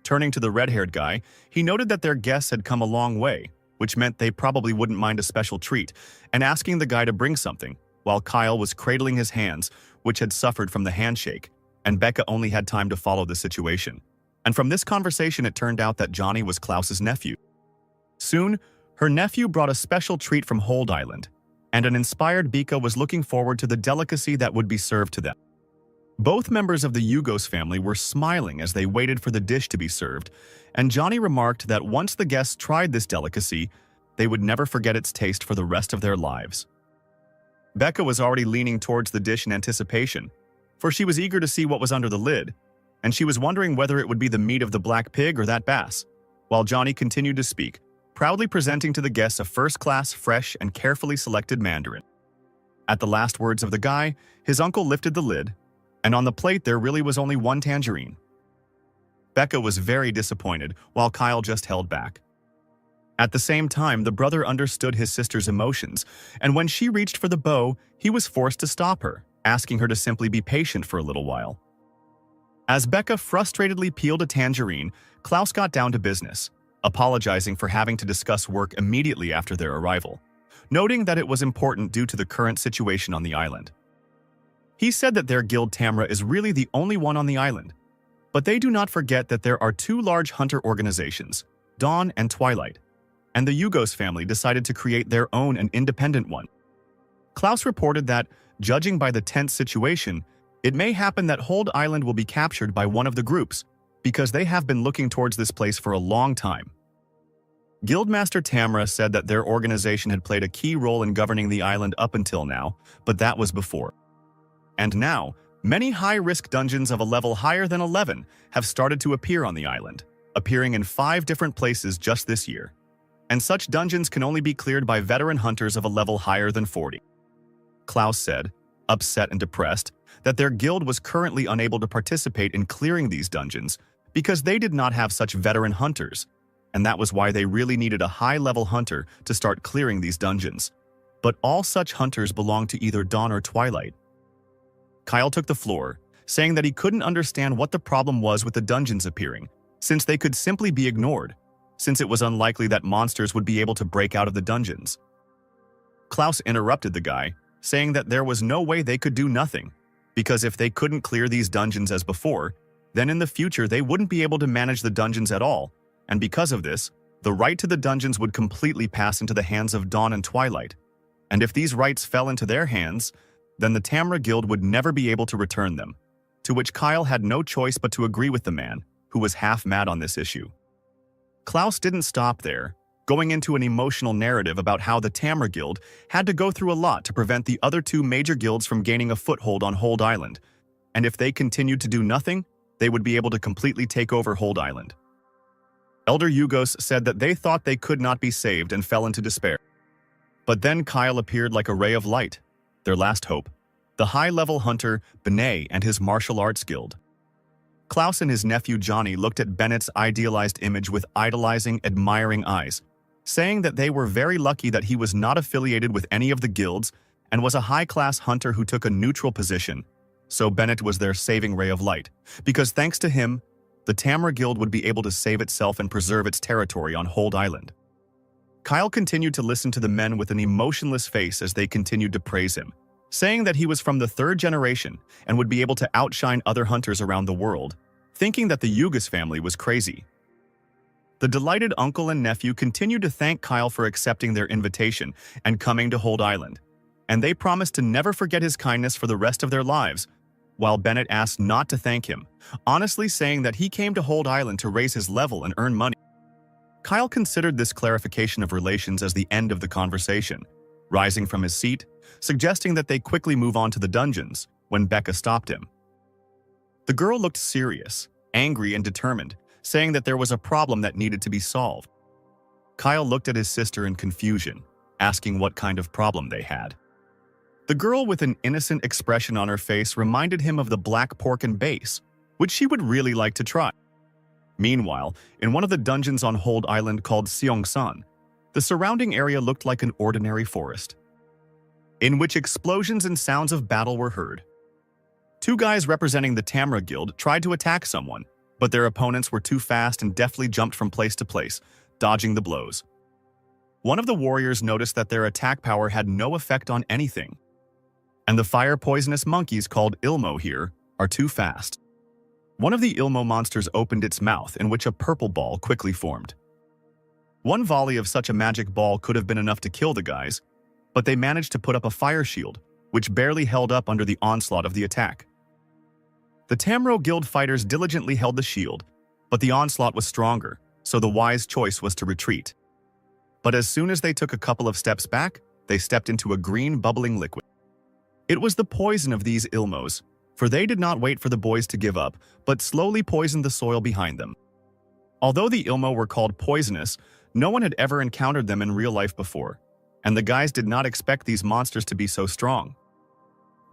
S1: Turning to the red-haired guy, he noted that their guests had come a long way, which meant they probably wouldn't mind a special treat, and asking the guy to bring something, while Kyle was cradling his hands, which had suffered from the handshake, and Becca only had time to follow the situation. And from this conversation it turned out that Johnny was Klaus's nephew. Soon, her nephew brought a special treat from Hold Island, and an inspired Becca was looking forward to the delicacy that would be served to them. Both members of the Ugos family were smiling as they waited for the dish to be served, and Johnny remarked that once the guests tried this delicacy, they would never forget its taste for the rest of their lives. Becca was already leaning towards the dish in anticipation, for she was eager to see what was under the lid, and she was wondering whether it would be the meat of the black pig or that bass, while Johnny continued to speak, proudly presenting to the guests a first-class, fresh, and carefully selected mandarin. At the last words of the guy, his uncle lifted the lid, and on the plate there really was only one tangerine. Becca was very disappointed, while Kyle just held back. At the same time, the brother understood his sister's emotions, and when she reached for the bow, he was forced to stop her, asking her to simply be patient for a little while. As Becca frustratedly peeled a tangerine, Klaus got down to business, apologizing for having to discuss work immediately after their arrival, noting that it was important due to the current situation on the island. He said that their guild Tamra is really the only one on the island, but they do not forget that there are two large hunter organizations, Dawn and Twilight, and the Ugos family decided to create their own and independent one. Klaus reported that, judging by the tense situation, it may happen that Hold Island will be captured by one of the groups, because they have been looking towards this place for a long time. Guildmaster Tamra said that their organization had played a key role in governing the island up until now, but that was before. And now, many high-risk dungeons of a level higher than 11 have started to appear on the island, appearing in 5 different places just this year. And such dungeons can only be cleared by veteran hunters of a level higher than 40. Klaus said, upset and depressed that their guild was currently unable to participate in clearing these dungeons because they did not have such veteran hunters, and that was why they really needed a high-level hunter to start clearing these dungeons. But all such hunters belonged to either Dawn or Twilight. Kyle took the floor, saying that he couldn't understand what the problem was with the dungeons appearing, since they could simply be ignored, since it was unlikely that monsters would be able to break out of the dungeons. Klaus interrupted the guy, saying that there was no way they could do nothing, because if they couldn't clear these dungeons as before, then in the future they wouldn't be able to manage the dungeons at all, and because of this, the right to the dungeons would completely pass into the hands of Dawn and Twilight. And if these rights fell into their hands, then the Tamra Guild would never be able to return them, to which Kyle had no choice but to agree with the man, who was half mad on this issue. Klaus didn't stop there, going into an emotional narrative about how the Tamra Guild had to go through a lot to prevent the other two major guilds from gaining a foothold on Hold Island, and if they continued to do nothing, they would be able to completely take over Hold Island. Elder Yugos said that they thought they could not be saved and fell into despair. But then Kyle appeared like a ray of light, their last hope, the high-level hunter Benet and his martial arts guild. Klaus and his nephew Johnny looked at Bennett's idealized image with idolizing, admiring eyes, saying that they were very lucky that he was not affiliated with any of the guilds and was a high-class hunter who took a neutral position. So Bennett was their saving ray of light, because thanks to him, the Tamra Guild would be able to save itself and preserve its territory on Hold Island. Kyle continued to listen to the men with an emotionless face as they continued to praise him, saying that he was from the third generation and would be able to outshine other hunters around the world, thinking that the Yugos family was crazy. The delighted uncle and nephew continued to thank Kyle for accepting their invitation and coming to Hold Island, and they promised to never forget his kindness for the rest of their lives, while Bennett asked not to thank him, honestly saying that he came to Hold Island to raise his level and earn money. Kyle considered this clarification of relations as the end of the conversation, rising from his seat, suggesting that they quickly move on to the dungeons, when Becca stopped him. The girl looked serious, angry, and determined, saying that there was a problem that needed to be solved. Kyle looked at his sister in confusion, asking what kind of problem they had. The girl with an innocent expression on her face reminded him of the black pork and base, which she would really like to try. Meanwhile, in one of the dungeons on Hold Island called Seongsan, the surrounding area looked like an ordinary forest, in which explosions and sounds of battle were heard. Two guys representing the Tamra Guild tried to attack someone, but their opponents were too fast and deftly jumped from place to place, dodging the blows. One of the warriors noticed that their attack power had no effect on anything, and the fire-poisonous monkeys called Ilmo here are too fast. One of the Ilmo monsters opened its mouth, in which a purple ball quickly formed. One volley of such a magic ball could have been enough to kill the guys, but they managed to put up a fire shield, which barely held up under the onslaught of the attack. The Tamro Guild fighters diligently held the shield, but the onslaught was stronger, so the wise choice was to retreat. But as soon as they took a couple of steps back, they stepped into a green bubbling liquid. It was the poison of these Ilmos, for they did not wait for the boys to give up, but slowly poisoned the soil behind them. Although the Ilmo were called poisonous, no one had ever encountered them in real life before, and the guys did not expect these monsters to be so strong.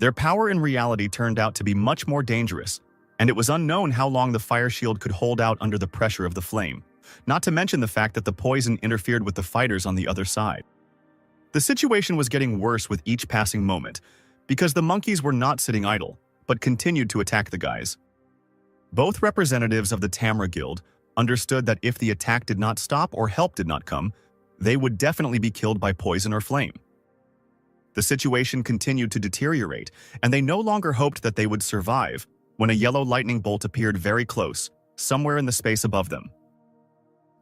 S1: Their power in reality turned out to be much more dangerous, and it was unknown how long the fire shield could hold out under the pressure of the flame, not to mention the fact that the poison interfered with the fighters on the other side. The situation was getting worse with each passing moment, because the monkeys were not sitting idle, but continued to attack the guys. Both representatives of the Tamra Guild understood that if the attack did not stop or help did not come, they would definitely be killed by poison or flame. The situation continued to deteriorate, and they no longer hoped that they would survive when a yellow lightning bolt appeared very close, somewhere in the space above them.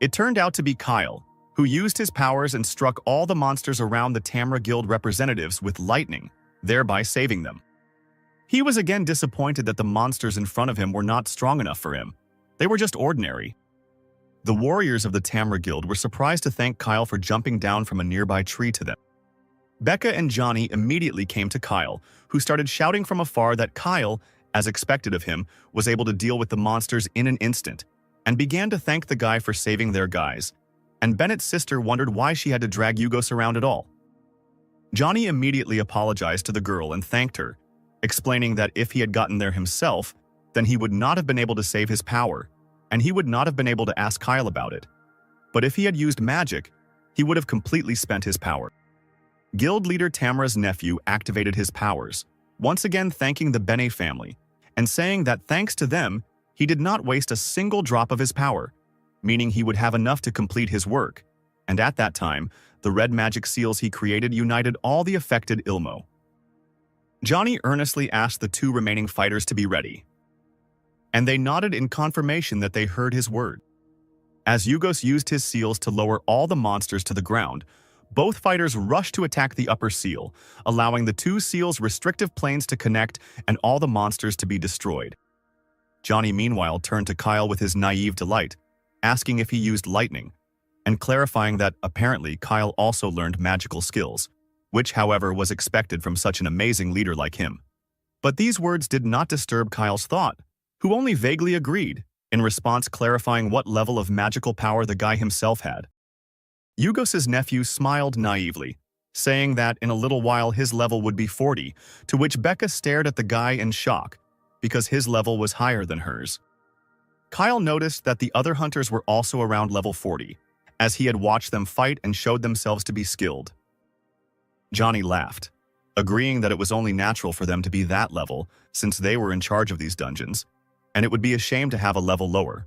S1: It turned out to be Kyle, who used his powers and struck all the monsters around the Tamra Guild representatives with lightning, thereby saving them. He was again disappointed that the monsters in front of him were not strong enough for him. They were just ordinary. The warriors of the Tamra Guild were surprised to thank Kyle for jumping down from a nearby tree to them. Becca and Johnny immediately came to Kyle, who started shouting from afar that Kyle, as expected of him, was able to deal with the monsters in an instant, and began to thank the guy for saving their guys. And Bennett's sister wondered why she had to drag Yugos around at all. Johnny immediately apologized to the girl and thanked her, explaining that if he had gotten there himself, then he would not have been able to save his power, and he would not have been able to ask Kyle about it. But if he had used magic, he would have completely spent his power. Guild leader Tamara's nephew activated his powers, once again thanking the Bene family, and saying that thanks to them, he did not waste a single drop of his power, meaning he would have enough to complete his work. And at that time, the red magic seals he created united all the affected Ilmo. Johnny earnestly asked the two remaining fighters to be ready, and they nodded in confirmation that they heard his word. As Yugos used his seals to lower all the monsters to the ground, both fighters rushed to attack the upper seal, allowing the two seals' restrictive planes to connect and all the monsters to be destroyed. Johnny meanwhile turned to Kyle with his naive delight, asking if he used lightning, and clarifying that apparently Kyle also learned magical skills, which however was expected from such an amazing leader like him. But these words did not disturb Kyle's thought, who only vaguely agreed, in response clarifying what level of magical power the guy himself had. Yugos' nephew smiled naively, saying that in a little while his level would be 40, to which Becca stared at the guy in shock, because his level was higher than hers. Kyle noticed that the other hunters were also around level 40, as he had watched them fight and showed themselves to be skilled. Johnny laughed, agreeing that it was only natural for them to be that level since they were in charge of these dungeons, and it would be a shame to have a level lower.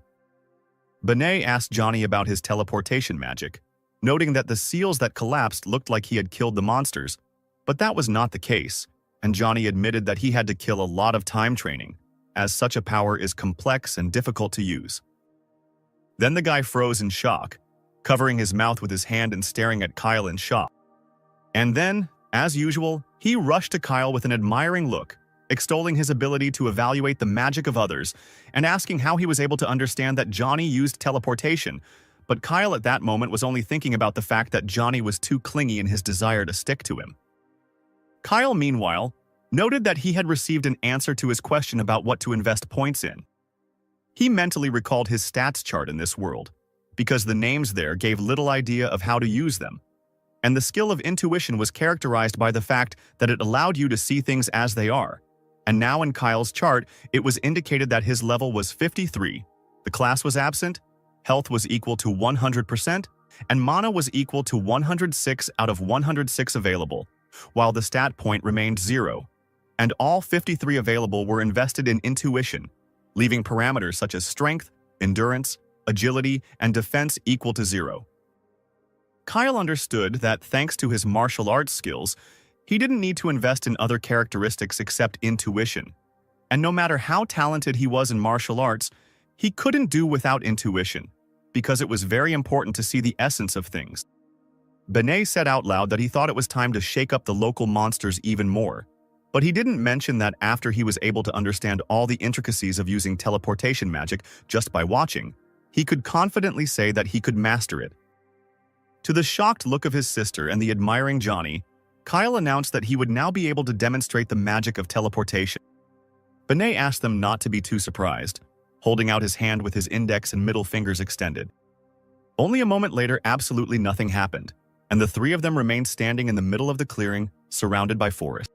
S1: Benet asked Johnny about his teleportation magic, noting that the seals that collapsed looked like he had killed the monsters, but that was not the case, and Johnny admitted that he had to kill a lot of time training, as such a power is complex and difficult to use. Then the guy froze in shock, covering his mouth with his hand and staring at Kyle in shock. And then, as usual, he rushed to Kyle with an admiring look, extolling his ability to evaluate the magic of others and asking how he was able to understand that Johnny used teleportation, but Kyle at that moment was only thinking about the fact that Johnny was too clingy in his desire to stick to him. Kyle, meanwhile, noted that he had received an answer to his question about what to invest points in. He mentally recalled his stats chart in this world, because the names there gave little idea of how to use them, and the skill of intuition was characterized by the fact that it allowed you to see things as they are. And now in Kyle's chart, it was indicated that his level was 53, the class was absent, health was equal to 100%, and mana was equal to 106 out of 106 available, while the stat point remained 0, and all 53 available were invested in intuition, leaving parameters such as strength, endurance, agility, and defense equal to 0. Kyle understood that thanks to his martial arts skills, he didn't need to invest in other characteristics except intuition. And no matter how talented he was in martial arts, he couldn't do without intuition, because it was very important to see the essence of things. Benet said out loud that he thought it was time to shake up the local monsters even more, but he didn't mention that after he was able to understand all the intricacies of using teleportation magic just by watching, he could confidently say that he could master it. To the shocked look of his sister and the admiring Johnny, Kyle announced that he would now be able to demonstrate the magic of teleportation. Benet asked them not to be too surprised, holding out his hand with his index and middle fingers extended. Only a moment later, absolutely nothing happened, and the three of them remained standing in the middle of the clearing, surrounded by forest.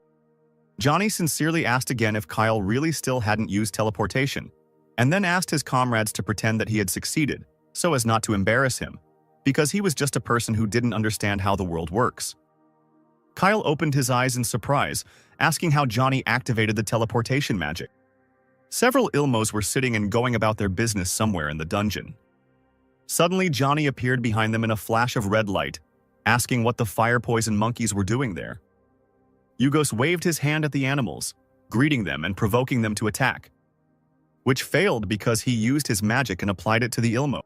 S1: Johnny sincerely asked again if Kyle really still hadn't used teleportation, and then asked his comrades to pretend that he had succeeded, so as not to embarrass him, because he was just a person who didn't understand how the world works. Kyle opened his eyes in surprise, asking how Johnny activated the teleportation magic. Several Ilmos were sitting and going about their business somewhere in the dungeon. Suddenly, Johnny appeared behind them in a flash of red light, asking what the fire poison monkeys were doing there. Yugos waved his hand at the animals, greeting them and provoking them to attack, which failed because he used his magic and applied it to the Ilmo.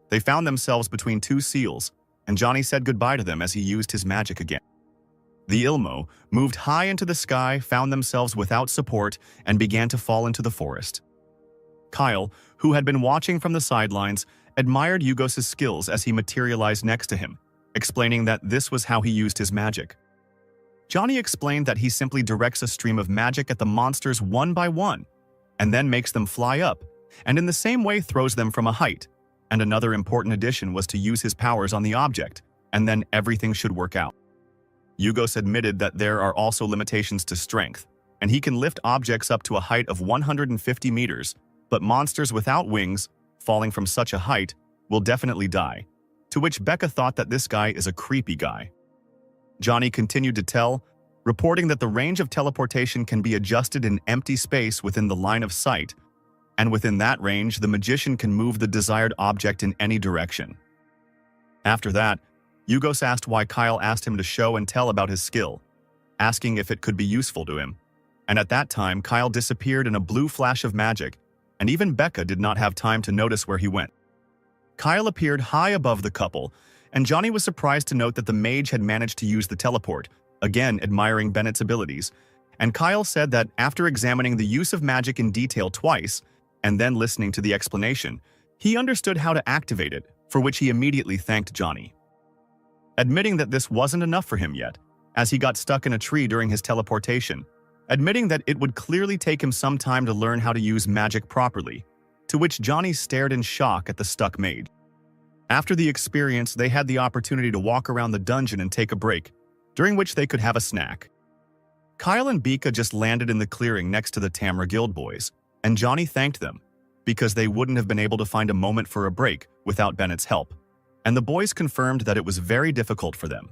S1: They found themselves between two seals, and Johnny said goodbye to them as he used his magic again. The Ilmo moved high into the sky, found themselves without support, and began to fall into the forest. Kyle, who had been watching from the sidelines, admired Yugos' skills as he materialized next to him, explaining that this was how he used his magic. Johnny explained that he simply directs a stream of magic at the monsters one by one, and then makes them fly up, and in the same way throws them from a height. And another important addition was to use his powers on the object, and then everything should work out. Yugos admitted that there are also limitations to strength, and he can lift objects up to a height of 150 meters, but monsters without wings, falling from such a height, will definitely die. To which Becca thought that this guy is a creepy guy. Johnny continued to tell, reporting that the range of teleportation can be adjusted in empty space within the line of sight, and within that range, the magician can move the desired object in any direction. After that, Yugos asked why Kyle asked him to show and tell about his skill, asking if it could be useful to him. And at that time, Kyle disappeared in a blue flash of magic, and even Becca did not have time to notice where he went. Kyle appeared high above the couple, and Johnny was surprised to note that the mage had managed to use the teleport, again admiring Bennett's abilities, and Kyle said that after examining the use of magic in detail twice, and then listening to the explanation, he understood how to activate it, for which he immediately thanked Johnny. Admitting that this wasn't enough for him yet, as he got stuck in a tree during his teleportation, admitting that it would clearly take him some time to learn how to use magic properly, to which Johnny stared in shock at the stuck mage. After the experience, they had the opportunity to walk around the dungeon and take a break, during which they could have a snack. Kyle and Bika just landed in the clearing next to the Tamra Guild boys, and Johnny thanked them, because they wouldn't have been able to find a moment for a break without Bennett's help, and the boys confirmed that it was very difficult for them.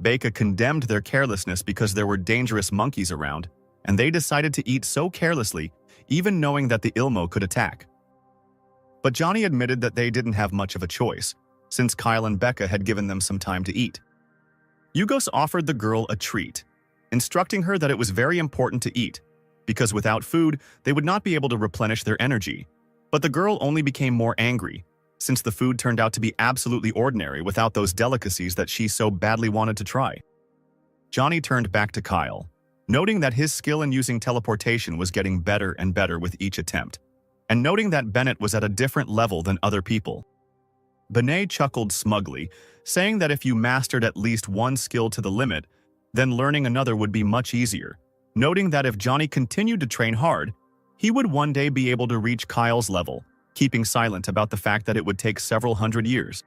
S1: Bika condemned their carelessness because there were dangerous monkeys around, and they decided to eat so carelessly, even knowing that the Ilmo could attack. But Johnny admitted that they didn't have much of a choice, since Kyle and Becca had given them some time to eat. Yugos offered the girl a treat, instructing her that it was very important to eat, because without food, they would not be able to replenish their energy. But the girl only became more angry, since the food turned out to be absolutely ordinary without those delicacies that she so badly wanted to try. Johnny turned back to Kyle, noting that his skill in using teleportation was getting better and better with each attempt, and noting that Bennett was at a different level than other people. Benet chuckled smugly, saying that if you mastered at least one skill to the limit, then learning another would be much easier, noting that if Johnny continued to train hard, he would one day be able to reach Kyle's level, keeping silent about the fact that it would take several hundred years.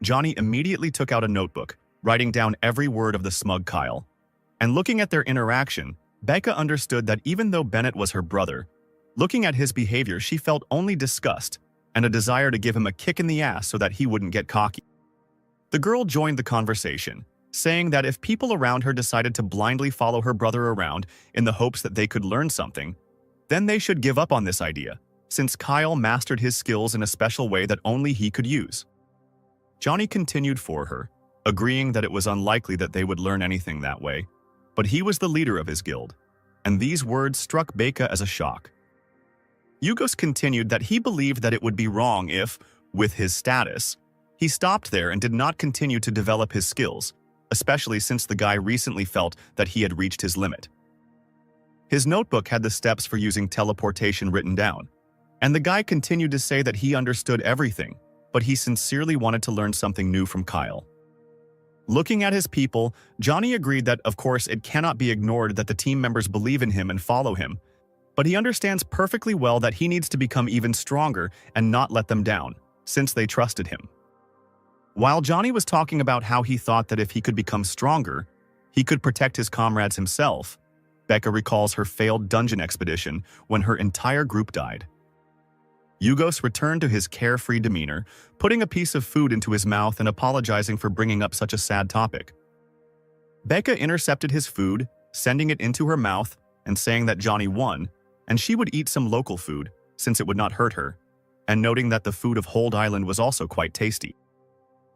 S1: Johnny immediately took out a notebook, writing down every word of the smug Kyle. And looking at their interaction, Becca understood that even though Bennett was her brother, looking at his behavior, she felt only disgust and a desire to give him a kick in the ass so that he wouldn't get cocky. The girl joined the conversation, saying that if people around her decided to blindly follow her brother around in the hopes that they could learn something, then they should give up on this idea, since Kyle mastered his skills in a special way that only he could use. Johnny continued for her, agreeing that it was unlikely that they would learn anything that way, but he was the leader of his guild, and these words struck Becca as a shock. Yugos continued that he believed that it would be wrong if, with his status, he stopped there and did not continue to develop his skills, especially since the guy recently felt that he had reached his limit. His notebook had the steps for using teleportation written down, and the guy continued to say that he understood everything, but he sincerely wanted to learn something new from Kyle. Looking at his people, Johnny agreed that, of course, it cannot be ignored that the team members believe in him and follow him, but he understands perfectly well that he needs to become even stronger and not let them down, since they trusted him. While Johnny was talking about how he thought that if he could become stronger, he could protect his comrades himself, Becca recalls her failed dungeon expedition when her entire group died. Yugos returned to his carefree demeanor, putting a piece of food into his mouth and apologizing for bringing up such a sad topic. Becca intercepted his food, sending it into her mouth and saying that Johnny won, and she would eat some local food, since it would not hurt her, and noting that the food of Hold Island was also quite tasty.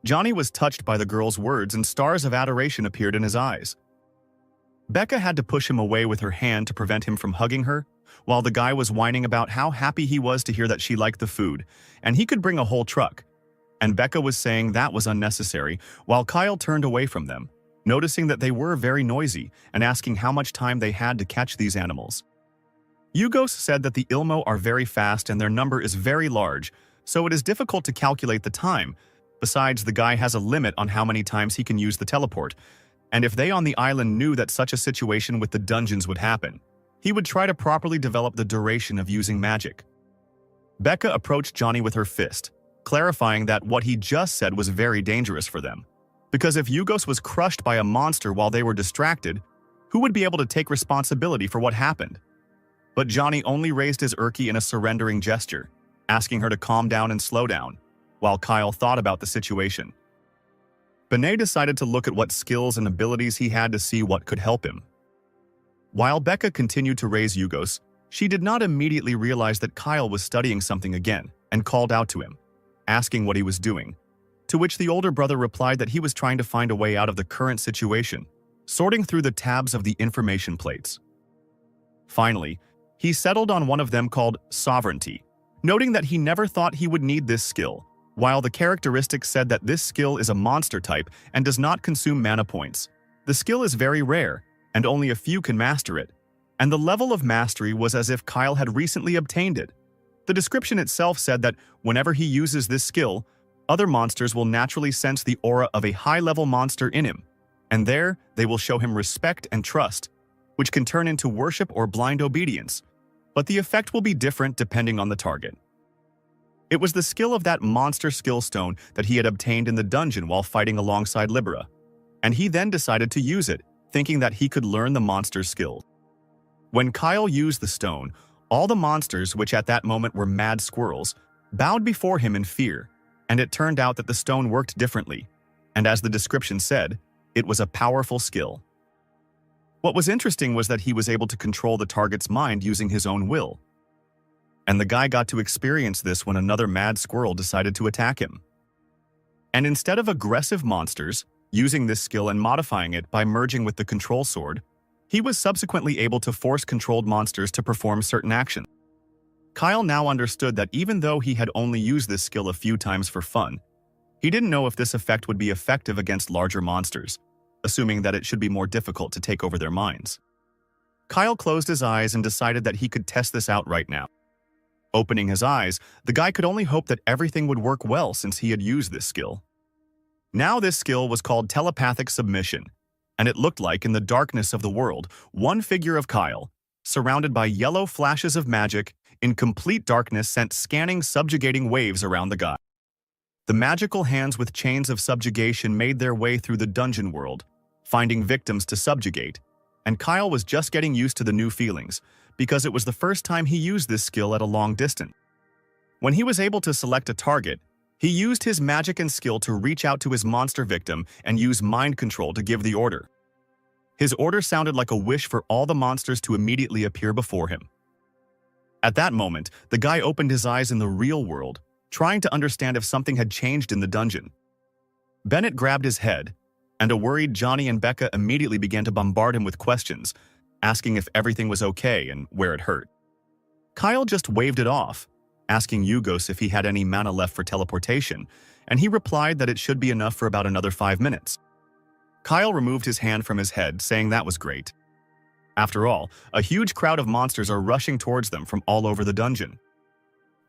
S1: Johnny was touched by the girl's words and stars of adoration appeared in his eyes. Becca had to push him away with her hand to prevent him from hugging her, while the guy was whining about how happy he was to hear that she liked the food, and he could bring a whole truck. And Becca was saying that was unnecessary, while Kyle turned away from them, noticing that they were very noisy and asking how much time they had to catch these animals. Yugos said that the Ilmo are very fast and their number is very large, so it is difficult to calculate the time. Besides, the guy has a limit on how many times he can use the teleport, and if they on the island knew that such a situation with the dungeons would happen, he would try to properly develop the duration of using magic. Becca approached Johnny with her fist, clarifying that what he just said was very dangerous for them, because if Yugos was crushed by a monster while they were distracted, Who would be able to take responsibility for what happened? But Johnny only raised his Urki in a surrendering gesture, asking her to calm down and slow down, while Kyle thought about the situation. Benet decided to look at what skills and abilities he had to see what could help him. While Becca continued to raise Yugos, she did not immediately realize that Kyle was studying something again and called out to him, asking what he was doing, to which the older brother replied that he was trying to find a way out of the current situation, sorting through the tabs of the information plates. Finally, he settled on one of them called Sovereignty, noting that he never thought he would need this skill, while the characteristics said that this skill is a monster type and does not consume mana points. The skill is very rare, and only a few can master it, and the level of mastery was as if Kyle had recently obtained it. The description itself said that whenever he uses this skill, other monsters will naturally sense the aura of a high-level monster in him, and there they will show him respect and trust, which can turn into worship or blind obedience, but the effect will be different depending on the target. It was the skill of that monster skill stone that he had obtained in the dungeon while fighting alongside Libera, and he then decided to use it, thinking that he could learn the monster's skills. When Kyle used the stone, all the monsters, which at that moment were mad squirrels, bowed before him in fear, and it turned out that the stone worked differently, and as the description said, it was a powerful skill. What was interesting was that he was able to control the target's mind using his own will. And the guy got to experience this when another mad squirrel decided to attack him. And instead of aggressive monsters, using this skill and modifying it by merging with the control sword, he was subsequently able to force controlled monsters to perform certain actions. Kyle now understood that even though he had only used this skill a few times for fun, he didn't know if this effect would be effective against larger monsters, assuming that it should be more difficult to take over their minds. Kyle closed his eyes and decided that he could test this out right now. Opening his eyes, the guy could only hope that everything would work well since he had used this skill. Now this skill was called telepathic submission, and it looked like in the darkness of the world, one figure of Kyle, surrounded by yellow flashes of magic, in complete darkness sent scanning, subjugating waves around the guy. The magical hands with chains of subjugation made their way through the dungeon world, finding victims to subjugate, and Kyle was just getting used to the new feelings, because it was the first time he used this skill at a long distance. When he was able to select a target, he used his magic and skill to reach out to his monster victim and use mind control to give the order. His order sounded like a wish for all the monsters to immediately appear before him. At that moment, the guy opened his eyes in the real world, trying to understand if something had changed in the dungeon. Bennett grabbed his head, and a worried Johnny and Becca immediately began to bombard him with questions, asking if everything was okay and where it hurt. Kyle just waved it off, asking Yugos if he had any mana left for teleportation, and he replied that it should be enough for about another 5 minutes. Kyle removed his hand from his head, saying that was great. After all, a huge crowd of monsters are rushing towards them from all over the dungeon.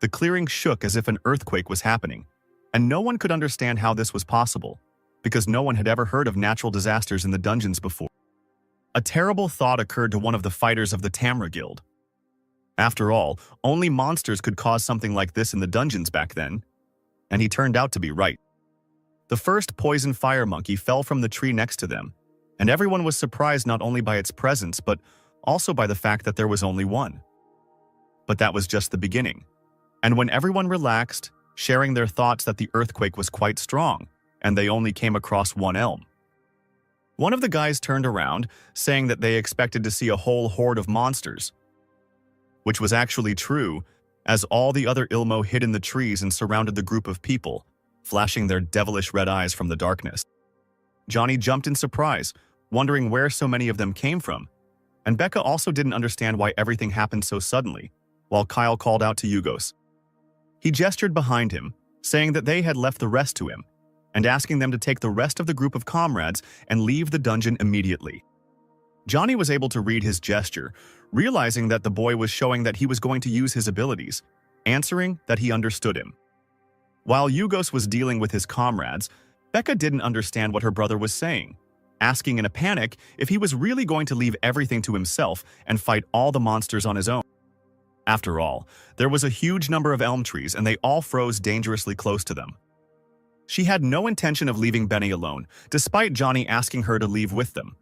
S1: The clearing shook as if an earthquake was happening, and no one could understand how this was possible, because no one had ever heard of natural disasters in the dungeons before. A terrible thought occurred to one of the fighters of the Tamra Guild. After all, only monsters could cause something like this in the dungeons back then, and he turned out to be right. The first poison fire monkey fell from the tree next to them, and everyone was surprised not only by its presence but also by the fact that there was only one. But that was just the beginning, and when everyone relaxed, sharing their thoughts that the earthquake was quite strong, and they only came across one elm. One of the guys turned around, saying that they expected to see a whole horde of monsters, which was actually true, as all the other Ilmo hid in the trees and surrounded the group of people, flashing their devilish red eyes from the darkness. Johnny jumped in surprise, wondering where so many of them came from, and Becca also didn't understand why everything happened so suddenly, while Kyle called out to Yugos. He gestured behind him, saying that they had left the rest to him, and asking them to take the rest of the group of comrades and leave the dungeon immediately. Johnny was able to read his gesture, realizing that the boy was showing that he was going to use his abilities, answering that he understood him. While Yugos was dealing with his comrades, Becca didn't understand what her brother was saying, asking in a panic if he was really going to leave everything to himself and fight all the monsters on his own. After all, there was a huge number of elm trees and they all froze dangerously close to them. She had no intention of leaving Benny alone, despite Johnny asking her to leave with them.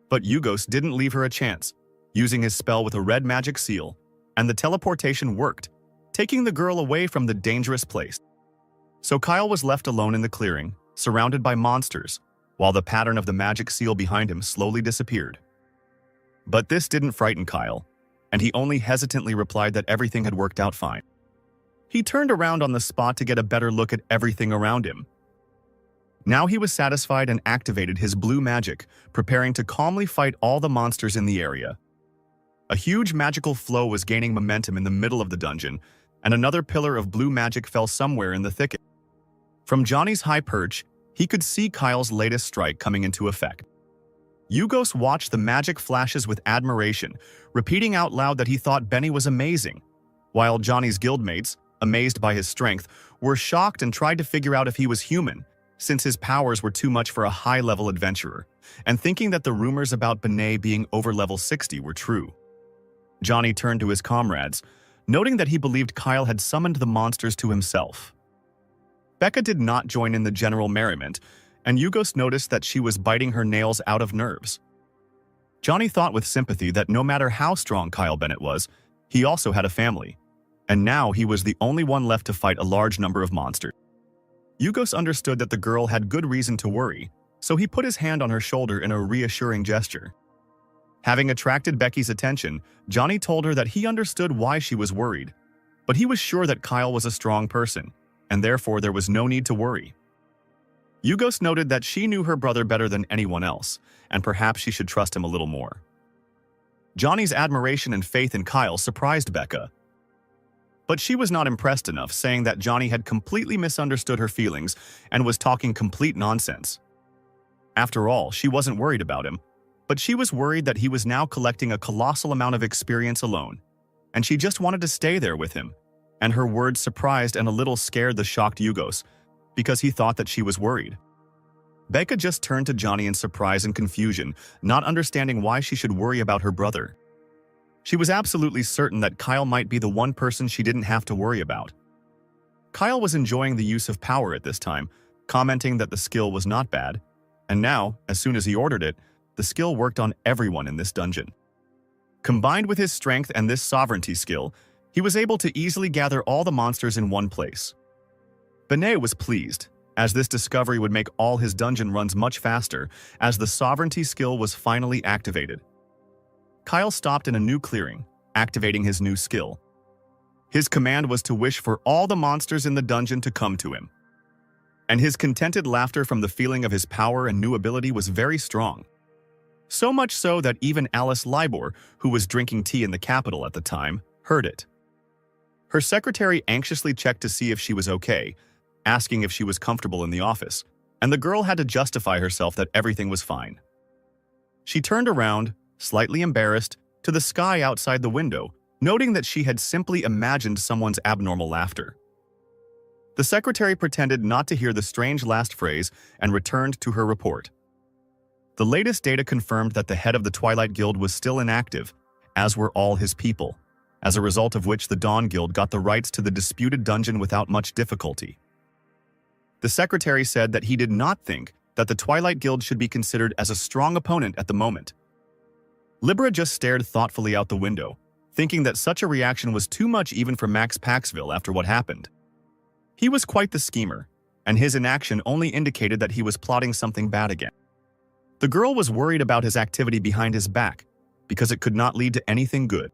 S1: But Yugos didn't leave her a chance, using his spell with a red magic seal, and the teleportation worked, taking the girl away from the dangerous place. So Kyle was left alone in the clearing, surrounded by monsters, while the pattern of the magic seal behind him slowly disappeared. But this didn't frighten Kyle, and he only hesitantly replied that everything had worked out fine. He turned around on the spot to get a better look at everything around him. Now he was satisfied and activated his blue magic, preparing to calmly fight all the monsters in the area. A huge magical flow was gaining momentum in the middle of the dungeon, and another pillar of blue magic fell somewhere in the thicket. From Johnny's high perch, he could see Kyle's latest strike coming into effect. Yugos watched the magic flashes with admiration, repeating out loud that he thought Benny was amazing, while Johnny's guildmates, amazed by his strength, were shocked and tried to figure out if he was human, since his powers were too much for a high-level adventurer, and thinking that the rumors about Benny being over level 60 were true. Johnny turned to his comrades, noting that he believed Kyle had summoned the monsters to himself. Becca did not join in the general merriment, and Yugos noticed that she was biting her nails out of nerves. Johnny thought with sympathy that no matter how strong Kyle Bennett was, he also had a family, and now he was the only one left to fight a large number of monsters. Yugos understood that the girl had good reason to worry, so he put his hand on her shoulder in a reassuring gesture. Having attracted Becky's attention, Johnny told her that he understood why she was worried, but he was sure that Kyle was a strong person, and therefore there was no need to worry. Yugos noted that she knew her brother better than anyone else, and perhaps she should trust him a little more. Johnny's admiration and faith in Kyle surprised Becca, but she was not impressed enough, saying that Johnny had completely misunderstood her feelings and was talking complete nonsense. After all, she wasn't worried about him, but she was worried that he was now collecting a colossal amount of experience alone, and she just wanted to stay there with him, and her words surprised and a little scared the shocked Yugos, because he thought that she was worried. Becca just turned to Johnny in surprise and confusion, not understanding why she should worry about her brother. She was absolutely certain that Kyle might be the one person she didn't have to worry about. Kyle was enjoying the use of power at this time, commenting that the skill was not bad, and now, as soon as he ordered it, the skill worked on everyone in this dungeon. Combined with his strength and this sovereignty skill, he was able to easily gather all the monsters in one place. Benny was pleased, as this discovery would make all his dungeon runs much faster, as the sovereignty skill was finally activated. Kyle stopped in a new clearing, activating his new skill. His command was to wish for all the monsters in the dungeon to come to him. And his contented laughter from the feeling of his power and new ability was very strong. So much so that even Alice Libor, who was drinking tea in the capital at the time, heard it. Her secretary anxiously checked to see if she was okay, asking if she was comfortable in the office, and the girl had to justify herself that everything was fine. She turned around, slightly embarrassed, to the sky outside the window, noting that she had simply imagined someone's abnormal laughter. The secretary pretended not to hear the strange last phrase and returned to her report. The latest data confirmed that the head of the Twilight Guild was still inactive, as were all his people, as a result of which the Dawn Guild got the rights to the disputed dungeon without much difficulty. The secretary said that he did not think that the Twilight Guild should be considered as a strong opponent at the moment. Libra just stared thoughtfully out the window, thinking that such a reaction was too much even for Max Paxville after what happened. He was quite the schemer, and his inaction only indicated that he was plotting something bad again. The girl was worried about his activity behind his back, because it could not lead to anything good.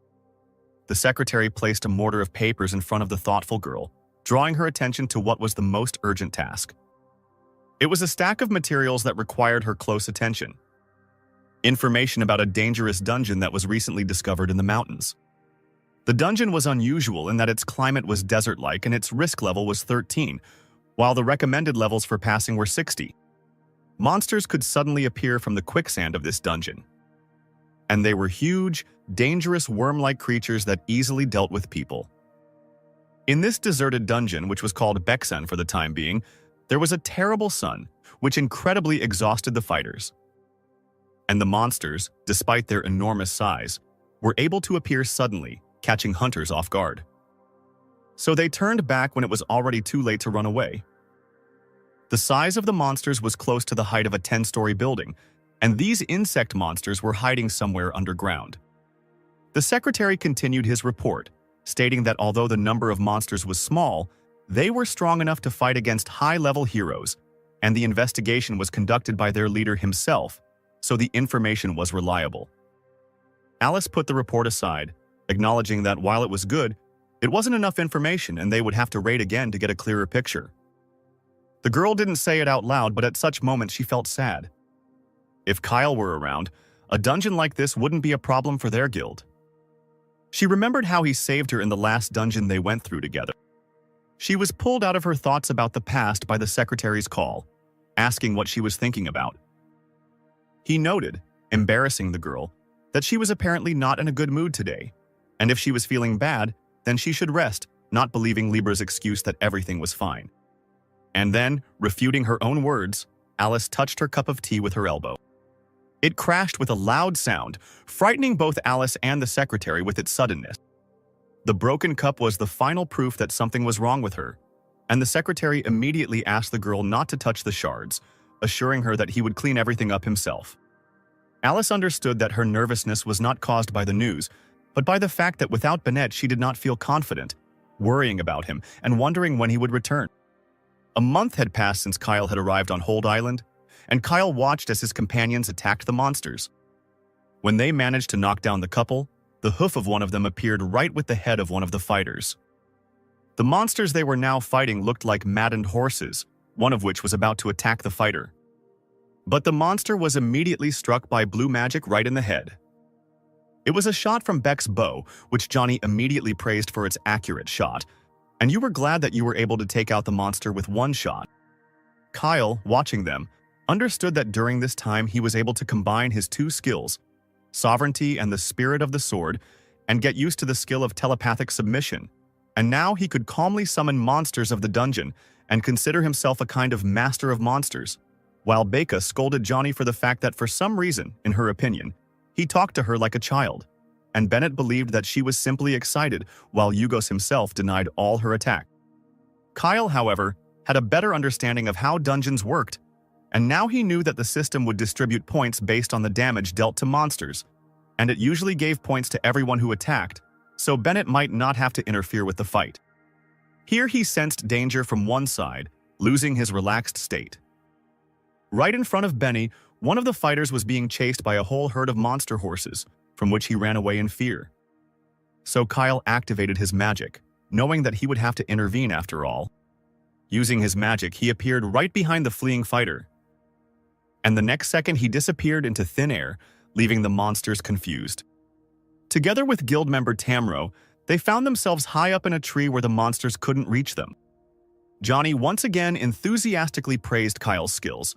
S1: The secretary placed a mortar of papers in front of the thoughtful girl, drawing her attention to what was the most urgent task. It was a stack of materials that required her close attention. Information about a dangerous dungeon that was recently discovered in the mountains. The dungeon was unusual in that its climate was desert-like and its risk level was 13, while the recommended levels for passing were 60. Monsters could suddenly appear from the quicksand of this dungeon. And they were huge, dangerous worm-like creatures that easily dealt with people. In this deserted dungeon, which was called Bexan for the time being, there was a terrible sun, which incredibly exhausted the fighters. And the monsters, despite their enormous size, were able to appear suddenly, catching hunters off guard. So they turned back when it was already too late to run away. The size of the monsters was close to the height of a 10-story building, and these insect monsters were hiding somewhere underground. The secretary continued his report, stating that although the number of monsters was small, they were strong enough to fight against high-level heroes, and the investigation was conducted by their leader himself, so the information was reliable. Alice put the report aside, acknowledging that while it was good, it wasn't enough information and they would have to raid again to get a clearer picture. The girl didn't say it out loud, but at such moments she felt sad. If Kyle were around, a dungeon like this wouldn't be a problem for their guild. She remembered how he saved her in the last dungeon they went through together. She was pulled out of her thoughts about the past by the secretary's call, asking what she was thinking about. He noted, embarrassing the girl, that she was apparently not in a good mood today, and if she was feeling bad, then she should rest, not believing Libra's excuse that everything was fine. And then, refuting her own words, Alice touched her cup of tea with her elbow. It crashed with a loud sound, frightening both Alice and the secretary with its suddenness. The broken cup was the final proof that something was wrong with her, and the secretary immediately asked the girl not to touch the shards, assuring her that he would clean everything up himself. Alice understood that her nervousness was not caused by the news, but by the fact that without Bennett she did not feel confident, worrying about him and wondering when he would return. A month had passed since Kyle had arrived on Hold Island, and Kyle watched as his companions attacked the monsters. When they managed to knock down the couple, the hoof of one of them appeared right with the head of one of the fighters. The monsters they were now fighting looked like maddened horses, one of which was about to attack the fighter. But the monster was immediately struck by blue magic right in the head. It was a shot from Beck's bow, which Johnny immediately praised for its accurate shot, and you were glad that you were able to take out the monster with one shot. Kyle, watching them, understood that during this time he was able to combine his two skills, sovereignty and the spirit of the sword, and get used to the skill of telepathic submission, and now he could calmly summon monsters of the dungeon and consider himself a kind of master of monsters, while Becca scolded Johnny for the fact that for some reason, in her opinion, he talked to her like a child, and Bennett believed that she was simply excited, while Yugos himself denied all her attack. Kyle, however, had a better understanding of how dungeons worked, and now he knew that the system would distribute points based on the damage dealt to monsters, and it usually gave points to everyone who attacked, so Bennett might not have to interfere with the fight. Here he sensed danger from one side, losing his relaxed state. Right in front of Benny, one of the fighters was being chased by a whole herd of monster horses, from which he ran away in fear. So Kyle activated his magic, knowing that he would have to intervene after all. Using his magic, he appeared right behind the fleeing fighter. And the next second he disappeared into thin air, leaving the monsters confused. Together with guild member Tamro, they found themselves high up in a tree where the monsters couldn't reach them. Johnny once again enthusiastically praised Kyle's skills.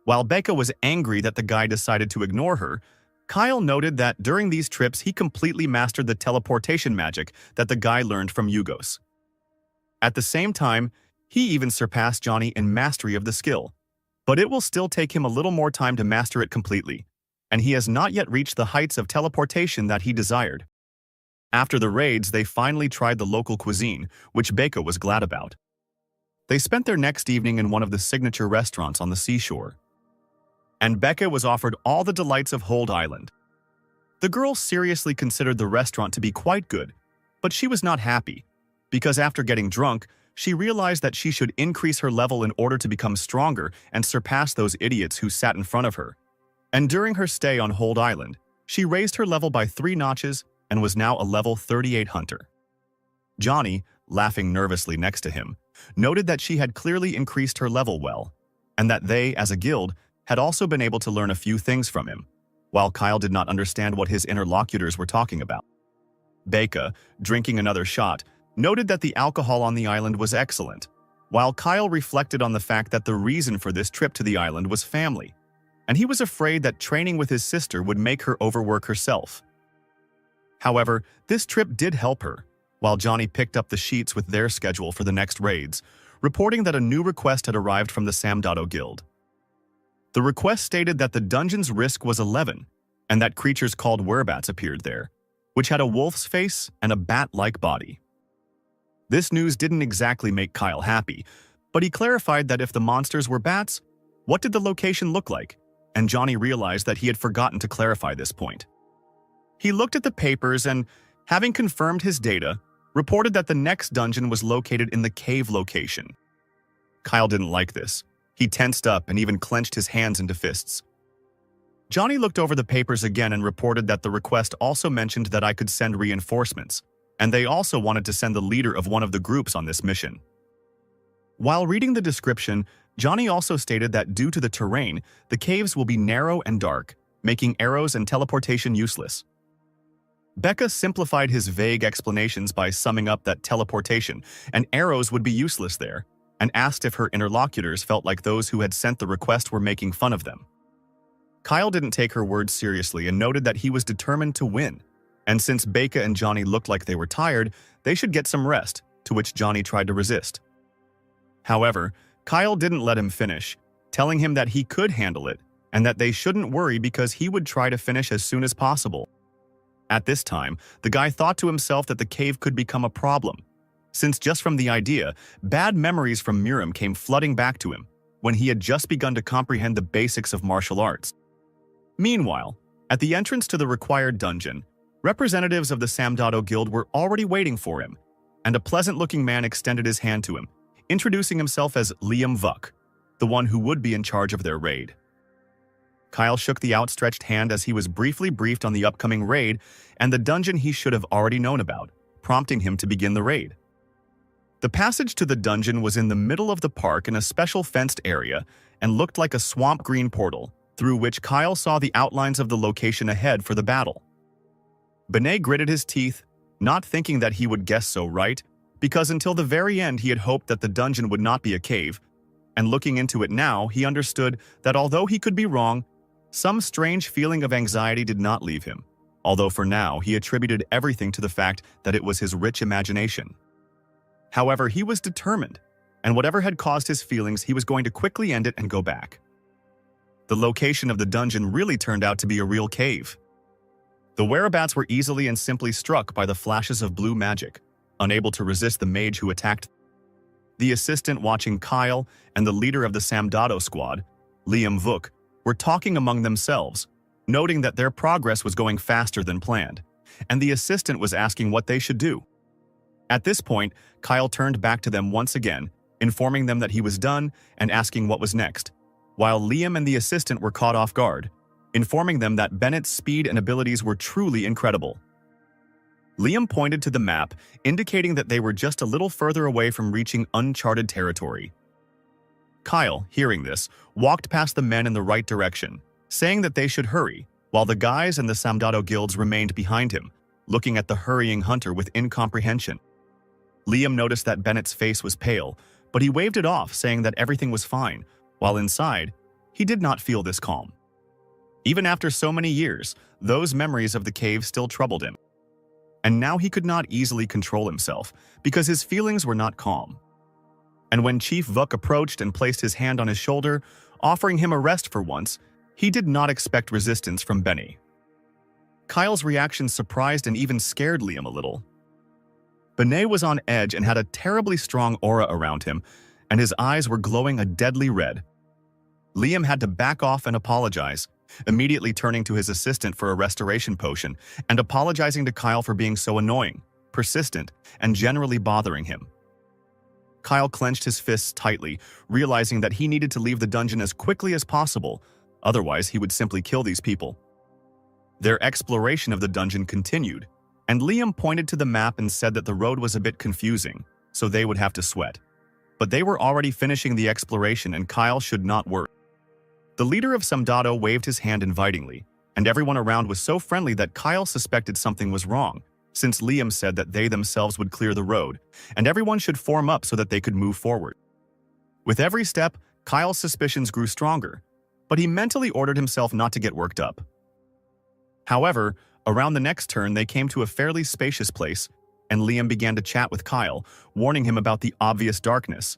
S1: While Becca was angry that the guy decided to ignore her, Kyle noted that during these trips he completely mastered the teleportation magic that the guy learned from Yugos. At the same time, he even surpassed Johnny in mastery of the skill, but it will still take him a little more time to master it completely, and he has not yet reached the heights of teleportation that he desired. After the raids, they finally tried the local cuisine, which Becca was glad about. They spent their next evening in one of the signature restaurants on the seashore, and Becca was offered all the delights of Hold Island. The girl seriously considered the restaurant to be quite good, but she was not happy, because after getting drunk, she realized that she should increase her level in order to become stronger and surpass those idiots who sat in front of her. And during her stay on Hold Island, she raised her level by 3 notches and was now a level 38 hunter. Johnny, laughing nervously next to him, noted that she had clearly increased her level well, and that they, as a guild, had also been able to learn a few things from him, while Kyle did not understand what his interlocutors were talking about. Becca, drinking another shot, noted that the alcohol on the island was excellent, while Kyle reflected on the fact that the reason for this trip to the island was family, and he was afraid that training with his sister would make her overwork herself. However, this trip did help her, while Johnny picked up the sheets with their schedule for the next raids, reporting that a new request had arrived from the Samdado Guild. The request stated that the dungeon's risk was 11, and that creatures called werebats appeared there, which had a wolf's face and a bat-like body. This news didn't exactly make Kyle happy, but he clarified that if the monsters were bats, what did the location look like? and Johnny realized that he had forgotten to clarify this point. He looked at the papers and, having confirmed his data, reported that the next dungeon was located in the cave location. Kyle didn't like this. He tensed up and even clenched his hands into fists. Johnny looked over the papers again and reported that the request also mentioned that I could send reinforcements, and they also wanted to send the leader of one of the groups on this mission. While reading the description, Johnny also stated that due to the terrain, the caves will be narrow and dark, making arrows and teleportation useless. Becca simplified his vague explanations by summing up that teleportation and arrows would be useless there, and asked if her interlocutors felt like those who had sent the request were making fun of them. Kyle didn't take her words seriously and noted that he was determined to win, and since Becca and Johnny looked like they were tired, they should get some rest, to which Johnny tried to resist. However, Kyle didn't let him finish, telling him that he could handle it and that they shouldn't worry because he would try to finish as soon as possible. At this time, the guy thought to himself that the cave could become a problem, since just from the idea, bad memories from Miram came flooding back to him when he had just begun to comprehend the basics of martial arts. Meanwhile, at the entrance to the required dungeon, representatives of the Samdado Guild were already waiting for him, and a pleasant-looking man extended his hand to him, introducing himself as Liam Vuk, the one who would be in charge of their raid. Kyle shook the outstretched hand as he was briefly briefed on the upcoming raid and the dungeon he should have already known about, prompting him to begin the raid. The passage to the dungeon was in the middle of the park in a special fenced area and looked like a swamp green portal, through which Kyle saw the outlines of the location ahead for the battle. Benet gritted his teeth, not thinking that he would guess so right, because until the very end he had hoped that the dungeon would not be a cave, and looking into it now, he understood that although he could be wrong, some strange feeling of anxiety did not leave him, although for now he attributed everything to the fact that it was his rich imagination. However, he was determined, and whatever had caused his feelings, he was going to quickly end it and go back. The location of the dungeon really turned out to be a real cave. The whereabouts were easily and simply struck by the flashes of blue magic, unable to resist the mage who attacked. The assistant watching Kyle and the leader of the Samdado squad, Liam Vuk, were talking among themselves, noting that their progress was going faster than planned, and the assistant was asking what they should do. At this point, Kyle turned back to them once again, informing them that he was done and asking what was next, while Liam and the assistant were caught off guard, informing them that Bennett's speed and abilities were truly incredible. Liam pointed to the map, indicating that they were just a little further away from reaching uncharted territory. Kyle, hearing this, walked past the men in the right direction, saying that they should hurry, while the guys and the Samdado guilds remained behind him, looking at the hurrying hunter with incomprehension. Liam noticed that Bennett's face was pale, but he waved it off, saying that everything was fine, while inside, he did not feel this calm. Even after so many years, those memories of the cave still troubled him. And now he could not easily control himself, because his feelings were not calm. And when Chief Vuk approached and placed his hand on his shoulder, offering him a rest for once, he did not expect resistance from Benny. Kyle's reaction surprised and even scared Liam a little. Benet was on edge and had a terribly strong aura around him, and his eyes were glowing a deadly red. Liam had to back off and apologize, immediately turning to his assistant for a restoration potion and apologizing to Kyle for being so annoying, persistent, and generally bothering him. Kyle clenched his fists tightly, realizing that he needed to leave the dungeon as quickly as possible, otherwise he would simply kill these people. Their exploration of the dungeon continued, and Liam pointed to the map and said that the road was a bit confusing, so they would have to sweat. But they were already finishing the exploration and Kyle should not worry. The leader of Samdado waved his hand invitingly, and everyone around was so friendly that Kyle suspected something was wrong, since Liam said that they themselves would clear the road, and everyone should form up so that they could move forward. With every step, Kyle's suspicions grew stronger, but he mentally ordered himself not to get worked up. However, around the next turn they came to a fairly spacious place, and Liam began to chat with Kyle, warning him about the obvious darkness,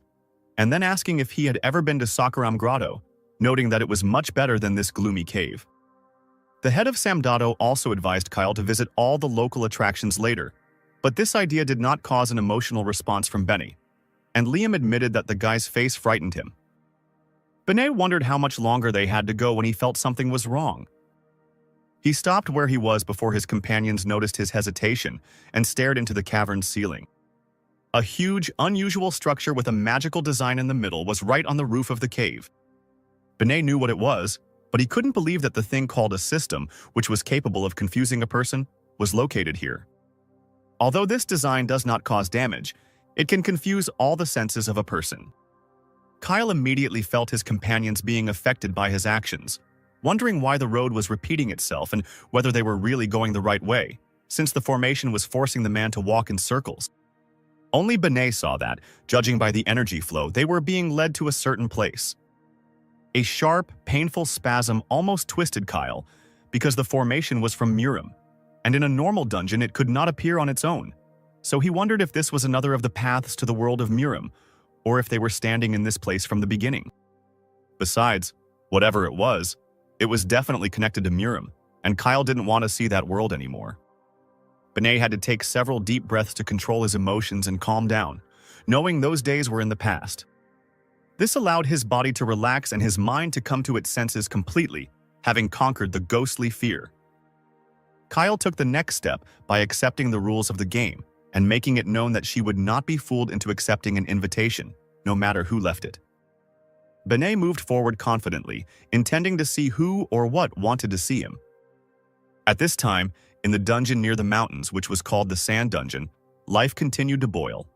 S1: and then asking if he had ever been to Sakaram Grotto, noting that it was much better than this gloomy cave. The head of Samdado also advised Kyle to visit all the local attractions later, but this idea did not cause an emotional response from Benny, and Liam admitted that the guy's face frightened him. Benet wondered how much longer they had to go when he felt something was wrong. He stopped where he was before his companions noticed his hesitation and stared into the cavern's ceiling. A huge, unusual structure with a magical design in the middle was right on the roof of the cave. Benet knew what it was, but he couldn't believe that the thing called a system, which was capable of confusing a person, was located here. Although this design does not cause damage, it can confuse all the senses of a person. Kyle immediately felt his companions being affected by his actions, wondering why the road was repeating itself and whether they were really going the right way, since the formation was forcing the man to walk in circles. Only Benet saw that, judging by the energy flow, they were being led to a certain place. A sharp, painful spasm almost twisted Kyle, because the formation was from Murim, and in a normal dungeon it could not appear on its own. So he wondered if this was another of the paths to the world of Murim, or if they were standing in this place from the beginning. Besides, whatever it was definitely connected to Murim, and Kyle didn't want to see that world anymore. Benet had to take several deep breaths to control his emotions and calm down, knowing those days were in the past. This allowed his body to relax and his mind to come to its senses completely, having conquered the ghostly fear. Kyle took the next step by accepting the rules of the game and making it known that she would not be fooled into accepting an invitation, no matter who left it. Benet moved forward confidently, intending to see who or what wanted to see him. At this time, in the dungeon near the mountains, which was called the Sand Dungeon, life continued to boil.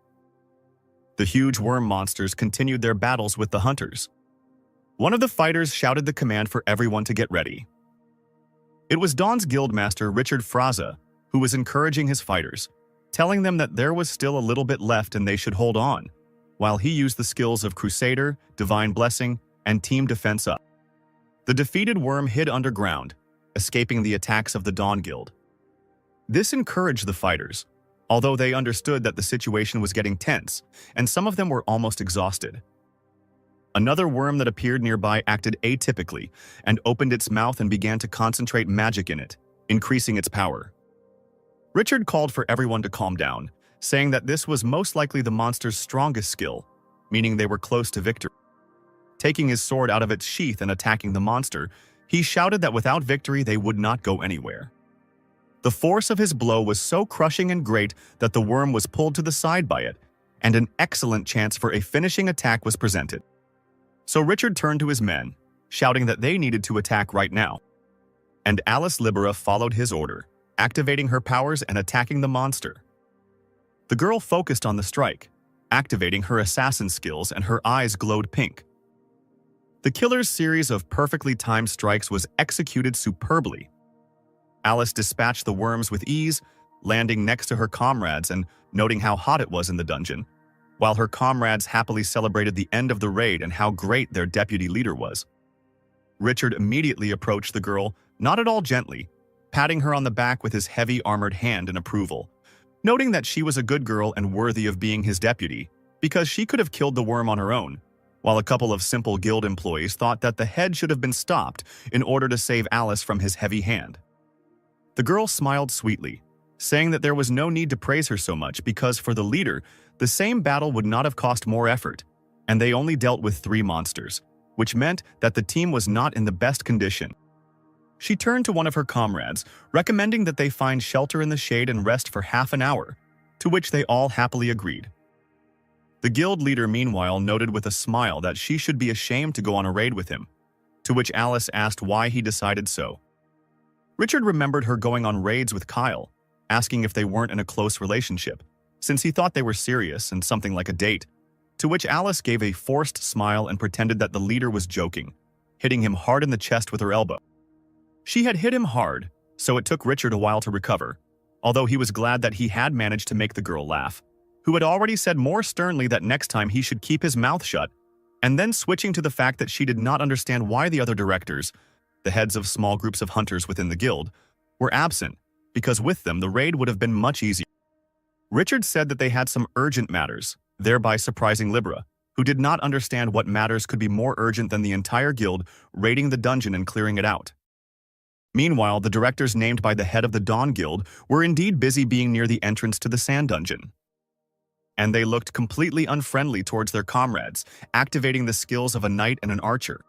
S1: The huge worm monsters continued their battles with the hunters. One of the fighters shouted the command for everyone to get ready. It was Dawn's guildmaster Richard Fraza who was encouraging his fighters, telling them that there was still a little bit left and they should hold on, while he used the skills of Crusader, Divine Blessing, and Team Defense up. The defeated worm hid underground, escaping the attacks of the Dawn Guild. This encouraged the fighters, although they understood that the situation was getting tense, and some of them were almost exhausted. Another worm that appeared nearby acted atypically and opened its mouth and began to concentrate magic in it, increasing its power. Richard called for everyone to calm down, saying that this was most likely the monster's strongest skill, meaning they were close to victory. Taking his sword out of its sheath and attacking the monster, he shouted that without victory they would not go anywhere. The force of his blow was so crushing and great that the worm was pulled to the side by it, and an excellent chance for a finishing attack was presented. So Richard turned to his men, shouting that they needed to attack right now. And Alice Libera followed his order, activating her powers and attacking the monster. The girl focused on the strike, activating her assassin skills, and her eyes glowed pink. The killer's series of perfectly timed strikes was executed superbly. Alice dispatched the worms with ease, landing next to her comrades and noting how hot it was in the dungeon, while her comrades happily celebrated the end of the raid and how great their deputy leader was. Richard immediately approached the girl, not at all gently, patting her on the back with his heavy armored hand in approval, noting that she was a good girl and worthy of being his deputy, because she could have killed the worm on her own, while a couple of simple guild employees thought that the head should have been stopped in order to save Alice from his heavy hand. The girl smiled sweetly, saying that there was no need to praise her so much because for the leader, the same battle would not have cost more effort, and they only dealt with 3 monsters, which meant that the team was not in the best condition. She turned to one of her comrades, recommending that they find shelter in the shade and rest for half an hour, to which they all happily agreed. The guild leader meanwhile noted with a smile that she should be ashamed to go on a raid with him, to which Alice asked why he decided so. Richard remembered her going on raids with Kyle, asking if they weren't in a close relationship, since he thought they were serious and something like a date, to which Alice gave a forced smile and pretended that the leader was joking, hitting him hard in the chest with her elbow. She had hit him hard, so it took Richard a while to recover, although he was glad that he had managed to make the girl laugh, who had already said more sternly that next time he should keep his mouth shut, and then switching to the fact that she did not understand why the other directors, the heads of small groups of hunters within the guild, were absent, because with them the raid would have been much easier. Richard said that they had some urgent matters, thereby surprising Libera, who did not understand what matters could be more urgent than the entire guild raiding the dungeon and clearing it out. Meanwhile, the directors named by the head of the Dawn Guild were indeed busy being near the entrance to the Sand Dungeon. and they looked completely unfriendly towards their comrades, activating the skills of a knight and an archer.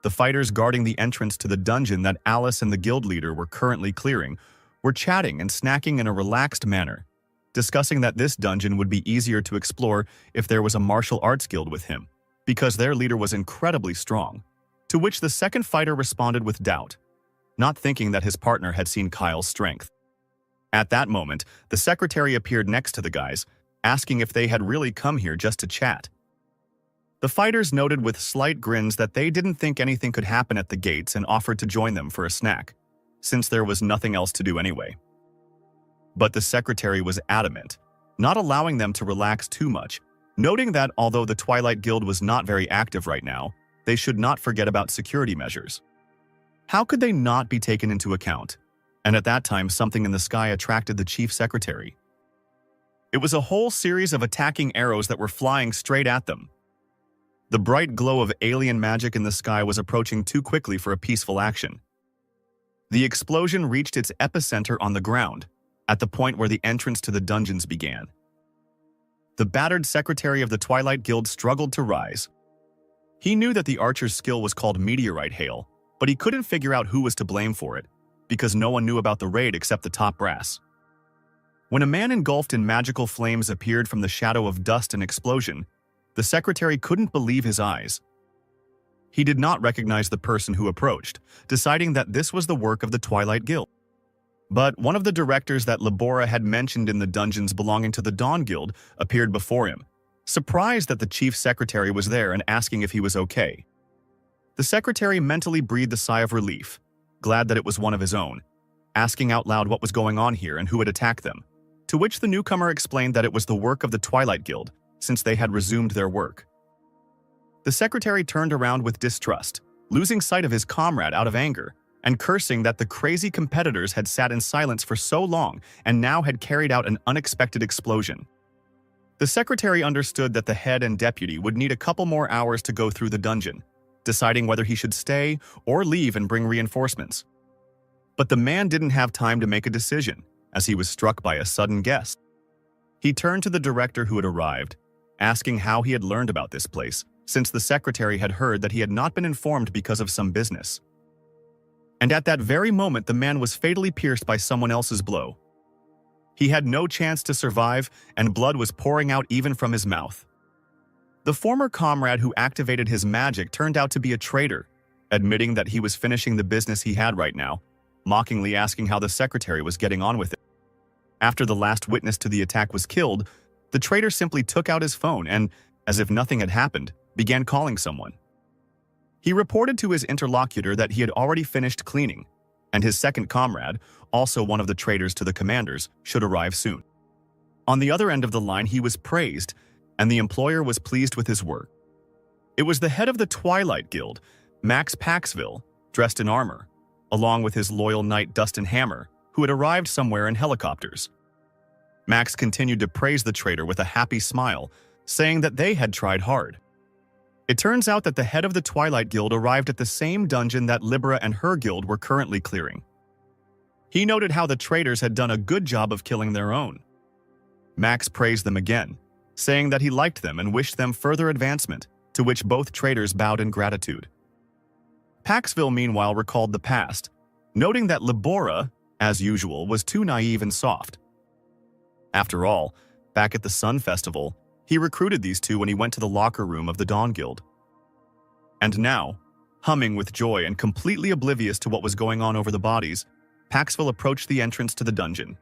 S1: The fighters guarding the entrance to the dungeon that Alice and the guild leader were currently clearing were chatting and snacking in a relaxed manner, discussing that this dungeon would be easier to explore if there was a martial arts guild with him, because their leader was incredibly strong, to which the second fighter responded with doubt, not thinking that his partner had seen Kyle's strength. At that moment, the secretary appeared next to the guys, asking if they had really come here just to chat. The fighters noted with slight grins that they didn't think anything could happen at the gates and offered to join them for a snack, since there was nothing else to do anyway. But the secretary was adamant, not allowing them to relax too much, noting that although the Twilight Guild was not very active right now, they should not forget about security measures. How could they not be taken into account? And at that time, something in the sky attracted the chief secretary. It was a whole series of attacking arrows that were flying straight at them. The bright glow of alien magic in the sky was approaching too quickly for a peaceful action. The explosion reached its epicenter on the ground, at the point where the entrance to the dungeons began. The battered secretary of the Twilight Guild struggled to rise. He knew that the archer's skill was called meteorite hail, but he couldn't figure out who was to blame for it, because no one knew about the raid except the top brass. When a man engulfed in magical flames appeared from the shadow of dust and explosion, the secretary couldn't believe his eyes. He did not recognize the person who approached, deciding that this was the work of the Twilight Guild. But one of the directors that Labora had mentioned in the dungeons belonging to the Dawn Guild appeared before him, surprised that the chief secretary was there and asking if he was okay. The secretary mentally breathed a sigh of relief, glad that it was one of his own, asking out loud what was going on here and who had attacked them, to which the newcomer explained that it was the work of the Twilight Guild, since they had resumed their work. The secretary turned around with distrust, losing sight of his comrade out of anger, and cursing that the crazy competitors had sat in silence for so long and now had carried out an unexpected explosion. The secretary understood that the head and deputy would need a couple more hours to go through the dungeon, deciding whether he should stay or leave and bring reinforcements. But the man didn't have time to make a decision, as he was struck by a sudden guest. He turned to the director who had arrived, asking how he had learned about this place, since the secretary had heard that he had not been informed because of some business. And at that very moment, the man was fatally pierced by someone else's blow. He had no chance to survive, and blood was pouring out even from his mouth. The former comrade who activated his magic turned out to be a traitor, admitting that he was finishing the business he had right now, mockingly asking how the secretary was getting on with it. After the last witness to the attack was killed, the traitor simply took out his phone and, as if nothing had happened, began calling someone. He reported to his interlocutor that he had already finished cleaning, and his second comrade, also one of the traitors to the commanders, should arrive soon. On the other end of the line, he was praised, and the employer was pleased with his work. It was the head of the Twilight Guild, Max Paxville, dressed in armor, along with his loyal knight Dustin Hammer, who had arrived somewhere in helicopters. Max continued to praise the traitor with a happy smile, saying that they had tried hard. It turns out that the head of the Twilight Guild arrived at the same dungeon that Libera and her guild were currently clearing. He noted how the traitors had done a good job of killing their own. Max praised them again, saying that he liked them and wished them further advancement, to which both traitors bowed in gratitude. Paxville meanwhile recalled the past, noting that Libora, as usual, was too naive and soft. After all, back at the Sun Festival, he recruited these two when he went to the locker room of the Dawn Guild. And now, humming with joy and completely oblivious to what was going on over the bodies, Paxville approached the entrance to the dungeon.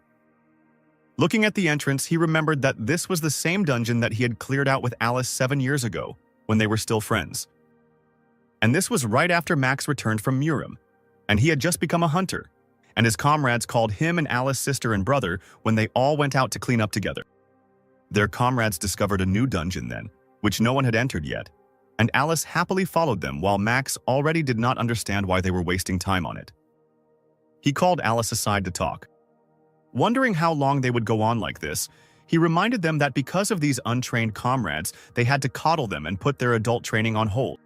S1: Looking at the entrance, he remembered that this was the same dungeon that he had cleared out with Alice 7 years ago, when they were still friends. And this was right after Max returned from Murim, and he had just become a hunter, and his comrades called him and Alice sister and brother when they all went out to clean up together. Their comrades discovered a new dungeon then, which no one had entered yet, and Alice happily followed them while Max already did not understand why they were wasting time on it. He called Alice aside to talk. Wondering how long they would go on like this, he reminded them that because of these untrained comrades, they had to coddle them and put their adult training on hold.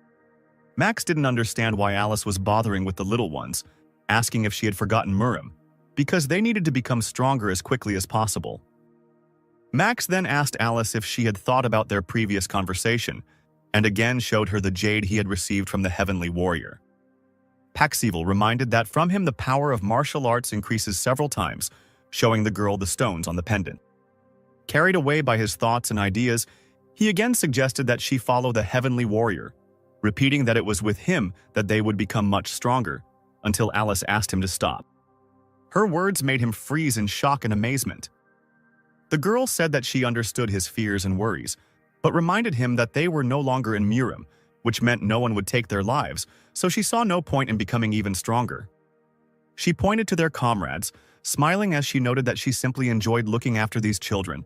S1: Max didn't understand why Alice was bothering with the little ones, asking if she had forgotten Murim, because they needed to become stronger as quickly as possible. Max then asked Alice if she had thought about their previous conversation, and again showed her the jade he had received from the Heavenly Warrior. Paxiville reminded that from him the power of martial arts increases several times, showing the girl the stones on the pendant. Carried away by his thoughts and ideas, he again suggested that she follow the Heavenly Warrior, repeating that it was with him that they would become much stronger, until Alice asked him to stop. Her words made him freeze in shock and amazement. The girl said that she understood his fears and worries, but reminded him that they were no longer in Murim, which meant no one would take their lives, so she saw no point in becoming even stronger. She pointed to their comrades, smiling as she noted that she simply enjoyed looking after these children,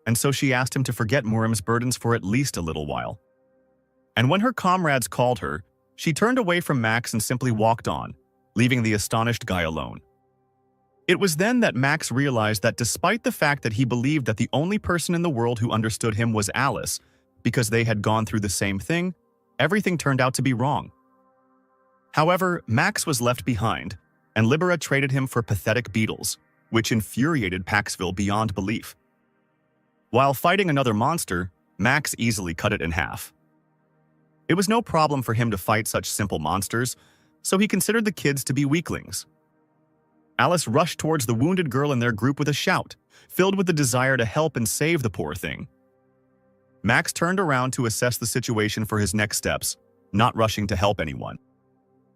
S1: and so she asked him to forget Murim's burdens for at least a little while. And when her comrades called her, she turned away from Max and simply walked on, leaving the astonished guy alone. It was then that Max realized that despite the fact that he believed that the only person in the world who understood him was Alice, because they had gone through the same thing, everything turned out to be wrong. However, Max was left behind, and Libera traded him for pathetic beetles, which infuriated Paxville beyond belief. While fighting another monster, Max easily cut it in half. It was no problem for him to fight such simple monsters, so he considered the kids to be weaklings. Alice rushed towards the wounded girl in their group with a shout, filled with the desire to help and save the poor thing. Max turned around to assess the situation for his next steps, not rushing to help anyone.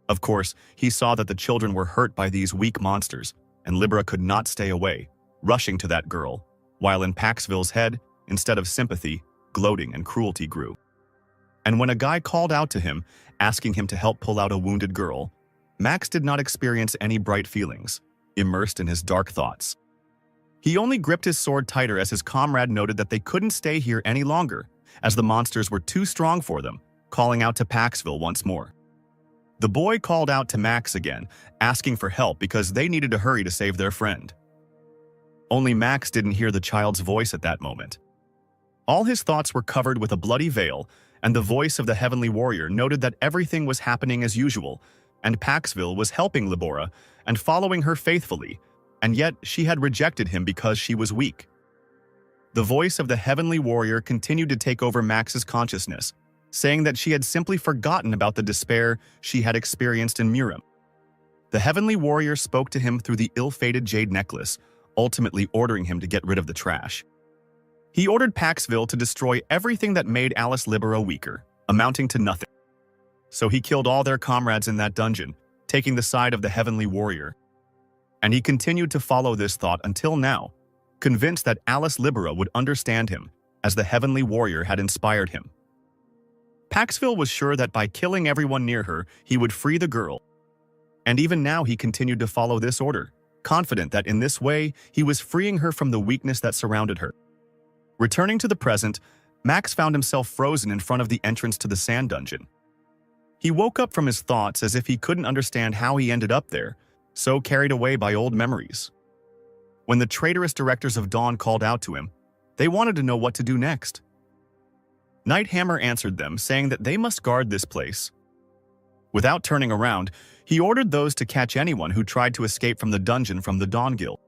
S1: Of course, he saw that the children were hurt by these weak monsters, and Libera could not stay away, rushing to that girl, while in Paxville's head, instead of sympathy, gloating and cruelty grew. And when a guy called out to him, asking him to help pull out a wounded girl, Max did not experience any bright feelings, immersed in his dark thoughts. He only gripped his sword tighter as his comrade noted that they couldn't stay here any longer, as the monsters were too strong for them, calling out to Paxville once more. The boy called out to Max again, asking for help because they needed to hurry to save their friend. Only Max didn't hear the child's voice at that moment. All his thoughts were covered with a bloody veil, and the voice of the Heavenly Warrior noted that everything was happening as usual, and Paxville was helping Libera and following her faithfully, and yet she had rejected him because she was weak. The voice of the Heavenly Warrior continued to take over Max's consciousness, saying that she had simply forgotten about the despair she had experienced in Murim. The Heavenly Warrior spoke to him through the ill-fated jade necklace, ultimately ordering him to get rid of the trash. He ordered Paxville to destroy everything that made Alice Libera weaker, amounting to nothing. So he killed all their comrades in that dungeon, taking the side of the Heavenly Warrior. And he continued to follow this thought until now, convinced that Alice Libera would understand him, as the Heavenly Warrior had inspired him. Paxville was sure that by killing everyone near her, he would free the girl. And even now he continued to follow this order, confident that in this way he was freeing her from the weakness that surrounded her. Returning to the present, Max found himself frozen in front of the entrance to the sand dungeon. He woke up from his thoughts as if he couldn't understand how he ended up there, so carried away by old memories. When the traitorous directors of Dawn called out to him, they wanted to know what to do next. Nighthammer answered them, saying that they must guard this place. Without turning around, he ordered those to catch anyone who tried to escape from the dungeon from the Dawn Guild,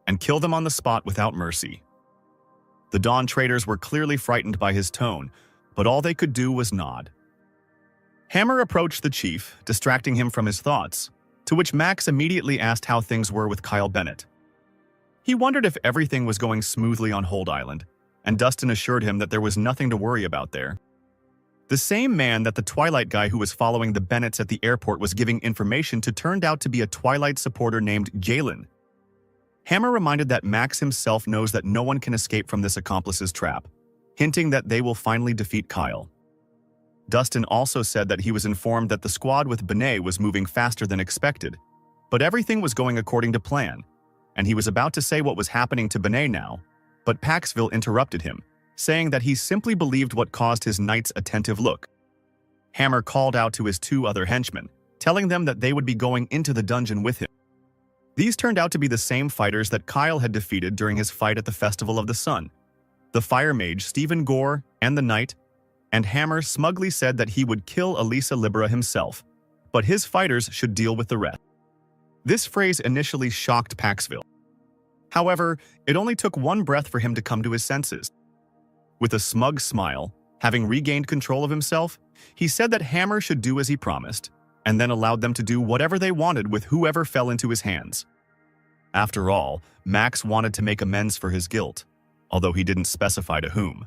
S1: and kill them on the spot without mercy. The Dawn traitors were clearly frightened by his tone, but all they could do was nod. Hammer approached the chief, distracting him from his thoughts, to which Max immediately asked how things were with Kyle Bennett. He wondered if everything was going smoothly on Hold Island, and Dustin assured him that there was nothing to worry about there. The same man that the Twilight guy who was following the Bennetts at the airport was giving information to turned out to be a Twilight supporter named Jalen. Hammer reminded that Max himself knows that no one can escape from this accomplice's trap, hinting that they will finally defeat Kyle. Dustin also said that he was informed that the squad with Benet was moving faster than expected, but everything was going according to plan, and he was about to say what was happening to Benet now, but Paxville interrupted him, saying that he simply believed what caused his knight's attentive look. Hammer called out to his two other henchmen, telling them that they would be going into the dungeon with him. These turned out to be the same fighters that Kyle had defeated during his fight at the Festival of the Sun, the fire mage Stephen Gore and the knight, and Hammer smugly said that he would kill Elisa Libera himself, but his fighters should deal with the rest. This phrase initially shocked Paxville. However, it only took one breath for him to come to his senses. With a smug smile, having regained control of himself, he said that Hammer should do as he promised, and then allowed them to do whatever they wanted with whoever fell into his hands. After all, Max wanted to make amends for his guilt, although he didn't specify to whom.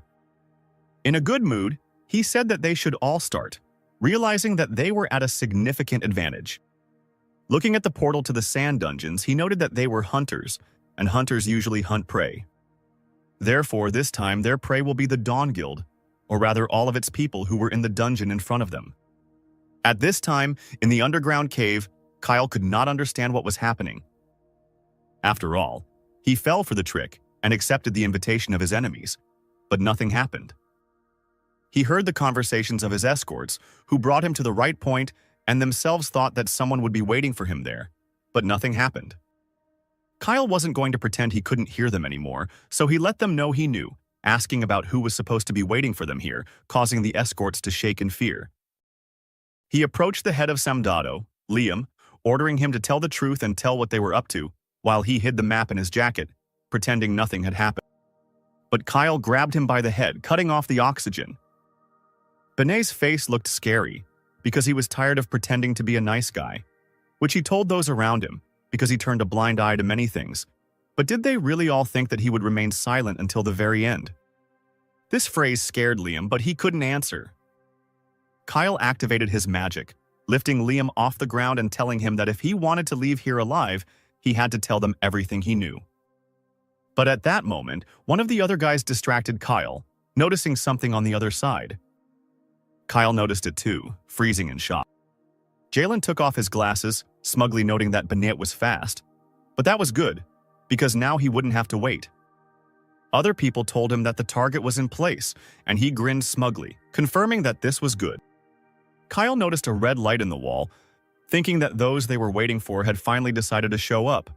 S1: In a good mood, he said that they should all start, realizing that they were at a significant advantage. Looking at the portal to the sand dungeons, he noted that they were hunters, and hunters usually hunt prey. Therefore, this time their prey will be the Dawn Guild, or rather all of its people who were in the dungeon in front of them. At this time, in the underground cave, Kyle could not understand what was happening. After all, he fell for the trick and accepted the invitation of his enemies, but nothing happened. He heard the conversations of his escorts, who brought him to the right point and themselves thought that someone would be waiting for him there, but nothing happened. Kyle wasn't going to pretend he couldn't hear them anymore, so he let them know he knew, asking about who was supposed to be waiting for them here, causing the escorts to shake in fear. He approached the head of Samdado, Liam, ordering him to tell the truth and tell what they were up to, while he hid the map in his jacket, pretending nothing had happened. But Kyle grabbed him by the head, cutting off the oxygen. Benet's face looked scary, because he was tired of pretending to be a nice guy, which he told those around him, because he turned a blind eye to many things. But did they really all think that he would remain silent until the very end? This phrase scared Liam, but he couldn't answer. Kyle activated his magic, lifting Liam off the ground and telling him that if he wanted to leave here alive, he had to tell them everything he knew. But at that moment, one of the other guys distracted Kyle, noticing something on the other side. Kyle noticed it too, freezing in shock. Jalen took off his glasses, smugly noting that Benet was fast. But that was good, because now he wouldn't have to wait. Other people told him that the target was in place, and he grinned smugly, confirming that this was good. Kyle noticed a red light in the wall, thinking that those they were waiting for had finally decided to show up.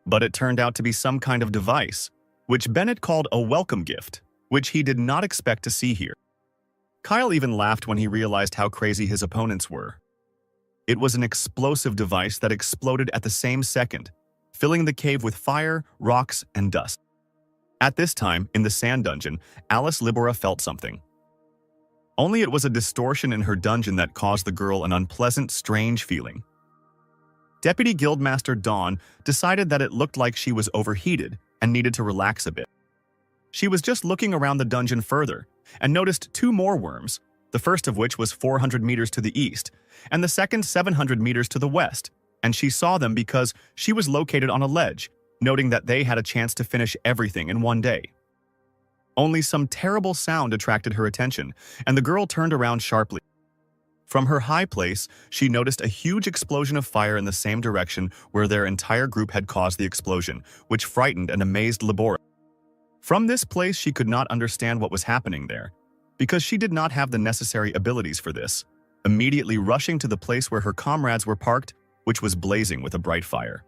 S1: But it turned out to be some kind of device, which Bennett called a welcome gift, which he did not expect to see here. Kyle even laughed when he realized how crazy his opponents were. It was an explosive device that exploded at the same second, filling the cave with fire, rocks, and dust. At this time, in the sand dungeon, Alice Libera felt something. Only it was a distortion in her dungeon that caused the girl an unpleasant, strange feeling. Deputy Guildmaster Dawn decided that it looked like she was overheated and needed to relax a bit. She was just looking around the dungeon further and noticed two more worms, the first of which was 400 meters to the east, and the second 700 meters to the west, and she saw them because she was located on a ledge, noting that they had a chance to finish everything in one day. Only some terrible sound attracted her attention, and the girl turned around sharply. From her high place, she noticed a huge explosion of fire in the same direction where their entire group had caused the explosion, which frightened and amazed Libera. From this place, she could not understand what was happening there, because she did not have the necessary abilities for this, immediately rushing to the place where her comrades were parked, which was blazing with a bright fire.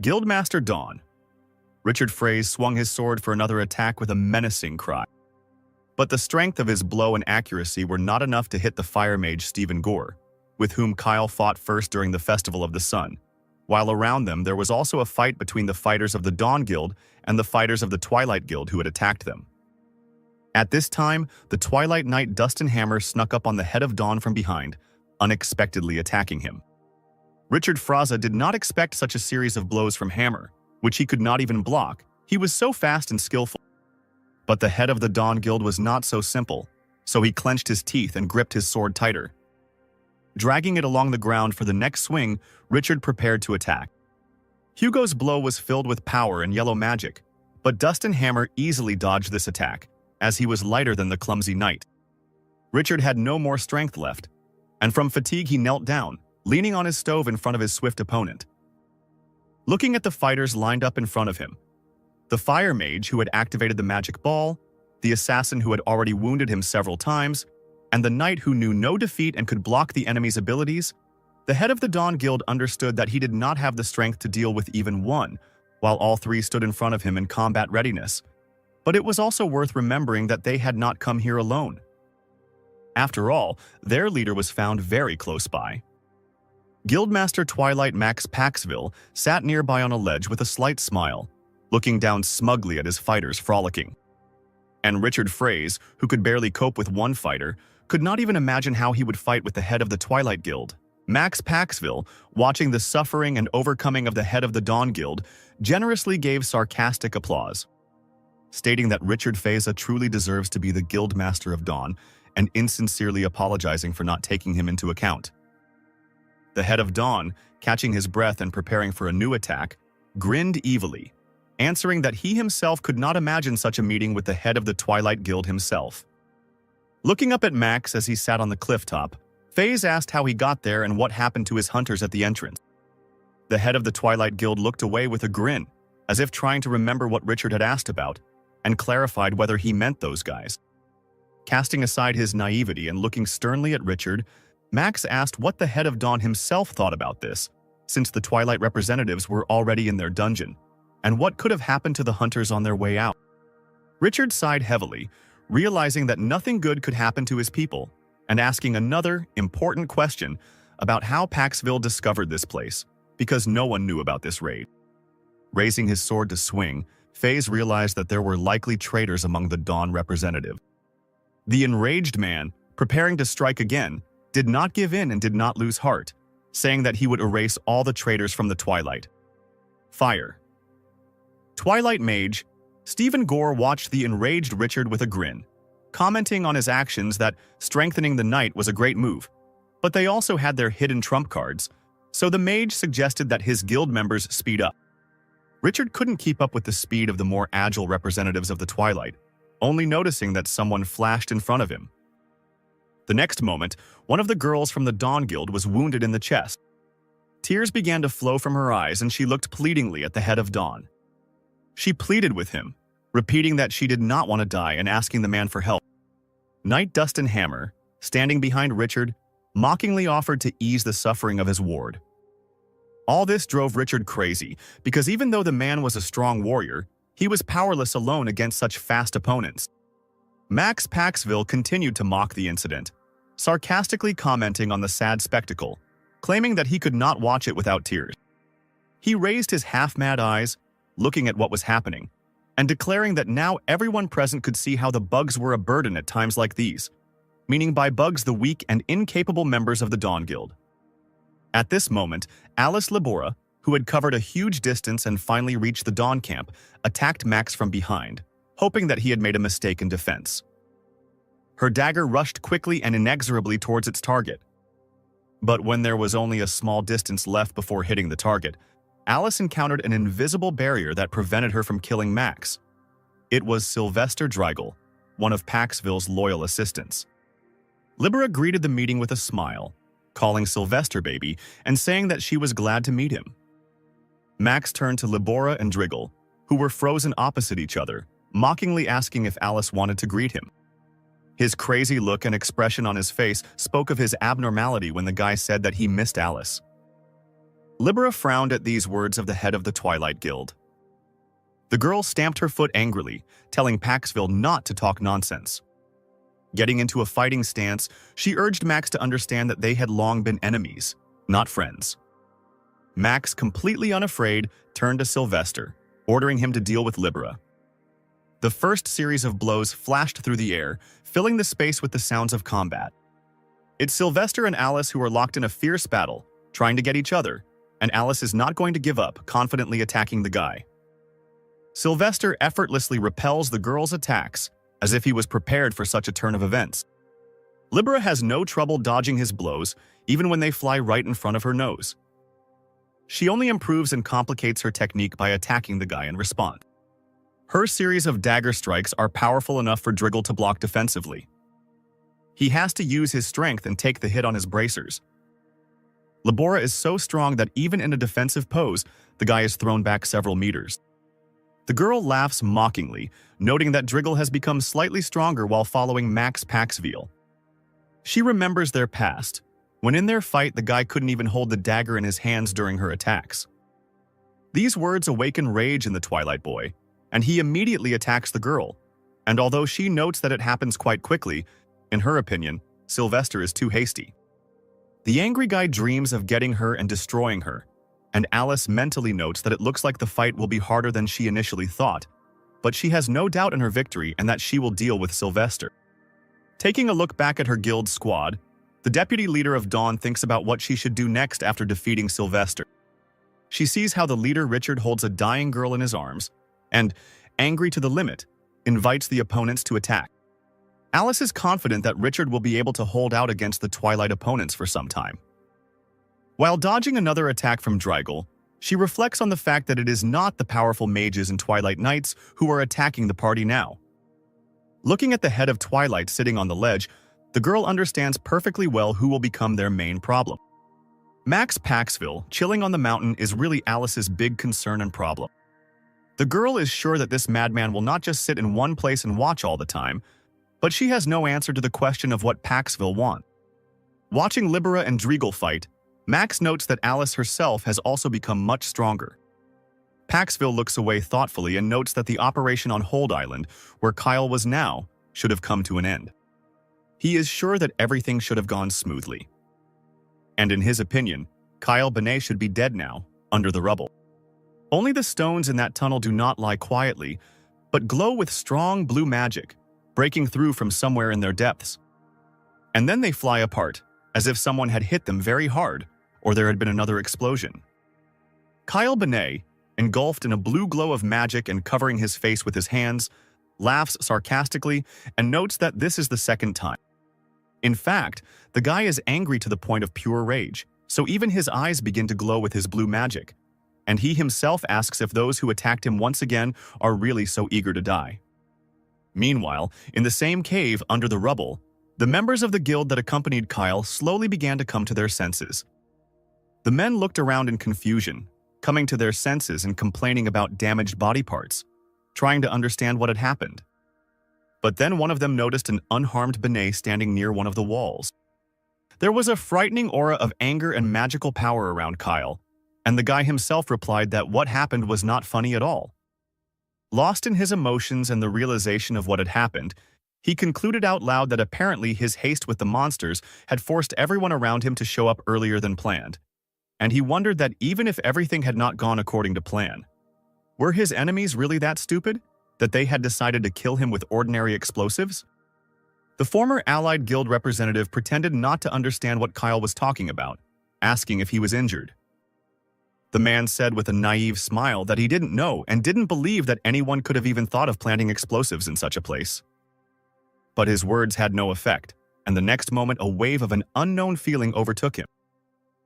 S1: Guildmaster Dawn. Richard Fraze swung his sword for another attack with a menacing cry. But the strength of his blow and accuracy were not enough to hit the fire mage Stephen Gore, with whom Kyle fought first during the Festival of the Sun, while around them there was also a fight between the fighters of the Dawn Guild and the fighters of the Twilight Guild who had attacked them. At this time, the Twilight Knight Dustin Hammer snuck up on the head of Dawn from behind, unexpectedly attacking him. Richard Fraza did not expect such a series of blows from Hammer, which he could not even block. He was so fast and skillful. But the head of the Dawn Guild was not so simple, so he clenched his teeth and gripped his sword tighter. Dragging it along the ground for the next swing, Richard prepared to attack. Hugo's blow was filled with power and yellow magic, but Dustin Hammer easily dodged this attack, as he was lighter than the clumsy knight. Richard had no more strength left, and from fatigue he knelt down, leaning on his stove in front of his swift opponent. Looking at the fighters lined up in front of him, the fire mage who had activated the magic ball, the assassin who had already wounded him several times, and the knight who knew no defeat and could block the enemy's abilities, the head of the Dawn Guild understood that he did not have the strength to deal with even one, while all three stood in front of him in combat readiness. But it was also worth remembering that they had not come here alone. After all, their leader was found very close by. Guildmaster Twilight Max Paxville sat nearby on a ledge with a slight smile, looking down smugly at his fighters frolicking. And Richard Fraze, who could barely cope with one fighter, could not even imagine how he would fight with the head of the Twilight Guild. Max Paxville, watching the suffering and overcoming of the head of the Dawn Guild, generously gave sarcastic applause, stating that Richard Feza truly deserves to be the Guildmaster of Dawn and insincerely apologizing for not taking him into account. The head of Dawn, catching his breath and preparing for a new attack, grinned evilly, answering that he himself could not imagine such a meeting with the head of the Twilight Guild himself. Looking up at Max as he sat on the cliff top, Faze asked how he got there and what happened to his hunters at the entrance. The head of the Twilight Guild looked away with a grin, as if trying to remember what Richard had asked about, and clarified whether he meant those guys. Casting aside his naivety and looking sternly at Richard, Max asked what the head of Dawn himself thought about this, since the Twilight representatives were already in their dungeon, and what could have happened to the hunters on their way out. Richard sighed heavily, realizing that nothing good could happen to his people, and asking another, important question about how Paxville discovered this place, because no one knew about this raid. Raising his sword to swing, Faze realized that there were likely traitors among the Dawn representative. The enraged man, preparing to strike again, did not give in and did not lose heart, saying that he would erase all the traitors from the Twilight. Fire. Twilight Mage, Stephen Gore watched the enraged Richard with a grin, commenting on his actions that strengthening the knight was a great move, but they also had their hidden trump cards, so the mage suggested that his guild members speed up. Richard couldn't keep up with the speed of the more agile representatives of the Twilight, only noticing that someone flashed in front of him. The next moment, one of the girls from the Dawn Guild was wounded in the chest. Tears began to flow from her eyes and she looked pleadingly at the head of Dawn. She pleaded with him, repeating that she did not want to die and asking the man for help. Knight Dustin Hammer, standing behind Richard, mockingly offered to ease the suffering of his ward. All this drove Richard crazy, because even though the man was a strong warrior, he was powerless alone against such fast opponents. Max Paxville continued to mock the incident, sarcastically commenting on the sad spectacle, claiming that he could not watch it without tears. He raised his half-mad eyes, looking at what was happening, and declaring that now everyone present could see how the bugs were a burden at times like these, meaning by bugs the weak and incapable members of the Dawn Guild. At this moment, Alice Libora, who had covered a huge distance and finally reached the Dawn camp, attacked Max from behind, hoping that he had made a mistake in defense. Her dagger rushed quickly and inexorably towards its target. But when there was only a small distance left before hitting the target, Alice encountered an invisible barrier that prevented her from killing Max. It was Sylvester Dreigel, one of Paxville's loyal assistants. Libera greeted the meeting with a smile, calling Sylvester baby and saying that she was glad to meet him. Max turned to Libora and Dreigel, who were frozen opposite each other, mockingly asking if Alice wanted to greet him. His crazy look and expression on his face spoke of his abnormality when the guy said that he missed Alice. Libera frowned at these words of the head of the Twilight Guild. The girl stamped her foot angrily, telling Paxville not to talk nonsense. Getting into a fighting stance, she urged Max to understand that they had long been enemies, not friends. Max, completely unafraid, turned to Sylvester, ordering him to deal with Libera. The first series of blows flashed through the air, filling the space with the sounds of combat. It's Sylvester and Alice who are locked in a fierce battle, trying to get each other, and Alice is not going to give up, confidently attacking the guy. Sylvester effortlessly repels the girl's attacks, as if he was prepared for such a turn of events. Libera has no trouble dodging his blows, even when they fly right in front of her nose. She only improves and complicates her technique by attacking the guy in response. Her series of dagger strikes are powerful enough for Dreigel to block defensively. He has to use his strength and take the hit on his bracers. Libora is so strong that even in a defensive pose, the guy is thrown back several meters. The girl laughs mockingly, noting that Dreigel has become slightly stronger while following Max Paxville. She remembers their past, when in their fight the guy couldn't even hold the dagger in his hands during her attacks. These words awaken rage in the Twilight Boy, and he immediately attacks the girl, and although she notes that it happens quite quickly, in her opinion, Sylvester is too hasty. The angry guy dreams of getting her and destroying her, and Alice mentally notes that it looks like the fight will be harder than she initially thought, but she has no doubt in her victory and that she will deal with Sylvester. Taking a look back at her guild squad, the deputy leader of Dawn thinks about what she should do next after defeating Sylvester. She sees how the leader Richard holds a dying girl in his arms, and, angry to the limit, invites the opponents to attack. Alice is confident that Richard will be able to hold out against the Twilight opponents for some time. While dodging another attack from Dreigel, she reflects on the fact that it is not the powerful mages and Twilight Knights who are attacking the party now. Looking at the head of Twilight sitting on the ledge, the girl understands perfectly well who will become their main problem. Max Paxville, chilling on the mountain, is really Alice's big concern and problem. The girl is sure that this madman will not just sit in one place and watch all the time, but she has no answer to the question of what Paxville wants. Watching Libera and Dreigel fight, Max notes that Alice herself has also become much stronger. Paxville looks away thoughtfully and notes that the operation on Hold Island, where Kyle was now, should have come to an end. He is sure that everything should have gone smoothly. And in his opinion, Kyle Benet should be dead now, under the rubble. Only the stones in that tunnel do not lie quietly, but glow with strong blue magic, breaking through from somewhere in their depths. And then they fly apart, as if someone had hit them very hard, or there had been another explosion. Kyle Benet, engulfed in a blue glow of magic and covering his face with his hands, laughs sarcastically and notes that this is the second time. In fact, the guy is angry to the point of pure rage, so even his eyes begin to glow with his blue magic, and he himself asks if those who attacked him once again are really so eager to die. Meanwhile, in the same cave under the rubble, the members of the guild that accompanied Kyle slowly began to come to their senses. The men looked around in confusion, coming to their senses and complaining about damaged body parts, trying to understand what had happened. But then one of them noticed an unharmed Benet standing near one of the walls. There was a frightening aura of anger and magical power around Kyle, and the guy himself replied that what happened was not funny at all. Lost in his emotions and the realization of what had happened, he concluded out loud that apparently his haste with the monsters had forced everyone around him to show up earlier than planned, and he wondered that even if everything had not gone according to plan, were his enemies really that stupid that they had decided to kill him with ordinary explosives? The former Allied Guild representative pretended not to understand what Kyle was talking about, asking if he was injured. The man said with a naive smile that he didn't know and didn't believe that anyone could have even thought of planting explosives in such a place. But his words had no effect, and the next moment a wave of an unknown feeling overtook him.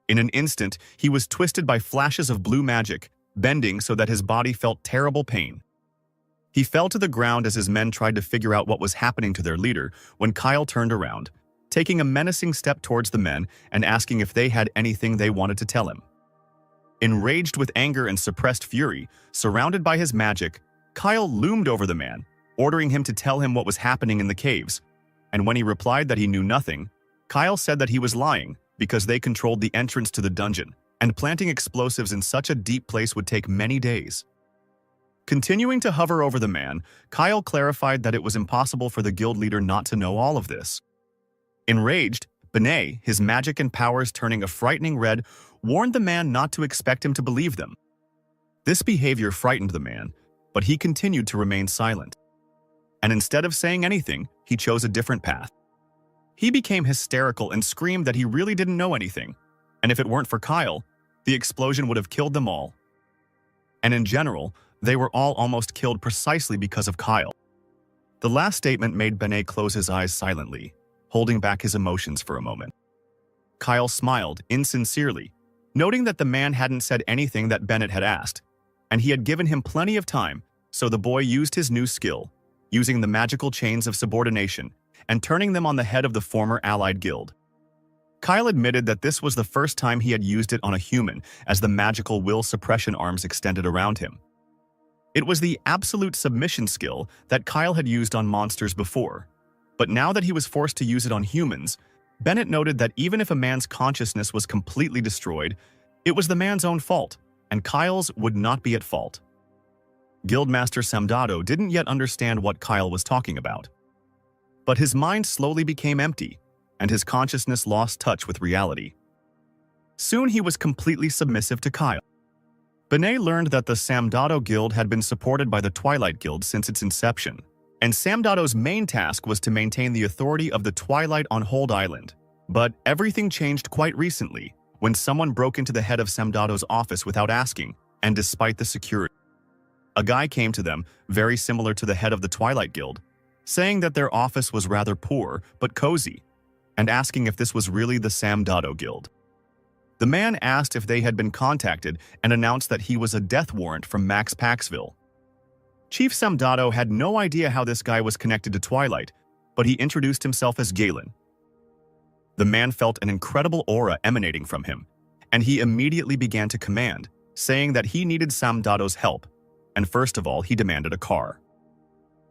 S1: In an instant, he was twisted by flashes of blue magic, bending so that his body felt terrible pain. He fell to the ground as his men tried to figure out what was happening to their leader when Kyle turned around, taking a menacing step towards the men and asking if they had anything they wanted to tell him. Enraged with anger and suppressed fury, surrounded by his magic, Kyle loomed over the man, ordering him to tell him what was happening in the caves, and when he replied that he knew nothing, Kyle said that he was lying because they controlled the entrance to the dungeon, and planting explosives in such a deep place would take many days. Continuing to hover over the man, Kyle clarified that it was impossible for the guild leader not to know all of this. Enraged, Benet, his magic and powers turning a frightening red, warned the man not to expect him to believe them. This behavior frightened the man, but he continued to remain silent. And instead of saying anything, he chose a different path. He became hysterical and screamed that he really didn't know anything, and if it weren't for Kyle, the explosion would have killed them all. And in general, they were all almost killed precisely because of Kyle. The last statement made Benet close his eyes silently, holding back his emotions for a moment. Kyle smiled insincerely, noting that the man hadn't said anything that Bennett had asked, and he had given him plenty of time, so the boy used his new skill, using the magical chains of subordination and turning them on the head of the former Allied Guild. Kyle admitted that this was the first time he had used it on a human as the magical will suppression arms extended around him. It was the absolute submission skill that Kyle had used on monsters before, but now that he was forced to use it on humans, Bennett noted that even if a man's consciousness was completely destroyed, it was the man's own fault, and Kyle's would not be at fault. Guildmaster Samdado didn't yet understand what Kyle was talking about. But his mind slowly became empty, and his consciousness lost touch with reality. Soon he was completely submissive to Kyle. Benet learned that the Samdado Guild had been supported by the Twilight Guild since its inception, and Samdado's main task was to maintain the authority of the Twilight on Hold Island. But everything changed quite recently, when someone broke into the head of Samdado's office without asking, and despite the security. A guy came to them, very similar to the head of the Twilight Guild, saying that their office was rather poor but cozy, and asking if this was really the Samdado Guild. The man asked if they had been contacted and announced that he was a death warrant from Max Paxville. Chief Samdado had no idea how this guy was connected to Twilight, but he introduced himself as Galen. The man felt an incredible aura emanating from him, and he immediately began to command, saying that he needed Samdado's help, and first of all he demanded a car.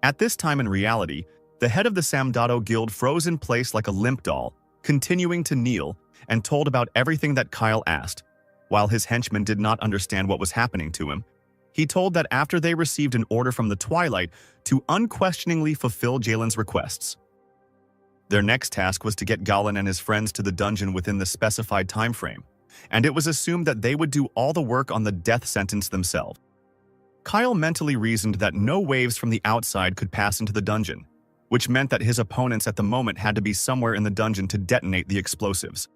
S1: At this time in reality, the head of the Samdado Guild froze in place like a limp doll, continuing to kneel, and told about everything that Kyle asked. While his henchmen did not understand what was happening to him, he told that after they received an order from the Twilight to unquestioningly fulfill Jalen's requests. Their next task was to get Galen and his friends to the dungeon within the specified time frame, and it was assumed that they would do all the work on the death sentence themselves. Kyle mentally reasoned that no waves from the outside could pass into the dungeon, which meant that his opponents at the moment had to be somewhere in the dungeon to detonate the explosives.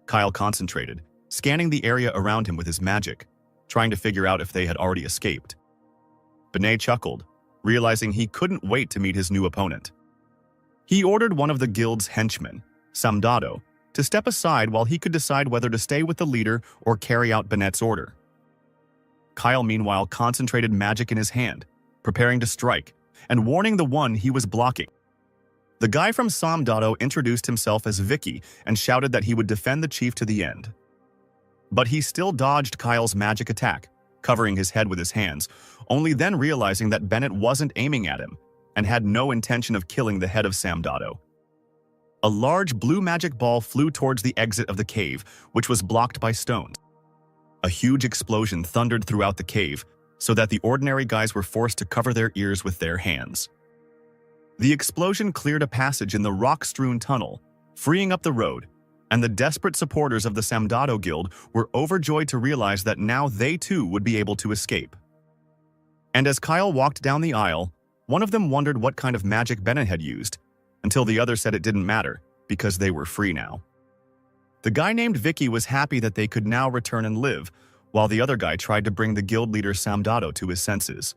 S1: Kyle concentrated, scanning the area around him with his magic, trying to figure out if they had already escaped. Benet chuckled, realizing he couldn't wait to meet his new opponent. He ordered one of the guild's henchmen, Samdado, to step aside while he could decide whether to stay with the leader or carry out Benet's order. Kyle meanwhile concentrated magic in his hand, preparing to strike, and warning the one he was blocking. The guy from Samdado introduced himself as Vicky and shouted that he would defend the chief to the end. But he still dodged Kyle's magic attack, covering his head with his hands, only then realizing that Bennett wasn't aiming at him and had no intention of killing the head of Samdado. A large blue magic ball flew towards the exit of the cave, which was blocked by stones. A huge explosion thundered throughout the cave, so that the ordinary guys were forced to cover their ears with their hands. The explosion cleared a passage in the rock-strewn tunnel, freeing up the road, and the desperate supporters of the Samdado Guild were overjoyed to realize that now they too would be able to escape. And as Kyle walked down the aisle, one of them wondered what kind of magic Bennett had used, until the other said it didn't matter, because they were free now. The guy named Vicky was happy that they could now return and live, while the other guy tried to bring the guild leader Samdado to his senses.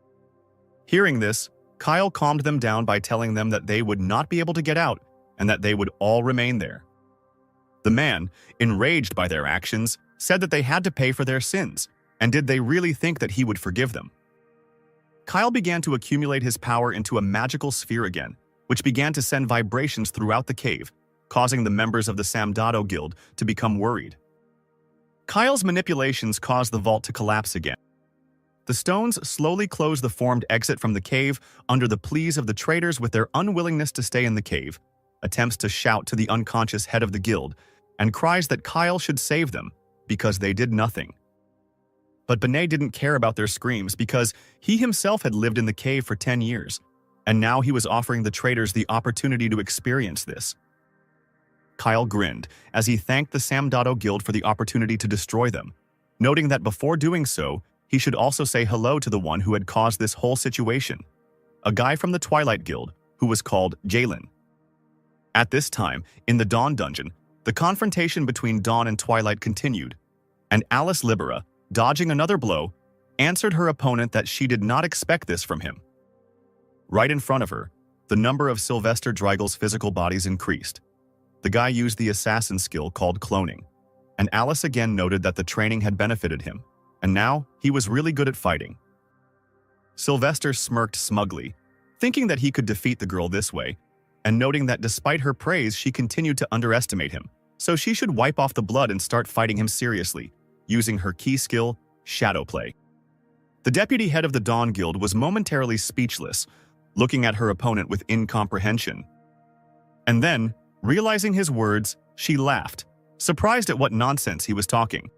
S1: Hearing this, Kyle calmed them down by telling them that they would not be able to get out and that they would all remain there. The man, enraged by their actions, said that they had to pay for their sins, and did they really think that he would forgive them? Kyle began to accumulate his power into a magical sphere again, which began to send vibrations throughout the cave, causing the members of the Samdado Guild to become worried. Kyle's manipulations caused the vault to collapse again. The stones slowly closed the formed exit from the cave under the pleas of the traders with their unwillingness to stay in the cave, attempts to shout to the unconscious head of the guild, and cries that Kyle should save them because they did nothing. But Benet didn't care about their screams because he himself had lived in the cave for 10 years, and now he was offering the traders the opportunity to experience this. Kyle grinned as he thanked the Samdado Guild for the opportunity to destroy them, noting that before doing so, he should also say hello to the one who had caused this whole situation, a guy from the Twilight Guild who was called Jalen. At this time, in the Dawn Dungeon, the confrontation between Dawn and Twilight continued, and Alice Libera, dodging another blow, answered her opponent that she did not expect this from him. Right in front of her, the number of Sylvester Dreigel's physical bodies increased. The guy used the assassin skill called cloning, and Alice again noted that the training had benefited him, and now he was really good at fighting. Sylvester smirked smugly, thinking that he could defeat the girl this way, and noting that despite her praise, she continued to underestimate him, so she should wipe off the blood and start fighting him seriously, using her key skill, Shadow Play. The deputy head of the Dawn Guild was momentarily speechless, looking at her opponent with incomprehension. And then, realizing his words, she laughed, surprised at what nonsense he was talking.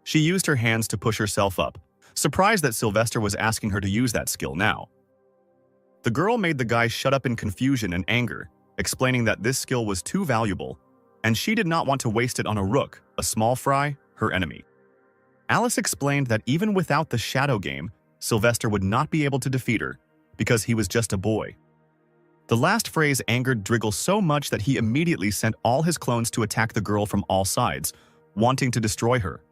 S1: She used her hands to push herself up, surprised that Sylvester was asking her to use that skill now. The girl made the guy shut up in confusion and anger, explaining that this skill was too valuable, and she did not want to waste it on a rook, a small fry, her enemy. Alice explained that even without the shadow game, Sylvester would not be able to defeat her, because he was just a boy. The last phrase angered Driggle so much that he immediately sent all his clones to attack the girl from all sides, wanting to destroy her.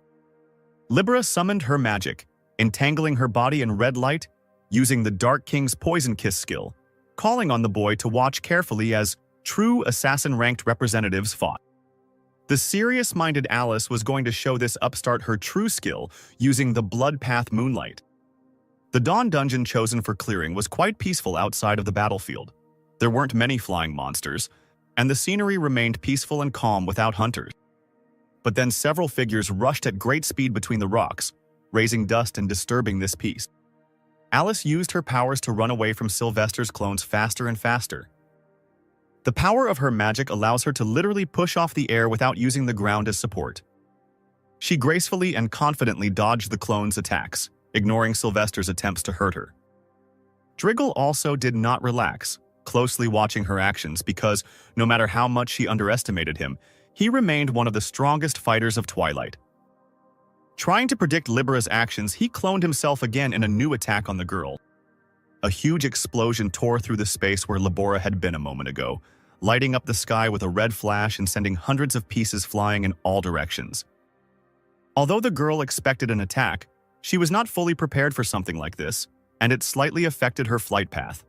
S1: Libera summoned her magic, entangling her body in red light, using the Dark King's Poison Kiss skill, calling on the boy to watch carefully as true assassin-ranked representatives fought. The serious-minded Alice was going to show this upstart her true skill using the Blood Path Moonlight. The Dawn dungeon chosen for clearing was quite peaceful outside of the battlefield. There weren't many flying monsters, and the scenery remained peaceful and calm without hunters. But then several figures rushed at great speed between the rocks, raising dust and disturbing this peace. Alice used her powers to run away from Sylvester's clones faster and faster. The power of her magic allows her to literally push off the air without using the ground as support. She gracefully and confidently dodged the clones' attacks, ignoring Sylvester's attempts to hurt her. Driggle also did not relax, closely watching her actions because, no matter how much she underestimated him, he remained one of the strongest fighters of Twilight. Trying to predict Libera's actions, he cloned himself again in a new attack on the girl. A huge explosion tore through the space where Libera had been a moment ago, lighting up the sky with a red flash and sending hundreds of pieces flying in all directions. Although the girl expected an attack, she was not fully prepared for something like this, and it slightly affected her flight path.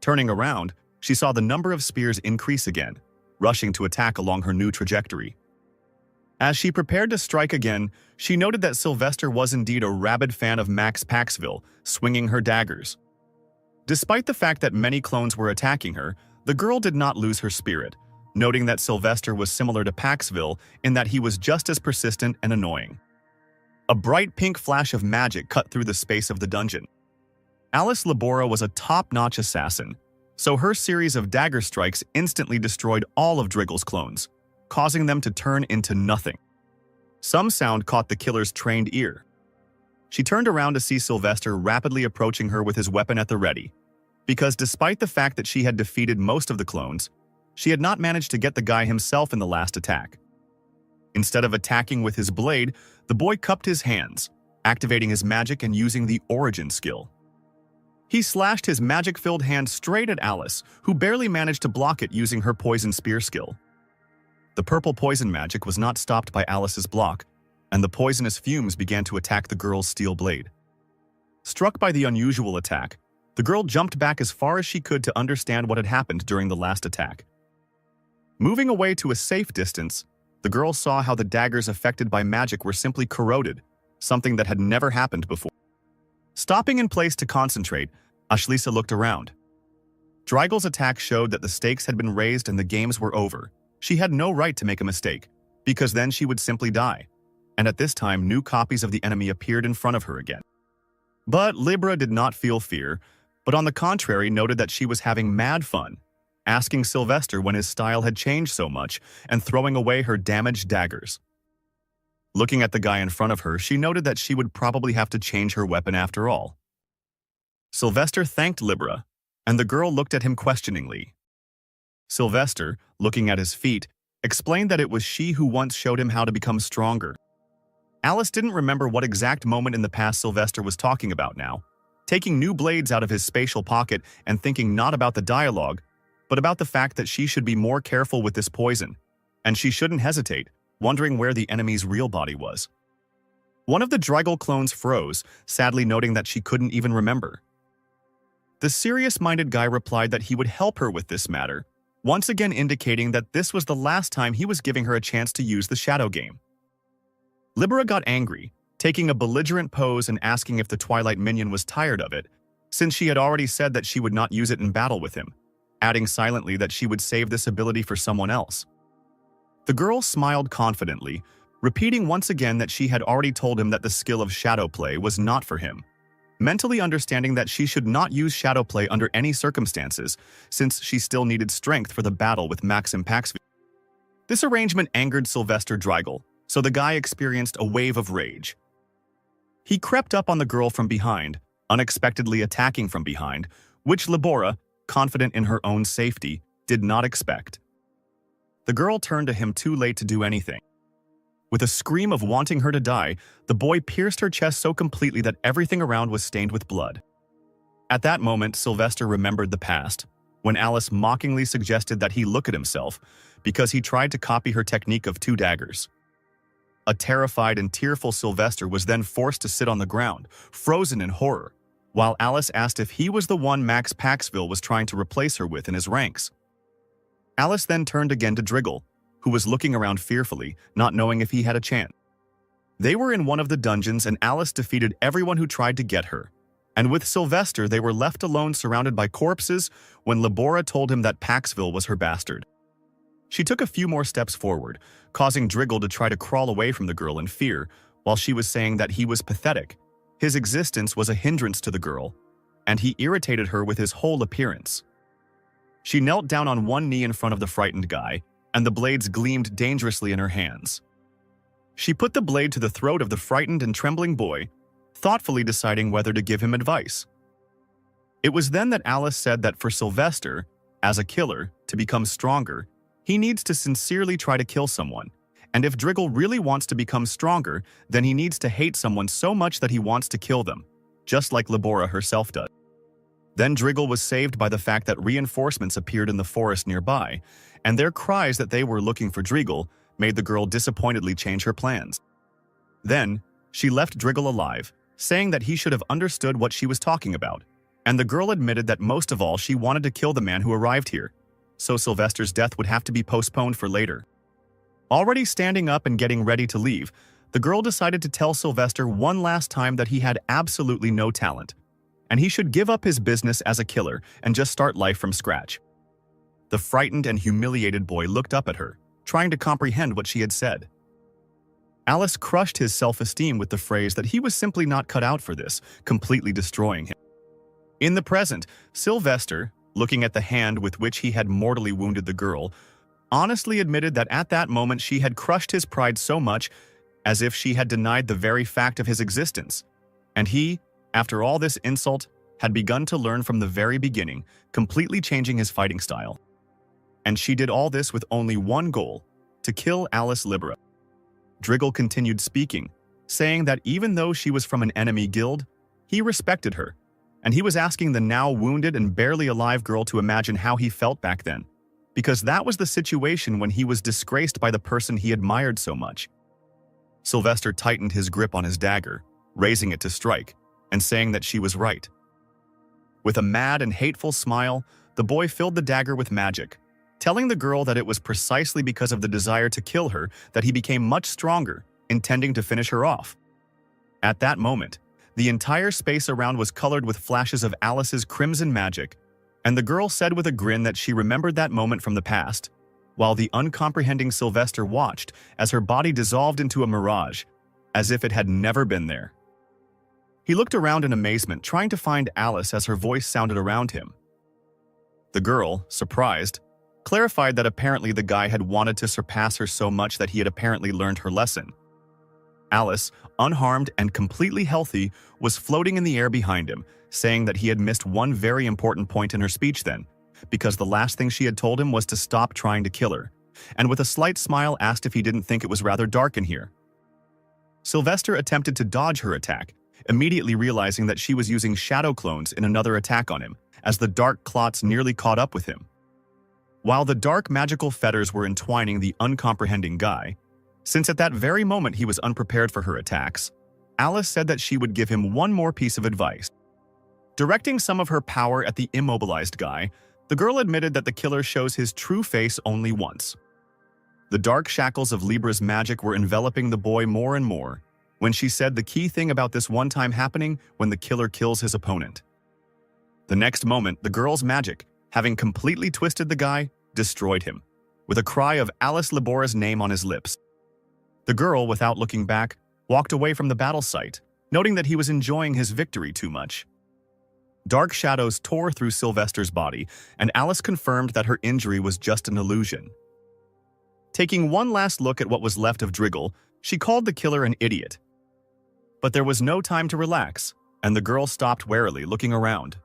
S1: Turning around, she saw the number of spears increase again, rushing to attack along her new trajectory. As she prepared to strike again, she noted that Sylvester was indeed a rabid fan of Max Paxville, swinging her daggers. Despite the fact that many clones were attacking her, the girl did not lose her spirit, noting that Sylvester was similar to Paxville in that he was just as persistent and annoying. A bright pink flash of magic cut through the space of the dungeon. Alice Libera was a top-notch assassin, so her series of dagger strikes instantly destroyed all of Driggle's clones, causing them to turn into nothing. Some sound caught the killer's trained ear. She turned around to see Sylvester rapidly approaching her with his weapon at the ready, because despite the fact that she had defeated most of the clones, she had not managed to get the guy himself in the last attack. Instead of attacking with his blade, the boy cupped his hands, activating his magic and using the Origin skill. He slashed his magic-filled hand straight at Alice, who barely managed to block it using her poison spear skill. The purple poison magic was not stopped by Alice's block, and the poisonous fumes began to attack the girl's steel blade. Struck by the unusual attack, the girl jumped back as far as she could to understand what had happened during the last attack. Moving away to a safe distance, the girl saw how the daggers affected by magic were simply corroded, something that had never happened before. Stopping in place to concentrate, Ashlisa looked around. Drygle's attack showed that the stakes had been raised and the games were over. She had no right to make a mistake, because then she would simply die. And at this time, new copies of the enemy appeared in front of her again. But Libera did not feel fear, but on the contrary noted that she was having mad fun, asking Sylvester when his style had changed so much and throwing away her damaged daggers. Looking at the guy in front of her, she noted that she would probably have to change her weapon after all. Sylvester thanked Libera, and the girl looked at him questioningly. Sylvester, looking at his feet, explained that it was she who once showed him how to become stronger. Alice didn't remember what exact moment in the past Sylvester was talking about now, taking new blades out of his spatial pocket and thinking not about the dialogue, but about the fact that she should be more careful with this poison, and she shouldn't hesitate, wondering where the enemy's real body was. One of the Dryggle clones froze, sadly noting that she couldn't even remember. The serious-minded guy replied that he would help her with this matter, once again indicating that this was the last time he was giving her a chance to use the shadow game. Libera got angry, taking a belligerent pose and asking if the Twilight minion was tired of it, since she had already said that she would not use it in battle with him, adding silently that she would save this ability for someone else. The girl smiled confidently, repeating once again that she had already told him that the skill of shadow play was not for him, mentally understanding that she should not use shadow play under any circumstances, since she still needed strength for the battle with Maxim Paxville. This arrangement angered Sylvester Dryggle, so the guy experienced a wave of rage. He crept up on the girl from behind, unexpectedly attacking from behind, which Libera, confident in her own safety, did not expect. The girl turned to him too late to do anything. With a scream of wanting her to die, the boy pierced her chest so completely that everything around was stained with blood. At that moment, Sylvester remembered the past, when Alice mockingly suggested that he look at himself because he tried to copy her technique of 2 daggers. A terrified and tearful Sylvester was then forced to sit on the ground, frozen in horror, while Alice asked if he was the one Max Paxville was trying to replace her with in his ranks. Alice then turned again to Driggle, who was looking around fearfully, not knowing if he had a chance. They were in one of the dungeons and Alice defeated everyone who tried to get her. And with Sylvester, they were left alone surrounded by corpses when Labora told him that Paxville was her bastard. She took a few more steps forward, causing Driggle to try to crawl away from the girl in fear, while she was saying that he was pathetic. His existence was a hindrance to the girl, and he irritated her with his whole appearance. She knelt down on one knee in front of the frightened guy, and the blades gleamed dangerously in her hands. She put the blade to the throat of the frightened and trembling boy, thoughtfully deciding whether to give him advice. It was then that Alice said that for Sylvester, as a killer, to become stronger, he needs to sincerely try to kill someone, and if Driggle really wants to become stronger, then he needs to hate someone so much that he wants to kill them, just like Labora herself does. Then Driggle was saved by the fact that reinforcements appeared in the forest nearby, and their cries that they were looking for Driggle made the girl disappointedly change her plans. Then, she left Driggle alive, saying that he should have understood what she was talking about, and the girl admitted that most of all she wanted to kill the man who arrived here, so Sylvester's death would have to be postponed for later. Already standing up and getting ready to leave, the girl decided to tell Sylvester one last time that he had absolutely no talent, and he should give up his business as a killer and just start life from scratch. The frightened and humiliated boy looked up at her, trying to comprehend what she had said. Alice crushed his self-esteem with the phrase that he was simply not cut out for this, completely destroying him. In the present, Sylvester, looking at the hand with which he had mortally wounded the girl, honestly admitted that at that moment she had crushed his pride so much as if she had denied the very fact of his existence. And he, after all this insult, had begun to learn from the very beginning, completely changing his fighting style. And she did all this with only one goal, to kill Alice Libera. Driggle continued speaking, saying that even though she was from an enemy guild, he respected her, and he was asking the now wounded and barely alive girl to imagine how he felt back then, because that was the situation when he was disgraced by the person he admired so much. Sylvester tightened his grip on his dagger, raising it to strike, and saying that she was right. With a mad and hateful smile, the boy filled the dagger with magic, telling the girl that it was precisely because of the desire to kill her that he became much stronger, intending to finish her off. At that moment, the entire space around was colored with flashes of Alice's crimson magic, and the girl said with a grin that she remembered that moment from the past, while the uncomprehending Sylvester watched as her body dissolved into a mirage, as if it had never been there. He looked around in amazement, trying to find Alice as her voice sounded around him. The girl, surprised, clarified that apparently the guy had wanted to surpass her so much that he had apparently learned her lesson. Alice, unharmed and completely healthy, was floating in the air behind him, saying that he had missed one very important point in her speech then, because the last thing she had told him was to stop trying to kill her, and with a slight smile asked if he didn't think it was rather dark in here. Sylvester attempted to dodge her attack, immediately realizing that she was using shadow clones in another attack on him, as the dark clots nearly caught up with him. While the dark magical fetters were entwining the uncomprehending guy, since at that very moment he was unprepared for her attacks, Alice said that she would give him one more piece of advice. Directing some of her power at the immobilized guy, the girl admitted that the killer shows his true face only once. The dark shackles of Libra's magic were enveloping the boy more and more, when she said the key thing about this one time happening when the killer kills his opponent. The next moment, the girl's magic, having completely twisted the guy, destroyed him, with a cry of Alice Labora's name on his lips. The girl, without looking back, walked away from the battle site, noting that he was enjoying his victory too much. Dark shadows tore through Sylvester's body, and Alice confirmed that her injury was just an illusion. Taking one last look at what was left of Driggle, she called the killer an idiot. But there was no time to relax, and the girl stopped warily, looking around.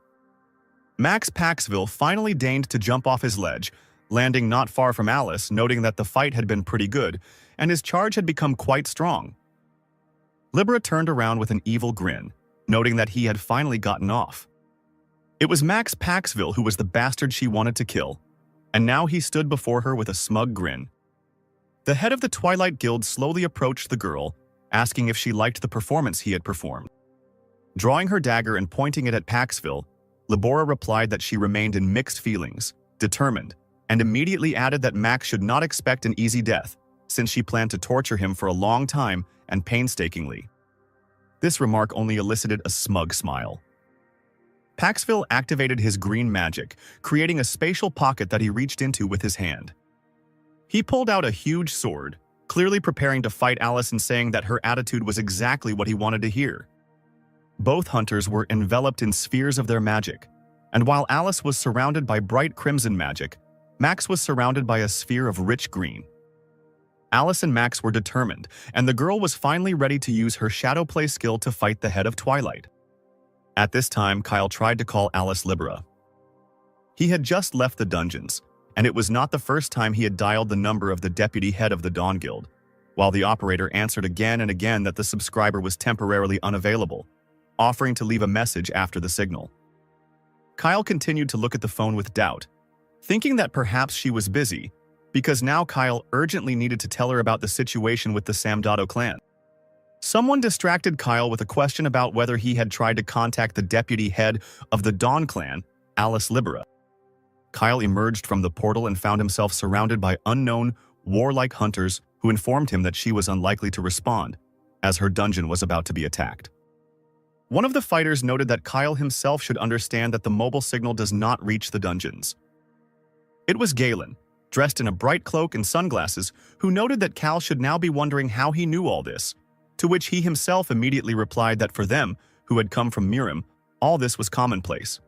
S1: Max Paxville finally deigned to jump off his ledge, landing not far from Alice, noting that the fight had been pretty good, and his charge had become quite strong. Libera turned around with an evil grin, noting that he had finally gotten off. It was Max Paxville who was the bastard she wanted to kill, and now he stood before her with a smug grin. The head of the Twilight Guild slowly approached the girl, asking if she liked the performance he had performed. Drawing her dagger and pointing it at Paxville, Libera replied that she remained in mixed feelings, determined, and immediately added that Max should not expect an easy death, since she planned to torture him for a long time and painstakingly. This remark only elicited a smug smile. Paxville activated his green magic, creating a spatial pocket that he reached into with his hand. He pulled out a huge sword, clearly preparing to fight Alice and saying that her attitude was exactly what he wanted to hear. Both hunters were enveloped in spheres of their magic, and while Alice was surrounded by bright crimson magic, Max was surrounded by a sphere of rich green. Alice and Max were determined, and the girl was finally ready to use her shadow play skill to fight the head of Twilight. At this time, Kyle tried to call Alice Libera. He had just left the dungeons, and it was not the first time he had dialed the number of the deputy head of the Dawn Guild, while the operator answered again and again that the subscriber was temporarily unavailable, offering to leave a message after the signal. Kyle continued to look at the phone with doubt, thinking that perhaps she was busy, because now Kyle urgently needed to tell her about the situation with the Samdado clan. Someone distracted Kyle with a question about whether he had tried to contact the deputy head of the Dawn clan, Alice Libera. Kyle emerged from the portal and found himself surrounded by unknown, warlike hunters who informed him that she was unlikely to respond, as her dungeon was about to be attacked. One of the fighters noted that Kyle himself should understand that the mobile signal does not reach the dungeons. It was Galen, dressed in a bright cloak and sunglasses, who noted that Cal should now be wondering how he knew all this, to which he himself immediately replied that for them, who had come from Mirim, all this was commonplace.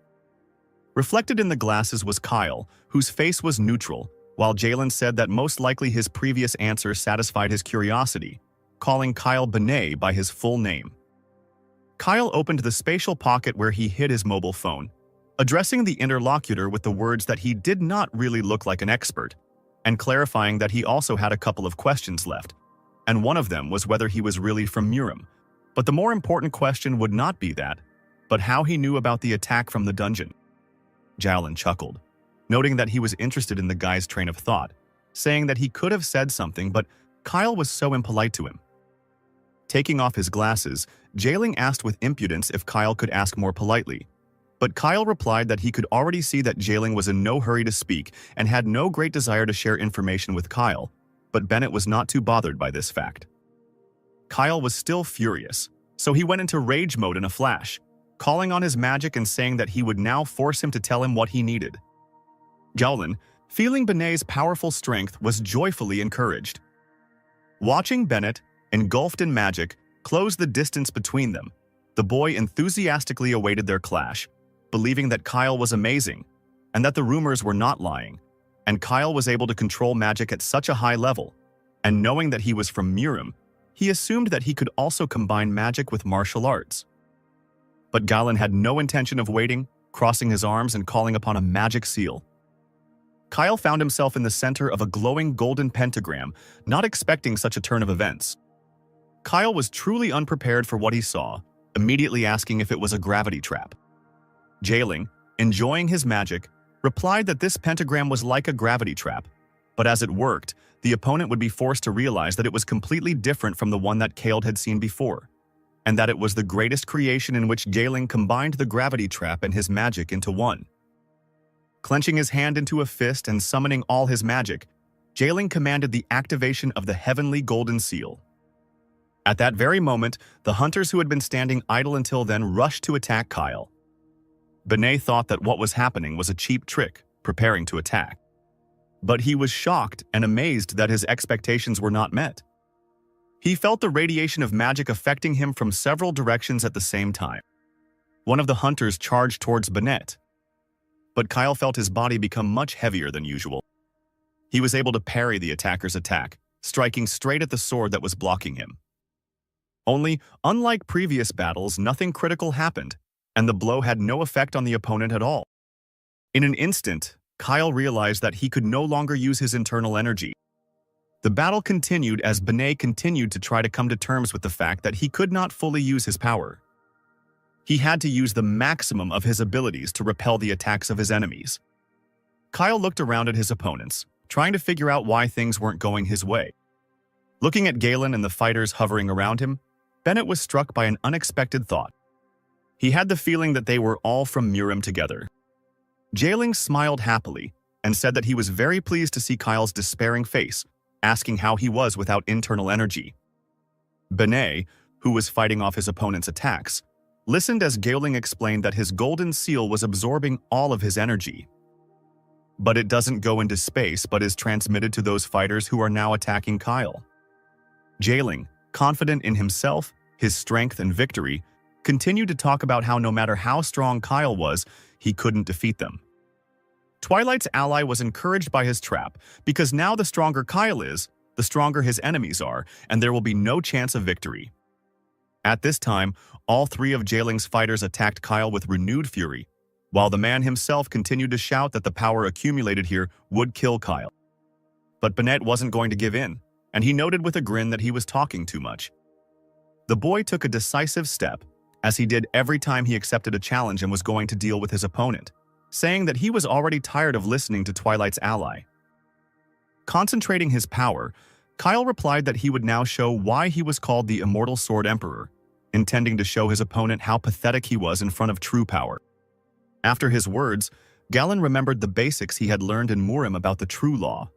S1: Reflected in the glasses was Kyle, whose face was neutral, while Jalen said that most likely his previous answer satisfied his curiosity, calling Kyle Benet by his full name. Kyle opened the spatial pocket where he hid his mobile phone, addressing the interlocutor with the words that he did not really look like an expert, and clarifying that he also had a couple of questions left, and one of them was whether he was really from Mirim. But the more important question would not be that, but how he knew about the attack from the dungeon. Jalen chuckled, noting that he was interested in the guy's train of thought, saying that he could have said something, but Kyle was so impolite to him. Taking off his glasses, Jalen asked with impudence if Kyle could ask more politely, but Kyle replied that he could already see that Jalen was in no hurry to speak and had no great desire to share information with Kyle, but Bennett was not too bothered by this fact. Kyle was still furious, so he went into rage mode in a flash, calling on his magic and saying that he would now force him to tell him what he needed. Jalen, feeling Benet's powerful strength, was joyfully encouraged. Watching Bennett, engulfed in magic, close the distance between them, the boy enthusiastically awaited their clash, believing that Kyle was amazing, and that the rumors were not lying, and Kyle was able to control magic at such a high level, and knowing that he was from Mirim, he assumed that he could also combine magic with martial arts. But Galen had no intention of waiting, crossing his arms and calling upon a magic seal. Kyle found himself in the center of a glowing golden pentagram, not expecting such a turn of events. Kyle was truly unprepared for what he saw, immediately asking if it was a gravity trap. Jailing, enjoying his magic, replied that this pentagram was like a gravity trap, but as it worked, the opponent would be forced to realize that it was completely different from the one that Kale had seen before, and that it was the greatest creation in which Jailing combined the gravity trap and his magic into one. Clenching his hand into a fist and summoning all his magic, Jailing commanded the activation of the heavenly golden seal. At that very moment, the hunters who had been standing idle until then rushed to attack Kyle. Benet thought that what was happening was a cheap trick, preparing to attack. But he was shocked and amazed that his expectations were not met. He felt the radiation of magic affecting him from several directions at the same time. One of the hunters charged towards Benet, but Kyle felt his body become much heavier than usual. He was able to parry the attacker's attack, striking straight at the sword that was blocking him. Only, unlike previous battles, nothing critical happened, and the blow had no effect on the opponent at all. In an instant, Kyle realized that he could no longer use his internal energy. The battle continued as Benet continued to try to come to terms with the fact that he could not fully use his power. He had to use the maximum of his abilities to repel the attacks of his enemies. Kyle looked around at his opponents, trying to figure out why things weren't going his way. Looking at Galen and the fighters hovering around him, Bennett was struck by an unexpected thought. He had the feeling that they were all from Murim together. Jailing smiled happily and said that he was very pleased to see Kyle's despairing face, asking how he was without internal energy. Benet, who was fighting off his opponent's attacks, listened as Galen explained that his golden seal was absorbing all of his energy. But it doesn't go into space but is transmitted to those fighters who are now attacking Kyle. Jailing, confident in himself, his strength and victory, continued to talk about how no matter how strong Kyle was, he couldn't defeat them. Twilight's ally was encouraged by his trap because now the stronger Kyle is, the stronger his enemies are, and there will be no chance of victory. At this time, all three of Jailing's fighters attacked Kyle with renewed fury, while the man himself continued to shout that the power accumulated here would kill Kyle. But Bennett wasn't going to give in, and he noted with a grin that he was talking too much. The boy took a decisive step, as he did every time he accepted a challenge and was going to deal with his opponent, saying that he was already tired of listening to Twilight's ally. Concentrating his power, Kyle replied that he would now show why he was called the Immortal Sword Emperor, intending to show his opponent how pathetic he was in front of true power. After his words, Galen remembered the basics he had learned in Murim about the true law.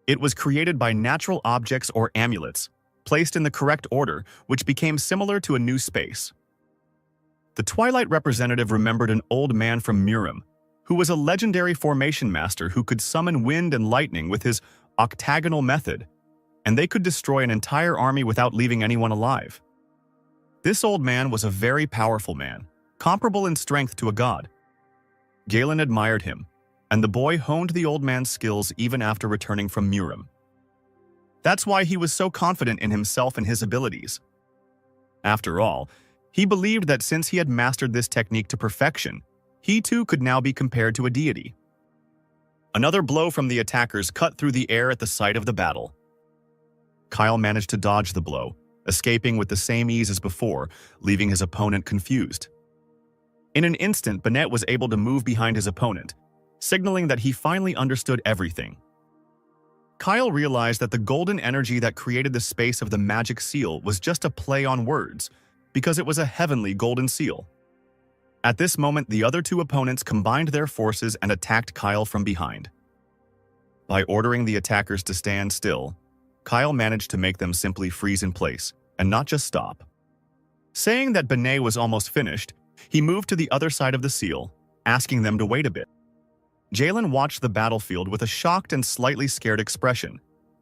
S1: It was created by natural objects or amulets, placed in the correct order, which became similar to a new space. The Twilight representative remembered an old man from Murim, who was a legendary formation master who could summon wind and lightning with his octagonal method, and they could destroy an entire army without leaving anyone alive. This old man was a very powerful man, comparable in strength to a god. Galen admired him, and the boy honed the old man's skills even after returning from Murim. That's why he was so confident in himself and his abilities. After all, he believed that since he had mastered this technique to perfection, he too could now be compared to a deity. Another blow from the attackers cut through the air at the site of the battle. Kyle managed to dodge the blow, escaping with the same ease as before, leaving his opponent confused. In an instant, Bennett was able to move behind his opponent, signaling that he finally understood everything. Kyle realized that the golden energy that created the space of the magic seal was just a play on words, because it was a heavenly golden seal. At this moment, the other two opponents combined their forces and attacked Kyle from behind. By ordering the attackers to stand still, Kyle managed to make them simply freeze in place, and not just stop. Saying that Benet was almost finished, he moved to the other side of the seal, asking them to wait a bit. Jalen watched the battlefield with a shocked and slightly scared expression,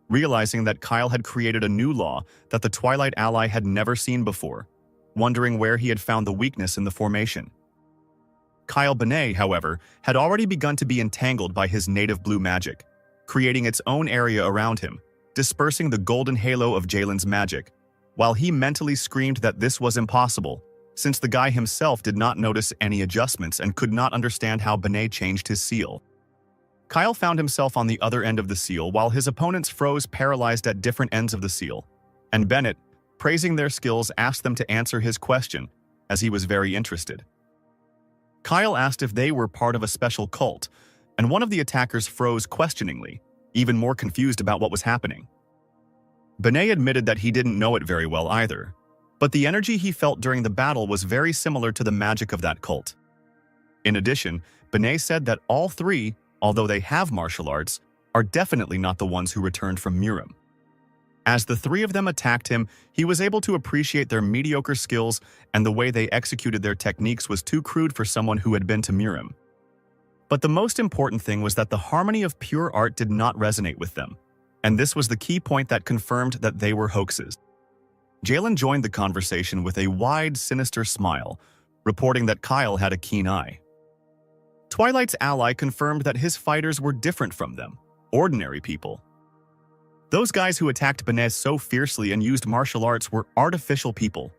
S1: realizing that Kyle had created a new law that the Twilight ally had never seen before, wondering where he had found the weakness in the formation. Kyle Benet, however, had already begun to be entangled by his native blue magic, creating its own area around him, dispersing the golden halo of Jalen's magic, while he mentally screamed that this was impossible, since the guy himself did not notice any adjustments and could not understand how Benet changed his seal. Kyle found himself on the other end of the seal while his opponents froze paralyzed at different ends of the seal, and Bennett, praising their skills, asked them to answer his question, as he was very interested. Kyle asked if they were part of a special cult, and one of the attackers froze questioningly, even more confused about what was happening. Benet admitted that he didn't know it very well either, but the energy he felt during the battle was very similar to the magic of that cult. In addition, Benet said that all three, although they have martial arts, are definitely not the ones who returned from Murim. As the three of them attacked him, he was able to appreciate their mediocre skills, and the way they executed their techniques was too crude for someone who had been to Murim. But the most important thing was that the harmony of pure art did not resonate with them, and this was the key point that confirmed that they were hoaxes. Jalen joined the conversation with a wide, sinister smile, reporting that Kyle had a keen eye. Twilight's ally confirmed that his fighters were different from them, ordinary people. Those guys who attacked Benet so fiercely and used martial arts were artificial people.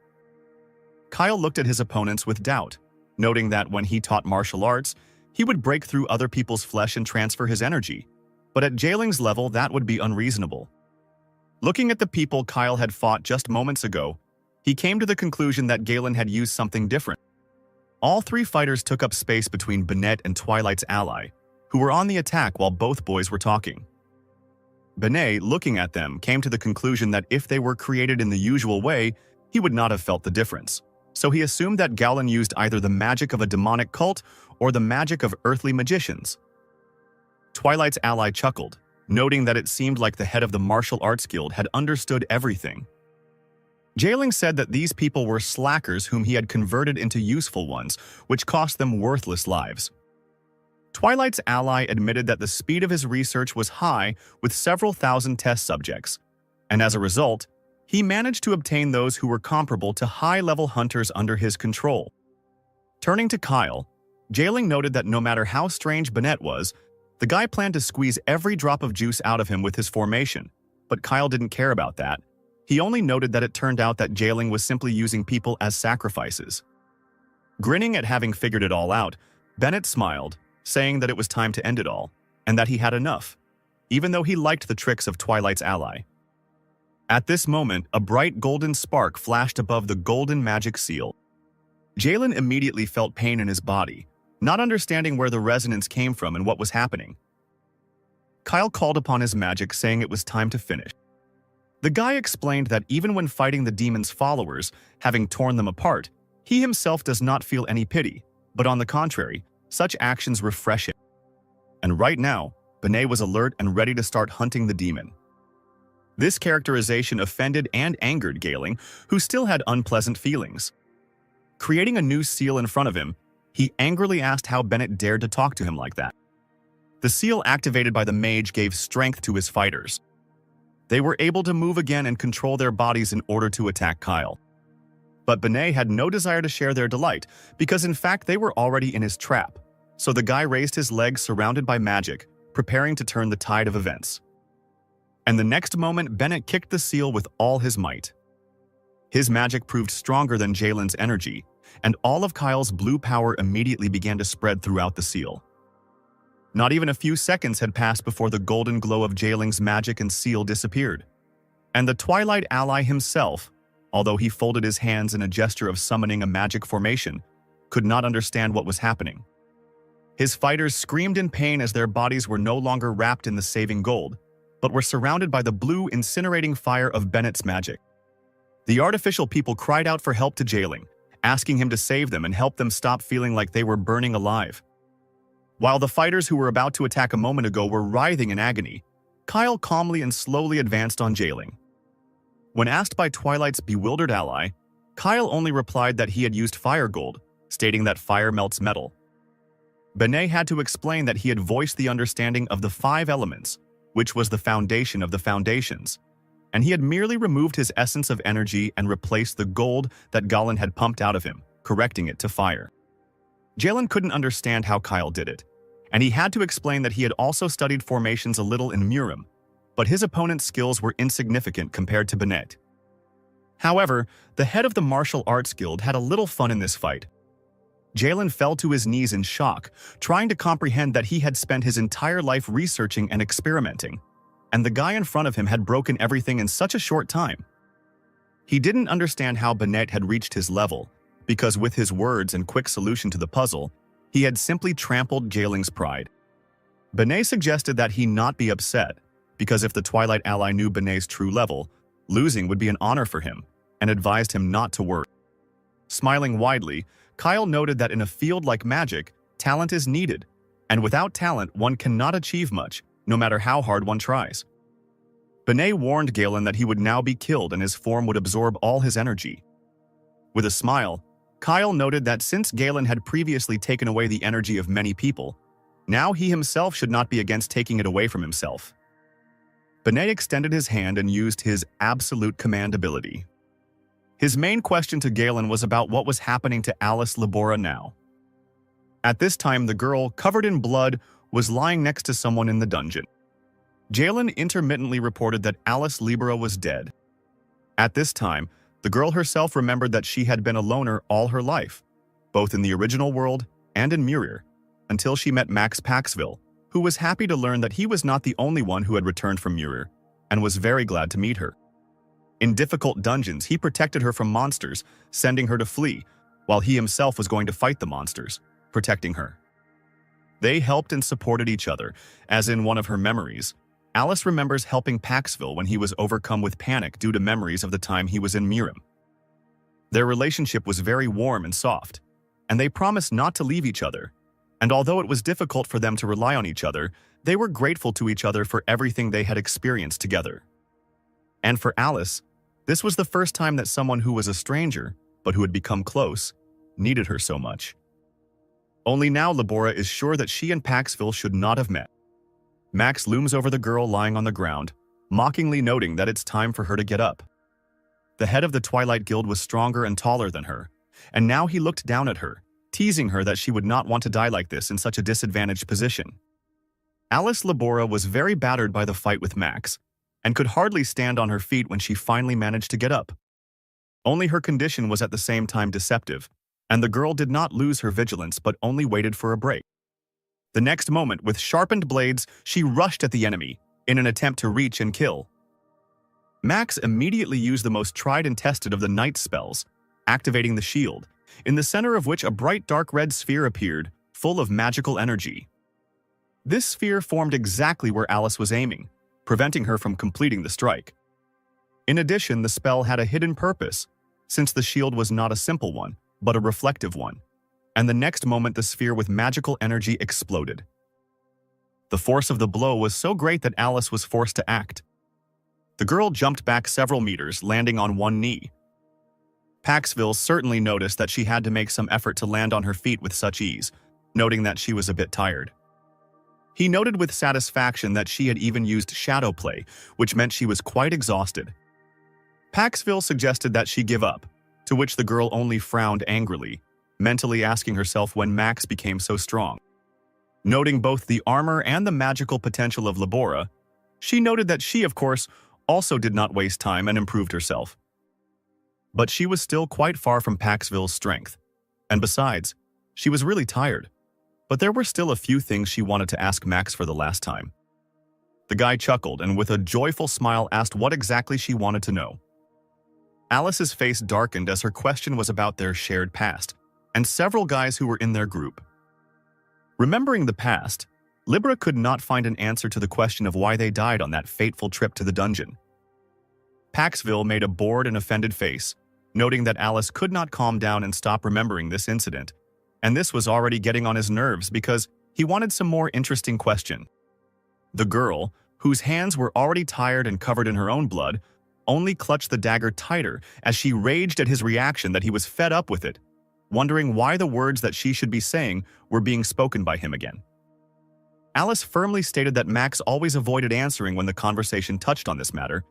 S1: Kyle looked at his opponents with doubt, noting that when he taught martial arts, he would break through other people's flesh and transfer his energy. But at Jailing's level, that would be unreasonable. Looking at the people Kyle had fought just moments ago, he came to the conclusion that Galen had used something different. All three fighters took up space between Bennett and Twilight's ally, who were on the attack while both boys were talking. Bennett, looking at them, came to the conclusion that if they were created in the usual way, he would not have felt the difference. So he assumed that Galen used either the magic of a demonic cult or the magic of earthly magicians. Twilight's ally chuckled, noting that it seemed like the head of the martial arts guild had understood everything. Jailing said that these people were slackers whom he had converted into useful ones, which cost them worthless lives. Twilight's ally admitted that the speed of his research was high with several thousand test subjects, and as a result, he managed to obtain those who were comparable to high-level hunters under his control. Turning to Kyle, Jailing noted that no matter how strange Bennett was, the guy planned to squeeze every drop of juice out of him with his formation, but Kyle didn't care about that. He only noted that it turned out that Jailing was simply using people as sacrifices. Grinning at having figured it all out, Bennett smiled, saying that it was time to end it all, and that he had enough, even though he liked the tricks of Twilight's ally. At this moment, a bright golden spark flashed above the golden magic seal. Jalen immediately felt pain in his body, not understanding where the resonance came from and what was happening. Kyle called upon his magic, saying it was time to finish. The guy explained that even when fighting the demon's followers, having torn them apart, he himself does not feel any pity, but on the contrary, such actions refresh him. And right now, Bennett was alert and ready to start hunting the demon. This characterization offended and angered Galen, who still had unpleasant feelings. Creating a new seal in front of him, he angrily asked how Bennett dared to talk to him like that. The seal activated by the mage gave strength to his fighters. They were able to move again and control their bodies in order to attack Kyle. But Bennett had no desire to share their delight, because in fact they were already in his trap. So the guy raised his legs surrounded by magic, preparing to turn the tide of events. And the next moment, Bennett kicked the seal with all his might. His magic proved stronger than Jalen's energy, and all of Kyle's blue power immediately began to spread throughout the seal. Not even a few seconds had passed before the golden glow of Jalen's magic and seal disappeared. And the Twilight ally himself, although he folded his hands in a gesture of summoning a magic formation, could not understand what was happening. His fighters screamed in pain as their bodies were no longer wrapped in the saving gold, but were surrounded by the blue, incinerating fire of Bennett's magic. The artificial people cried out for help to Jailing, asking him to save them and help them stop feeling like they were burning alive. While the fighters who were about to attack a moment ago were writhing in agony, Kyle calmly and slowly advanced on Jailing. When asked by Twilight's bewildered ally, Kyle only replied that he had used fire gold, stating that fire melts metal. Bennett had to explain that he had voiced the understanding of the 5 elements, which was the foundation of the foundations, and he had merely removed his essence of energy and replaced the gold that Galen had pumped out of him, correcting it to fire. Jalen couldn't understand how Kyle did it, and he had to explain that he had also studied formations a little in Murim, but his opponent's skills were insignificant compared to Bennett. However, the head of the martial arts guild had a little fun in this fight. Jalen fell to his knees in shock, trying to comprehend that he had spent his entire life researching and experimenting, and the guy in front of him had broken everything in such a short time. He didn't understand how Bennett had reached his level, because with his words and quick solution to the puzzle, he had simply trampled Jailing's pride. Bennett suggested that he not be upset, because if the Twilight ally knew Bennett's true level, losing would be an honor for him, and advised him not to worry. Smiling widely, Kyle noted that in a field like magic, talent is needed, and without talent one cannot achieve much, no matter how hard one tries. Bennett warned Galen that he would now be killed and his form would absorb all his energy. With a smile, Kyle noted that since Galen had previously taken away the energy of many people, now he himself should not be against taking it away from himself. Bennett extended his hand and used his absolute command ability. His main question to Galen was about what was happening to Alice Libora now. At this time, the girl, covered in blood, was lying next to someone in the dungeon. Jalen intermittently reported that Alice Libora was dead. At this time, the girl herself remembered that she had been a loner all her life, both in the original world and in Murir, until she met Max Paxville, who was happy to learn that he was not the only one who had returned from Muir, and was very glad to meet her. In difficult dungeons, he protected her from monsters, sending her to flee, while he himself was going to fight the monsters, protecting her. They helped and supported each other, as in one of her memories, Alice remembers helping Paxville when he was overcome with panic due to memories of the time he was in Murim. Their relationship was very warm and soft, and they promised not to leave each other. And although it was difficult for them to rely on each other, they were grateful to each other for everything they had experienced together. And for Alice, this was the first time that someone who was a stranger, but who had become close, needed her so much. Only now Labora is sure that she and Paxville should not have met. Max looms over the girl lying on the ground, mockingly noting that it's time for her to get up. The head of the Twilight Guild was stronger and taller than her, and now he looked down at her, teasing her that she would not want to die like this in such a disadvantaged position. Alice Labora was very battered by the fight with Max, and could hardly stand on her feet when she finally managed to get up. Only her condition was at the same time deceptive, and the girl did not lose her vigilance but only waited for a break. The next moment, with sharpened blades, she rushed at the enemy, in an attempt to reach and kill. Max immediately used the most tried and tested of the night spells, activating the shield, in the center of which a bright dark red sphere appeared, full of magical energy. This sphere formed exactly where Alice was aiming, preventing her from completing the strike. In addition, the spell had a hidden purpose, since the shield was not a simple one, but a reflective one, and the next moment the sphere with magical energy exploded. The force of the blow was so great that Alice was forced to act. The girl jumped back several meters, landing on one knee. Paxville certainly noticed that she had to make some effort to land on her feet with such ease, noting that she was a bit tired. He noted with satisfaction that she had even used shadow play, which meant she was quite exhausted. Paxville suggested that she give up, to which the girl only frowned angrily, mentally asking herself when Max became so strong. Noting both the armor and the magical potential of Labora, she noted that she, of course, also did not waste time and improved herself. But she was still quite far from Paxville's strength, and besides, she was really tired. But there were still a few things she wanted to ask Max for the last time. The guy chuckled and with a joyful smile asked what exactly she wanted to know. Alice's face darkened as her question was about their shared past, and several guys who were in their group. Remembering the past, Libra could not find an answer to the question of why they died on that fateful trip to the dungeon. Paxville made a bored and offended face, noting that Alice could not calm down and stop remembering this incident, and this was already getting on his nerves because he wanted some more interesting question. The girl, whose hands were already tired and covered in her own blood, only clutched the dagger tighter as she raged at his reaction that he was fed up with it, wondering why the words that she should be saying were being spoken by him again. Alice firmly stated that Max always avoided answering when the conversation touched on this matter,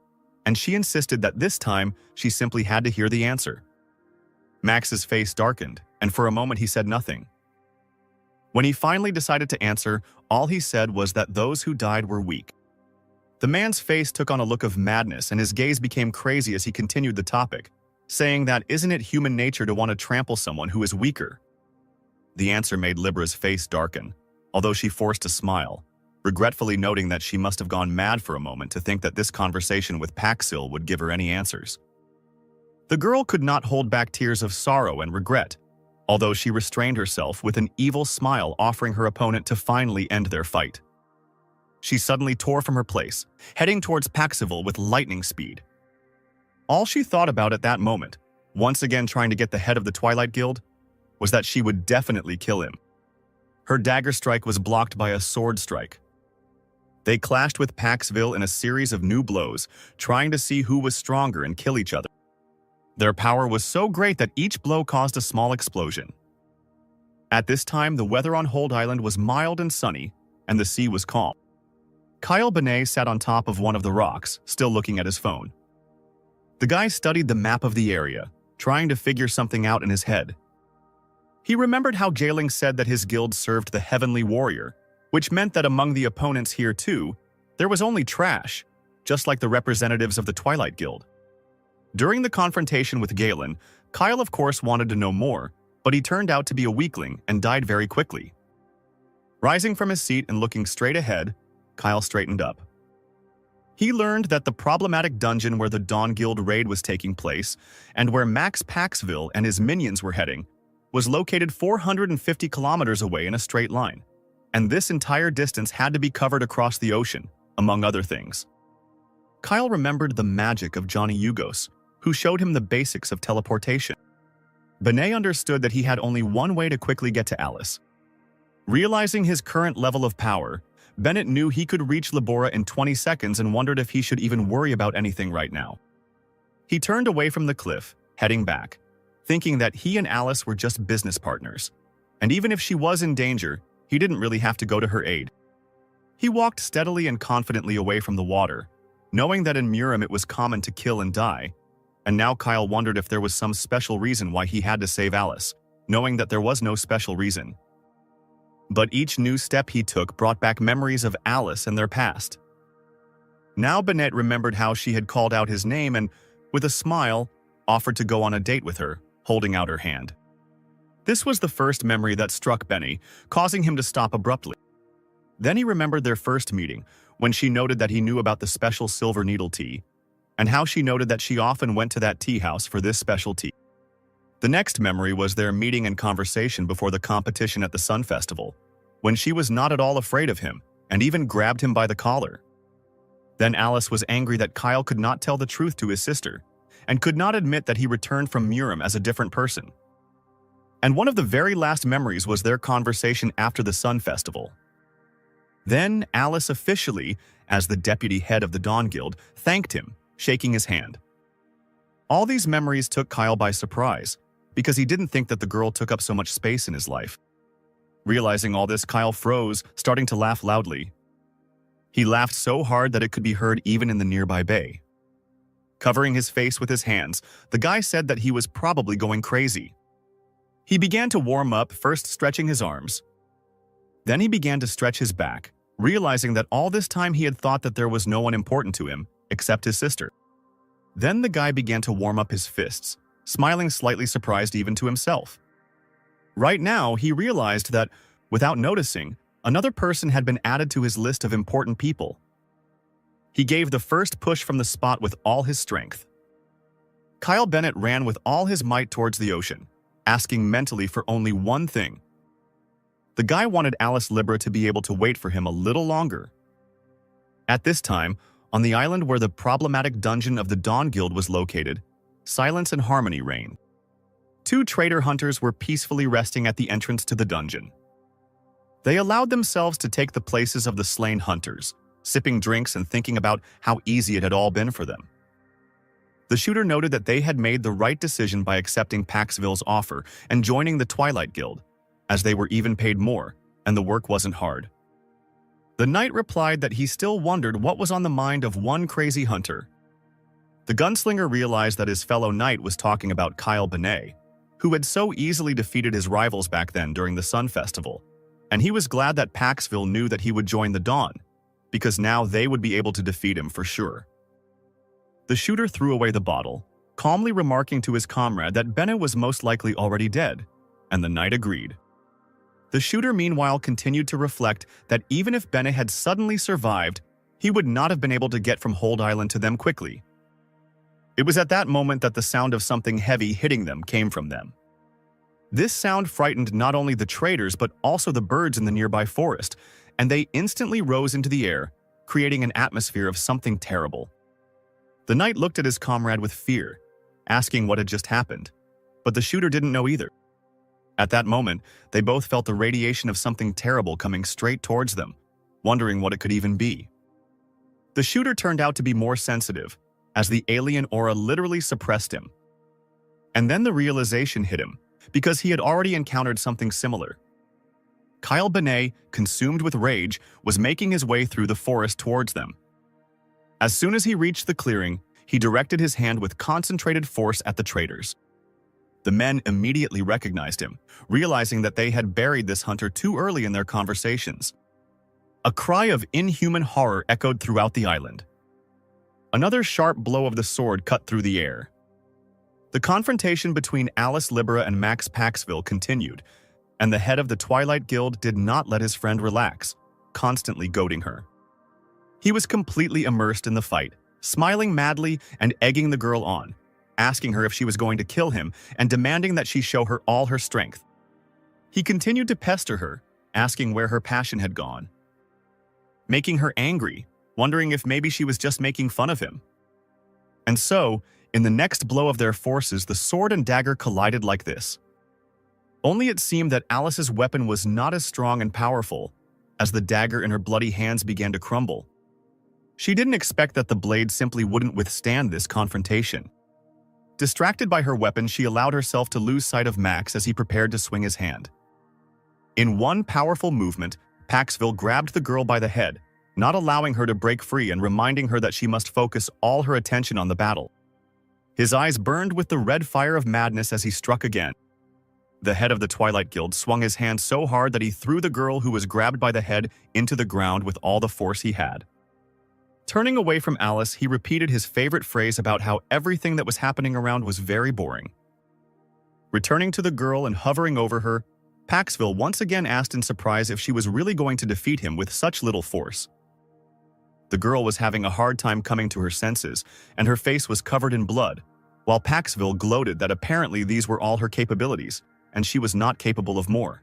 S1: and she insisted that this time she simply had to hear the answer. Max's face darkened, and for a moment he said nothing. When he finally decided to answer, all he said was that those who died were weak. The man's face took on a look of madness and his gaze became crazy as he continued the topic, saying that isn't it human nature to want to trample someone who is weaker? The answer made Libra's face darken, although she forced a smile, regretfully noting that she must have gone mad for a moment to think that this conversation with Paxil would give her any answers. The girl could not hold back tears of sorrow and regret, although she restrained herself with an evil smile offering her opponent to finally end their fight. She suddenly tore from her place, heading towards Paxiville with lightning speed. All she thought about at that moment, once again trying to get the head of the Twilight Guild, was that she would definitely kill him. Her dagger strike was blocked by a sword strike. They clashed with Paxville in a series of new blows, trying to see who was stronger and kill each other. Their power was so great that each blow caused a small explosion. At this time, the weather on Hold Island was mild and sunny, and the sea was calm. Kyle Benet sat on top of one of the rocks, still looking at his phone. The guy studied the map of the area, trying to figure something out in his head. He remembered how Jailing said that his guild served the Heavenly Warrior, which meant that among the opponents here too, there was only trash, just like the representatives of the Twilight Guild. During the confrontation with Galen, Kyle of course wanted to know more, but he turned out to be a weakling and died very quickly. Rising from his seat and looking straight ahead, Kyle straightened up. He learned that the problematic dungeon where the Dawn Guild raid was taking place, and where Max Paxville and his minions were heading, was located 450 kilometers away in a straight line. And this entire distance had to be covered across the ocean, among other things. Kyle remembered the magic of Johnny Yugos, who showed him the basics of teleportation. Benet understood that he had only one way to quickly get to Alice. Realizing his current level of power, Bennett knew he could reach Labora in 20 seconds and wondered if he should even worry about anything right now. He turned away from the cliff, heading back, thinking that he and Alice were just business partners. And even if she was in danger, he didn't really have to go to her aid. He walked steadily and confidently away from the water, knowing that in Murim it was common to kill and die. And now Kyle wondered if there was some special reason why he had to save Alice, knowing that there was no special reason. But each new step he took brought back memories of Alice and their past. Now Bennett remembered how she had called out his name and, with a smile, offered to go on a date with her, holding out her hand. This was the first memory that struck Benny, causing him to stop abruptly. Then he remembered their first meeting, when she noted that he knew about the special silver needle tea, and how she noted that she often went to that tea house for this special tea. The next memory was their meeting and conversation before the competition at the Sun Festival, when she was not at all afraid of him and even grabbed him by the collar. Then Alice was angry that Kyle could not tell the truth to his sister and could not admit that he returned from Murim as a different person. And one of the very last memories was their conversation after the Sun Festival. Then Alice officially, as the deputy head of the Dawn Guild, thanked him, shaking his hand. All these memories took Kyle by surprise, because he didn't think that the girl took up so much space in his life. Realizing all this, Kyle froze, starting to laugh loudly. He laughed so hard that it could be heard even in the nearby bay. Covering his face with his hands, the guy said that he was probably going crazy. He began to warm up, first stretching his arms. Then he began to stretch his back, realizing that all this time he had thought that there was no one important to him, except his sister. Then the guy began to warm up his fists, smiling slightly surprised even to himself. Right now, he realized that, without noticing, another person had been added to his list of important people. He gave the first push from the spot with all his strength. Kyle Bennett ran with all his might towards the ocean, asking mentally for only one thing. The guy wanted Alice Libra to be able to wait for him a little longer. At this time, on the island where the problematic dungeon of the Dawn Guild was located, silence and harmony reigned. Two traitor hunters were peacefully resting at the entrance to the dungeon. They allowed themselves to take the places of the slain hunters, sipping drinks and thinking about how easy it had all been for them. The shooter noted that they had made the right decision by accepting Paxville's offer and joining the Twilight Guild, as they were even paid more, and the work wasn't hard. The knight replied that he still wondered what was on the mind of one crazy hunter. The gunslinger realized that his fellow knight was talking about Kyle Benet, who had so easily defeated his rivals back then during the Sun Festival, and he was glad that Paxville knew that he would join the Dawn, because now they would be able to defeat him for sure. The shooter threw away the bottle, calmly remarking to his comrade that Benet was most likely already dead, and the knight agreed. The shooter meanwhile continued to reflect that even if Benet had suddenly survived, he would not have been able to get from Hold Island to them quickly. It was at that moment that the sound of something heavy hitting them came from them. This sound frightened not only the traders but also the birds in the nearby forest, and they instantly rose into the air, creating an atmosphere of something terrible. The knight looked at his comrade with fear, asking what had just happened, but the shooter didn't know either. At that moment, they both felt the radiation of something terrible coming straight towards them, wondering what it could even be. The shooter turned out to be more sensitive, as the alien aura literally suppressed him. And then the realization hit him, because he had already encountered something similar. Kyle Benet, consumed with rage, was making his way through the forest towards them. As soon as he reached the clearing, he directed his hand with concentrated force at the traders. The men immediately recognized him, realizing that they had buried this hunter too early in their conversations. A cry of inhuman horror echoed throughout the island. Another sharp blow of the sword cut through the air. The confrontation between Alice Libra and Max Paxville continued, and the head of the Twilight Guild did not let his friend relax, constantly goading her. He was completely immersed in the fight, smiling madly and egging the girl on, asking her if she was going to kill him and demanding that she show her all her strength. He continued to pester her, asking where her passion had gone, making her angry, wondering if maybe she was just making fun of him. And so, in the next blow of their forces, the sword and dagger collided like this. Only it seemed that Alice's weapon was not as strong and powerful, as the dagger in her bloody hands began to crumble. She didn't expect that the blade simply wouldn't withstand this confrontation. Distracted by her weapon, she allowed herself to lose sight of Max as he prepared to swing his hand. In one powerful movement, Paxville grabbed the girl by the head, not allowing her to break free and reminding her that she must focus all her attention on the battle. His eyes burned with the red fire of madness as he struck again. The head of the Twilight Guild swung his hand so hard that he threw the girl who was grabbed by the head into the ground with all the force he had. Turning away from Alice, he repeated his favorite phrase about how everything that was happening around was very boring. Returning to the girl and hovering over her, Paxville once again asked in surprise if she was really going to defeat him with such little force. The girl was having a hard time coming to her senses, and her face was covered in blood, while Paxville gloated that apparently these were all her capabilities, and she was not capable of more.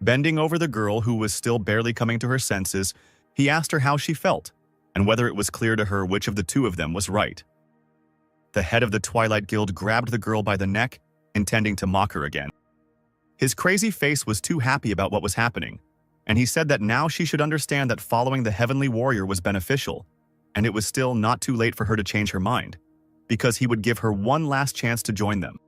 S1: Bending over the girl, who was still barely coming to her senses, he asked her how she felt, and whether it was clear to her which of the two of them was right. The head of the Twilight Guild grabbed the girl by the neck, intending to mock her again. His crazy face was too happy about what was happening, and he said that now she should understand that following the Heavenly Warrior was beneficial, and it was still not too late for her to change her mind, because he would give her one last chance to join them.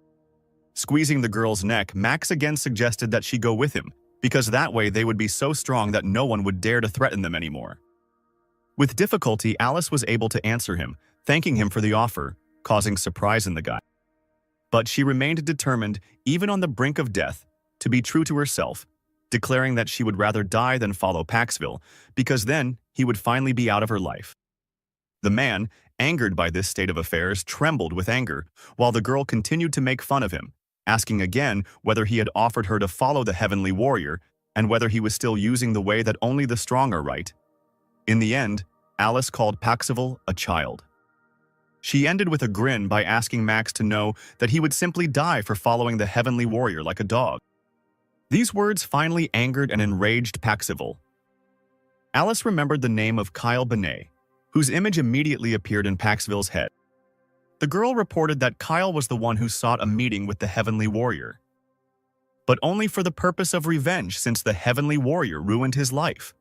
S1: Squeezing the girl's neck, Max again suggested that she go with him, because that way they would be so strong that no one would dare to threaten them anymore. With difficulty, Alice was able to answer him, thanking him for the offer, causing surprise in the guy. But she remained determined, even on the brink of death, to be true to herself, declaring that she would rather die than follow Paxville, because then he would finally be out of her life. The man, angered by this state of affairs, trembled with anger, while the girl continued to make fun of him, asking again whether he had offered her to follow the Heavenly Warrior and whether he was still using the way that only the strong are right. In the end, Alice called Paxville a child. She ended with a grin by asking Max to know that he would simply die for following the Heavenly Warrior like a dog. These words finally angered and enraged Paxville. Alice remembered the name of Kyle Benet, whose image immediately appeared in Paxville's head. The girl reported that Kyle was the one who sought a meeting with the Heavenly Warrior, but only for the purpose of revenge since the Heavenly Warrior ruined his life.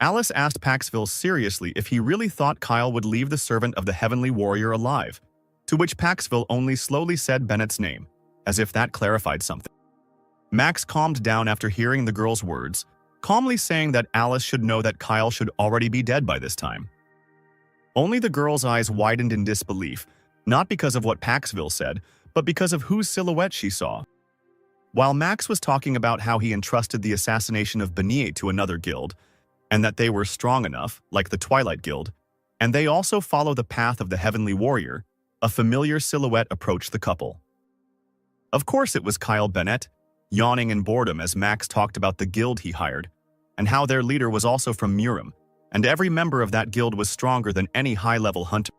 S1: Alice asked Paxville seriously if he really thought Kyle would leave the servant of the Heavenly Warrior alive, to which Paxville only slowly said Bennett's name, as if that clarified something. Max calmed down after hearing the girl's words, calmly saying that Alice should know that Kyle should already be dead by this time. Only the girl's eyes widened in disbelief, not because of what Paxville said, but because of whose silhouette she saw. While Max was talking about how he entrusted the assassination of Benet to another guild, and that they were strong enough, like the Twilight Guild, and they also follow the path of the Heavenly Warrior, a familiar silhouette approached the couple. Of course it was Kyle Bennett, yawning in boredom as Max talked about the guild he hired, and how their leader was also from Murim, and every member of that guild was stronger than any high-level hunter.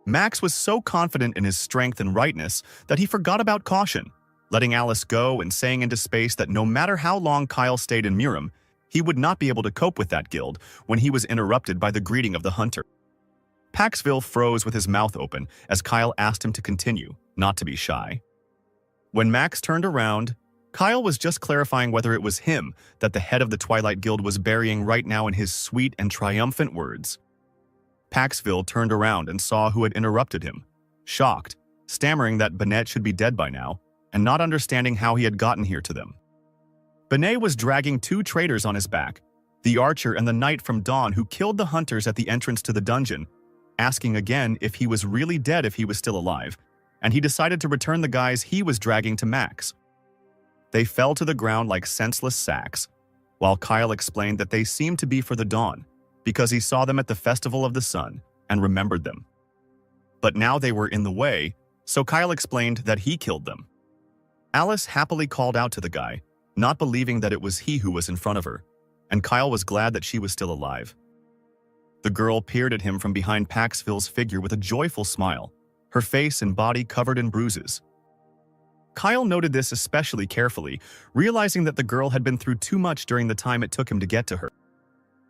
S1: Max was so confident in his strength and rightness that he forgot about caution, letting Alice go and saying into space that no matter how long Kyle stayed in Murim, he would not be able to cope with that guild when he was interrupted by the greeting of the hunter. Paxville froze with his mouth open as Kyle asked him to continue, not to be shy. When Max turned around, Kyle was just clarifying whether it was him that the head of the Twilight Guild was burying right now in his sweet and triumphant words. Paxville turned around and saw who had interrupted him, shocked, stammering that Benet should be dead by now, and not understanding how he had gotten here to them. Benet was dragging two traitors on his back, the archer and the knight from Dawn who killed the hunters at the entrance to the dungeon, asking again if he was really dead if he was still alive, and he decided to return the guys he was dragging to Max. They fell to the ground like senseless sacks, while Kyle explained that they seemed to be for the Dawn, because he saw them at the Festival of the Sun and remembered them. But now they were in the way, so Kyle explained that he killed them. Alice happily called out to the guy, not believing that it was he who was in front of her, and Kyle was glad that she was still alive. The girl peered at him from behind Paxville's figure with a joyful smile, her face and body covered in bruises. Kyle noted this especially carefully, realizing that the girl had been through too much during the time it took him to get to her.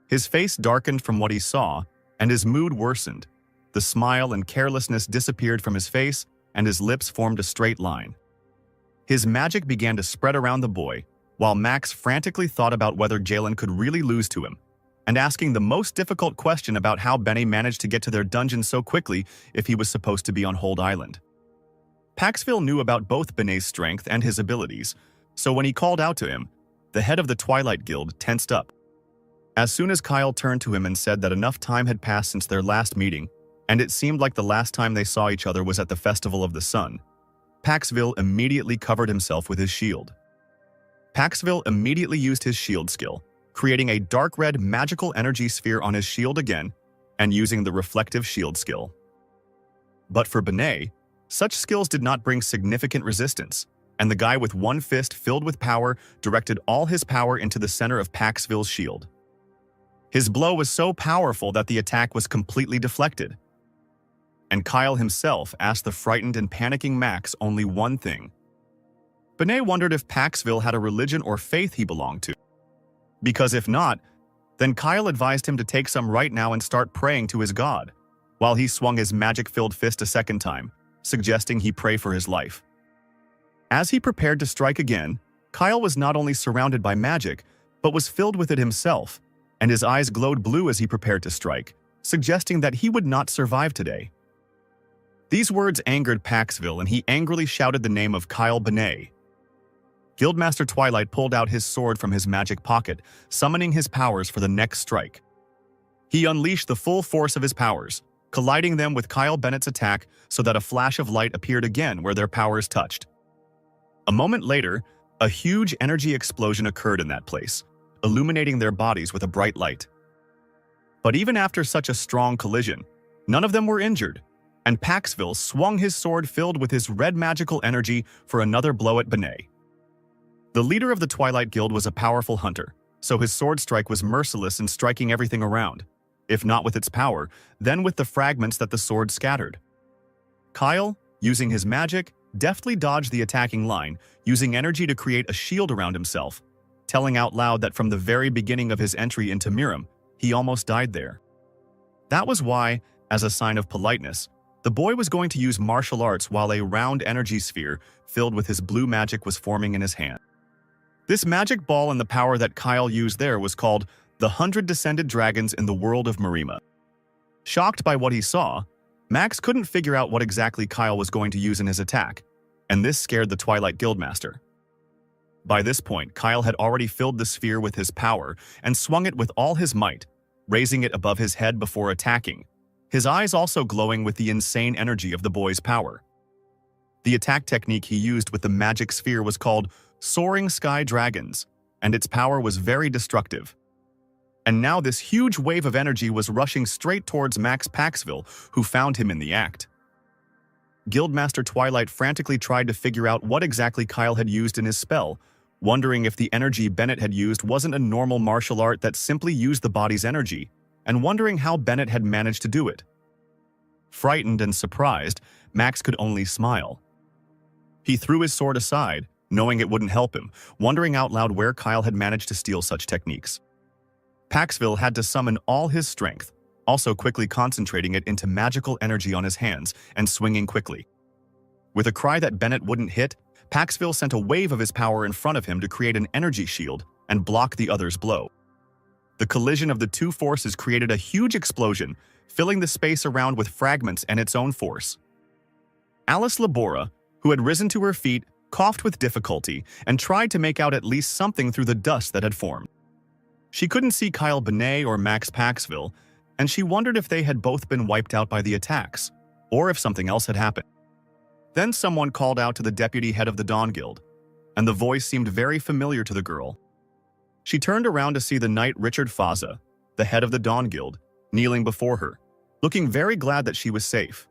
S1: His face darkened from what he saw, and his mood worsened. The smile and carelessness disappeared from his face, and his lips formed a straight line. His magic began to spread around the boy, while Max frantically thought about whether Jalen could really lose to him, and asking the most difficult question about how Benny managed to get to their dungeon so quickly if he was supposed to be on Hold Island. Paxville knew about both Benet's strength and his abilities, so when he called out to him, the head of the Twilight Guild tensed up. As soon as Kyle turned to him and said that enough time had passed since their last meeting, and it seemed like the last time they saw each other was at the Festival of the Sun, Paxville immediately covered himself with his shield. Paxville immediately used his shield skill, creating a dark red magical energy sphere on his shield again, and using the reflective shield skill. But for Benet, such skills did not bring significant resistance, and the guy with one fist filled with power directed all his power into the center of Paxville's shield. His blow was so powerful that the attack was completely deflected. And Kyle himself asked the frightened and panicking Max only one thing. Benet wondered if Paxville had a religion or faith he belonged to. Because if not, then Kyle advised him to take some right now and start praying to his god, while he swung his magic-filled fist a second time, suggesting he pray for his life. As he prepared to strike again, Kyle was not only surrounded by magic, but was filled with it himself, and his eyes glowed blue as he prepared to strike, suggesting that he would not survive today. These words angered Paxville, and he angrily shouted the name of Kyle Benet. Guildmaster Twilight pulled out his sword from his magic pocket, summoning his powers for the next strike. He unleashed the full force of his powers, colliding them with Kyle Bennett's attack so that a flash of light appeared again where their powers touched. A moment later, a huge energy explosion occurred in that place, illuminating their bodies with a bright light. But even after such a strong collision, none of them were injured, and Paxville swung his sword filled with his red magical energy for another blow at Benet. The leader of the Twilight Guild was a powerful hunter, so his sword strike was merciless in striking everything around, if not with its power, then with the fragments that the sword scattered. Kyle, using his magic, deftly dodged the attacking line, using energy to create a shield around himself, telling out loud that from the very beginning of his entry into Miram, he almost died there. That was why, as a sign of politeness, the boy was going to use martial arts while a round energy sphere filled with his blue magic was forming in his hand. This magic ball and the power that Kyle used there was called the 100 Descended Dragons in the World of Marima. Shocked by what he saw, Max couldn't figure out what exactly Kyle was going to use in his attack, and this scared the Twilight Guildmaster. By this point, Kyle had already filled the sphere with his power and swung it with all his might, raising it above his head before attacking, his eyes also glowing with the insane energy of the boy's power. The attack technique he used with the magic sphere was called Soaring Sky Dragons, and its power was very destructive. And now this huge wave of energy was rushing straight towards Max Paxville, who found him in the act. Guildmaster Twilight frantically tried to figure out what exactly Kyle had used in his spell, wondering if the energy Bennett had used wasn't a normal martial art that simply used the body's energy, and wondering how Bennett had managed to do it. Frightened and surprised, Max could only smile. He threw his sword aside, knowing it wouldn't help him, wondering out loud where Kyle had managed to steal such techniques. Paxville had to summon all his strength, also quickly concentrating it into magical energy on his hands and swinging quickly. With a cry that Bennett wouldn't hit, Paxville sent a wave of his power in front of him to create an energy shield and block the other's blow. The collision of the two forces created a huge explosion, filling the space around with fragments and its own force. Alice Labora, who had risen to her feet, coughed with difficulty and tried to make out at least something through the dust that had formed. She couldn't see Kyle Benet or Max Paxville, and she wondered if they had both been wiped out by the attacks, or if something else had happened. Then someone called out to the deputy head of the Dawn Guild, and the voice seemed very familiar to the girl. She turned around to see the knight Richard Faza, the head of the Dawn Guild, kneeling before her, looking very glad that she was safe.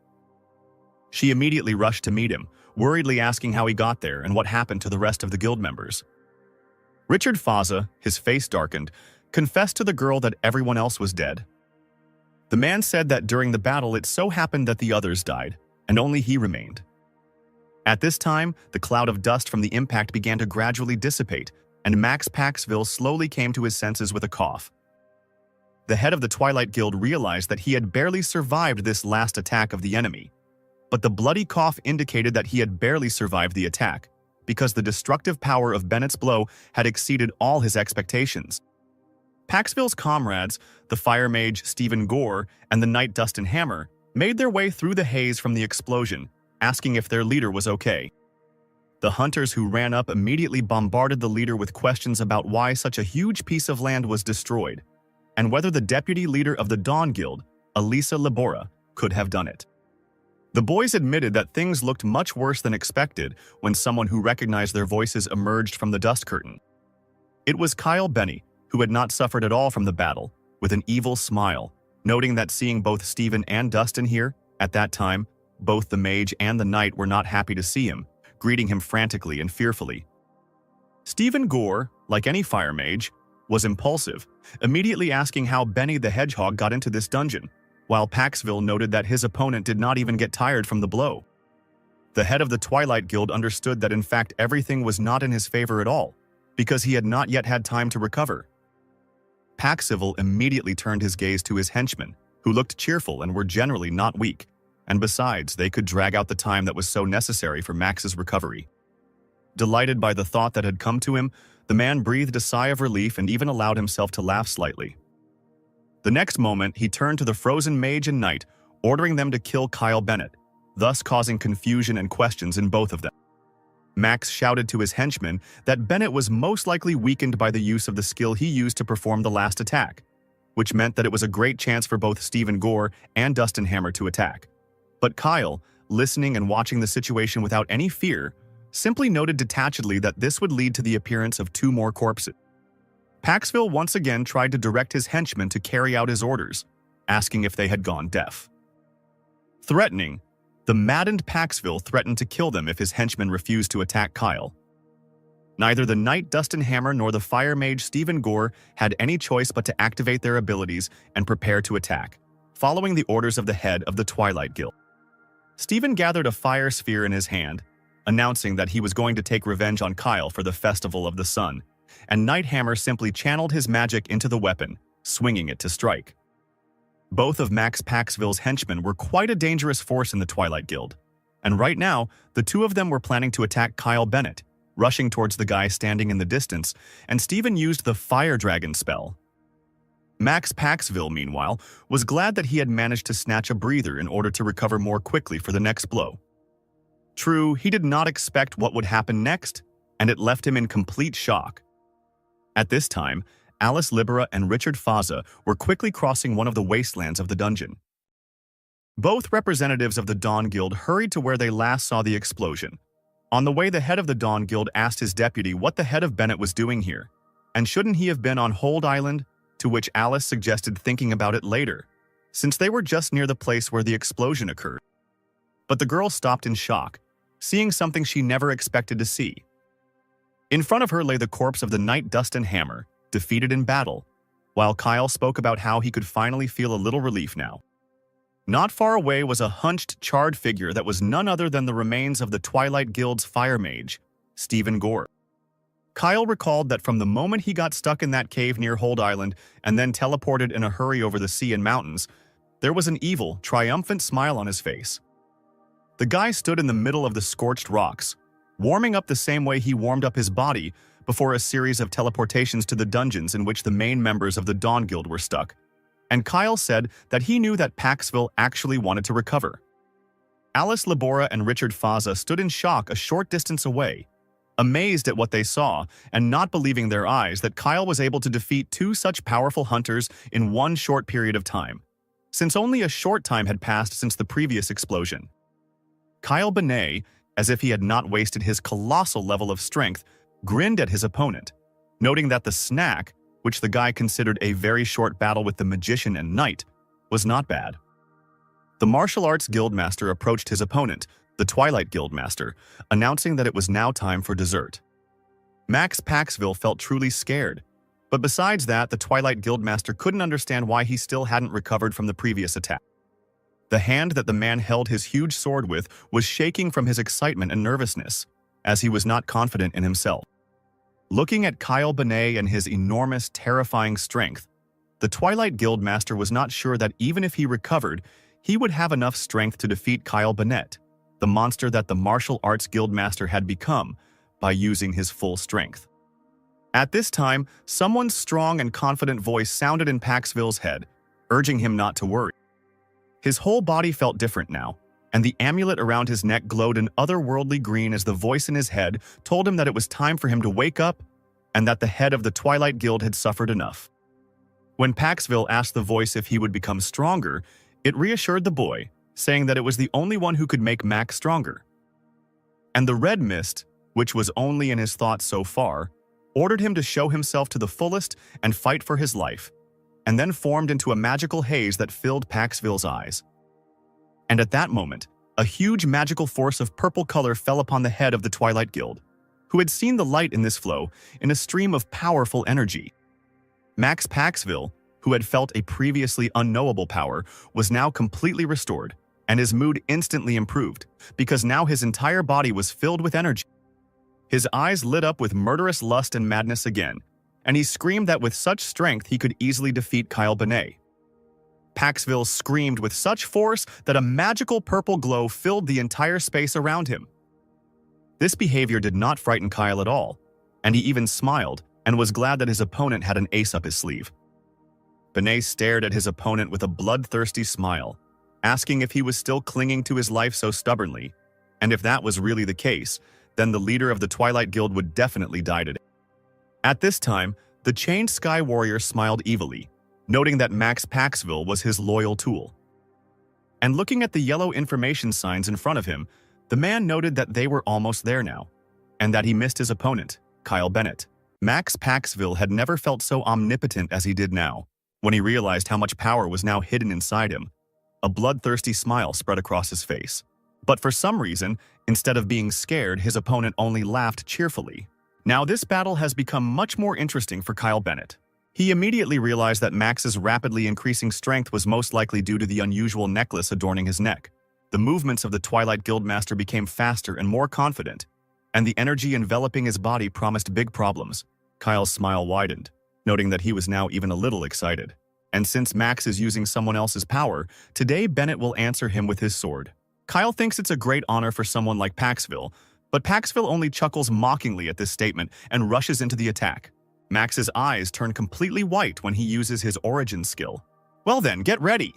S1: She immediately rushed to meet him, worriedly asking how he got there and what happened to the rest of the guild members. Richard Faza, his face darkened, confessed to the girl that everyone else was dead. The man said that during the battle it so happened that the others died, and only he remained. At this time, the cloud of dust from the impact began to gradually dissipate, and Max Paxville slowly came to his senses with a cough. The head of the Twilight Guild realized that he had barely survived this last attack of the enemy, but the bloody cough indicated that he had barely survived the attack, because the destructive power of Bennett's blow had exceeded all his expectations. Paxville's comrades, the fire mage Stephen Gore and the knight Dustin Hammer, made their way through the haze from the explosion, asking if their leader was okay. The hunters who ran up immediately bombarded the leader with questions about why such a huge piece of land was destroyed, and whether the deputy leader of the Dawn Guild, Elisa Labora, could have done it. The boys admitted that things looked much worse than expected when someone who recognized their voices emerged from the dust curtain. It was Kyle Benny, who had not suffered at all from the battle, with an evil smile, noting that seeing both Stephen and Dustin here, at that time, both the mage and the knight were not happy to see him, greeting him frantically and fearfully. Stephen Gore, like any fire mage, was impulsive, immediately asking how Benny the Hedgehog got into this dungeon, while Paxville noted that his opponent did not even get tired from the blow. The head of the Twilight Guild understood that in fact everything was not in his favor at all, because he had not yet had time to recover. Paxville immediately turned his gaze to his henchmen, who looked cheerful and were generally not weak, and besides, they could drag out the time that was so necessary for Max's recovery. Delighted by the thought that had come to him, the man breathed a sigh of relief and even allowed himself to laugh slightly. The next moment, he turned to the frozen mage and knight, ordering them to kill Kyle Bennett, thus causing confusion and questions in both of them. Max shouted to his henchmen that Bennett was most likely weakened by the use of the skill he used to perform the last attack, which meant that it was a great chance for both Stephen Gore and Dustin Hammer to attack. But Kyle, listening and watching the situation without any fear, simply noted detachedly that this would lead to the appearance of 2 more corpses. Paxville once again tried to direct his henchmen to carry out his orders, asking if they had gone deaf. Threatening, the maddened Paxville threatened to kill them if his henchmen refused to attack Kyle. Neither the knight Dustin Hammer nor the fire mage Stephen Gore had any choice but to activate their abilities and prepare to attack, following the orders of the head of the Twilight Guild. Stephen gathered a fire sphere in his hand, announcing that he was going to take revenge on Kyle for the Festival of the Sun, and Knight Hammer simply channeled his magic into the weapon, swinging it to strike. Both of Max Paxville's henchmen were quite a dangerous force in the Twilight Guild, and right now, the 2 of them were planning to attack Kyle Bennett, rushing towards the guy standing in the distance, and Stephen used the Fire Dragon spell. Max Paxville, meanwhile, was glad that he had managed to snatch a breather in order to recover more quickly for the next blow. True, he did not expect what would happen next, and it left him in complete shock. At this time, Alice Libera and Richard Faza were quickly crossing one of the wastelands of the dungeon. Both representatives of the Dawn Guild hurried to where they last saw the explosion. On the way, the head of the Dawn Guild asked his deputy what the head of Bennett was doing here, and shouldn't he have been on Hold Island, to which Alice suggested thinking about it later, since they were just near the place where the explosion occurred. But the girl stopped in shock, seeing something she never expected to see. In front of her lay the corpse of the knight Dustin Hammer, defeated in battle, while Kyle spoke about how he could finally feel a little relief now. Not far away was a hunched, charred figure that was none other than the remains of the Twilight Guild's fire mage, Stephen Gore. Kyle recalled that from the moment he got stuck in that cave near Hold Island and then teleported in a hurry over the sea and mountains, there was an evil, triumphant smile on his face. The guy stood in the middle of the scorched rocks, warming up the same way he warmed up his body before a series of teleportations to the dungeons in which the main members of the Dawn Guild were stuck, and Kyle said that he knew that Paxville actually wanted to recover. Alice Labora and Richard Faza stood in shock a short distance away, amazed at what they saw and not believing their eyes that Kyle was able to defeat 2 such powerful hunters in one short period of time, since only a short time had passed since the previous explosion. Kyle Benet, as if he had not wasted his colossal level of strength, grinned at his opponent, noting that the snack, which the guy considered a very short battle with the magician and knight, was not bad. The martial arts guildmaster approached his opponent, the Twilight Guildmaster, announcing that it was now time for dessert. Max Paxville felt truly scared. But besides that, the Twilight Guildmaster couldn't understand why he still hadn't recovered from the previous attack. The hand that the man held his huge sword with was shaking from his excitement and nervousness, as he was not confident in himself. Looking at Kyle Benet and his enormous, terrifying strength, the Twilight Guildmaster was not sure that even if he recovered, he would have enough strength to defeat Kyle Benet, the monster that the martial arts guildmaster had become, by using his full strength. At this time, someone's strong and confident voice sounded in Paxville's head, urging him not to worry. His whole body felt different now, and the amulet around his neck glowed an otherworldly green as the voice in his head told him that it was time for him to wake up and that the head of the Twilight Guild had suffered enough. When Paxville asked the voice if he would become stronger, it reassured the boy, saying that it was the only one who could make Max stronger. And the red mist, which was only in his thoughts so far, ordered him to show himself to the fullest and fight for his life, and then formed into a magical haze that filled Paxville's eyes. And at that moment, a huge magical force of purple color fell upon the head of the Twilight Guild, who had seen the light in this flow in a stream of powerful energy. Max Paxville, who had felt a previously unknowable power, was now completely restored, and his mood instantly improved, because now his entire body was filled with energy. His eyes lit up with murderous lust and madness again, and he screamed that with such strength he could easily defeat Kyle Benet. Paxville screamed with such force that a magical purple glow filled the entire space around him. This behavior did not frighten Kyle at all, and he even smiled and was glad that his opponent had an ace up his sleeve. Benet stared at his opponent with a bloodthirsty smile, asking if he was still clinging to his life so stubbornly, and if that was really the case, then the leader of the Twilight Guild would definitely die today. At this time, the chained Sky Warrior smiled evilly, noting that Max Paxville was his loyal tool. And looking at the yellow information signs in front of him, the man noted that they were almost there now, and that he missed his opponent, Kyle Benet. Max Paxville had never felt so omnipotent as he did now. When he realized how much power was now hidden inside him, a bloodthirsty smile spread across his face. But for some reason, instead of being scared, his opponent only laughed cheerfully. Now this battle has become much more interesting for Kyle Benet. He immediately realized that Max's rapidly increasing strength was most likely due to the unusual necklace adorning his neck. The movements of the Twilight Guildmaster became faster and more confident, and the energy enveloping his body promised big problems. Kyle's smile widened, noting that he was now even a little excited. And since Max is using someone else's power, today Benet will answer him with his sword. Kyle thinks it's a great honor for someone like Paxville, but Paxville only chuckles mockingly at this statement and rushes into the attack. Max's eyes turn completely white when he uses his origin skill. Well then, get ready!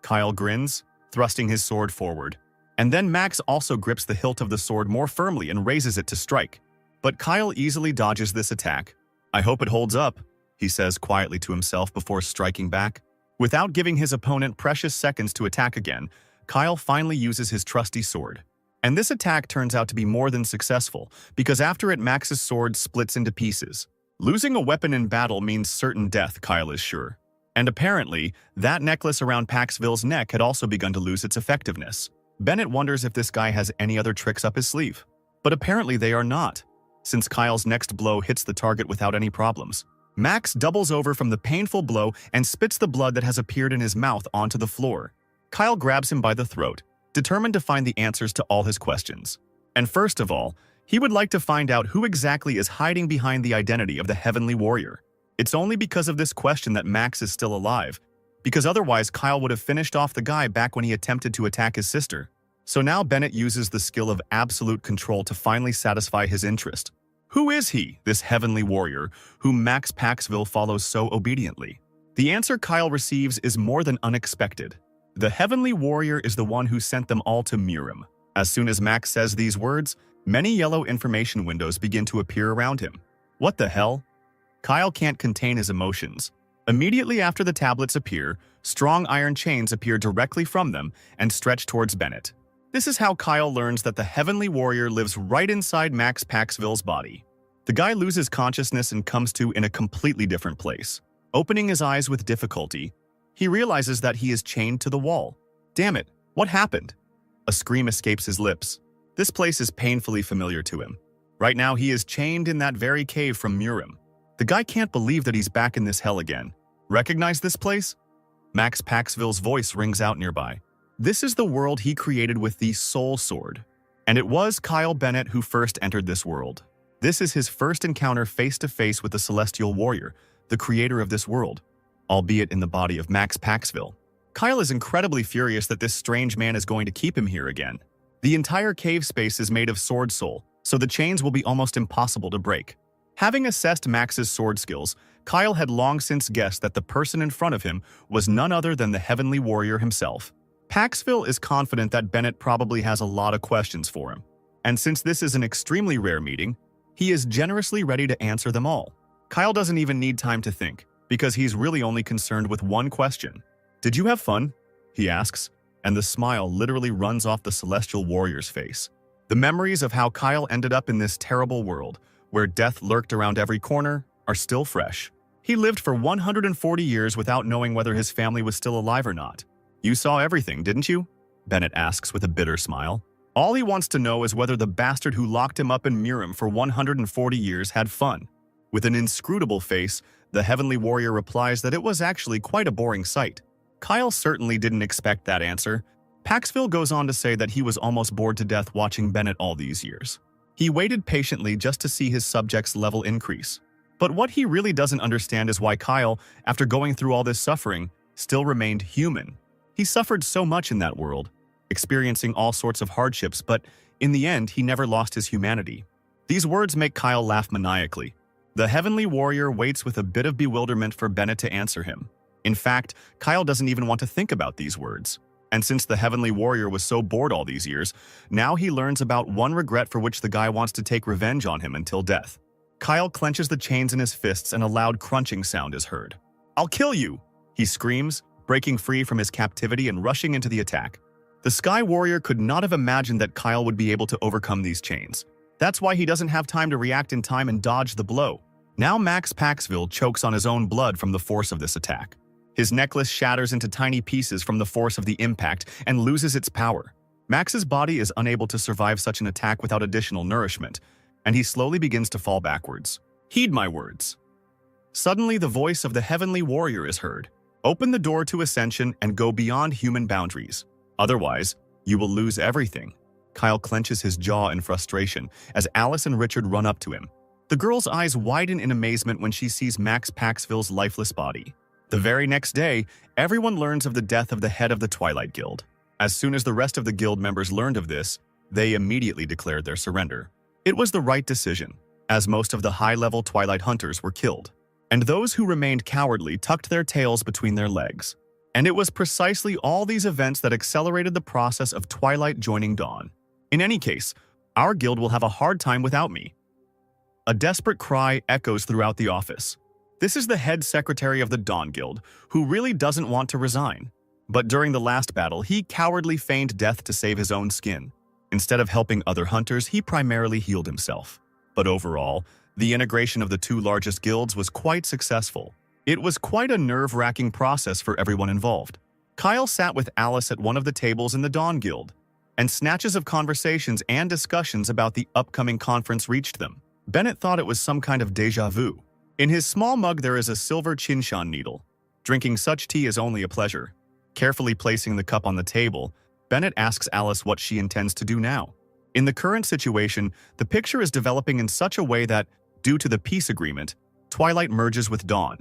S1: Kyle grins, thrusting his sword forward. And then Max also grips the hilt of the sword more firmly and raises it to strike. But Kyle easily dodges this attack. I hope it holds up, he says quietly to himself before striking back. Without giving his opponent precious seconds to attack again, Kyle finally uses his trusty sword. And this attack turns out to be more than successful, because after it Max's sword splits into pieces. Losing a weapon in battle means certain death, Kyle is sure. And apparently, that necklace around Paxville's neck had also begun to lose its effectiveness. Benet wonders if this guy has any other tricks up his sleeve. But apparently they are not, since Kyle's next blow hits the target without any problems. Max doubles over from the painful blow and spits the blood that has appeared in his mouth onto the floor. Kyle grabs him by the throat, determined to find the answers to all his questions. And first of all, he would like to find out who exactly is hiding behind the identity of the Heavenly Warrior. It's only because of this question that Max is still alive, because otherwise Kyle would have finished off the guy back when he attempted to attack his sister. So now Benet uses the skill of absolute control to finally satisfy his interest. Who is he, this Heavenly Warrior, whom Max Paxville follows so obediently? The answer Kyle receives is more than unexpected. The Heavenly Warrior is the one who sent them all to Murim. As soon as Max says these words, many yellow information windows begin to appear around him. What the hell? Kyle can't contain his emotions. Immediately after the tablets appear, strong iron chains appear directly from them and stretch towards Benet. This is how Kyle learns that the Heavenly Warrior lives right inside Max Paxville's body. The guy loses consciousness and comes to in a completely different place. Opening his eyes with difficulty, he realizes that he is chained to the wall. Damn it, what happened? A scream escapes his lips. This place is painfully familiar to him. Right now, he is chained in that very cave from Murim. The guy can't believe that he's back in this hell again. Recognize this place? Max Paxville's voice rings out nearby. This is the world he created with the Soul Sword. And it was Kyle Bennett who first entered this world. This is his first encounter face-to-face with the Celestial Warrior, the creator of this world, albeit in the body of Max Paxville. Kyle is incredibly furious that this strange man is going to keep him here again. The entire cave space is made of sword soul, so the chains will be almost impossible to break. Having assessed Max's sword skills, Kyle had long since guessed that the person in front of him was none other than the Heavenly Warrior himself. Paxville is confident that Bennett probably has a lot of questions for him, and since this is an extremely rare meeting, he is generously ready to answer them all. Kyle doesn't even need time to think, because he's really only concerned with one question. "Did you have fun?" he asks, and the smile literally runs off the Celestial Warrior's face. The memories of how Kyle ended up in this terrible world, where death lurked around every corner, are still fresh. He lived for 140 years without knowing whether his family was still alive or not. "You saw everything, didn't you?" Bennett asks with a bitter smile. All he wants to know is whether the bastard who locked him up in Murim for 140 years had fun. With an inscrutable face, the Heavenly Warrior replies that it was actually quite a boring sight. Kyle certainly didn't expect that answer. Paxville goes on to say that he was almost bored to death watching Bennett all these years. He waited patiently just to see his subject's level increase. But what he really doesn't understand is why Kyle, after going through all this suffering, still remained human. He suffered so much in that world, experiencing all sorts of hardships, but in the end, he never lost his humanity. These words make Kyle laugh maniacally. The Heavenly Warrior waits with a bit of bewilderment for Bennett to answer him. In fact, Kyle doesn't even want to think about these words. And since the Heavenly Warrior was so bored all these years, now he learns about one regret for which the guy wants to take revenge on him until death. Kyle clenches the chains in his fists and a loud crunching sound is heard. "I'll kill you!" he screams, breaking free from his captivity and rushing into the attack. The Sky Warrior could not have imagined that Kyle would be able to overcome these chains. That's why he doesn't have time to react in time and dodge the blow. Now Max Paxville chokes on his own blood from the force of this attack. His necklace shatters into tiny pieces from the force of the impact and loses its power. Max's body is unable to survive such an attack without additional nourishment, and he slowly begins to fall backwards. "Heed my words." Suddenly, the voice of the Heavenly Warrior is heard. "Open the door to ascension and go beyond human boundaries. Otherwise, you will lose everything." Kyle clenches his jaw in frustration as Alice and Richard run up to him. The girl's eyes widen in amazement when she sees Max Paxville's lifeless body. The very next day, everyone learns of the death of the head of the Twilight Guild. As soon as the rest of the guild members learned of this, they immediately declared their surrender. It was the right decision, as most of the high-level Twilight hunters were killed, and those who remained cowardly tucked their tails between their legs. And it was precisely all these events that accelerated the process of Twilight joining Dawn. In any case, our guild will have a hard time without me. A desperate cry echoes throughout the office. This is the head secretary of the Dawn Guild, who really doesn't want to resign. But during the last battle, he cowardly feigned death to save his own skin. Instead of helping other hunters, he primarily healed himself. But overall, the integration of the two largest guilds was quite successful. It was quite a nerve-wracking process for everyone involved. Kyle sat with Alice at one of the tables in the Dawn Guild, and snatches of conversations and discussions about the upcoming conference reached them. Bennett thought it was some kind of déjà vu. In his small mug there is a silver Chinshan needle. Drinking such tea is only a pleasure. Carefully placing the cup on the table, Bennett asks Alice what she intends to do now. In the current situation, the picture is developing in such a way that, due to the peace agreement, Twilight merges with Dawn.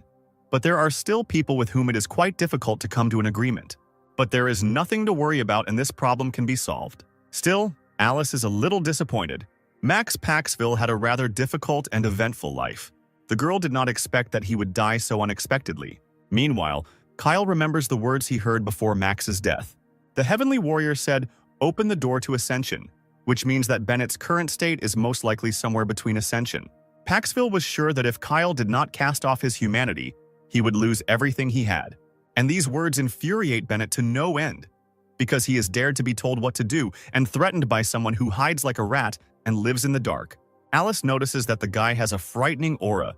S1: But there are still people with whom it is quite difficult to come to an agreement. But there is nothing to worry about and this problem can be solved. Still, Alice is a little disappointed. Max Paxville had a rather difficult and eventful life. The girl did not expect that he would die so unexpectedly. Meanwhile, Kyle remembers the words he heard before Max's death. The Heavenly Warrior said, "Open the door to ascension," which means that Bennett's current state is most likely somewhere between ascension. Paxville was sure that if Kyle did not cast off his humanity, he would lose everything he had. And these words infuriate Bennett to no end, because he is dared to be told what to do and threatened by someone who hides like a rat and lives in the dark. Alice notices that the guy has a frightening aura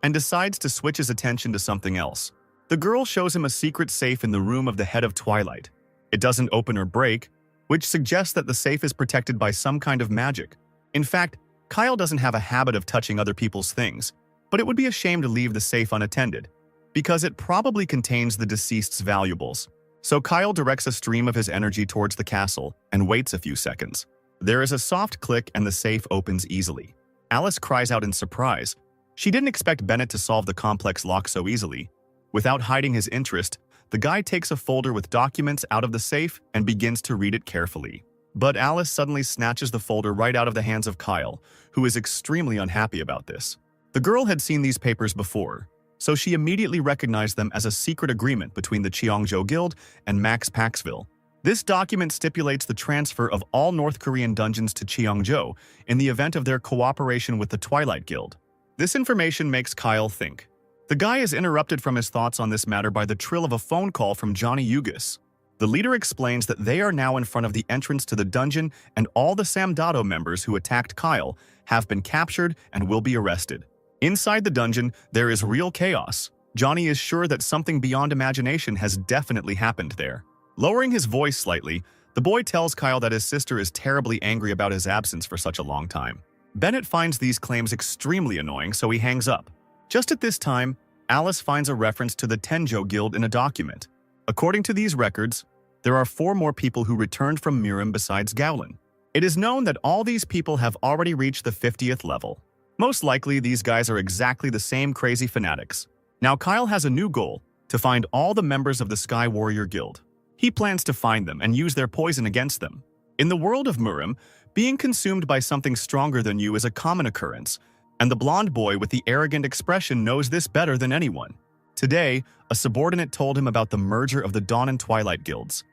S1: and decides to switch his attention to something else. The girl shows him a secret safe in the room of the head of Twilight. It doesn't open or break, which suggests that the safe is protected by some kind of magic. In fact, Kyle doesn't have a habit of touching other people's things, but it would be a shame to leave the safe unattended, because it probably contains the deceased's valuables. So Kyle directs a stream of his energy towards the castle and waits a few seconds. There is a soft click and the safe opens easily. Alice cries out in surprise. She didn't expect Bennett to solve the complex lock so easily. Without hiding his interest, the guy takes a folder with documents out of the safe and begins to read it carefully. But Alice suddenly snatches the folder right out of the hands of Kyle, who is extremely unhappy about this. The girl had seen these papers before, so she immediately recognized them as a secret agreement between the Cheongjo Guild and Max Paxville. This document stipulates the transfer of all North Korean dungeons to Cheongjo in the event of their cooperation with the Twilight Guild. This information makes Kyle think. The guy is interrupted from his thoughts on this matter by the trill of a phone call from Johnny Yugis. The leader explains that they are now in front of the entrance to the dungeon and all the Samdado members who attacked Kyle have been captured and will be arrested. Inside the dungeon, there is real chaos. Johnny is sure that something beyond imagination has definitely happened there. Lowering his voice slightly, the boy tells Kyle that his sister is terribly angry about his absence for such a long time. Bennett finds these claims extremely annoying, so he hangs up. Just at this time, Alice finds a reference to the Tenjo Guild in a document. According to these records, there are 4 more people who returned from Miram besides Gowlin. It is known that all these people have already reached the 50th level. Most likely, these guys are exactly the same crazy fanatics. Now Kyle has a new goal, to find all the members of the Sky Warrior Guild. He plans to find them and use their poison against them. In the world of Miram, being consumed by something stronger than you is a common occurrence, and the blonde boy with the arrogant expression knows this better than anyone. Today, a subordinate told him about the merger of the Dawn and Twilight Guilds.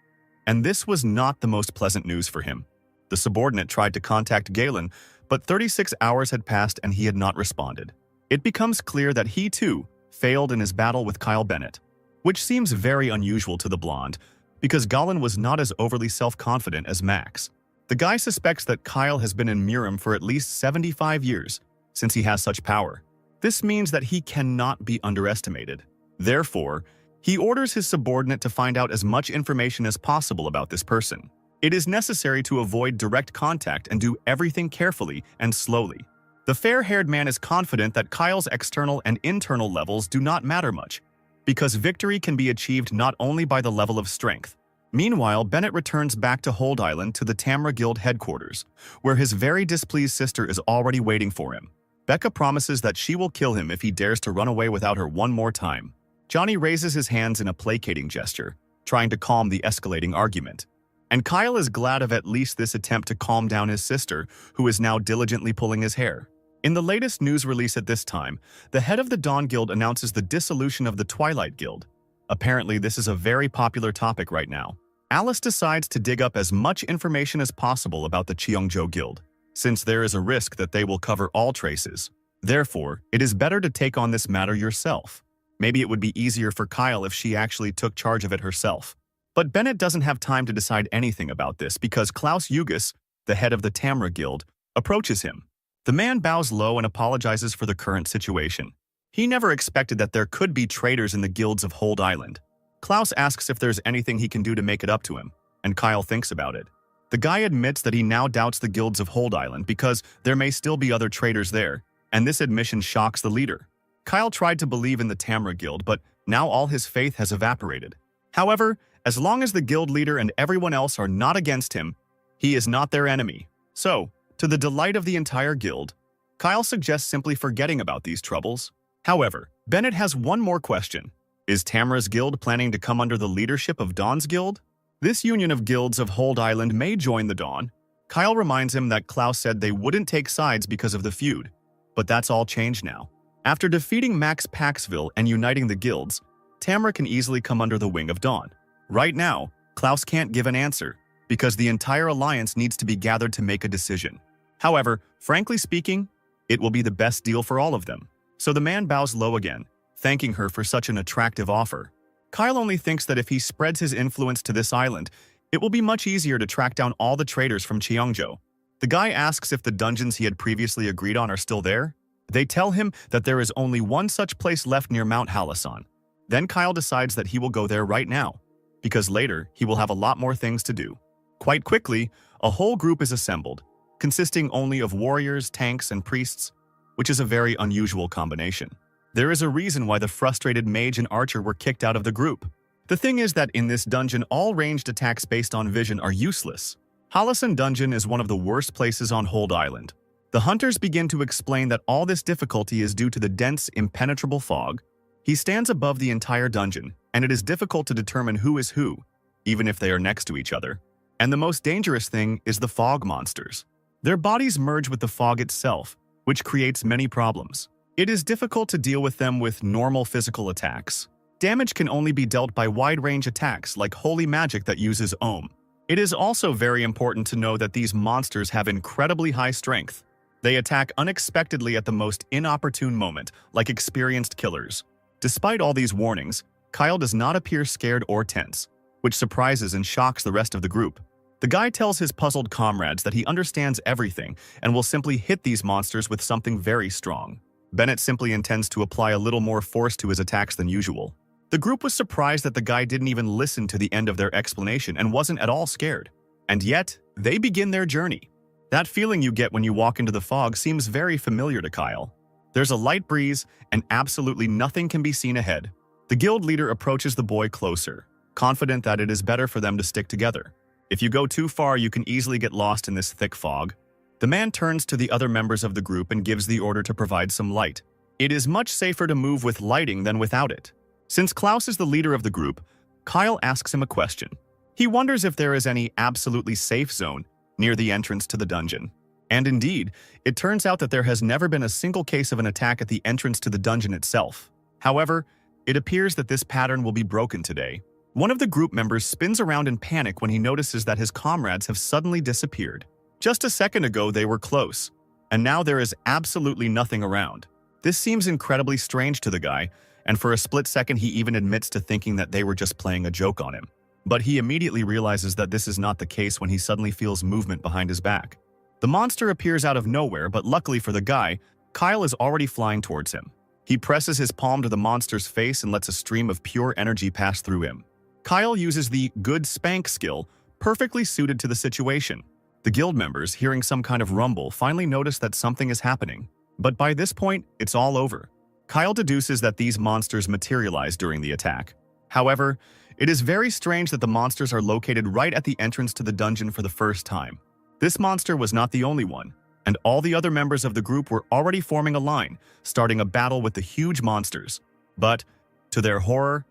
S1: And this was not the most pleasant news for him. The subordinate tried to contact Galen, but 36 hours had passed and he had not responded. It becomes clear that he, too, failed in his battle with Kyle Bennett, which seems very unusual to the blonde, because Galen was not as overly self-confident as Max. The guy suspects that Kyle has been in Miram for at least 75 years, since he has such power. This means that he cannot be underestimated. Therefore, he orders his subordinate to find out as much information as possible about this person. It is necessary to avoid direct contact and do everything carefully and slowly. The fair-haired man is confident that Kyle's external and internal levels do not matter much, because victory can be achieved not only by the level of strength. Meanwhile, Bennett returns back to Hold Island to the Tamra Guild headquarters, where his very displeased sister is already waiting for him. Becca promises that she will kill him if he dares to run away without her one more time. Johnny raises his hands in a placating gesture, trying to calm the escalating argument. And Kyle is glad of at least this attempt to calm down his sister, who is now diligently pulling his hair. In the latest news release at this time, the head of the Dawn Guild announces the dissolution of the Twilight Guild. Apparently, this is a very popular topic right now. Alice decides to dig up as much information as possible about the Cheongjo Guild, since there is a risk that they will cover all traces. Therefore, it is better to take on this matter yourself. Maybe it would be easier for Kyle if she actually took charge of it herself. But Bennett doesn't have time to decide anything about this because Klaus Yugis, the head of the Tamra Guild, approaches him. The man bows low and apologizes for the current situation. He never expected that there could be traitors in the guilds of Hold Island. Klaus asks if there's anything he can do to make it up to him, and Kyle thinks about it. The guy admits that he now doubts the guilds of Hold Island because there may still be other traitors there, and this admission shocks the leader. Kyle tried to believe in the Tamra Guild, but now all his faith has evaporated. However, as long as the guild leader and everyone else are not against him, he is not their enemy. So, to the delight of the entire guild, Kyle suggests simply forgetting about these troubles. However, Bennett has one more question. Is Tamra's guild planning to come under the leadership of Dawn's guild? This union of guilds of Hold Island may join the Dawn. Kyle reminds him that Klaus said they wouldn't take sides because of the feud, but that's all changed now. After defeating Max Paxville and uniting the guilds, Tamra can easily come under the wing of Dawn. Right now, Klaus can't give an answer, because the entire alliance needs to be gathered to make a decision. However, frankly speaking, it will be the best deal for all of them. So the man bows low again, thanking her for such an attractive offer. Kyle only thinks that if he spreads his influence to this island, it will be much easier to track down all the traitors from Cheongjo. The guy asks if the dungeons he had previously agreed on are still there. They tell him that there is only one such place left near Mount Halasan. Then Kyle decides that he will go there right now, because later he will have a lot more things to do. Quite quickly, a whole group is assembled, consisting only of warriors, tanks, and priests, which is a very unusual combination. There is a reason why the frustrated mage and archer were kicked out of the group. The thing is that in this dungeon, all ranged attacks based on vision are useless. Hallison Dungeon is one of the worst places on Hold Island. The hunters begin to explain that all this difficulty is due to the dense, impenetrable fog. He stands above the entire dungeon, and it is difficult to determine who is who, even if they are next to each other. And the most dangerous thing is the fog monsters. Their bodies merge with the fog itself, which creates many problems. It is difficult to deal with them with normal physical attacks. Damage can only be dealt by wide-range attacks like holy magic that uses Ohm. It is also very important to know that these monsters have incredibly high strength. They attack unexpectedly at the most inopportune moment, like experienced killers. Despite all these warnings, Kyle does not appear scared or tense, which surprises and shocks the rest of the group. The guy tells his puzzled comrades that he understands everything and will simply hit these monsters with something very strong. Bennett simply intends to apply a little more force to his attacks than usual. The group was surprised that the guy didn't even listen to the end of their explanation and wasn't at all scared. And yet, they begin their journey. That feeling you get when you walk into the fog seems very familiar to Kyle. There's a light breeze, and absolutely nothing can be seen ahead. The guild leader approaches the boy closer, confident that it is better for them to stick together. If you go too far, you can easily get lost in this thick fog. The man turns to the other members of the group and gives the order to provide some light. It is much safer to move with lighting than without it. Since Klaus is the leader of the group, Kyle asks him a question. He wonders if there is any absolutely safe zone near the entrance to the dungeon. And indeed, it turns out that there has never been a single case of an attack at the entrance to the dungeon itself. However, it appears that this pattern will be broken today. One of the group members spins around in panic when he notices that his comrades have suddenly disappeared. Just a second ago, they were close, and now there is absolutely nothing around. This seems incredibly strange to the guy, and for a split second he even admits to thinking that they were just playing a joke on him. But he immediately realizes that this is not the case when he suddenly feels movement behind his back. The monster appears out of nowhere, but luckily for the guy, Kyle is already flying towards him. He presses his palm to the monster's face and lets a stream of pure energy pass through him. Kyle uses the good spank skill, perfectly suited to the situation. The guild members, hearing some kind of rumble, finally notice that something is happening. But by this point, it's all over. Kyle deduces that these monsters materialize during the attack. However, it is very strange that the monsters are located right at the entrance to the dungeon for the first time. This monster was not the only one, and all the other members of the group were already forming a line, starting a battle with the huge monsters. But, to their horror,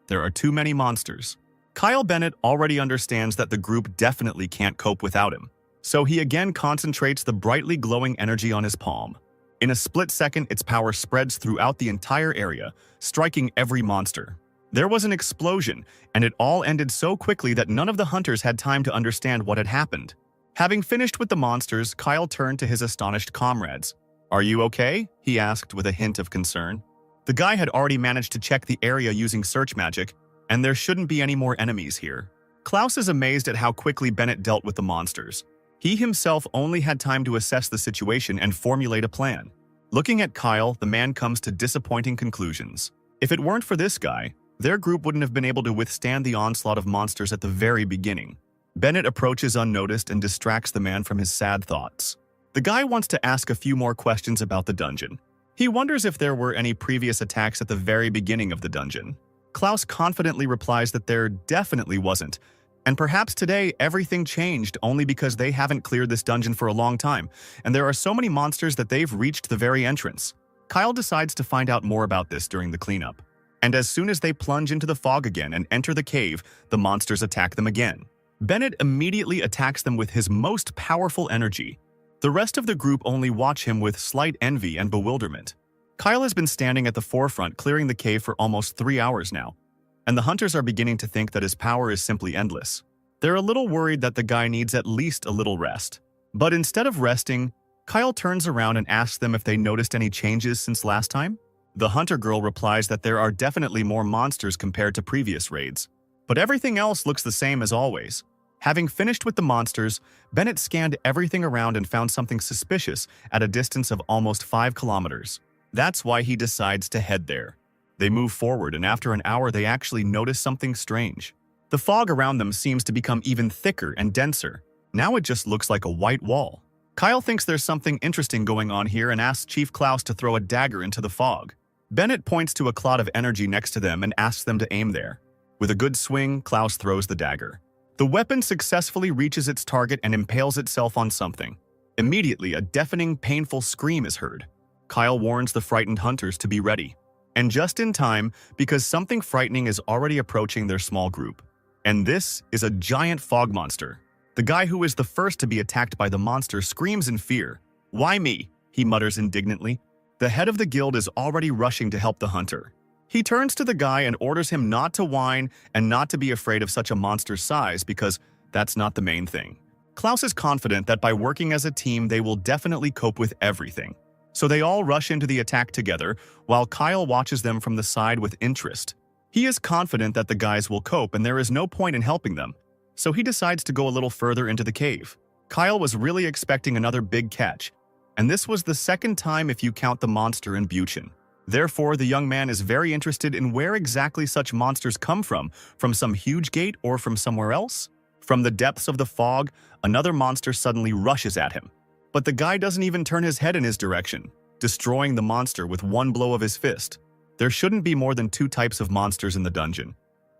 S1: there are too many monsters. Kyle Bennett already understands that the group definitely can't cope without him, so he again concentrates the brightly glowing energy on his palm. In a split second, its power spreads throughout the entire area, striking every monster. There was an explosion, and it all ended so quickly that none of the hunters had time to understand what had happened. Having finished with the monsters, Kyle turned to his astonished comrades. "Are you okay?" he asked with a hint of concern. The guy had already managed to check the area using search magic, and there shouldn't be any more enemies here. Klaus is amazed at how quickly Bennett dealt with the monsters. He himself only had time to assess the situation and formulate a plan. Looking at Kyle, the man comes to disappointing conclusions. If it weren't for this guy, their group wouldn't have been able to withstand the onslaught of monsters at the very beginning. Bennett approaches unnoticed and distracts the man from his sad thoughts. The guy wants to ask a few more questions about the dungeon. He wonders if there were any previous attacks at the very beginning of the dungeon. Klaus confidently replies that there definitely wasn't, and perhaps today everything changed only because they haven't cleared this dungeon for a long time, and there are so many monsters that they've reached the very entrance. Kyle decides to find out more about this during the cleanup. And as soon as they plunge into the fog again and enter the cave, the monsters attack them again. Bennett immediately attacks them with his most powerful energy. The rest of the group only watch him with slight envy and bewilderment. Kyle has been standing at the forefront clearing the cave for almost 3 hours now, and the hunters are beginning to think that his power is simply endless. They're a little worried that the guy needs at least a little rest. But instead of resting, Kyle turns around and asks them if they noticed any changes since last time. The hunter girl replies that there are definitely more monsters compared to previous raids, but everything else looks the same as always. Having finished with the monsters, Bennett scanned everything around and found something suspicious at a distance of almost 5 kilometers. That's why he decides to head there. They move forward, and after an hour they actually notice something strange. The fog around them seems to become even thicker and denser. Now it just looks like a white wall. Kyle thinks there's something interesting going on here and asks Chief Klaus to throw a dagger into the fog. Bennett points to a cloud of energy next to them and asks them to aim there. With a good swing, Klaus throws the dagger. The weapon successfully reaches its target and impales itself on something. Immediately, a deafening, painful scream is heard. Kyle warns the frightened hunters to be ready. And just in time, because something frightening is already approaching their small group. And this is a giant fog monster. The guy who is the first to be attacked by the monster screams in fear. "Why me?" he mutters indignantly. The head of the guild is already rushing to help the hunter. He turns to the guy and orders him not to whine and not to be afraid of such a monster's size because that's not the main thing. Klaus is confident that by working as a team they will definitely cope with everything. So they all rush into the attack together while Kyle watches them from the side with interest. He is confident that the guys will cope and there is no point in helping them, so he decides to go a little further into the cave. Kyle was really expecting another big catch, and this was the second time if you count the monster in Buchan. Therefore, the young man is very interested in where exactly such monsters come from some huge gate or from somewhere else? From the depths of the fog, another monster suddenly rushes at him. But the guy doesn't even turn his head in his direction, destroying the monster with one blow of his fist. There shouldn't be more than 2 types of monsters in the dungeon.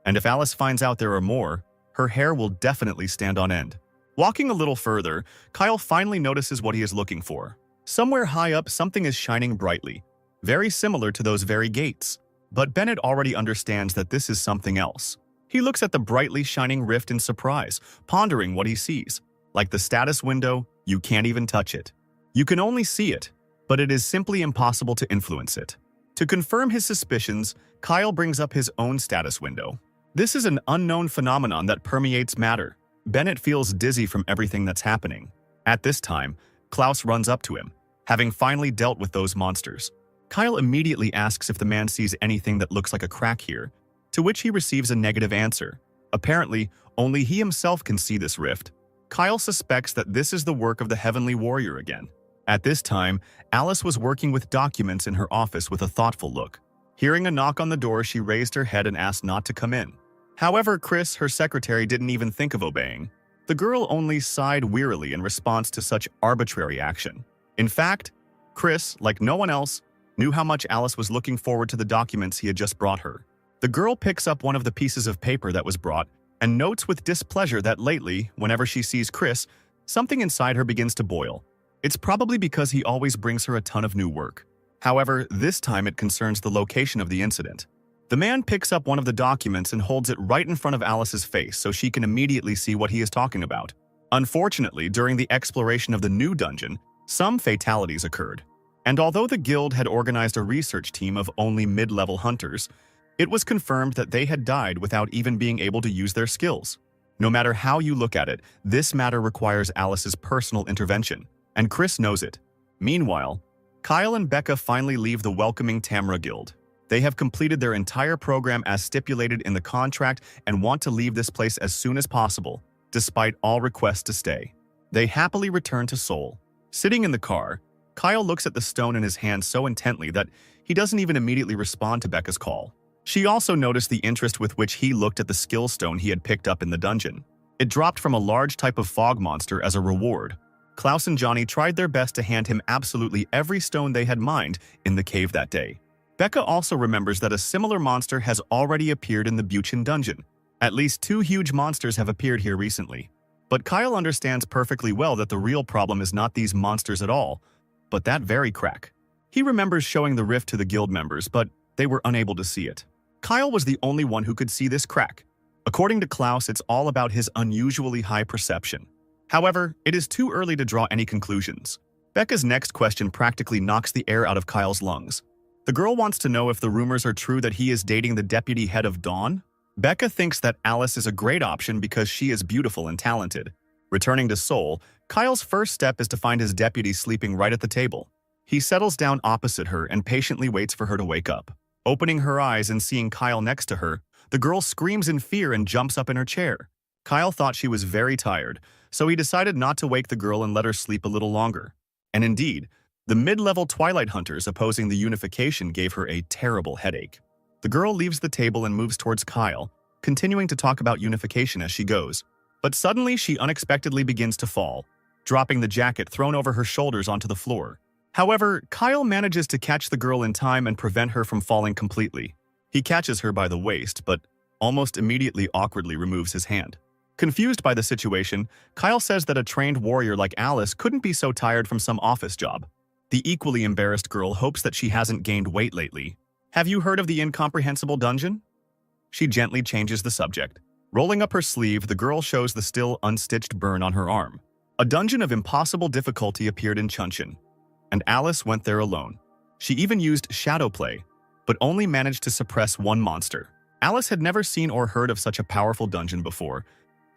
S1: And if Alice finds out there are more, her hair will definitely stand on end. Walking a little further, Kyle finally notices what he is looking for. Somewhere high up, something is shining brightly, very similar to those very gates. But Bennett already understands that this is something else. He looks at the brightly shining rift in surprise, pondering what he sees. Like the status window, you can't even touch it. You can only see it, but it is simply impossible to influence it. To confirm his suspicions, Kyle brings up his own status window. This is an unknown phenomenon that permeates matter. Bennett feels dizzy from everything that's happening. At this time, Klaus runs up to him, having finally dealt with those monsters. Kyle immediately asks if the man sees anything that looks like a crack here, to which he receives a negative answer. Apparently, only he himself can see this rift. Kyle suspects that this is the work of the Heavenly Warrior again. At this time, Alice was working with documents in her office with a thoughtful look. Hearing a knock on the door, she raised her head and asked not to come in. However, Chris, her secretary, didn't even think of obeying. The girl only sighed wearily in response to such arbitrary action. In fact, Chris, like no one else, knew how much Alice was looking forward to the documents he had just brought her. The girl picks up one of the pieces of paper that was brought and notes with displeasure that lately, whenever she sees Chris, something inside her begins to boil. It's probably because he always brings her a ton of new work. However, this time it concerns the location of the incident. The man picks up one of the documents and holds it right in front of Alice's face so she can immediately see what he is talking about. Unfortunately, during the exploration of the new dungeon, some fatalities occurred. And although the guild had organized a research team of only mid-level hunters, it was confirmed that they had died without even being able to use their skills. No matter how you look at it, this matter requires Alice's personal intervention, and Chris knows it. Meanwhile, Kyle and Becca finally leave the welcoming Tamra Guild. They have completed their entire program as stipulated in the contract and want to leave this place as soon as possible, despite all requests to stay. They happily return to Seoul. Sitting in the car, Kyle looks at the stone in his hand so intently that he doesn't even immediately respond to Becca's call. She also noticed the interest with which he looked at the skill stone he had picked up in the dungeon. It dropped from a large type of fog monster as a reward. Klaus and Johnny tried their best to hand him absolutely every stone they had mined in the cave that day. Becca also remembers that a similar monster has already appeared in the Buchan dungeon. At least 2 huge monsters have appeared here recently. But Kyle understands perfectly well that the real problem is not these monsters at all, but that very crack. He remembers showing the rift to the guild members, but they were unable to see it. Kyle was the only one who could see this crack. According to Klaus, it's all about his unusually high perception. However, it is too early to draw any conclusions. Becca's next question practically knocks the air out of Kyle's lungs. The girl wants to know if the rumors are true that he is dating the deputy head of Dawn. Becca thinks that Alice is a great option because she is beautiful and talented. Returning to Seoul, Kyle's first step is to find his deputy sleeping right at the table. He settles down opposite her and patiently waits for her to wake up. Opening her eyes and seeing Kyle next to her, the girl screams in fear and jumps up in her chair. Kyle thought she was very tired, so he decided not to wake the girl and let her sleep a little longer. And indeed, the mid-level Twilight Hunters opposing the unification gave her a terrible headache. The girl leaves the table and moves towards Kyle, continuing to talk about unification as she goes. But suddenly she unexpectedly begins to fall. dropping the jacket thrown over her shoulders onto the floor. However, Kyle manages to catch the girl in time and prevent her from falling completely. He catches her by the waist, but almost immediately awkwardly removes his hand. Confused by the situation, Kyle says that a trained warrior like Alice couldn't be so tired from some office job. The equally embarrassed girl hopes that she hasn't gained weight lately. Have you heard of the incomprehensible dungeon? She gently changes the subject. Rolling up her sleeve, the girl shows the still unstitched burn on her arm. A dungeon of impossible difficulty appeared in Chunshin, and Alice went there alone. She even used shadow play, but only managed to suppress one monster. Alice had never seen or heard of such a powerful dungeon before,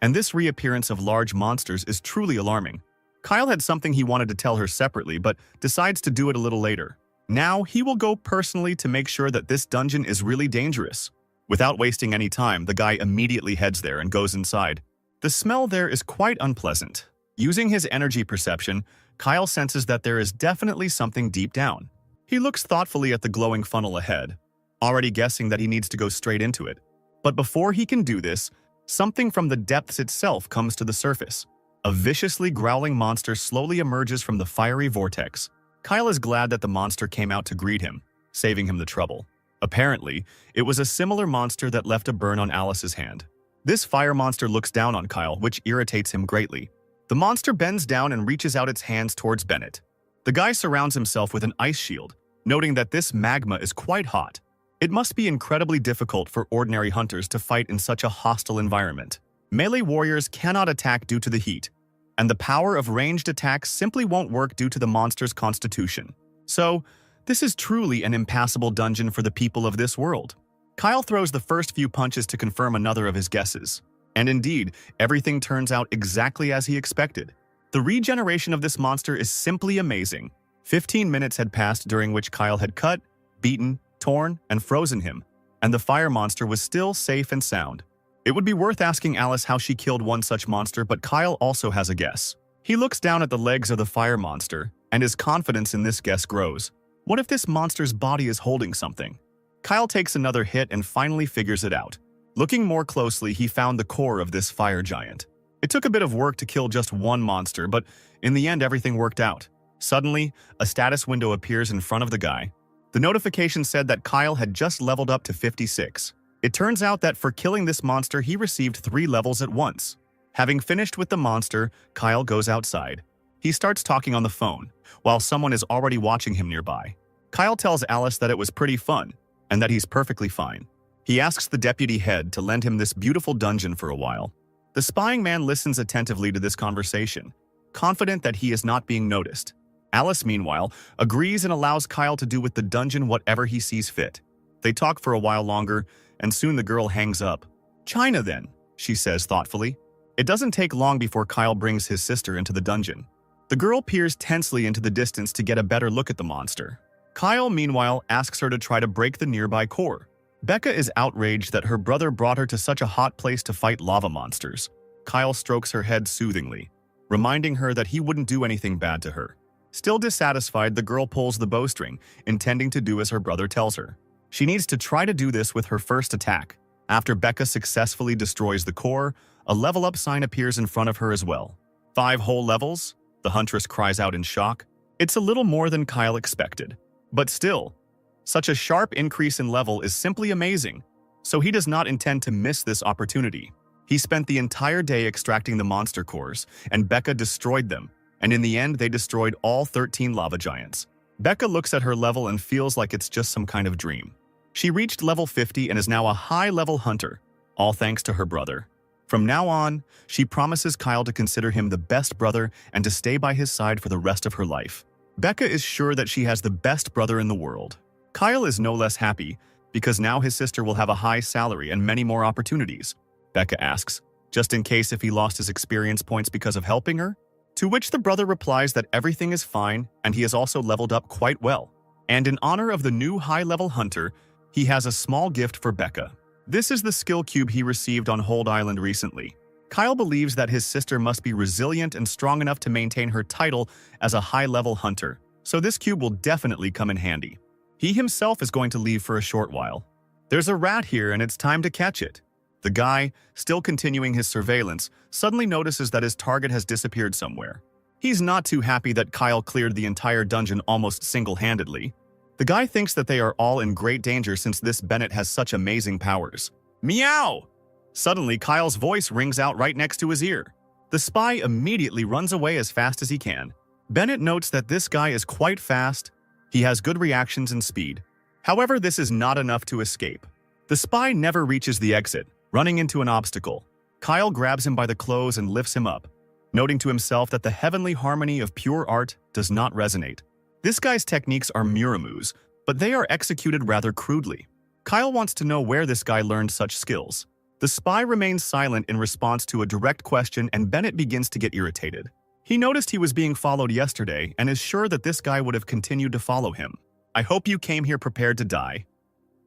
S1: and this reappearance of large monsters is truly alarming. Kyle had something he wanted to tell her separately, but decides to do it a little later. Now, he will go personally to make sure that this dungeon is really dangerous. Without wasting any time, the guy immediately heads there and goes inside. The smell there is quite unpleasant. Using his energy perception, Kyle senses that there is definitely something deep down. He looks thoughtfully at the glowing funnel ahead, already guessing that he needs to go straight into it. But before he can do this, something from the depths itself comes to the surface. A viciously growling monster slowly emerges from the fiery vortex. Kyle is glad that the monster came out to greet him, saving him the trouble. Apparently, it was a similar monster that left a burn on Alice's hand. This fire monster looks down on Kyle, which irritates him greatly. The monster bends down and reaches out its hands towards Bennett. The guy surrounds himself with an ice shield, noting that this magma is quite hot. It must be incredibly difficult for ordinary hunters to fight in such a hostile environment. Melee warriors cannot attack due to the heat, and the power of ranged attacks simply won't work due to the monster's constitution. So, this is truly an impassable dungeon for the people of this world. Kyle throws the first few punches to confirm another of his guesses. And indeed, everything turns out exactly as he expected. The regeneration of this monster is simply amazing. 15 minutes had passed during which Kyle had cut, beaten, torn, and frozen him, and the fire monster was still safe and sound. It would be worth asking Alice how she killed one such monster, but Kyle also has a guess. He looks down at the legs of the fire monster, and his confidence in this guess grows. What if this monster's body is holding something? Kyle takes another hit and finally figures it out. Looking more closely, he found the core of this fire giant. It took a bit of work to kill just one monster, but in the end everything worked out. Suddenly, a status window appears in front of the guy. The notification said that Kyle had just leveled up to 56. It turns out that for killing this monster, he received 3 levels at once. Having finished with the monster, Kyle goes outside. He starts talking on the phone, while someone is already watching him nearby. Kyle tells Alice that it was pretty fun, and that he's perfectly fine. He asks the deputy head to lend him this beautiful dungeon for a while. The spying man listens attentively to this conversation, confident that he is not being noticed. Alice, meanwhile, agrees and allows Kyle to do with the dungeon whatever he sees fit. They talk for a while longer, and soon the girl hangs up. "China, then," she says thoughtfully. It doesn't take long before Kyle brings his sister into the dungeon. The girl peers tensely into the distance to get a better look at the monster. Kyle, meanwhile, asks her to try to break the nearby core. Becca is outraged that her brother brought her to such a hot place to fight lava monsters. Kyle strokes her head soothingly, reminding her that he wouldn't do anything bad to her. Still dissatisfied, the girl pulls the bowstring, intending to do as her brother tells her. She needs to try to do this with her first attack. After Becca successfully destroys the core, a level up sign appears in front of her as well. 5 whole levels? The huntress cries out in shock. It's a little more than Kyle expected. But still, such a sharp increase in level is simply amazing, so he does not intend to miss this opportunity. He spent the entire day extracting the monster cores, and Becca destroyed them, and in the end they destroyed all 13 lava giants. Becca looks at her level and feels like it's just some kind of dream. She reached level 50 and is now a high-level hunter, all thanks to her brother. From now on, she promises Kyle to consider him the best brother and to stay by his side for the rest of her life. Becca is sure that she has the best brother in the world. Kyle is no less happy, because now his sister will have a high salary and many more opportunities. Becca asks, just in case if he lost his experience points because of helping her? To which the brother replies that everything is fine and he has also leveled up quite well. And in honor of the new high-level hunter, he has a small gift for Becca. This is the skill cube he received on Hold Island recently. Kyle believes that his sister must be resilient and strong enough to maintain her title as a high-level hunter, so this cube will definitely come in handy. He himself is going to leave for a short while. There's a rat here and it's time to catch it. The guy, still continuing his surveillance, suddenly notices that his target has disappeared somewhere. He's not too happy that Kyle cleared the entire dungeon almost single-handedly. The guy thinks that they are all in great danger since this Bennett has such amazing powers. Meow! Suddenly, Kyle's voice rings out right next to his ear. The spy immediately runs away as fast as he can. Bennett notes that this guy is quite fast. He has good reactions and speed. However, this is not enough to escape. The spy never reaches the exit, running into an obstacle. Kyle grabs him by the clothes and lifts him up, noting to himself that the heavenly harmony of pure art does not resonate. This guy's techniques are Muramu's, but they are executed rather crudely. Kyle wants to know where this guy learned such skills. The spy remains silent in response to a direct question, and Bennett begins to get irritated. He noticed he was being followed yesterday and is sure that this guy would have continued to follow him. I hope you came here prepared to die.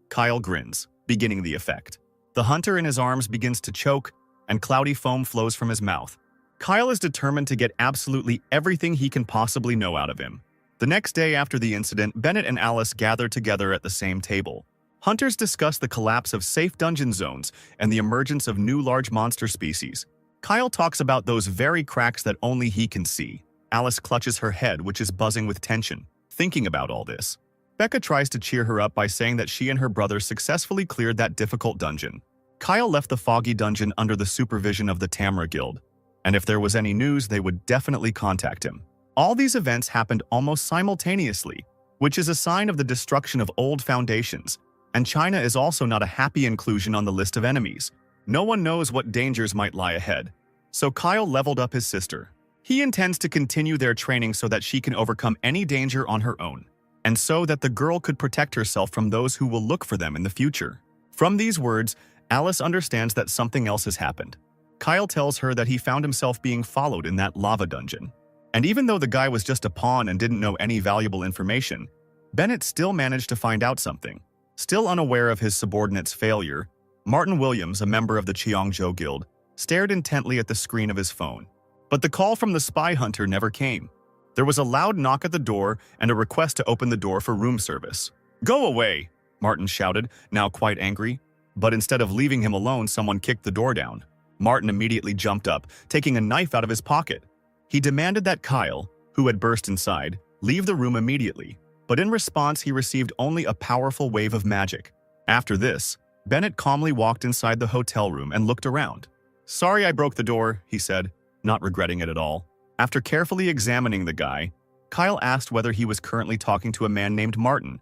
S1: Kyle grins, beginning the effect. The hunter in his arms begins to choke, and cloudy foam flows from his mouth. Kyle is determined to get absolutely everything he can possibly know out of him. The next day after the incident, Bennett and Alice gather together at the same table. Hunters discuss the collapse of safe dungeon zones and the emergence of new large monster species. Kyle talks about those very cracks that only he can see. Alice clutches her head, which is buzzing with tension, thinking about all this. Becca tries to cheer her up by saying that she and her brother successfully cleared that difficult dungeon. Kyle left the foggy dungeon under the supervision of the Tamra Guild, and if there was any news, they would definitely contact him. All these events happened almost simultaneously, which is a sign of the destruction of old foundations, and China is also not a happy inclusion on the list of enemies. No one knows what dangers might lie ahead. So Kyle leveled up his sister. He intends to continue their training so that she can overcome any danger on her own, and so that the girl could protect herself from those who will look for them in the future. From these words, Alice understands that something else has happened. Kyle tells her that he found himself being followed in that lava dungeon. And even though the guy was just a pawn and didn't know any valuable information, Bennett still managed to find out something. Still unaware of his subordinate's failure, Martin Williams, a member of the Cheongjo Guild, stared intently at the screen of his phone. But the call from the spy hunter never came. There was a loud knock at the door and a request to open the door for room service. "Go away!" Martin shouted, now quite angry. But instead of leaving him alone, someone kicked the door down. Martin immediately jumped up, taking a knife out of his pocket. He demanded that Kyle, who had burst inside, leave the room immediately. But in response, he received only a powerful wave of magic. After this, Bennett calmly walked inside the hotel room and looked around. "Sorry I broke the door," he said, not regretting it at all. After carefully examining the guy, Kyle asked whether he was currently talking to a man named Martin,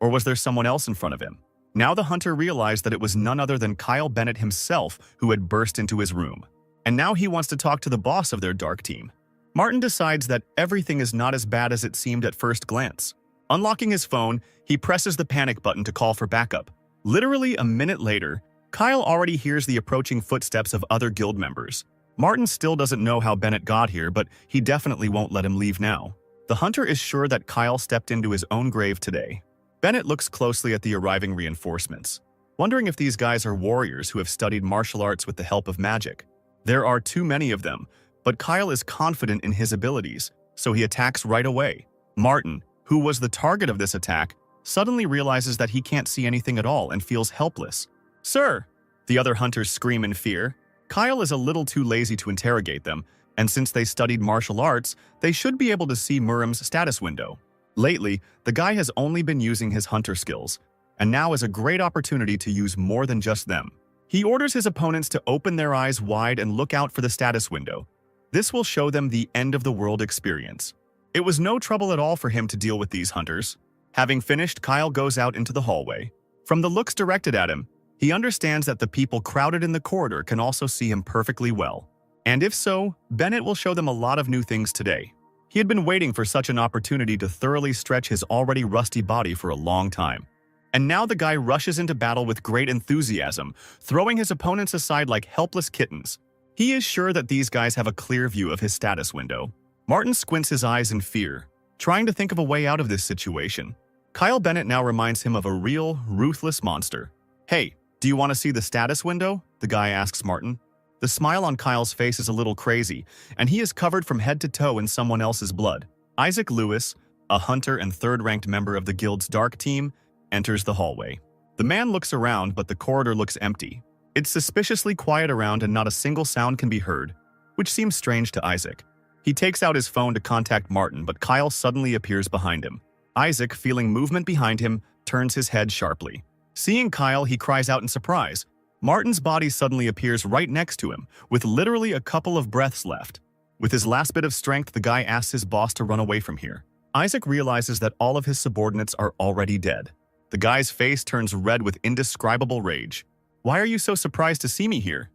S1: or was there someone else in front of him? Now the hunter realized that it was none other than Kyle Bennett himself who had burst into his room. And now he wants to talk to the boss of their dark team. Martin decides that everything is not as bad as it seemed at first glance. Unlocking his phone, he presses the panic button to call for backup. Literally a minute later, Kyle already hears the approaching footsteps of other guild members. Martin still doesn't know how Bennett got here, but he definitely won't let him leave now. The hunter is sure that Kyle stepped into his own grave today. Bennett looks closely at the arriving reinforcements, wondering if these guys are warriors who have studied martial arts with the help of magic. There are too many of them, but Kyle is confident in his abilities, so he attacks right away. Martin, who was the target of this attack, suddenly realizes that he can't see anything at all and feels helpless. "Sir!" The other hunters scream in fear. Kyle is a little too lazy to interrogate them, and since they studied martial arts, they should be able to see Muram's status window. Lately, the guy has only been using his hunter skills, and now is a great opportunity to use more than just them. He orders his opponents to open their eyes wide and look out for the status window. This will show them the end of the world experience. It was no trouble at all for him to deal with these hunters. Having finished, Kyle goes out into the hallway. From the looks directed at him, he understands that the people crowded in the corridor can also see him perfectly well. And if so, Bennett will show them a lot of new things today. He had been waiting for such an opportunity to thoroughly stretch his already rusty body for a long time. And now the guy rushes into battle with great enthusiasm, throwing his opponents aside like helpless kittens. He is sure that these guys have a clear view of his status window. Martin squints his eyes in fear, trying to think of a way out of this situation. Kyle Bennett now reminds him of a real, ruthless monster. "Hey, do you want to see the status window?" the guy asks Martin. The smile on Kyle's face is a little crazy, and he is covered from head to toe in someone else's blood. Isaac Lewis, a hunter and third-ranked member of the guild's dark team, enters the hallway. The man looks around, but the corridor looks empty. It's suspiciously quiet around and not a single sound can be heard, which seems strange to Isaac. He takes out his phone to contact Martin, but Kyle suddenly appears behind him. Isaac, feeling movement behind him, turns his head sharply. Seeing Kyle, he cries out in surprise. Martin's body suddenly appears right next to him, with literally a couple of breaths left. With his last bit of strength, the guy asks his boss to run away from here. Isaac realizes that all of his subordinates are already dead. The guy's face turns red with indescribable rage. "Why are you so surprised to see me here?"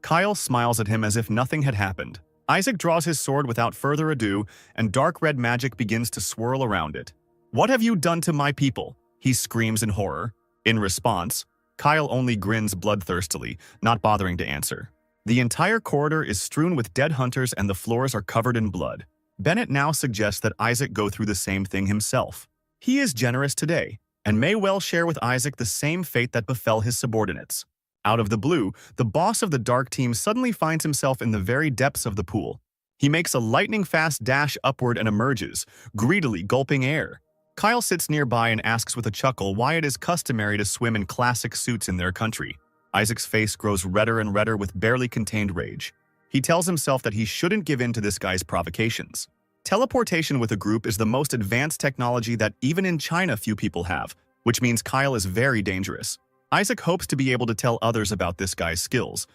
S1: Kyle smiles at him as if nothing had happened. Isaac draws his sword without further ado, and dark red magic begins to swirl around it. "What have you done to my people?" he screams in horror. In response, Kyle only grins bloodthirstily, not bothering to answer. The entire corridor is strewn with dead hunters and the floors are covered in blood. Bennett now suggests that Isaac go through the same thing himself. He is generous today, and may well share with Isaac the same fate that befell his subordinates. Out of the blue, the boss of the dark team suddenly finds himself in the very depths of the pool. He makes a lightning-fast dash upward and emerges, greedily gulping air. Kyle sits nearby and asks with a chuckle why it is customary to swim in classic suits in their country. Isaac's face grows redder and redder with barely contained rage. He tells himself that he shouldn't give in to this guy's provocations. Teleportation with a group is the most advanced technology that even in China few people have, which means Kyle is very dangerous. Isaac hopes to be able to tell others about this guy's skills,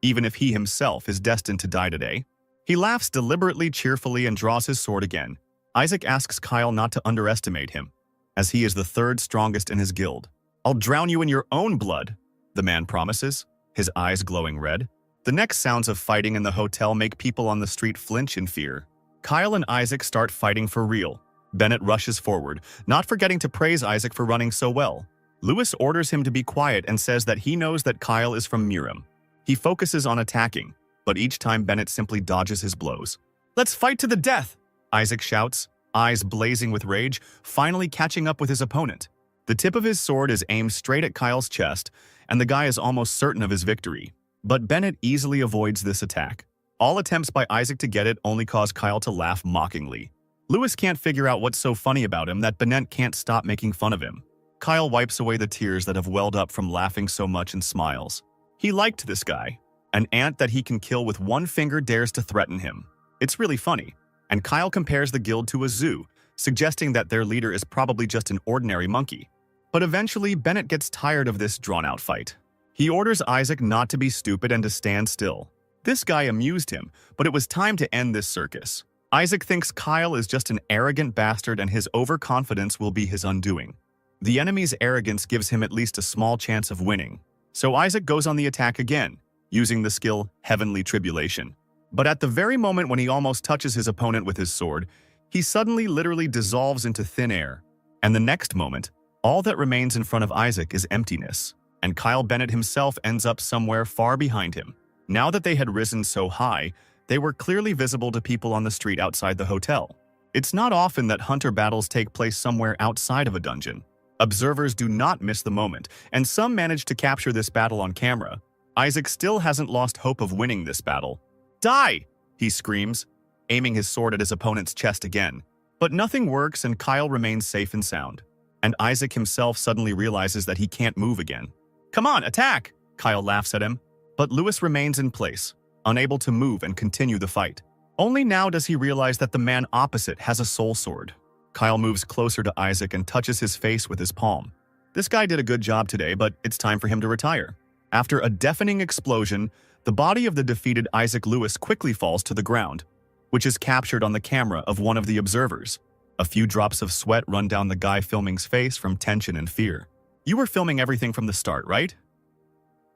S1: even if he himself is destined to die today. He laughs deliberately, cheerfully, and draws his sword again. Isaac asks Kyle not to underestimate him, as he is the third strongest in his guild. "I'll drown you in your own blood," the man promises, his eyes glowing red. The next sounds of fighting in the hotel make people on the street flinch in fear. Kyle and Isaac start fighting for real. Bennett rushes forward, not forgetting to praise Isaac for running so well. Lewis orders him to be quiet and says that he knows that Kyle is from Miram. He focuses on attacking, but each time Bennett simply dodges his blows. "Let's fight to the death!" Isaac shouts, eyes blazing with rage, finally catching up with his opponent. The tip of his sword is aimed straight at Kyle's chest, and the guy is almost certain of his victory. But Bennett easily avoids this attack. All attempts by Isaac to get it only cause Kyle to laugh mockingly. Lewis can't figure out what's so funny about him that Bennett can't stop making fun of him. Kyle wipes away the tears that have welled up from laughing so much and smiles. He liked this guy. An ant that he can kill with one finger dares to threaten him. It's really funny. And Kyle compares the guild to a zoo, suggesting that their leader is probably just an ordinary monkey. But eventually, Bennett gets tired of this drawn-out fight. He orders Isaac not to be stupid and to stand still. This guy amused him, but it was time to end this circus. Isaac thinks Kyle is just an arrogant bastard and his overconfidence will be his undoing. The enemy's arrogance gives him at least a small chance of winning. So Isaac goes on the attack again, using the skill Heavenly Tribulation. But at the very moment when he almost touches his opponent with his sword, he suddenly literally dissolves into thin air. And the next moment, all that remains in front of Isaac is emptiness, and Kyle Bennett himself ends up somewhere far behind him. Now that they had risen so high, they were clearly visible to people on the street outside the hotel. It's not often that hunter battles take place somewhere outside of a dungeon. Observers do not miss the moment, and some manage to capture this battle on camera. Isaac still hasn't lost hope of winning this battle. "Die!" he screams, aiming his sword at his opponent's chest again. But nothing works and Kyle remains safe and sound. And Isaac himself suddenly realizes that he can't move again. "Come on, attack!" Kyle laughs at him. But Lewis remains in place, unable to move and continue the fight. Only now does he realize that the man opposite has a soul sword. Kyle moves closer to Isaac and touches his face with his palm. This guy did a good job today, but it's time for him to retire. After a deafening explosion, the body of the defeated Isaac Lewis quickly falls to the ground, which is captured on the camera of one of the observers. A few drops of sweat run down the guy filming's face from tension and fear. "You were filming everything from the start, right?"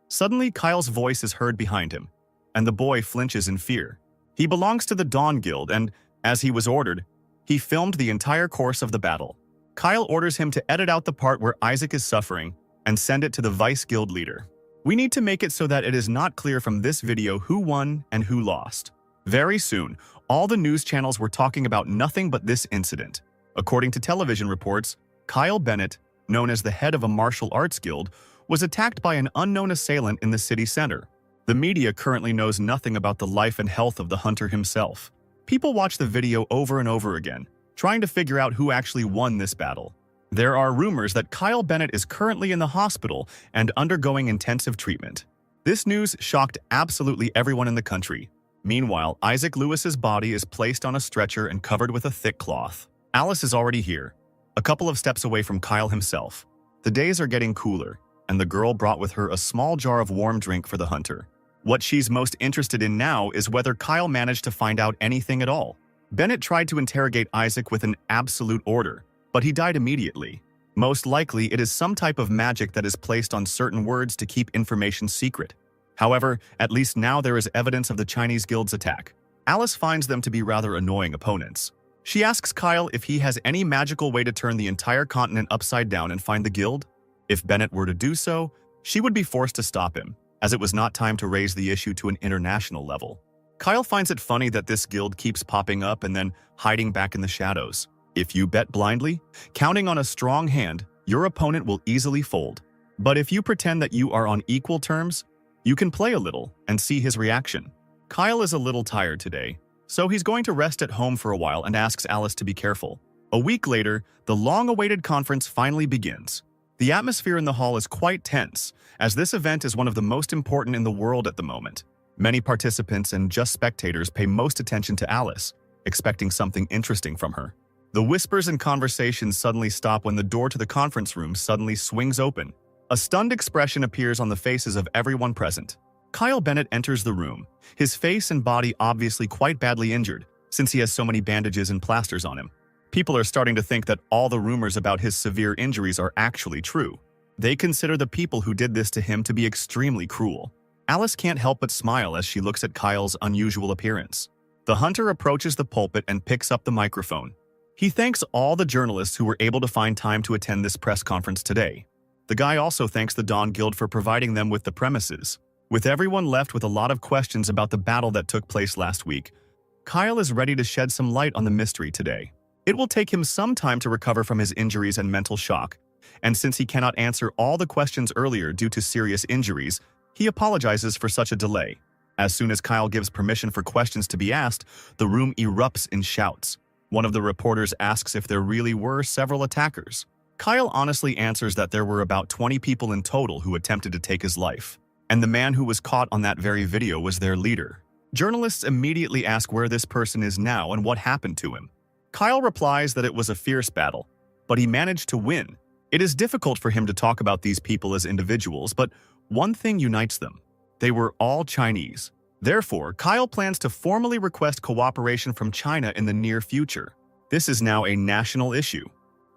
S1: Suddenly, Kyle's voice is heard behind him, and the boy flinches in fear. He belongs to the Dawn Guild, and, as he was ordered, he filmed the entire course of the battle. Kyle orders him to edit out the part where Isaac is suffering and send it to the Vice Guild leader. "We need to make it so that it is not clear from this video who won and who lost." Very soon, all the news channels were talking about nothing but this incident. According to television reports, Kyle Bennett, known as the head of a martial arts guild, was attacked by an unknown assailant in the city center. The media currently knows nothing about the life and health of the hunter himself. People watch the video over and over again, trying to figure out who actually won this battle. There are rumors that Kyle Bennett is currently in the hospital and undergoing intensive treatment. This news shocked absolutely everyone in the country. Meanwhile, Isaac Lewis's body is placed on a stretcher and covered with a thick cloth. Alice is already here, a couple of steps away from Kyle himself. The days are getting cooler, and the girl brought with her a small jar of warm drink for the hunter. What she's most interested in now is whether Kyle managed to find out anything at all. Bennett tried to interrogate Isaac with an absolute order, but he died immediately. Most likely, it is some type of magic that is placed on certain words to keep information secret. However, at least now there is evidence of the Chinese guild's attack. Alice finds them to be rather annoying opponents. She asks Kyle if he has any magical way to turn the entire continent upside down and find the guild. If Bennett were to do so, she would be forced to stop him, as it was not time to raise the issue to an international level. Kyle finds it funny that this guild keeps popping up and then hiding back in the shadows. If you bet blindly, counting on a strong hand, your opponent will easily fold. But if you pretend that you are on equal terms, you can play a little and see his reaction. Kyle is a little tired today, so he's going to rest at home for a while and asks Alice to be careful. A week later, the long-awaited conference finally begins. The atmosphere in the hall is quite tense, as this event is one of the most important in the world at the moment. Many participants and just spectators pay most attention to Alice, expecting something interesting from her. The whispers and conversations suddenly stop when the door to the conference room suddenly swings open. A stunned expression appears on the faces of everyone present. Kyle Bennett enters the room, his face and body obviously quite badly injured, since he has so many bandages and plasters on him. People are starting to think that all the rumors about his severe injuries are actually true. They consider the people who did this to him to be extremely cruel. Alice can't help but smile as she looks at Kyle's unusual appearance. The hunter approaches the pulpit and picks up the microphone. He thanks all the journalists who were able to find time to attend this press conference today. The guy also thanks the Dawn Guild for providing them with the premises. With everyone left with a lot of questions about the battle that took place last week, Kyle is ready to shed some light on the mystery today. It will take him some time to recover from his injuries and mental shock, and since he cannot answer all the questions earlier due to serious injuries, he apologizes for such a delay. As soon as Kyle gives permission for questions to be asked, the room erupts in shouts. One of the reporters asks if there really were several attackers. Kyle honestly answers that there were about 20 people in total who attempted to take his life, and the man who was caught on that very video was their leader. Journalists immediately ask where this person is now and what happened to him. Kyle replies that it was a fierce battle, but he managed to win. It is difficult for him to talk about these people as individuals, but one thing unites them. They were all Chinese. Therefore, Kyle plans to formally request cooperation from China in the near future. This is now a national issue.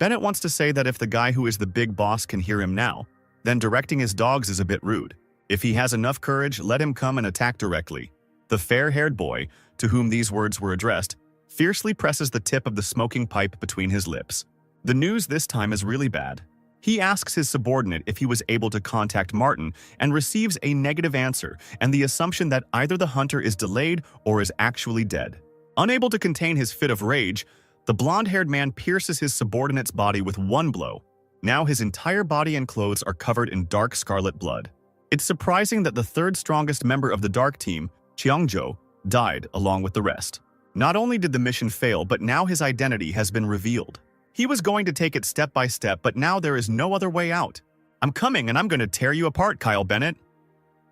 S1: Bennett wants to say that if the guy who is the big boss can hear him now, then directing his dogs is a bit rude. If he has enough courage, let him come and attack directly. The fair-haired boy, to whom these words were addressed, fiercely presses the tip of the smoking pipe between his lips. The news this time is really bad. He asks his subordinate if he was able to contact Martin and receives a negative answer and the assumption that either the hunter is delayed or is actually dead. Unable to contain his fit of rage, the blonde-haired man pierces his subordinate's body with one blow. Now his entire body and clothes are covered in dark scarlet blood. It's surprising that the third strongest member of the Dark Team, Chiangzhou, died along with the rest. Not only did the mission fail, but now his identity has been revealed. He was going to take it step by step, but now there is no other way out. I'm coming and I'm going to tear you apart, Kyle Bennett.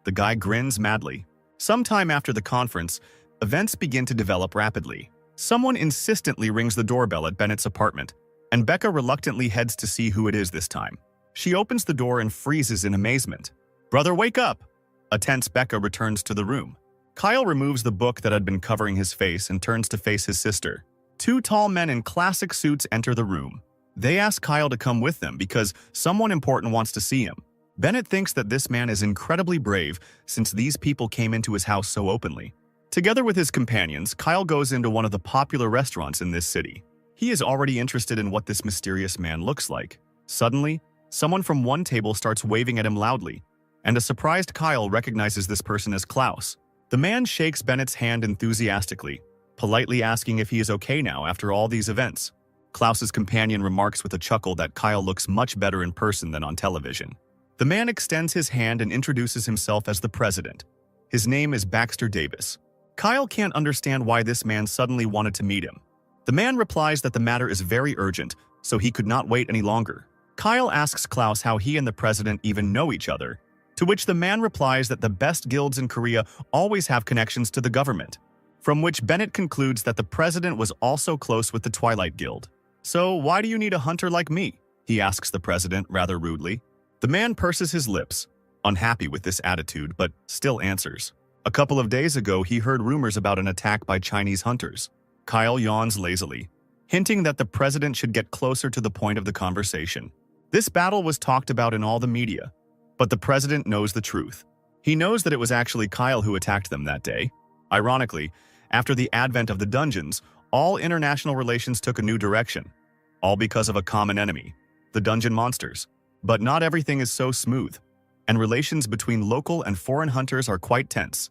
S1: The guy grins madly. Sometime after the conference, events begin to develop rapidly. Someone insistently rings the doorbell at Bennett's apartment, and Becca reluctantly heads to see who it is this time. She opens the door and freezes in amazement. "Brother, wake up!" A tense Becca returns to the room. Kyle removes the book that had been covering his face and turns to face his sister. Two tall men in classic suits enter the room. They ask Kyle to come with them because someone important wants to see him. Bennett thinks that this man is incredibly brave since these people came into his house so openly. Together with his companions, Kyle goes into one of the popular restaurants in this city. He is already interested in what this mysterious man looks like. Suddenly, someone from one table starts waving at him loudly, and a surprised Kyle recognizes this person as Klaus. The man shakes Bennett's hand enthusiastically, politely asking if he is okay now after all these events. Klaus's companion remarks with a chuckle that Kyle looks much better in person than on television. The man extends his hand and introduces himself as the president. His name is Baxter Davis. Kyle can't understand why this man suddenly wanted to meet him. The man replies that the matter is very urgent, so he could not wait any longer. Kyle asks Klaus how he and the president even know each other, to To which the man replies that the best guilds in Korea always have connections to the government, from which Bennett concludes that the president was also close with the Twilight Guild. "So why do you need a hunter like me?" he asks the president rather rudely. The man purses his lips, unhappy with this attitude, but still answers. "A couple of days ago, he heard rumors about an attack by Chinese hunters." Kyle yawns lazily, hinting that the president should get closer to the point of the conversation. This battle was talked about in all the media, but the president knows the truth. He knows that it was actually Kyle who attacked them that day. Ironically, after the advent of the dungeons, all international relations took a new direction, all because of a common enemy, the dungeon monsters. But not everything is so smooth, and relations between local and foreign hunters are quite tense.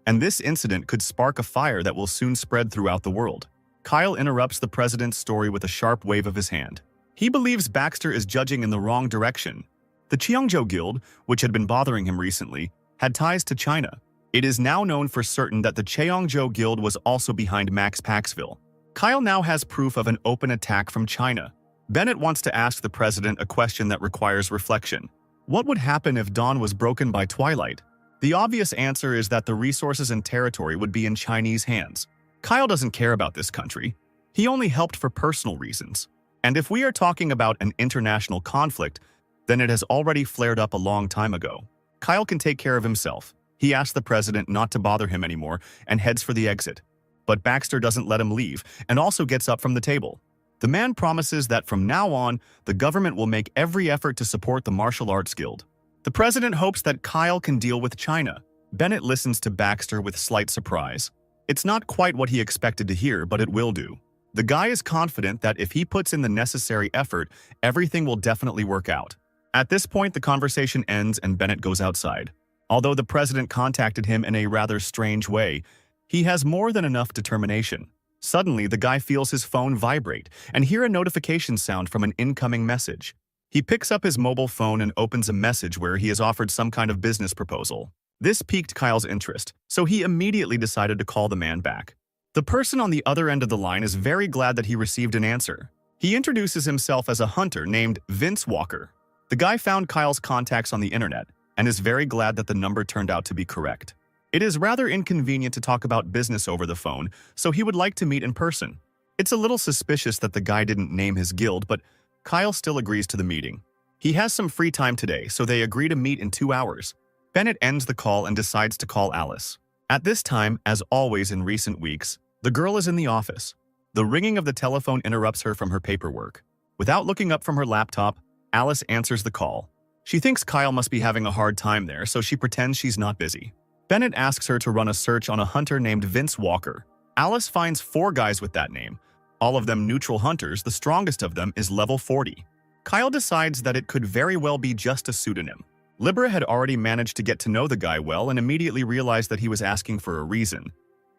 S1: And this incident could spark a fire that will soon spread throughout the world. Kyle interrupts the president's story with a sharp wave of his hand. He believes Baxter is judging in the wrong direction. The Cheongjo Guild, which had been bothering him recently, had ties to China. It is now known for certain that the Cheongjo Guild was also behind Max Paxville. Kyle now has proof of an open attack from China. Bennett wants to ask the president a question that requires reflection. What would happen if Dawn was broken by Twilight? The obvious answer is that the resources and territory would be in Chinese hands. Kyle doesn't care about this country. He only helped for personal reasons. And if we are talking about an international conflict, then it has already flared up a long time ago. Kyle can take care of himself. He asks the president not to bother him anymore and heads for the exit. But Baxter doesn't let him leave and also gets up from the table. The man promises that from now on, the government will make every effort to support the martial arts guild. The president hopes that Kyle can deal with China. Bennett listens to Baxter with slight surprise. It's not quite what he expected to hear, but it will do. The guy is confident that if he puts in the necessary effort, everything will definitely work out. At this point, the conversation ends and Bennett goes outside. Although the president contacted him in a rather strange way, he has more than enough determination. Suddenly, the guy feels his phone vibrate and hear a notification sound from an incoming message. He picks up his mobile phone and opens a message where he is offered some kind of business proposal. This piqued Kyle's interest, so he immediately decided to call the man back. The person on the other end of the line is very glad that he received an answer. He introduces himself as a hunter named Vince Walker. The guy found Kyle's contacts on the internet and is very glad that the number turned out to be correct. It is rather inconvenient to talk about business over the phone, so he would like to meet in person. It's a little suspicious that the guy didn't name his guild, but Kyle still agrees to the meeting. He has some free time today, so they agree to meet in 2 hours. Bennett ends the call and decides to call Alice. At this time, as always in recent weeks, the girl is in the office. The ringing of the telephone interrupts her from her paperwork. Without looking up from her laptop, Alice answers the call. She thinks Kyle must be having a hard time there, so she pretends she's not busy. Bennett asks her to run a search on a hunter named Vince Walker. Alice finds 4 guys with that name. All of them neutral hunters, the strongest of them is level 40. Kyle decides that it could very well be just a pseudonym. Libra had already managed to get to know the guy well and immediately realized that he was asking for a reason.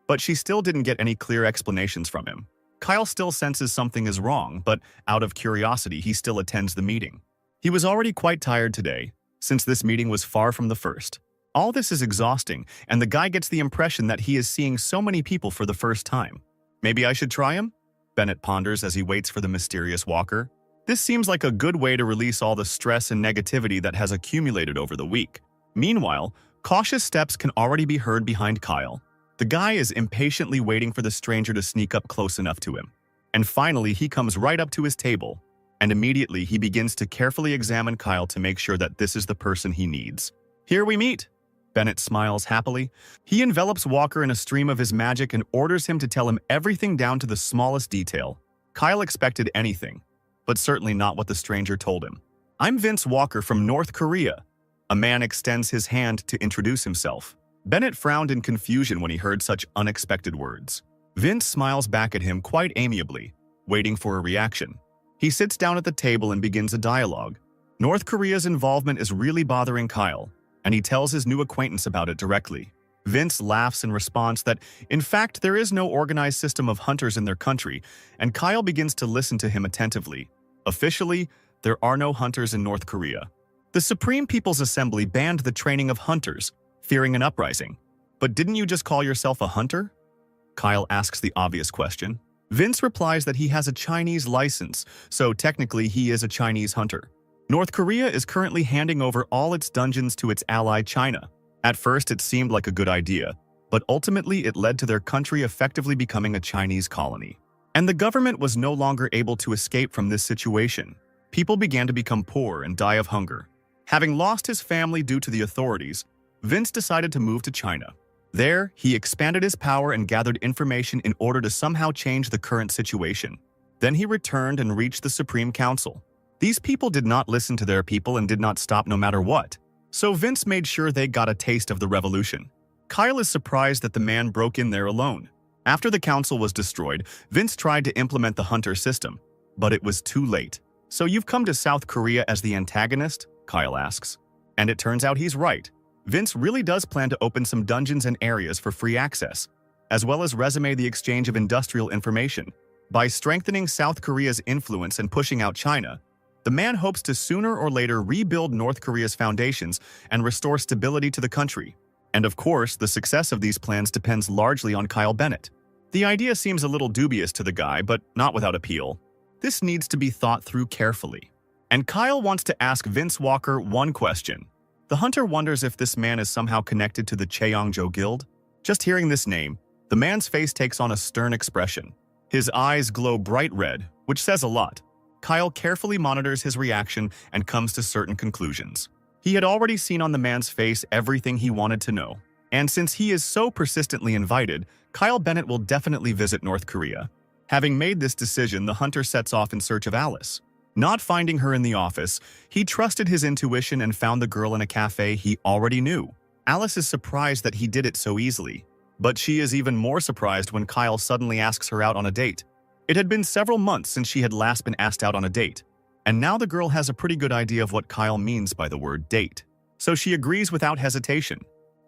S1: But she still didn't get any clear explanations from him. Kyle still senses something is wrong, but out of curiosity, he still attends the meeting. He was already quite tired today, since this meeting was far from the first. All this is exhausting, and the guy gets the impression that he is seeing so many people for the first time. Maybe I should try him? Bennett ponders as he waits for the mysterious Walker. This seems like a good way to release all the stress and negativity that has accumulated over the week. Meanwhile, cautious steps can already be heard behind Kyle. The guy is impatiently waiting for the stranger to sneak up close enough to him. And finally, he comes right up to his table, and immediately he begins to carefully examine Kyle to make sure that this is the person he needs. "Here we meet." Bennett smiles happily. He envelops Walker in a stream of his magic and orders him to tell him everything down to the smallest detail. Kyle expected anything, but certainly not what the stranger told him. "I'm Vince Walker from North Korea." A man extends his hand to introduce himself. Bennett frowned in confusion when he heard such unexpected words. Vince smiles back at him quite amiably, waiting for a reaction. He sits down at the table and begins a dialogue. North Korea's involvement is really bothering Kyle, and he tells his new acquaintance about it directly. Vince laughs in response that, in fact, there is no organized system of hunters in their country, and Kyle begins to listen to him attentively. Officially, there are no hunters in North Korea. The Supreme People's Assembly banned the training of hunters, fearing an uprising. But didn't you just call yourself a hunter? Kyle asks the obvious question. Vince replies that he has a Chinese license, so technically he is a Chinese hunter. North Korea is currently handing over all its dungeons to its ally China. At first, it seemed like a good idea, but ultimately it led to their country effectively becoming a Chinese colony. And the government was no longer able to escape from this situation. People began to become poor and die of hunger. Having lost his family due to the authorities, Vince decided to move to China. There, he expanded his power and gathered information in order to somehow change the current situation. Then he returned and reached the Supreme Council. These people did not listen to their people and did not stop no matter what. So Vince made sure they got a taste of the revolution. Kyle is surprised that the man broke in there alone. After the council was destroyed, Vince tried to implement the hunter system, but it was too late. "So you've come to South Korea as the antagonist?" Kyle asks. And it turns out he's right. Vince really does plan to open some dungeons and areas for free access, as well as resume the exchange of industrial information. By strengthening South Korea's influence and pushing out China, the man hopes to sooner or later rebuild North Korea's foundations and restore stability to the country. And of course, the success of these plans depends largely on Kyle Bennett. The idea seems a little dubious to the guy, but not without appeal. This needs to be thought through carefully. And Kyle wants to ask Vince Walker one question. The hunter wonders if this man is somehow connected to the Cheongjo Guild. Just hearing this name, the man's face takes on a stern expression. His eyes glow bright red, which says a lot. Kyle carefully monitors his reaction and comes to certain conclusions. He had already seen on the man's face everything he wanted to know. And since he is so persistently invited, Kyle Bennett will definitely visit North Korea. Having made this decision, the hunter sets off in search of Alice. Not finding her in the office, he trusted his intuition and found the girl in a cafe he already knew. Alice is surprised that he did it so easily, but she is even more surprised when Kyle suddenly asks her out on a date. It had been several months since she had last been asked out on a date, and now the girl has a pretty good idea of what Kyle means by the word date. So she agrees without hesitation.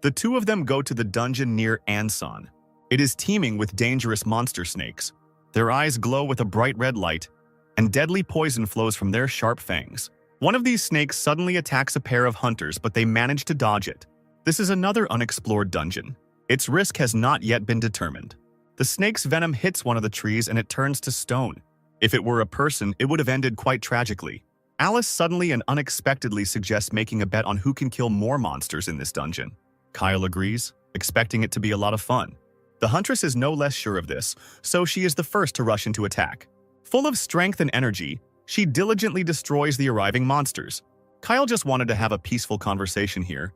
S1: The two of them go to the dungeon near Ansan. It is teeming with dangerous monster snakes. Their eyes glow with a bright red light, and deadly poison flows from their sharp fangs. One of these snakes suddenly attacks a pair of hunters, but they manage to dodge it. This is another unexplored dungeon. Its risk has not yet been determined. The snake's venom hits one of the trees and it turns to stone. If it were a person, it would have ended quite tragically. Alice suddenly and unexpectedly suggests making a bet on who can kill more monsters in this dungeon. Kyle agrees, expecting it to be a lot of fun. The huntress is no less sure of this, so she is the first to rush into attack. Full of strength and energy, she diligently destroys the arriving monsters. Kyle just wanted to have a peaceful conversation here.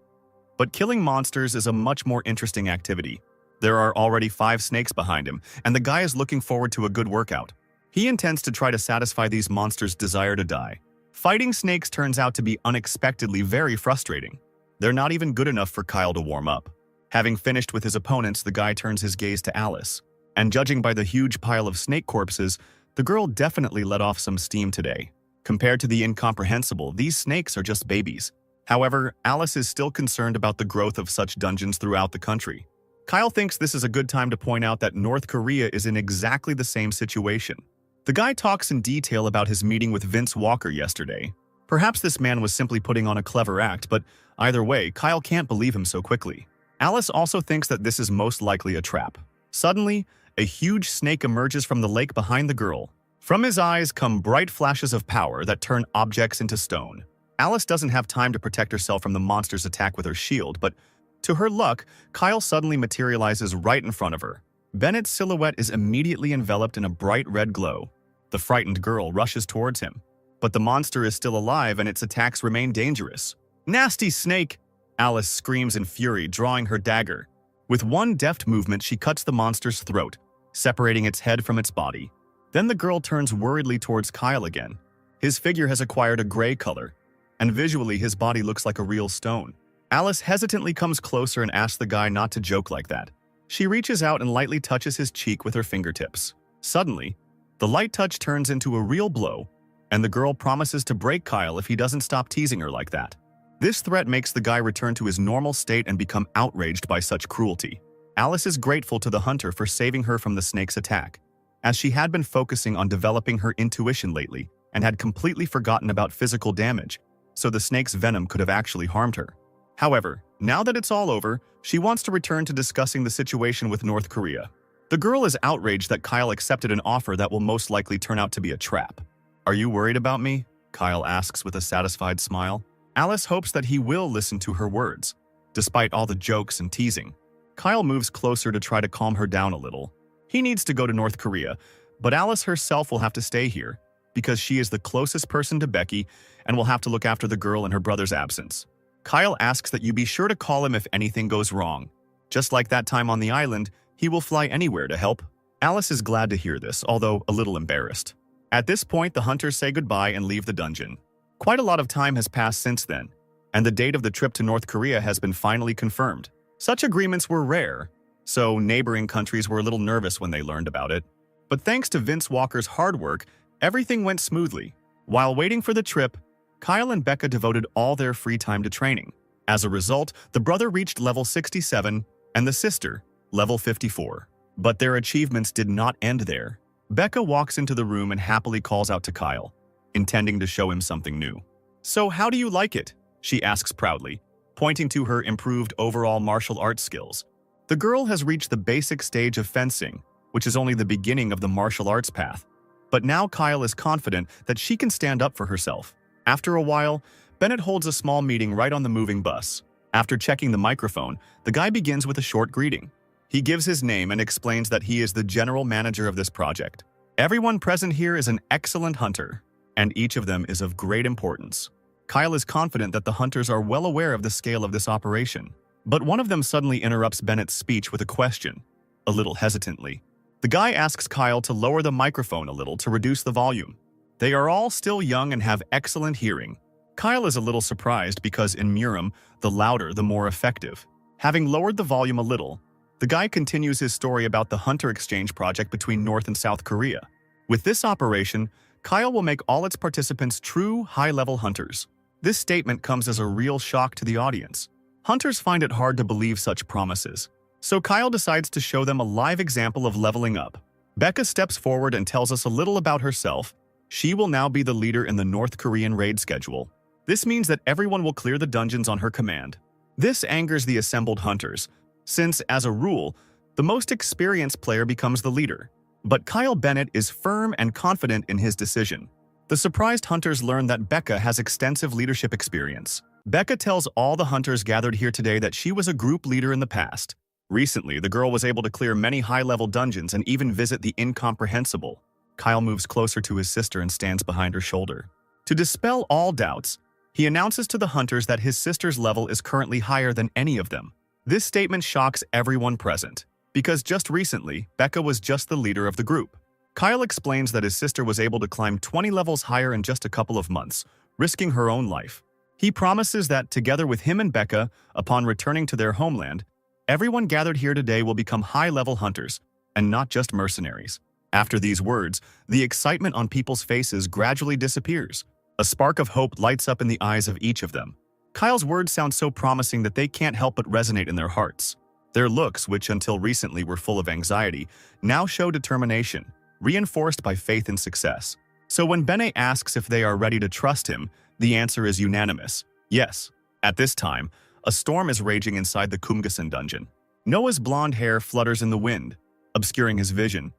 S1: But killing monsters is a much more interesting activity. There are already 5 snakes behind him, and the guy is looking forward to a good workout. He intends to try to satisfy these monsters' desire to die. Fighting snakes turns out to be unexpectedly very frustrating. They're not even good enough for Kyle to warm up. Having finished with his opponents, the guy turns his gaze to Alice. And judging by the huge pile of snake corpses, the girl definitely let off some steam today. Compared to the incomprehensible, these snakes are just babies. However, Alice is still concerned about the growth of such dungeons throughout the country. Kyle thinks this is a good time to point out that North Korea is in exactly the same situation. The guy talks in detail about his meeting with Vince Walker yesterday. Perhaps this man was simply putting on a clever act, but either way, Kyle can't believe him so quickly. Alice also thinks that this is most likely a trap. Suddenly, a huge snake emerges from the lake behind the girl. From his eyes come bright flashes of power that turn objects into stone. Alice doesn't have time to protect herself from the monster's attack with her shield, but to her luck, Kyle suddenly materializes right in front of her. Bennett's silhouette is immediately enveloped in a bright red glow. The frightened girl rushes towards him, but the monster is still alive and its attacks remain dangerous. "Nasty snake!" Alice screams in fury, drawing her dagger. With one deft movement, she cuts the monster's throat, separating its head from its body. Then the girl turns worriedly towards Kyle again. His figure has acquired a gray color, and visually his body looks like a real stone. Alice hesitantly comes closer and asks the guy not to joke like that. She reaches out and lightly touches his cheek with her fingertips. Suddenly, the light touch turns into a real blow, and the girl promises to break Kyle if he doesn't stop teasing her like that. This threat makes the guy return to his normal state and become outraged by such cruelty. Alice is grateful to the hunter for saving her from the snake's attack, as she had been focusing on developing her intuition lately and had completely forgotten about physical damage, so the snake's venom could have actually harmed her. However, now that it's all over, she wants to return to discussing the situation with North Korea. The girl is outraged that Kyle accepted an offer that will most likely turn out to be a trap. "Are you worried about me?" Kyle asks with a satisfied smile. Alice hopes that he will listen to her words, despite all the jokes and teasing. Kyle moves closer to try to calm her down a little. He needs to go to North Korea, but Alice herself will have to stay here, because she is the closest person to Becky and will have to look after the girl in her brother's absence. Kyle asks that you be sure to call him if anything goes wrong. Just like that time on the island, he will fly anywhere to help. Alice is glad to hear this, although a little embarrassed. At this point, the hunters say goodbye and leave the dungeon. Quite a lot of time has passed since then, and the date of the trip to North Korea has been finally confirmed. Such agreements were rare, so neighboring countries were a little nervous when they learned about it. But thanks to Vince Walker's hard work, everything went smoothly. While waiting for the trip, Kyle and Becca devoted all their free time to training. As a result, the brother reached level 67 and the sister, level 54. But their achievements did not end there. Becca walks into the room and happily calls out to Kyle, intending to show him something new. "So how do you like it?" she asks proudly, pointing to her improved overall martial arts skills. The girl has reached the basic stage of fencing, which is only the beginning of the martial arts path. But now Kyle is confident that she can stand up for herself. After a while, Bennett holds a small meeting right on the moving bus. After checking the microphone, the guy begins with a short greeting. He gives his name and explains that he is the general manager of this project. Everyone present here is an excellent hunter, and each of them is of great importance. Kyle is confident that the hunters are well aware of the scale of this operation. But one of them suddenly interrupts Bennett's speech with a question, a little hesitantly. The guy asks Kyle to lower the microphone a little to reduce the volume. They are all still young and have excellent hearing. Kyle is a little surprised because in Murim, the louder, the more effective. Having lowered the volume a little, the guy continues his story about the hunter exchange project between North and South Korea. With this operation, Kyle will make all its participants true, high-level hunters. This statement comes as a real shock to the audience. Hunters find it hard to believe such promises. So Kyle decides to show them a live example of leveling up. Becca steps forward and tells us a little about herself. She will now be the leader in the North Korean raid schedule. This means that everyone will clear the dungeons on her command. This angers the assembled hunters, since, as a rule, the most experienced player becomes the leader. But Kyle Bennett is firm and confident in his decision. The surprised hunters learn that Becca has extensive leadership experience. Becca tells all the hunters gathered here today that she was a group leader in the past. Recently, the girl was able to clear many high-level dungeons and even visit the incomprehensible. Kyle moves closer to his sister and stands behind her shoulder. To dispel all doubts, he announces to the hunters that his sister's level is currently higher than any of them. This statement shocks everyone present, because just recently, Becca was just the leader of the group. Kyle explains that his sister was able to climb 20 levels higher in just a couple of months, risking her own life. He promises that, together with him and Becca, upon returning to their homeland, everyone gathered here today will become high-level hunters, and not just mercenaries. After these words, the excitement on people's faces gradually disappears. A spark of hope lights up in the eyes of each of them. Kyle's words sound so promising that they can't help but resonate in their hearts. Their looks, which until recently were full of anxiety, now show determination, reinforced by faith in success. So when Bene asks if they are ready to trust him, the answer is unanimous, yes. At this time, a storm is raging inside the Kumgasan dungeon. Noah's blonde hair flutters in the wind, obscuring his vision,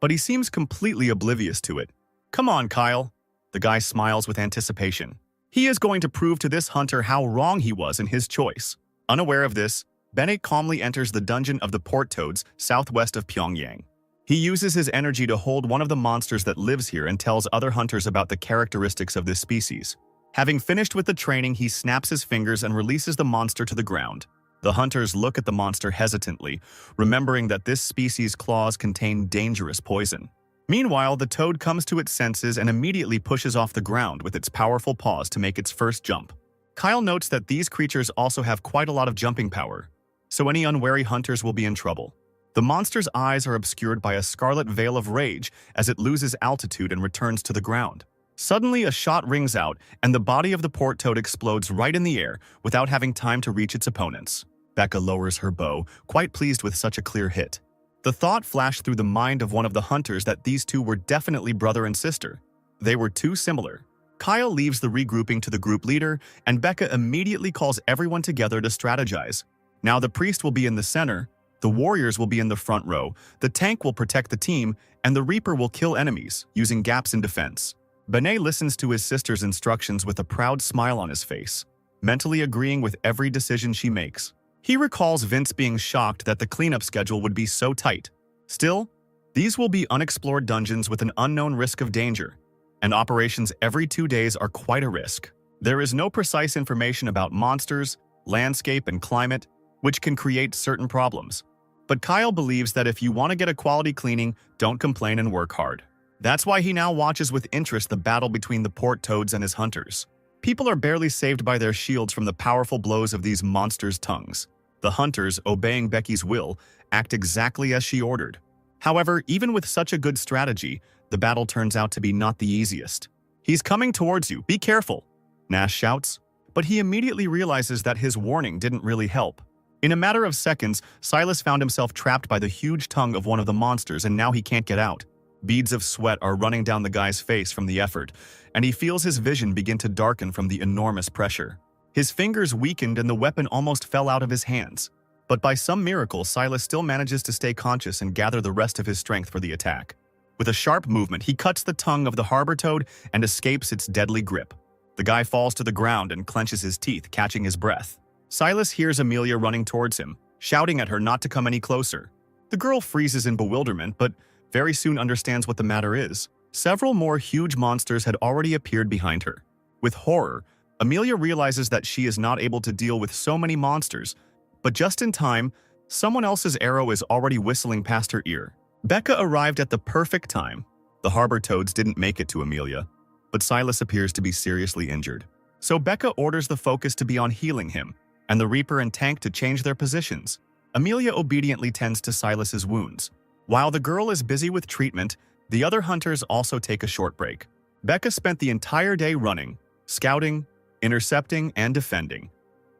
S1: but he seems completely oblivious to it. "Come on, Kyle." The guy smiles with anticipation. He is going to prove to this hunter how wrong he was in his choice. Unaware of this, Bene calmly enters the dungeon of the Port Toads, southwest of Pyongyang. He uses his energy to hold one of the monsters that lives here and tells other hunters about the characteristics of this species. Having finished with the training, he snaps his fingers and releases the monster to the ground. The hunters look at the monster hesitantly, remembering that this species' claws contain dangerous poison. Meanwhile, the toad comes to its senses and immediately pushes off the ground with its powerful paws to make its first jump. Kyle notes that these creatures also have quite a lot of jumping power, so any unwary hunters will be in trouble. The monster's eyes are obscured by a scarlet veil of rage as it loses altitude and returns to the ground. Suddenly, a shot rings out, and the body of the port toad explodes right in the air without having time to reach its opponents. Becca lowers her bow, quite pleased with such a clear hit. The thought flashed through the mind of one of the hunters that these two were definitely brother and sister. They were too similar. Kyle leaves the regrouping to the group leader, and Becca immediately calls everyone together to strategize. Now the priest will be in the center, the warriors will be in the front row, the tank will protect the team, and the reaper will kill enemies, using gaps in defense. Benet listens to his sister's instructions with a proud smile on his face, mentally agreeing with every decision she makes. He recalls Vince being shocked that the cleanup schedule would be so tight. Still, these will be unexplored dungeons with an unknown risk of danger, and operations every 2 days are quite a risk. There is no precise information about monsters, landscape, and climate, which can create certain problems. But Kyle believes that if you want to get a quality cleaning, don't complain and work hard. That's why he now watches with interest the battle between the port toads and his hunters. People are barely saved by their shields from the powerful blows of these monsters' tongues. The hunters, obeying Becky's will, act exactly as she ordered. However, even with such a good strategy, the battle turns out to be not the easiest. "He's coming towards you, be careful," Nash shouts, but he immediately realizes that his warning didn't really help. In a matter of seconds, Silas found himself trapped by the huge tongue of one of the monsters, and now he can't get out. Beads of sweat are running down the guy's face from the effort, and he feels his vision begin to darken from the enormous pressure. His fingers weakened and the weapon almost fell out of his hands. But by some miracle, Silas still manages to stay conscious and gather the rest of his strength for the attack. With a sharp movement, he cuts the tongue of the harbor toad and escapes its deadly grip. The guy falls to the ground and clenches his teeth, catching his breath. Silas hears Amelia running towards him, shouting at her not to come any closer. The girl freezes in bewilderment, but very soon understands what the matter is. Several more huge monsters had already appeared behind her. With horror, Amelia realizes that she is not able to deal with so many monsters, but just in time, someone else's arrow is already whistling past her ear. Becca arrived at the perfect time. The harbor toads didn't make it to Amelia, but Silas appears to be seriously injured. So Becca orders the focus to be on healing him, and the Reaper and Tank to change their positions. Amelia obediently tends to Silas's wounds. While the girl is busy with treatment, the other hunters also take a short break. Becca spent the entire day running, scouting, intercepting, and defending.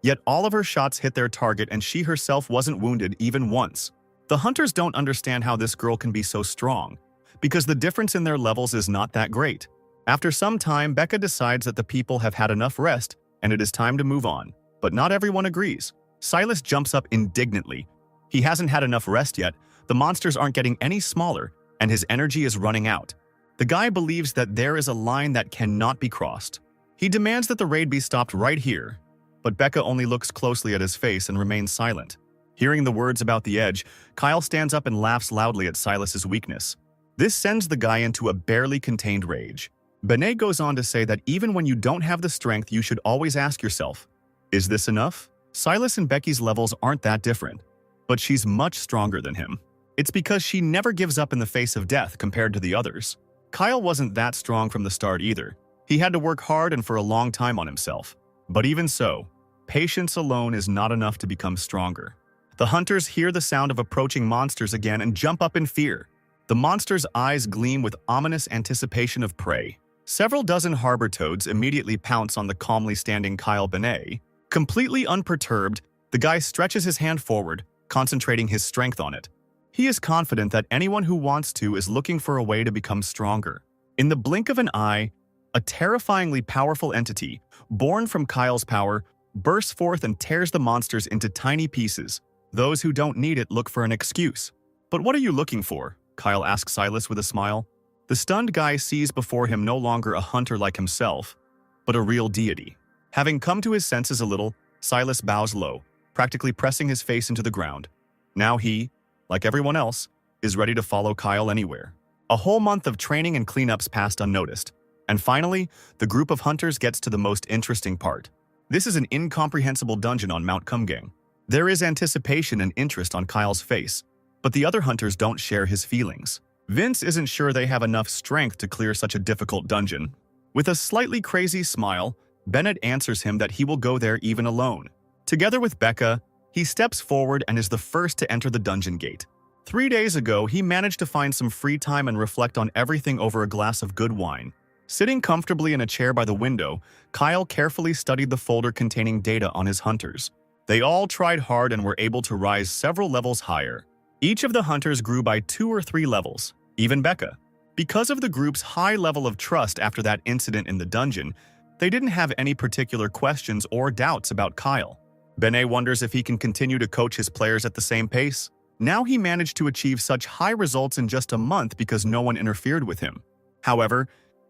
S1: Yet all of her shots hit their target and she herself wasn't wounded even once. The hunters don't understand how this girl can be so strong, because the difference in their levels is not that great. After some time, Becca decides that the people have had enough rest and it is time to move on. But not everyone agrees. Silas jumps up indignantly. He hasn't had enough rest yet, the monsters aren't getting any smaller, and his energy is running out. The guy believes that there is a line that cannot be crossed. He demands that the raid be stopped right here, but Becca only looks closely at his face and remains silent. Hearing the words about the edge, Kyle stands up and laughs loudly at Silas's weakness. This sends the guy into a barely contained rage. Benet goes on to say that even when you don't have the strength, you should always ask yourself, is this enough? Silas and Becky's levels aren't that different, but she's much stronger than him. It's because she never gives up in the face of death compared to the others. Kyle wasn't that strong from the start either. He had to work hard and for a long time on himself. But even so, patience alone is not enough to become stronger. The hunters hear the sound of approaching monsters again and jump up in fear. The monsters' eyes gleam with ominous anticipation of prey. Several dozen harbor toads immediately pounce on the calmly standing Kyle Benet. Completely unperturbed, the guy stretches his hand forward, concentrating his strength on it. He is confident that anyone who wants to is looking for a way to become stronger. In the blink of an eye, a terrifyingly powerful entity, born from Kyle's power, bursts forth and tears the monsters into tiny pieces. Those who don't need it look for an excuse. "But what are you looking for?" Kyle asks Silas with a smile. The stunned guy sees before him no longer a hunter like himself, but a real deity. Having come to his senses a little, Silas bows low, practically pressing his face into the ground. Now he, like everyone else, is ready to follow Kyle anywhere. A whole month of training and cleanups passed unnoticed. And finally, the group of hunters gets to the most interesting part. This is an incomprehensible dungeon on Mount Kumgang. There is anticipation and interest on Kyle's face, but the other hunters don't share his feelings. Vince isn't sure they have enough strength to clear such a difficult dungeon. With a slightly crazy smile, Bennett answers him that he will go there even alone. Together with Becca, he steps forward and is the first to enter the dungeon gate. 3 days ago, he managed to find some free time and reflect on everything over a glass of good wine. Sitting comfortably in a chair by the window, Kyle carefully studied the folder containing data on his hunters. They all tried hard and were able to rise several levels higher. Each of the hunters grew by 2 or 3 levels, even Becca. Because of the group's high level of trust after that incident in the dungeon, they didn't have any particular questions or doubts about Kyle. Benet wonders if he can continue to coach his players at the same pace. Now he managed to achieve such high results in just a month because no one interfered with him. However,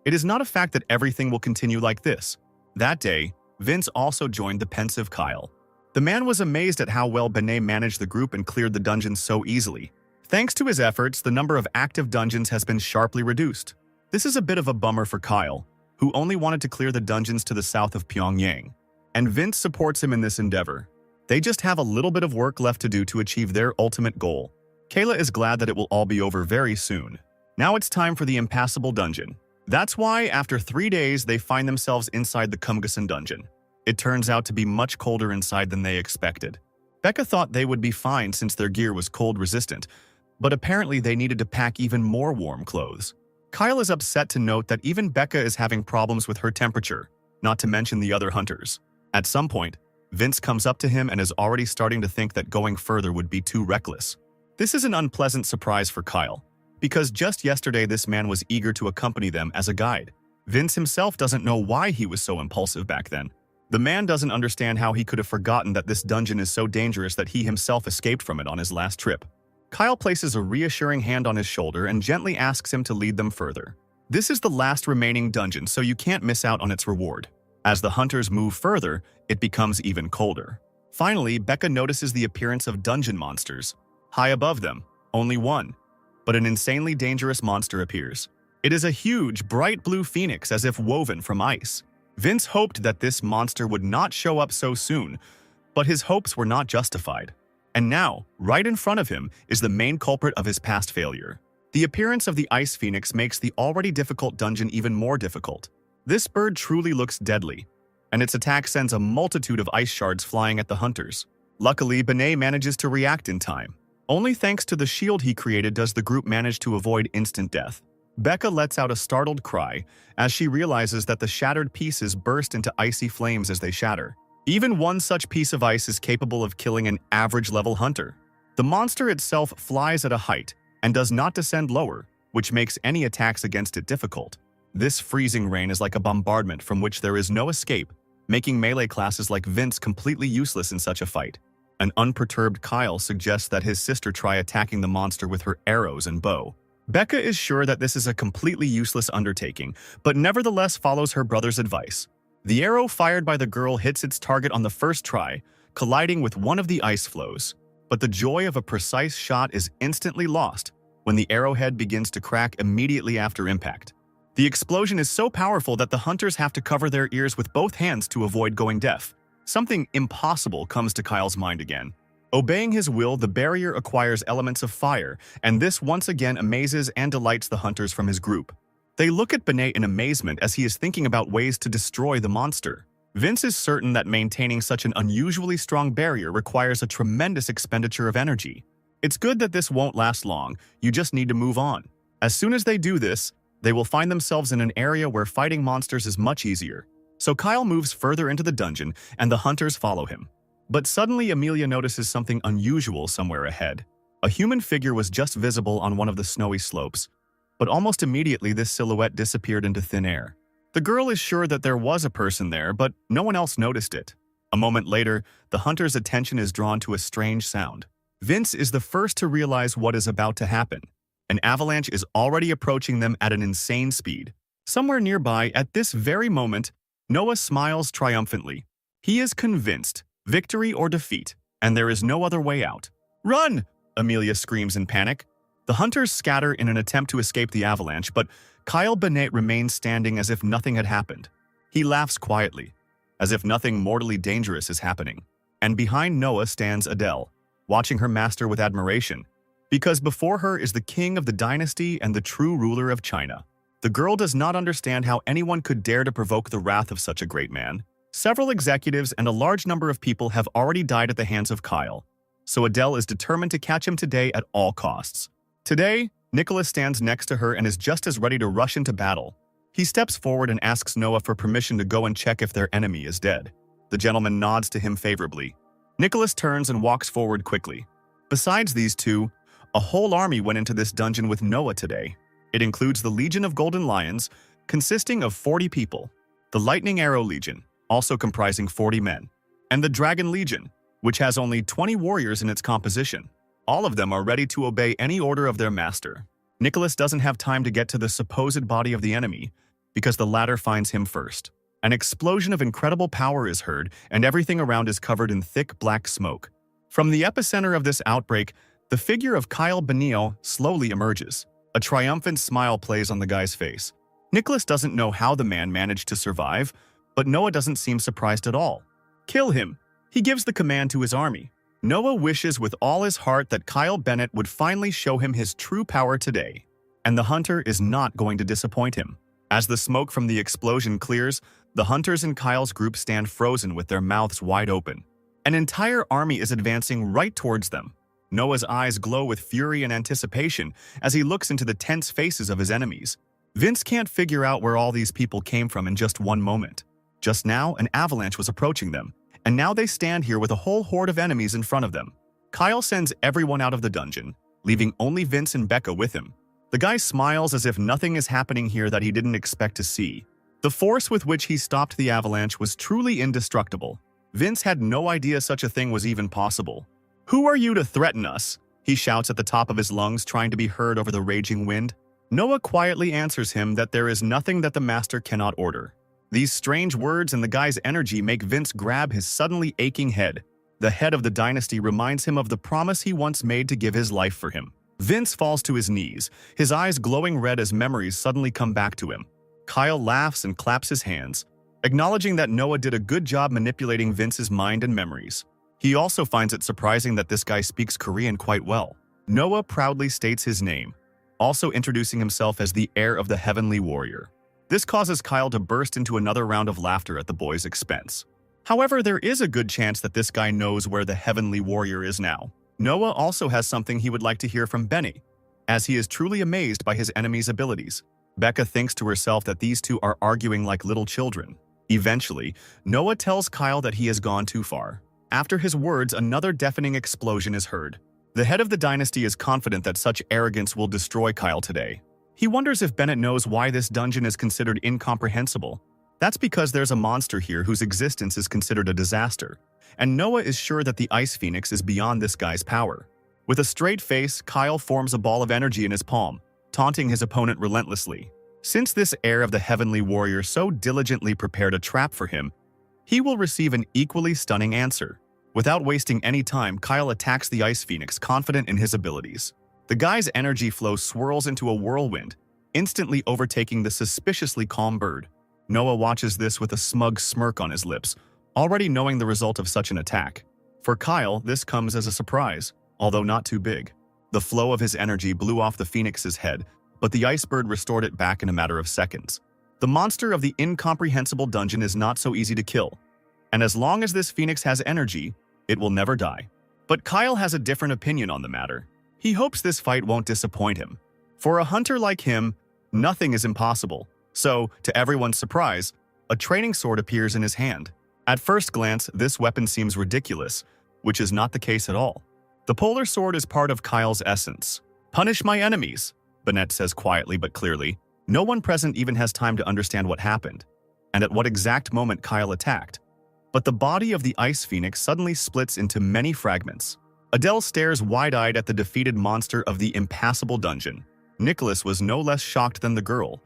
S1: It is not a fact that everything will continue like this. That day, Vince also joined the pensive Kyle. The man was amazed at how well Benet managed the group and cleared the dungeons so easily. Thanks to his efforts, the number of active dungeons has been sharply reduced. This is a bit of a bummer for Kyle, who only wanted to clear the dungeons to the south of Pyongyang. And Vince supports him in this endeavor. They just have a little bit of work left to do to achieve their ultimate goal. Kayla is glad that it will all be over very soon. Now it's time for the impassable dungeon. That's why, after 3 days, they find themselves inside the Kumgasan dungeon. It turns out to be much colder inside than they expected. Becca thought they would be fine since their gear was cold-resistant, but apparently they needed to pack even more warm clothes. Kyle is upset to note that even Becca is having problems with her temperature, not to mention the other hunters. At some point, Vince comes up to him and is already starting to think that going further would be too reckless. This is an unpleasant surprise for Kyle, because just yesterday this man was eager to accompany them as a guide. Vince himself doesn't know why he was so impulsive back then. The man doesn't understand how he could have forgotten that this dungeon is so dangerous that he himself escaped from it on his last trip. Kyle places a reassuring hand on his shoulder and gently asks him to lead them further. This is the last remaining dungeon, so you can't miss out on its reward. As the hunters move further, it becomes even colder. Finally, Becca notices the appearance of dungeon monsters. High above them, only one. But an insanely dangerous monster appears. It is a huge, bright blue phoenix as if woven from ice. Vince hoped that this monster would not show up so soon, but his hopes were not justified. And now, right in front of him, is the main culprit of his past failure. The appearance of the ice phoenix makes the already difficult dungeon even more difficult. This bird truly looks deadly, and its attack sends a multitude of ice shards flying at the hunters. Luckily, Benet manages to react in time. Only thanks to the shield he created does the group manage to avoid instant death. Becca lets out a startled cry as she realizes that the shattered pieces burst into icy flames as they shatter. Even one such piece of ice is capable of killing an average-level hunter. The monster itself flies at a height and does not descend lower, which makes any attacks against it difficult. This freezing rain is like a bombardment from which there is no escape, making melee classes like Vince completely useless in such a fight. An unperturbed Kyle suggests that his sister try attacking the monster with her arrows and bow. Becca is sure that this is a completely useless undertaking, but nevertheless follows her brother's advice. The arrow fired by the girl hits its target on the first try, colliding with one of the ice flows. But the joy of a precise shot is instantly lost when the arrowhead begins to crack immediately after impact. The explosion is so powerful that the hunters have to cover their ears with both hands to avoid going deaf. Something impossible comes to Kyle's mind again. Obeying his will, the barrier acquires elements of fire, and this once again amazes and delights the hunters from his group. They look at Benet in amazement as he is thinking about ways to destroy the monster. Vince is certain that maintaining such an unusually strong barrier requires a tremendous expenditure of energy. It's good that this won't last long, you just need to move on. As soon as they do this, they will find themselves in an area where fighting monsters is much easier. So Kyle moves further into the dungeon, and the hunters follow him. But suddenly Amelia notices something unusual somewhere ahead. A human figure was just visible on one of the snowy slopes, but almost immediately this silhouette disappeared into thin air. The girl is sure that there was a person there, but no one else noticed it. A moment later, the hunter's attention is drawn to a strange sound. Vince is the first to realize what is about to happen. An avalanche is already approaching them at an insane speed. Somewhere nearby, at this very moment, Noah smiles triumphantly. He is convinced, victory or defeat, and there is no other way out. "Run!" Amelia screams in panic. The hunters scatter in an attempt to escape the avalanche, but Kyle Benet remains standing as if nothing had happened. He laughs quietly, as if nothing mortally dangerous is happening. And behind Noah stands Adele, watching her master with admiration, because before her is the king of the dynasty and the true ruler of China. The girl does not understand how anyone could dare to provoke the wrath of such a great man. Several executives and a large number of people have already died at the hands of Kyle, so Adele is determined to catch him today at all costs. Today, Nicholas stands next to her and is just as ready to rush into battle. He steps forward and asks Noah for permission to go and check if their enemy is dead. The gentleman nods to him favorably. Nicholas turns and walks forward quickly. Besides these two, a whole army went into this dungeon with Noah today. It includes the Legion of Golden Lions, consisting of 40 people, the Lightning Arrow Legion, also comprising 40 men, and the Dragon Legion, which has only 20 warriors in its composition. All of them are ready to obey any order of their master. Nicholas doesn't have time to get to the supposed body of the enemy, because the latter finds him first. An explosion of incredible power is heard, and everything around is covered in thick black smoke. From the epicenter of this outbreak, the figure of Kyle Benio slowly emerges. A triumphant smile plays on the guy's face. Nicholas doesn't know how the man managed to survive, but Noah doesn't seem surprised at all. Kill him! He gives the command to his army. Noah wishes with all his heart that Kyle Bennett would finally show him his true power today. And the hunter is not going to disappoint him. As the smoke from the explosion clears, the hunters in Kyle's group stand frozen with their mouths wide open. An entire army is advancing right towards them. Noah's eyes glow with fury and anticipation as he looks into the tense faces of his enemies. Vince can't figure out where all these people came from in just one moment. Just now, an avalanche was approaching them, and now they stand here with a whole horde of enemies in front of them. Kyle sends everyone out of the dungeon, leaving only Vince and Becca with him. The guy smiles as if nothing is happening here that he didn't expect to see. The force with which he stopped the avalanche was truly indestructible. Vince had no idea such a thing was even possible. "Who are you to threaten us?" he shouts at the top of his lungs, trying to be heard over the raging wind. Noah quietly answers him that there is nothing that the master cannot order. These strange words and the guy's energy make Vince grab his suddenly aching head. The head of the dynasty reminds him of the promise he once made to give his life for him. Vince falls to his knees, his eyes glowing red as memories suddenly come back to him. Kyle laughs and claps his hands, acknowledging that Noah did a good job manipulating Vince's mind and memories. He also finds it surprising that this guy speaks Korean quite well. Noah proudly states his name, also introducing himself as the heir of the Heavenly Warrior. This causes Kyle to burst into another round of laughter at the boy's expense. However, there is a good chance that this guy knows where the Heavenly Warrior is now. Noah also has something he would like to hear from Benny, as he is truly amazed by his enemy's abilities. Becca thinks to herself that these two are arguing like little children. Eventually, Noah tells Kyle that he has gone too far. After his words, another deafening explosion is heard. The head of the dynasty is confident that such arrogance will destroy Kyle today. He wonders if Bennett knows why this dungeon is considered incomprehensible. That's because there's a monster here whose existence is considered a disaster, and Noah is sure that the Ice Phoenix is beyond this guy's power. With a straight face, Kyle forms a ball of energy in his palm, taunting his opponent relentlessly. Since this heir of the Heavenly Warrior so diligently prepared a trap for him, he will receive an equally stunning answer. Without wasting any time, Kyle attacks the Ice Phoenix, confident in his abilities. The guy's energy flow swirls into a whirlwind, instantly overtaking the suspiciously calm bird. Noah watches this with a smug smirk on his lips, already knowing the result of such an attack. For Kyle, this comes as a surprise, although not too big. The flow of his energy blew off the Phoenix's head, but the ice bird restored it back in a matter of seconds. The monster of the incomprehensible dungeon is not so easy to kill, and as long as this Phoenix has energy, it will never die. But Kyle has a different opinion on the matter. He hopes this fight won't disappoint him. For a hunter like him, nothing is impossible. So, to everyone's surprise, a training sword appears in his hand. At first glance, this weapon seems ridiculous, which is not the case at all. The polar sword is part of Kyle's essence. "Punish my enemies," Bennett says quietly but clearly. No one present even has time to understand what happened, and at what exact moment Kyle attacked. But the body of the Ice Phoenix suddenly splits into many fragments. Adele stares wide-eyed at the defeated monster of the impassable dungeon. Nicholas was no less shocked than the girl.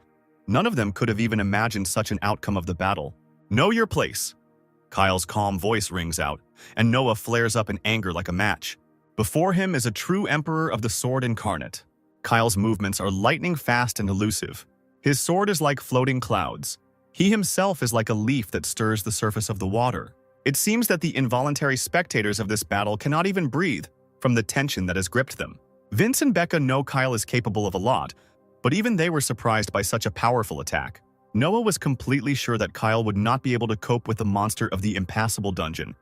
S1: None of them could have even imagined such an outcome of the battle. "Know your place." Kyle's calm voice rings out, and Noah flares up in anger like a match. Before him is a true emperor of the sword incarnate. Kyle's movements are lightning fast and elusive. His sword is like floating clouds. He himself is like a leaf that stirs the surface of the water. It seems that the involuntary spectators of this battle cannot even breathe from the tension that has gripped them. Vince and Becca know Kyle is capable of a lot, but even they were surprised by such a powerful attack. Noah was completely sure that Kyle would not be able to cope with the monster of the impassable dungeon,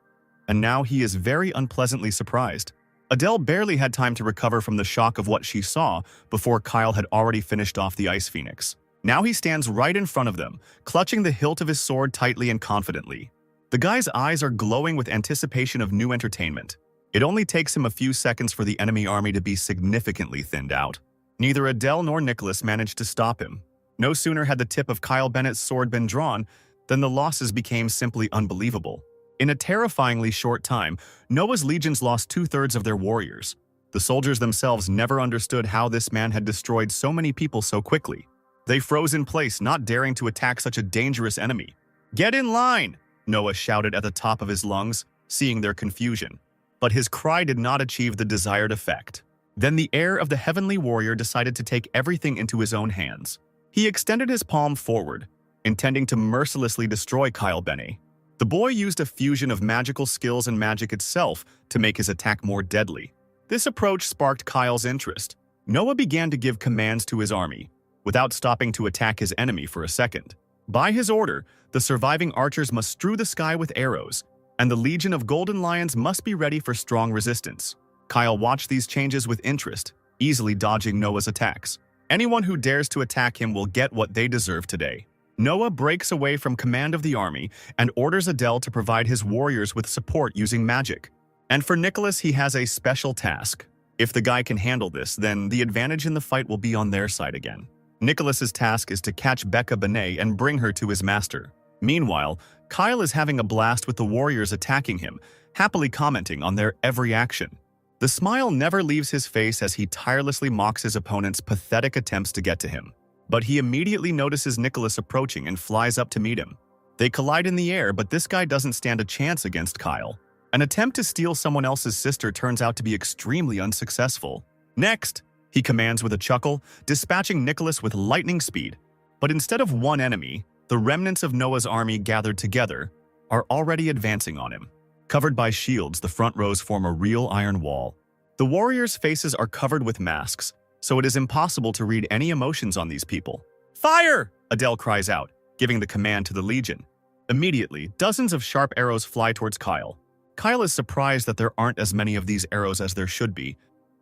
S1: and now he is very unpleasantly surprised. Adele barely had time to recover from the shock of what she saw before Kyle had already finished off the Ice Phoenix. Now he stands right in front of them, clutching the hilt of his sword tightly and confidently. The guy's eyes are glowing with anticipation of new entertainment. It only takes him a few seconds for the enemy army to be significantly thinned out. Neither Adele nor Nicholas managed to stop him. No sooner had the tip of Kyle Bennett's sword been drawn than the losses became simply unbelievable. In a terrifyingly short time, Noah's legions lost 2/3 of their warriors. The soldiers themselves never understood how this man had destroyed so many people so quickly. They froze in place, not daring to attack such a dangerous enemy. "Get in line!" Noah shouted at the top of his lungs, seeing their confusion. But his cry did not achieve the desired effect. Then the heir of the heavenly warrior decided to take everything into his own hands. He extended his palm forward, intending to mercilessly destroy Kyle Benet. The boy used a fusion of magical skills and magic itself to make his attack more deadly. This approach sparked Kyle's interest. Noah began to give commands to his army, without stopping to attack his enemy for a second. By his order, the surviving archers must strew the sky with arrows, and the legion of golden lions must be ready for strong resistance. Kyle watched these changes with interest, easily dodging Noah's attacks. Anyone who dares to attack him will get what they deserve today. Noah breaks away from command of the army and orders Adele to provide his warriors with support using magic. And for Nicholas, he has a special task. If the guy can handle this, then the advantage in the fight will be on their side again. Nicholas's task is to catch Becca Benet and bring her to his master. Meanwhile, Kyle is having a blast with the warriors attacking him, happily commenting on their every action. The smile never leaves his face as he tirelessly mocks his opponent's pathetic attempts to get to him. But he immediately notices Nicholas approaching and flies up to meet him. They collide in the air, but this guy doesn't stand a chance against Kyle. An attempt to steal someone else's sister turns out to be extremely unsuccessful. "Next!" he commands with a chuckle, dispatching Nicholas with lightning speed. But instead of one enemy, the remnants of Noah's army gathered together are already advancing on him. Covered by shields, the front rows form a real iron wall. The warriors' faces are covered with masks, so it is impossible to read any emotions on these people. "Fire!" Adele cries out, giving the command to the legion. Immediately, dozens of sharp arrows fly towards Kyle. Kyle is surprised that there aren't as many of these arrows as there should be.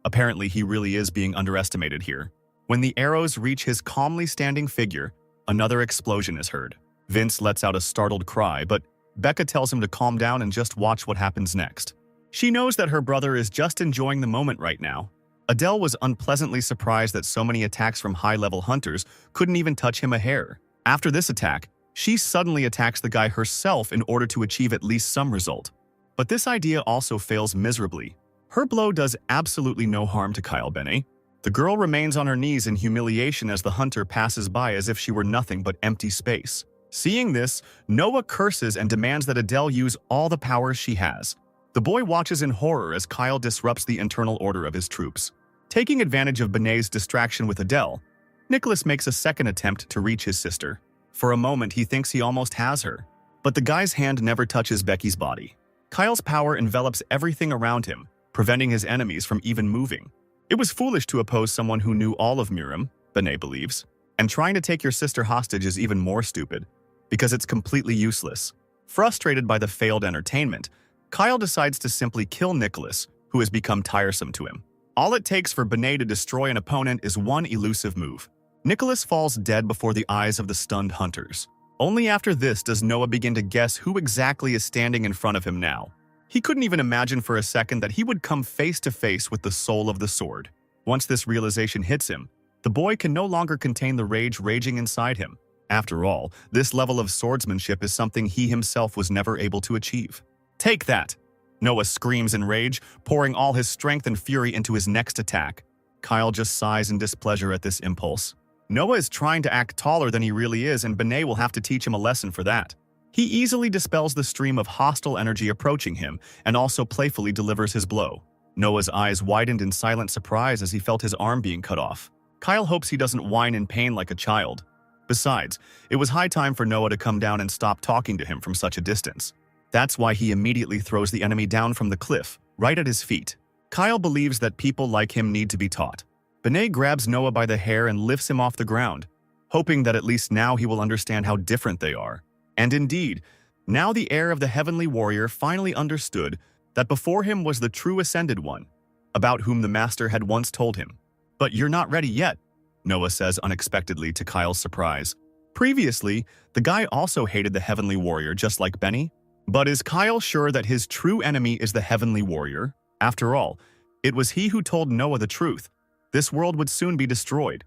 S1: Apparently, he really is being underestimated here. When the arrows reach his calmly standing figure, another explosion is heard. Vince lets out a startled cry, but Becca tells him to calm down and just watch what happens next. She knows that her brother is just enjoying the moment right now. Adele was unpleasantly surprised that so many attacks from high-level hunters couldn't even touch him a hair. After this attack, she suddenly attacks the guy herself in order to achieve at least some result. But this idea also fails miserably. Her blow does absolutely no harm to Kyle Benet. The girl remains on her knees in humiliation as the hunter passes by as if she were nothing but empty space. Seeing this, Noah curses and demands that Adele use all the powers she has. The boy watches in horror as Kyle disrupts the internal order of his troops. Taking advantage of Benet's distraction with Adele, Nicholas makes a second attempt to reach his sister. For a moment, he thinks he almost has her. But the guy's hand never touches Becky's body. Kyle's power envelops everything around him, preventing his enemies from even moving. It was foolish to oppose someone who knew all of Murim, Benet believes. And trying to take your sister hostage is even more stupid, because it's completely useless. Frustrated by the failed entertainment, Kyle decides to simply kill Nicholas, who has become tiresome to him. All it takes for Benet to destroy an opponent is one elusive move. Nicholas falls dead before the eyes of the stunned hunters. Only after this does Noah begin to guess who exactly is standing in front of him now. He couldn't even imagine for a second that he would come face to face with the soul of the sword. Once this realization hits him, the boy can no longer contain the rage raging inside him. After all, this level of swordsmanship is something he himself was never able to achieve. "Take that!" Noah screams in rage, pouring all his strength and fury into his next attack. Kyle just sighs in displeasure at this impulse. Noah is trying to act taller than he really is, and Benet will have to teach him a lesson for that. He easily dispels the stream of hostile energy approaching him and also playfully delivers his blow. Noah's eyes widened in silent surprise as he felt his arm being cut off. Kyle hopes he doesn't whine in pain like a child. Besides, it was high time for Noah to come down and stop talking to him from such a distance. That's why he immediately throws the enemy down from the cliff, right at his feet. Kyle believes that people like him need to be taught. Benet grabs Noah by the hair and lifts him off the ground, hoping that at least now he will understand how different they are. And indeed, now the heir of the heavenly warrior finally understood that before him was the true ascended one, about whom the master had once told him. "But you're not ready yet," Noah says unexpectedly to Kyle's surprise. Previously, the guy also hated the heavenly warrior just like Benny. But is Kyle sure that his true enemy is the heavenly warrior? After all, it was he who told Noah the truth. This world would soon be destroyed,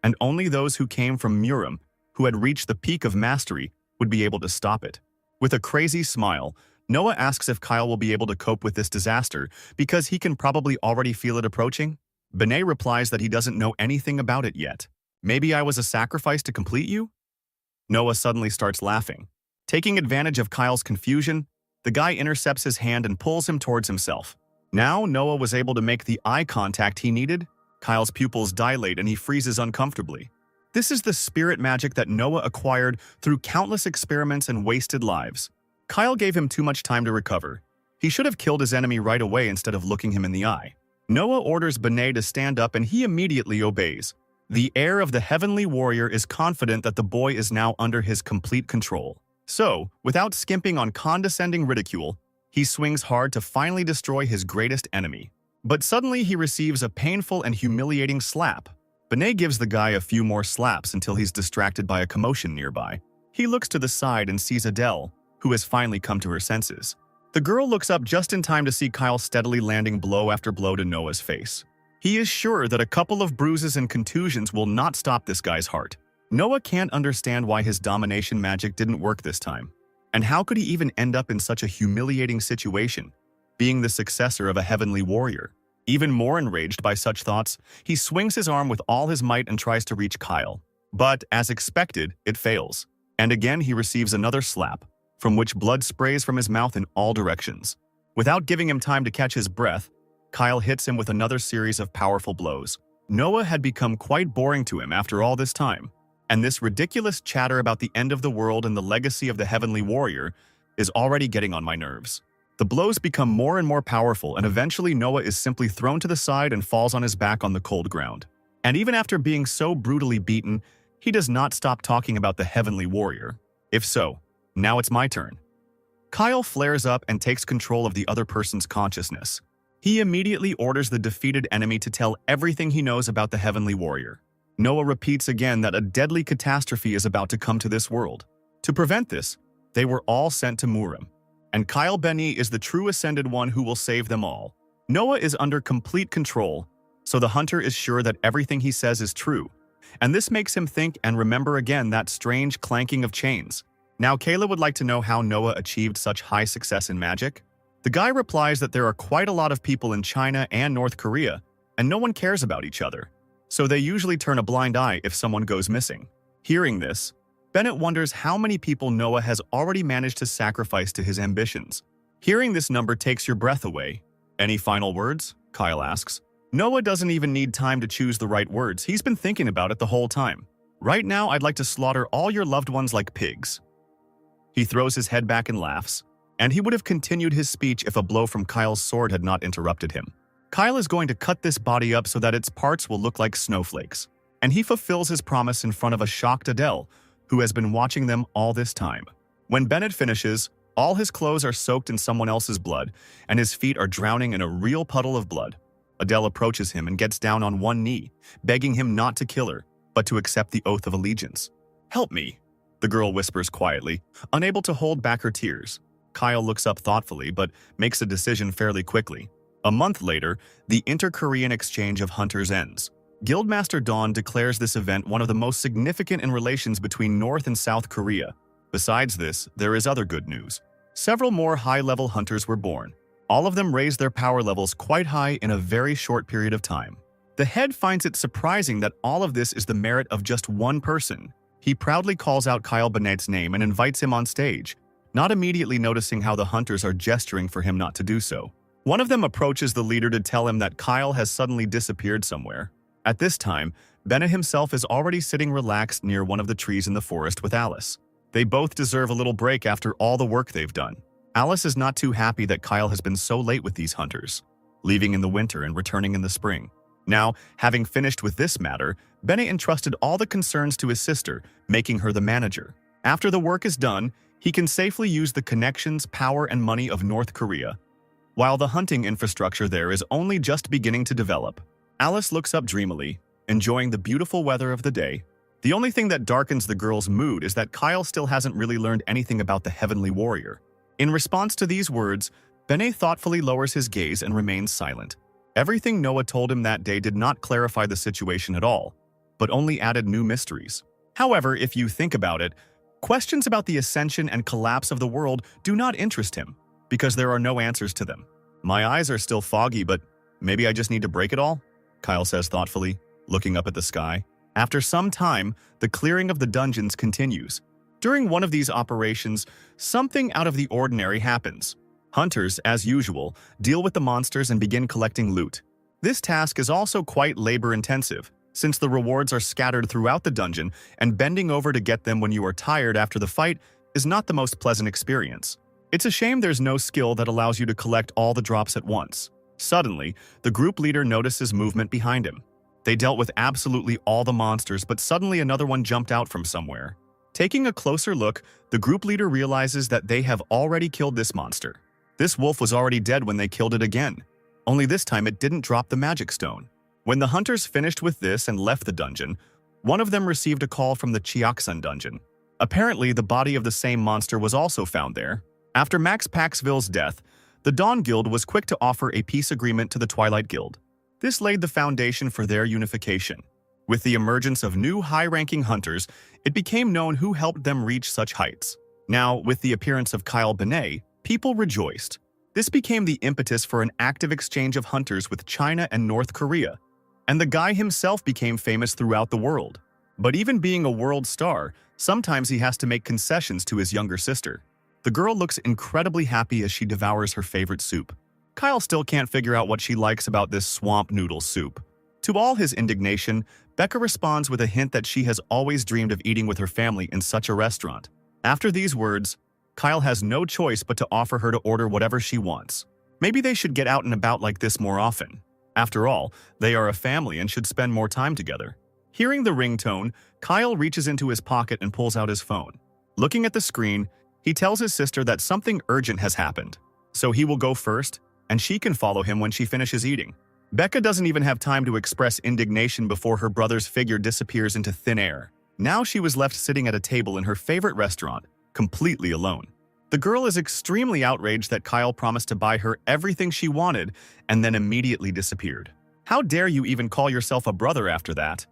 S1: and only those who came from Murim, who had reached the peak of mastery, would be able to stop it. With a crazy smile, Noah asks if Kyle will be able to cope with this disaster because he can probably already feel it approaching. Benet replies that he doesn't know anything about it yet. Maybe I was a sacrifice to complete you? Noah suddenly starts laughing. Taking advantage of Kyle's confusion, the guy intercepts his hand and pulls him towards himself. Now Noah was able to make the eye contact he needed. Kyle's pupils dilate and he freezes uncomfortably. This is the spirit magic that Noah acquired through countless experiments and wasted lives. Kyle gave him too much time to recover. He should have killed his enemy right away instead of looking him in the eye. Noah orders Benet to stand up and he immediately obeys. The heir of the heavenly warrior is confident that the boy is now under his complete control. So, without skimping on condescending ridicule, he swings hard to finally destroy his greatest enemy. But suddenly he receives a painful and humiliating slap. Benet gives the guy a few more slaps until he's distracted by a commotion nearby. He looks to the side and sees Adele, who has finally come to her senses. The girl looks up just in time to see Kyle steadily landing blow after blow to Noah's face. He is sure that a couple of bruises and contusions will not stop this guy's heart. Noah can't understand why his domination magic didn't work this time. And how could he even end up in such a humiliating situation, being the successor of a heavenly warrior? Even more enraged by such thoughts, he swings his arm with all his might and tries to reach Kyle. But, as expected, it fails. And again he receives another slap, from which blood sprays from his mouth in all directions. Without giving him time to catch his breath, Kyle hits him with another series of powerful blows. Noah had become quite boring to him after all this time, and this ridiculous chatter about the end of the world and the legacy of the heavenly warrior is already getting on my nerves. The blows become more and more powerful, and eventually Noah is simply thrown to the side and falls on his back on the cold ground. And even after being so brutally beaten, he does not stop talking about the heavenly warrior. If so, now it's my turn. Kyle flares up and takes control of the other person's consciousness. He immediately orders the defeated enemy to tell everything he knows about the heavenly warrior. Noah repeats again that a deadly catastrophe is about to come to this world. To prevent this, they were all sent to Murim, and Kyle Benet is the true ascended one who will save them all. Noah is under complete control, so the hunter is sure that everything he says is true, and this makes him think and remember again that strange clanking of chains. Now Kayla would like to know how Noah achieved such high success in magic. The guy replies that there are quite a lot of people in China and North Korea, and no one cares about each other, so they usually turn a blind eye if someone goes missing. Hearing this, Bennett wonders how many people Noah has already managed to sacrifice to his ambitions. Hearing this number takes your breath away. Any final words? Kyle asks. Noah doesn't even need time to choose the right words. He's been thinking about it the whole time. Right now, I'd like to slaughter all your loved ones like pigs. He throws his head back and laughs, and he would have continued his speech if a blow from Kyle's sword had not interrupted him. Kyle is going to cut this body up so that its parts will look like snowflakes, and he fulfills his promise in front of a shocked Adele, who has been watching them all this time. When Bennett finishes, all his clothes are soaked in someone else's blood, and his feet are drowning in a real puddle of blood. Adele approaches him and gets down on one knee, begging him not to kill her, but to accept the oath of allegiance. "Help me," the girl whispers quietly, unable to hold back her tears. Kyle looks up thoughtfully, but makes a decision fairly quickly. A month later, the inter-Korean exchange of hunters ends. Guildmaster Dawn declares this event one of the most significant in relations between North and South Korea. Besides this, there is other good news. Several more high-level hunters were born. All of them raised their power levels quite high in a very short period of time. The head finds it surprising that all of this is the merit of just one person. He proudly calls out Kyle Bennett's name and invites him on stage, not immediately noticing how the hunters are gesturing for him not to do so. One of them approaches the leader to tell him that Kyle has suddenly disappeared somewhere. At this time, Bennett himself is already sitting relaxed near one of the trees in the forest with Alice. They both deserve a little break after all the work they've done. Alice is not too happy that Kyle has been so late with these hunters, leaving in the winter and returning in the spring. Now, having finished with this matter, Bennett entrusted all the concerns to his sister, making her the manager. After the work is done, he can safely use the connections, power, and money of North Korea, while the hunting infrastructure there is only just beginning to develop. Alice looks up dreamily, enjoying the beautiful weather of the day. The only thing that darkens the girl's mood is that Kyle still hasn't really learned anything about the heavenly warrior. In response to these words, Bennett thoughtfully lowers his gaze and remains silent. Everything Noah told him that day did not clarify the situation at all, but only added new mysteries. However, if you think about it, questions about the ascension and collapse of the world do not interest him, because there are no answers to them. My eyes are still foggy, but maybe I just need to break it all? Kyle says thoughtfully, looking up at the sky. After some time, the clearing of the dungeons continues. During one of these operations, something out of the ordinary happens. Hunters, as usual, deal with the monsters and begin collecting loot. This task is also quite labor-intensive, since the rewards are scattered throughout the dungeon, and bending over to get them when you are tired after the fight is not the most pleasant experience. It's a shame there's no skill that allows you to collect all the drops at once. Suddenly, the group leader notices movement behind him. They dealt with absolutely all the monsters, but suddenly another one jumped out from somewhere. Taking a closer look, the group leader realizes that they have already killed this monster. This wolf was already dead when they killed it again. Only this time it didn't drop the magic stone. When the hunters finished with this and left the dungeon, one of them received a call from the Chiaksun dungeon. Apparently, the body of the same monster was also found there. After Max Paxville's death, the Dawn Guild was quick to offer a peace agreement to the Twilight Guild. This laid the foundation for their unification. With the emergence of new high-ranking hunters, it became known who helped them reach such heights. Now, with the appearance of Kyle Benet, people rejoiced. This became the impetus for an active exchange of hunters with China and North Korea, and the guy himself became famous throughout the world. But even being a world star, sometimes he has to make concessions to his younger sister. The girl looks incredibly happy as she devours her favorite soup. Kyle still can't figure out what she likes about this swamp noodle soup. To all his indignation, Becca responds with a hint that she has always dreamed of eating with her family in such a restaurant. After these words, Kyle has no choice but to offer her to order whatever she wants. Maybe they should get out and about like this more often. After all, they are a family and should spend more time together. Hearing the ringtone, Kyle reaches into his pocket and pulls out his phone. Looking at the screen, he tells his sister that something urgent has happened, so he will go first, and she can follow him when she finishes eating. Becca doesn't even have time to express indignation before her brother's figure disappears into thin air. Now she was left sitting at a table in her favorite restaurant, completely alone. The girl is extremely outraged that Kyle promised to buy her everything she wanted and then immediately disappeared. How dare you even call yourself a brother after that?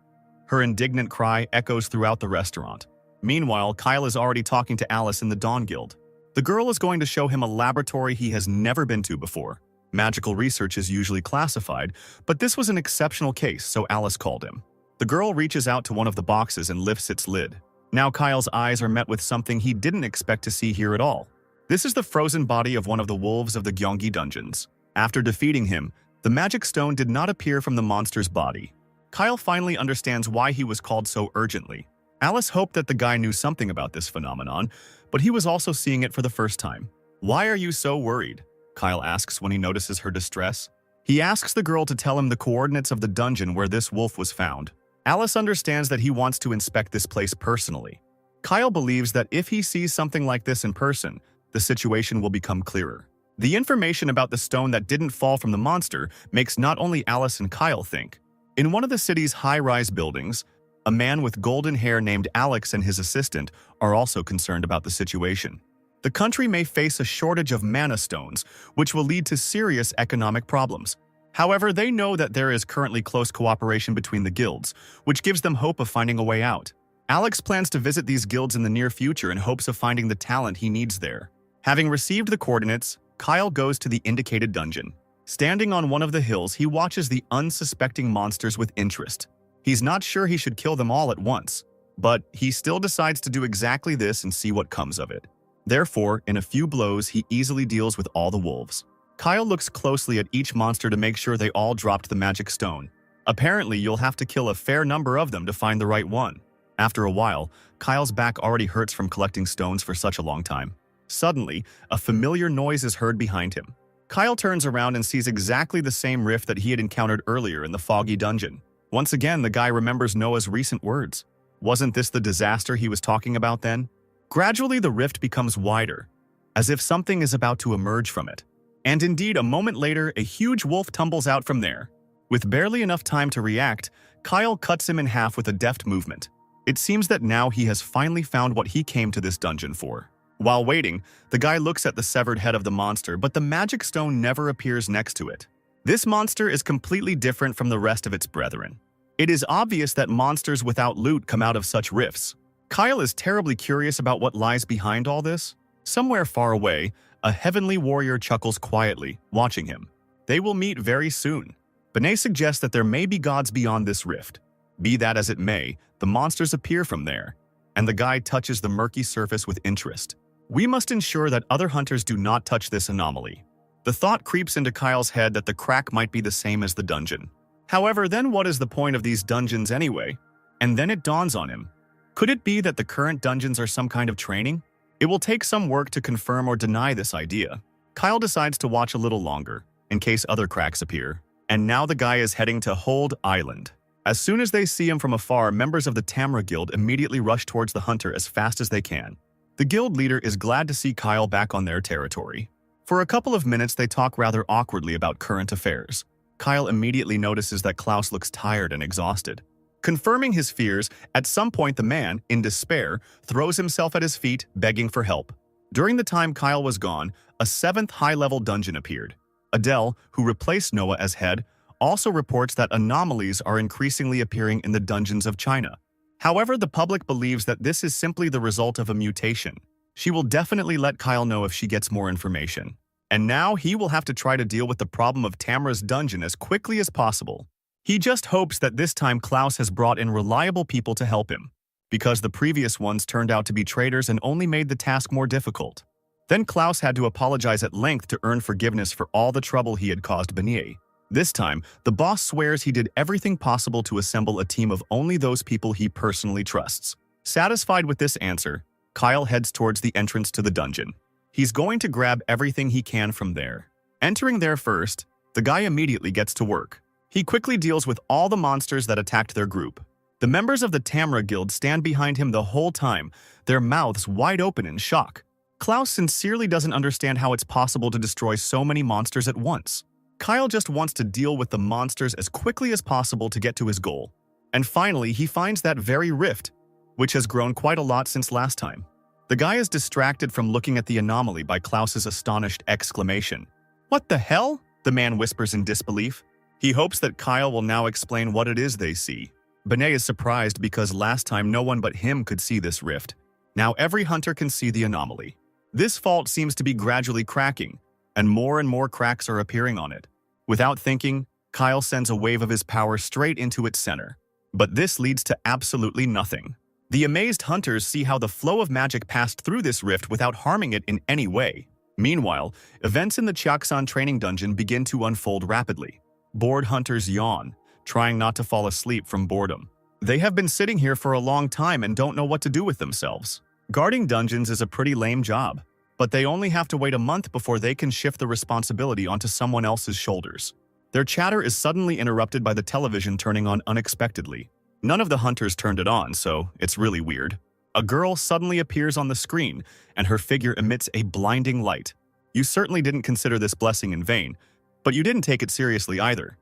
S1: Her indignant cry echoes throughout the restaurant. Meanwhile, Kyle is already talking to Alice in the Dawn Guild. The girl is going to show him a laboratory he has never been to before. Magical research is usually classified, but this was an exceptional case, so Alice called him. The girl reaches out to one of the boxes and lifts its lid. Now Kyle's eyes are met with something he didn't expect to see here at all. This is the frozen body of one of the wolves of the Gyeonggi dungeons. After defeating him, the magic stone did not appear from the monster's body. Kyle finally understands why he was called so urgently. Alice hoped that the guy knew something about this phenomenon, but he was also seeing it for the first time. "Why are you so worried?" Kyle asks when he notices her distress. He asks the girl to tell him the coordinates of the dungeon where this wolf was found. Alice understands that he wants to inspect this place personally. Kyle believes that if he sees something like this in person, the situation will become clearer. The information about the stone that didn't fall from the monster makes not only Alice and Kyle think. In one of the city's high-rise buildings, a man with golden hair named Alex and his assistant are also concerned about the situation. The country may face a shortage of mana stones, which will lead to serious economic problems. However, they know that there is currently close cooperation between the guilds, which gives them hope of finding a way out. Alex plans to visit these guilds in the near future in hopes of finding the talent he needs there. Having received the coordinates, Kyle goes to the indicated dungeon. Standing on one of the hills, he watches the unsuspecting monsters with interest. He's not sure he should kill them all at once, but he still decides to do exactly this and see what comes of it. Therefore, in a few blows, he easily deals with all the wolves. Kyle looks closely at each monster to make sure they all dropped the magic stone. Apparently, you'll have to kill a fair number of them to find the right one. After a while, Kyle's back already hurts from collecting stones for such a long time. Suddenly, a familiar noise is heard behind him. Kyle turns around and sees exactly the same rift that he had encountered earlier in the foggy dungeon. Once again, the guy remembers Noah's recent words. Wasn't this the disaster he was talking about then? Gradually, the rift becomes wider, as if something is about to emerge from it. And indeed, a moment later, a huge wolf tumbles out from there. With barely enough time to react, Kyle cuts him in half with a deft movement. It seems that now he has finally found what he came to this dungeon for. While waiting, the guy looks at the severed head of the monster, but the magic stone never appears next to it. This monster is completely different from the rest of its brethren. It is obvious that monsters without loot come out of such rifts. Kyle is terribly curious about what lies behind all this. Somewhere far away, a heavenly warrior chuckles quietly, watching him. They will meet very soon. Benet suggests that there may be gods beyond this rift. Be that as it may, the monsters appear from there, and the guy touches the murky surface with interest. We must ensure that other hunters do not touch this anomaly. The thought creeps into Kyle's head that the crack might be the same as the dungeon. However, then what is the point of these dungeons anyway? And then it dawns on him. Could it be that the current dungeons are some kind of training? It will take some work to confirm or deny this idea. Kyle decides to watch a little longer, in case other cracks appear. And now the guy is heading to Hold Island. As soon as they see him from afar, members of the MANHWA Guild immediately rush towards the hunter as fast as they can. The guild leader is glad to see Kyle back on their territory. For a couple of minutes, they talk rather awkwardly about current affairs. Kyle immediately notices that Klaus looks tired and exhausted. Confirming his fears, at some point the man, in despair, throws himself at his feet, begging for help. During the time Kyle was gone, a 7th high-level dungeon appeared. Adele, who replaced Noah as head, also reports that anomalies are increasingly appearing in the dungeons of China. However, the public believes that this is simply the result of a mutation. She will definitely let Kyle know if she gets more information. And now he will have to try to deal with the problem of Tamra's dungeon as quickly as possible. He just hopes that this time Klaus has brought in reliable people to help him, because the previous ones turned out to be traitors and only made the task more difficult. Then Klaus had to apologize at length to earn forgiveness for all the trouble he had caused Benet. This time, the boss swears he did everything possible to assemble a team of only those people he personally trusts. Satisfied with this answer, Kyle heads towards the entrance to the dungeon. He's going to grab everything he can from there. Entering there first, the guy immediately gets to work. He quickly deals with all the monsters that attacked their group. The members of the MANHWA Guild stand behind him the whole time, their mouths wide open in shock. Klaus sincerely doesn't understand how it's possible to destroy so many monsters at once. Kyle just wants to deal with the monsters as quickly as possible to get to his goal. And finally, he finds that very rift, which has grown quite a lot since last time. The guy is distracted from looking at the anomaly by Klaus's astonished exclamation. "What the hell?" the man whispers in disbelief. He hopes that Kyle will now explain what it is they see. Benet is surprised because last time no one but him could see this rift. Now every hunter can see the anomaly. This fault seems to be gradually cracking, and more cracks are appearing on it. Without thinking, Kyle sends a wave of his power straight into its center. But this leads to absolutely nothing. The amazed hunters see how the flow of magic passed through this rift without harming it in any way. Meanwhile, events in the Chiaksan training dungeon begin to unfold rapidly. Bored hunters yawn, trying not to fall asleep from boredom. They have been sitting here for a long time and don't know what to do with themselves. Guarding dungeons is a pretty lame job, but they only have to wait a month before they can shift the responsibility onto someone else's shoulders. Their chatter is suddenly interrupted by the television turning on unexpectedly. None of the hunters turned it on, so it's really weird. A girl suddenly appears on the screen, and her figure emits a blinding light. You certainly didn't consider this blessing in vain, but you didn't take it seriously either.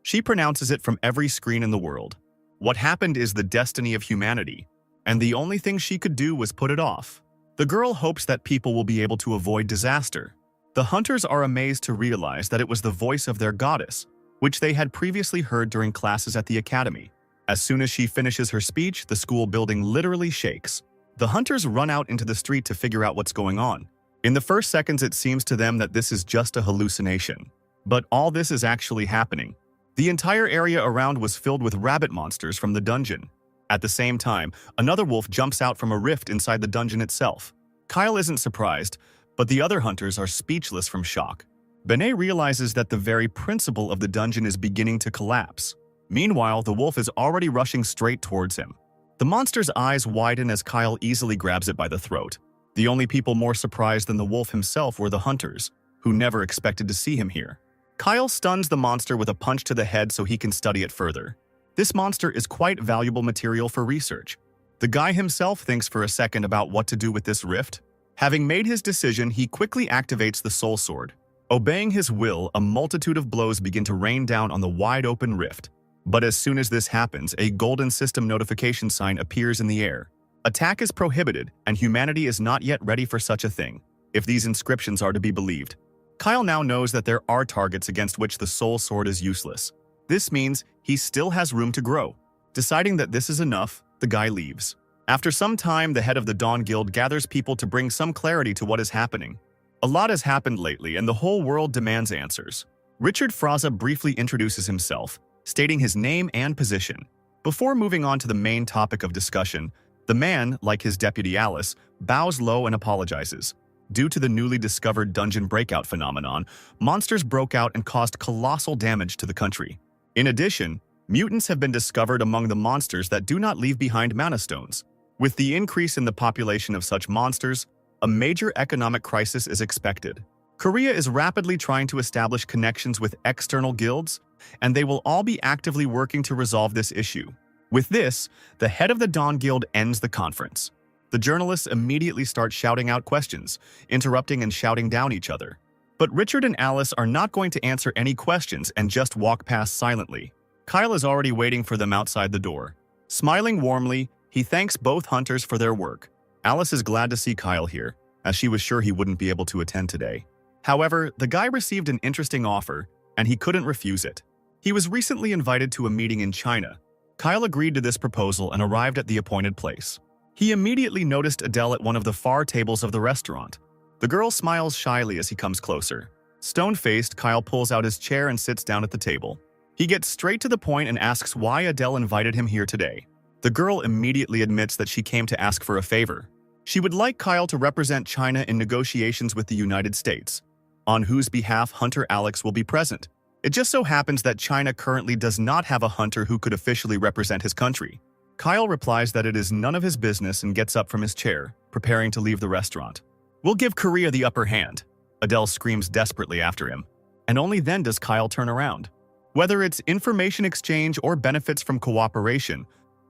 S1: She pronounces it from every screen in the world. What happened is the destiny of humanity, and the only thing she could do was put it off. The girl hopes that people will be able to avoid disaster. The hunters are amazed to realize that it was the voice of their goddess, which they had previously heard during classes at the academy. As soon as she finishes her speech, the school building literally shakes. The hunters run out into the street to figure out what's going on. In the first seconds, it seems to them that this is just a hallucination. But all this is actually happening. The entire area around was filled with rabbit monsters from the dungeon. At the same time, another wolf jumps out from a rift inside the dungeon itself. Kyle isn't surprised, but the other hunters are speechless from shock. Benet realizes that the very principle of the dungeon is beginning to collapse. Meanwhile, the wolf is already rushing straight towards him. The monster's eyes widen as Kyle easily grabs it by the throat. The only people more surprised than the wolf himself were the hunters, who never expected to see him here. Kyle stuns the monster with a punch to the head so he can study it further. This monster is quite valuable material for research. The guy himself thinks for a second about what to do with this rift. Having made his decision, he quickly activates the soul sword. Obeying his will, a multitude of blows begin to rain down on the wide-open rift. But as soon as this happens, a golden system notification sign appears in the air. Attack is prohibited, and humanity is not yet ready for such a thing, if these inscriptions are to be believed. Kyle now knows that there are targets against which the soul sword is useless. This means he still has room to grow. Deciding that this is enough, the guy leaves. After some time, the head of the Dawn Guild gathers people to bring some clarity to what is happening. A lot has happened lately, and the whole world demands answers. Richard Fraza briefly introduces himself, stating his name and position. Before moving on to the main topic of discussion, the man, like his deputy Alice, bows low and apologizes. Due to the newly discovered dungeon breakout phenomenon, monsters broke out and caused colossal damage to the country. In addition, mutants have been discovered among the monsters that do not leave behind mana stones. With the increase in the population of such monsters, a major economic crisis is expected. Korea is rapidly trying to establish connections with external guilds, and they will all be actively working to resolve this issue. With this, the head of the Dawn Guild ends the conference. The journalists immediately start shouting out questions, interrupting and shouting down each other. But Richard and Alice are not going to answer any questions and just walk past silently. Kyle is already waiting for them outside the door. Smiling warmly, he thanks both hunters for their work. Alice is glad to see Kyle here, as she was sure he wouldn't be able to attend today. However, the guy received an interesting offer, and he couldn't refuse it. He was recently invited to a meeting in China. Kyle agreed to this proposal and arrived at the appointed place. He immediately noticed Adele at one of the far tables of the restaurant. The girl smiles shyly as he comes closer. Stone-faced, Kyle pulls out his chair and sits down at the table. He gets straight to the point and asks why Adele invited him here today. The girl immediately admits that she came to ask for a favor. She would like Kyle to represent China in negotiations with the United States, on whose behalf Hunter Alex will be present. It just so happens that China currently does not have a hunter who could officially represent his country. Kyle replies that it is none of his business and gets up from his chair, preparing to leave the restaurant. "We'll give Korea the upper hand," Adele screams desperately after him. And only then does Kyle turn around. Whether it's information exchange or benefits from cooperation,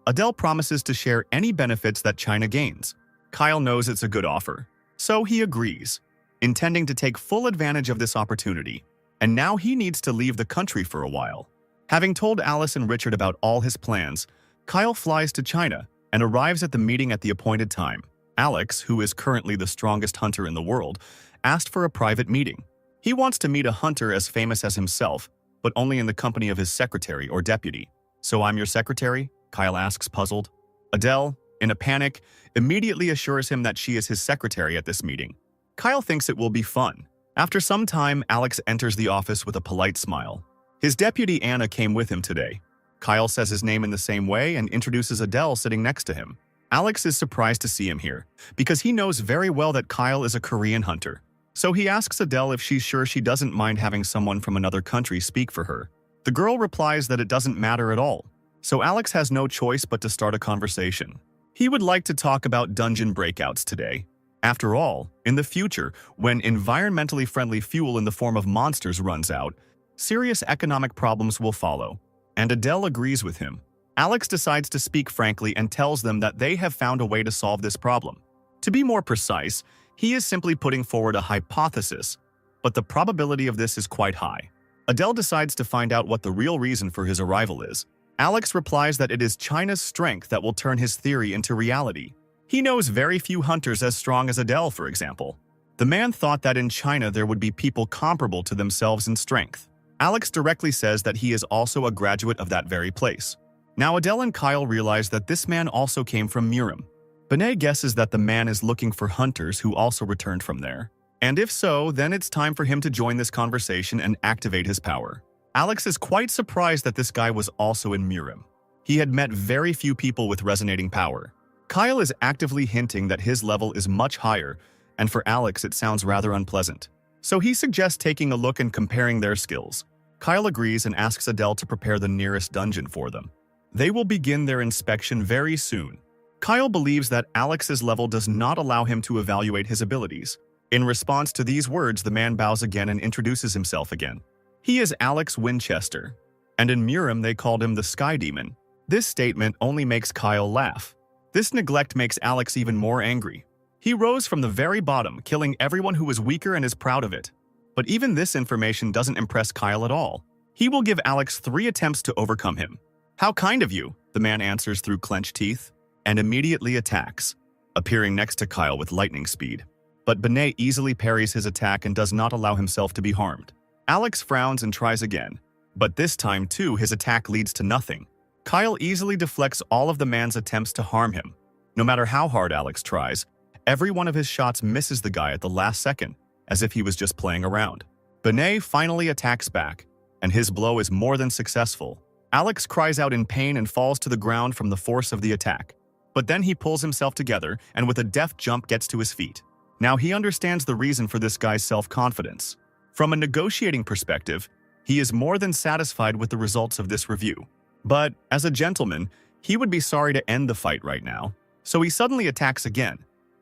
S1: Adele promises to share any benefits that China gains. Kyle knows it's a good offer, so he agrees, intending to take full advantage of this opportunity. And now he needs to leave the country for a while. Having told Alice and Richard about all his plans, Kyle flies to China and arrives at the meeting at the appointed time. Alex, who is currently the strongest hunter in the world, asked for a private meeting. He wants to meet a hunter as famous as himself, but only in the company of his secretary or deputy. "So I'm your secretary?" Kyle asks, puzzled. Adele, in a panic, immediately assures him that she is his secretary at this meeting. Kyle thinks it will be fun. After some time, Alex enters the office with a polite smile. His deputy Anna came with him today. Kyle says his name in the same way and introduces Adele sitting next to him. Alex is surprised to see him here, because he knows very well that Kyle is a Korean hunter. So he asks Adele if she's sure she doesn't mind having someone from another country speak for her. The girl replies that it doesn't matter at all. So Alex has no choice but to start a conversation. He would like to talk about dungeon breakouts today. After all, in the future, when environmentally friendly fuel in the form of monsters runs out, serious economic problems will follow. And Adele agrees with him. Alex decides to speak frankly and tells them that they have found a way to solve this problem. To be more precise, he is simply putting forward a hypothesis, but the probability of this is quite high. Adele decides to find out what the real reason for his arrival is. Alex replies that it is China's strength that will turn his theory into reality. He knows very few hunters as strong as Adele, for example. The man thought that in China there would be people comparable to themselves in strength. Alex directly says that he is also a graduate of that very place. Now Adele and Kyle realize that this man also came from Murim. Benet guesses that the man is looking for hunters who also returned from there. And if so, then it's time for him to join this conversation and activate his power. Alex is quite surprised that this guy was also in Murim. He had met very few people with resonating power. Kyle is actively hinting that his level is much higher, and for Alex it sounds rather unpleasant. So he suggests taking a look and comparing their skills. Kyle agrees and asks Adele to prepare the nearest dungeon for them. They will begin their inspection very soon. Kyle believes that Alex's level does not allow him to evaluate his abilities. In response to these words, the man bows again and introduces himself again. He is Alex Winchester, and in Murim they called him the Sky Demon. This statement only makes Kyle laugh. This neglect makes Alex even more angry. He rose from the very bottom, killing everyone who was weaker and is proud of it. But even this information doesn't impress Kyle at all. He will give Alex 3 attempts to overcome him. "How kind of you," the man answers through clenched teeth, and immediately attacks, appearing next to Kyle with lightning speed. But Benet easily parries his attack and does not allow himself to be harmed. Alex frowns and tries again, but this time too his attack leads to nothing. Kyle easily deflects all of the man's attempts to harm him. No matter how hard Alex tries, every one of his shots misses the guy at the last second, as if he was just playing around. Benet finally attacks back, and his blow is more than successful. Alex cries out in pain and falls to the ground from the force of the attack. But then he pulls himself together and with a deft jump gets to his feet. Now he understands the reason for this guy's self-confidence. From a negotiating perspective, he is more than satisfied with the results of this review. But, as a gentleman, he would be sorry to end the fight right now, so he suddenly attacks again.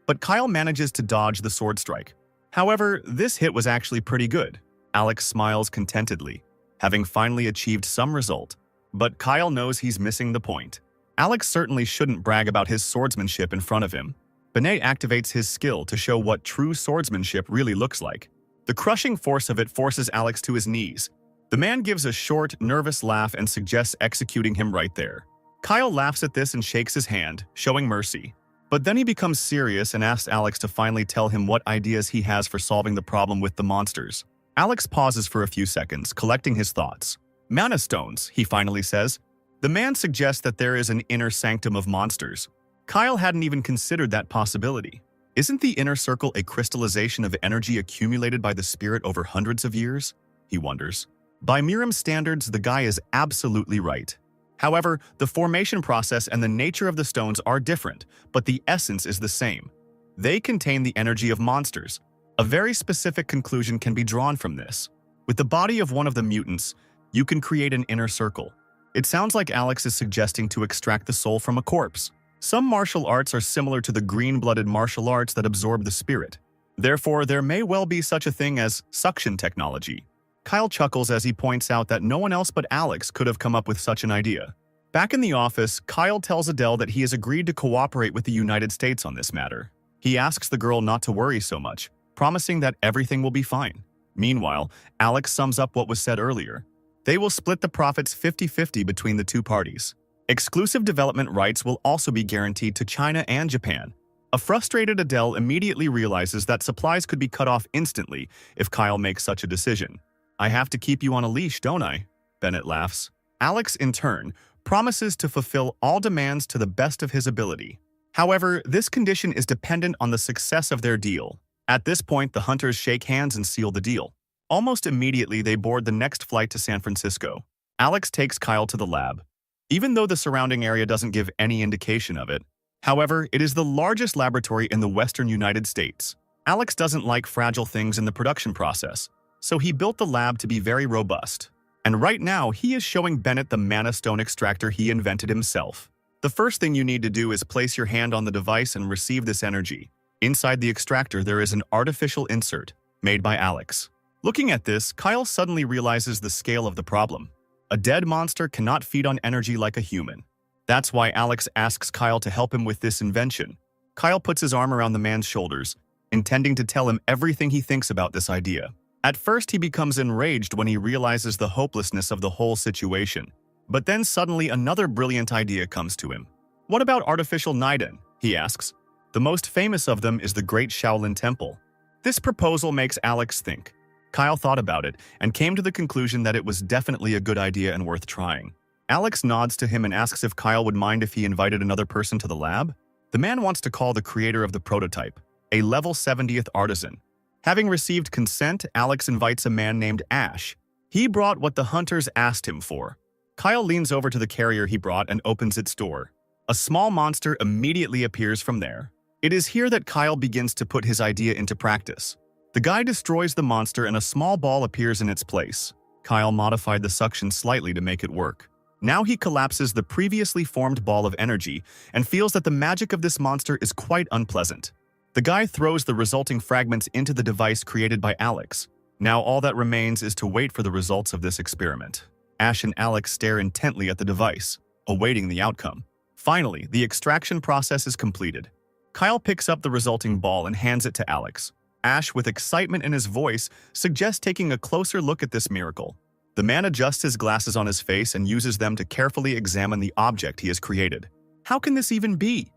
S1: But Kyle manages to dodge the sword strike. However, this hit was actually pretty good. Alex smiles contentedly, having finally achieved some result. But Kyle knows he's missing the point. Alex certainly shouldn't brag about his swordsmanship in front of him. Benet activates his skill to show what true swordsmanship really looks like. The crushing force of it forces Alex to his knees. The man gives a short, nervous laugh and suggests executing him right there. Kyle laughs at this and shakes his hand, showing mercy. But then he becomes serious and asks Alex to finally tell him what ideas he has for solving the problem with the monsters. Alex pauses for a few seconds, collecting his thoughts. Mana stones, he finally says. The man suggests that there is an inner sanctum of monsters. Kyle hadn't even considered that possibility. Isn't the inner circle a crystallization of energy accumulated by the spirit over hundreds of years? He wonders. By Miriam's standards, the guy is absolutely right. However, the formation process and the nature of the stones are different, but the essence is the same. They contain the energy of monsters. A very specific conclusion can be drawn from this. With the body of one of the mutants, you can create an inner circle. It sounds like Alex is suggesting to extract the soul from a corpse. Some martial arts are similar to the green-blooded martial arts that absorb the spirit. Therefore, there may well be such a thing as suction technology. Kyle chuckles as he points out that no one else but Alex could have come up with such an idea. Back in the office, Kyle tells Adele that he has agreed to cooperate with the United States on this matter. He asks the girl not to worry so much, promising that everything will be fine. Meanwhile, Alex sums up what was said earlier. They will split the profits 50-50 between the two parties. Exclusive development rights will also be guaranteed to China and Japan. A frustrated Adele immediately realizes that supplies could be cut off instantly if Kyle makes such a decision. I have to keep you on a leash, don't I? Bennett laughs. Alex, in turn, promises to fulfill all demands to the best of his ability. However, this condition is dependent on the success of their deal. At this point, the hunters shake hands and seal the deal. Almost immediately, they board the next flight to San Francisco. Alex takes Kyle to the lab. Even though the surrounding area doesn't give any indication of it. However, it is the largest laboratory in the western United States. Alex doesn't like fragile things in the production process, so he built the lab to be very robust. And right now, he is showing Bennett the mana stone extractor he invented himself. The first thing you need to do is place your hand on the device and receive this energy. Inside the extractor, there is an artificial insert made by Alex. Looking at this, Kyle suddenly realizes the scale of the problem. A dead monster cannot feed on energy like a human. That's why Alex asks Kyle to help him with this invention. Kyle puts his arm around the man's shoulders, intending to tell him everything he thinks about this idea. At first, he becomes enraged when he realizes the hopelessness of the whole situation. But then suddenly another brilliant idea comes to him. What about artificial Niden? He asks. The most famous of them is the Great Shaolin Temple. This proposal makes Alex think. Kyle thought about it and came to the conclusion that it was definitely a good idea and worth trying. Alex nods to him and asks if Kyle would mind if he invited another person to the lab. The man wants to call the creator of the prototype, a level 70th artisan. Having received consent, Alex invites a man named Ash. He brought what the hunters asked him for. Kyle leans over to the carrier he brought and opens its door. A small monster immediately appears from there. It is here that Kyle begins to put his idea into practice. The guy destroys the monster and a small ball appears in its place. Kyle modified the suction slightly to make it work. Now he collapses the previously formed ball of energy and feels that the magic of this monster is quite unpleasant. The guy throws the resulting fragments into the device created by Alex. Now all that remains is to wait for the results of this experiment. Ash and Alex stare intently at the device, awaiting the outcome. Finally, the extraction process is completed. Kyle picks up the resulting ball and hands it to Alex. Ash, with excitement in his voice, suggests taking a closer look at this miracle. The man adjusts his glasses on his face and uses them to carefully examine the object he has created. How can this even be?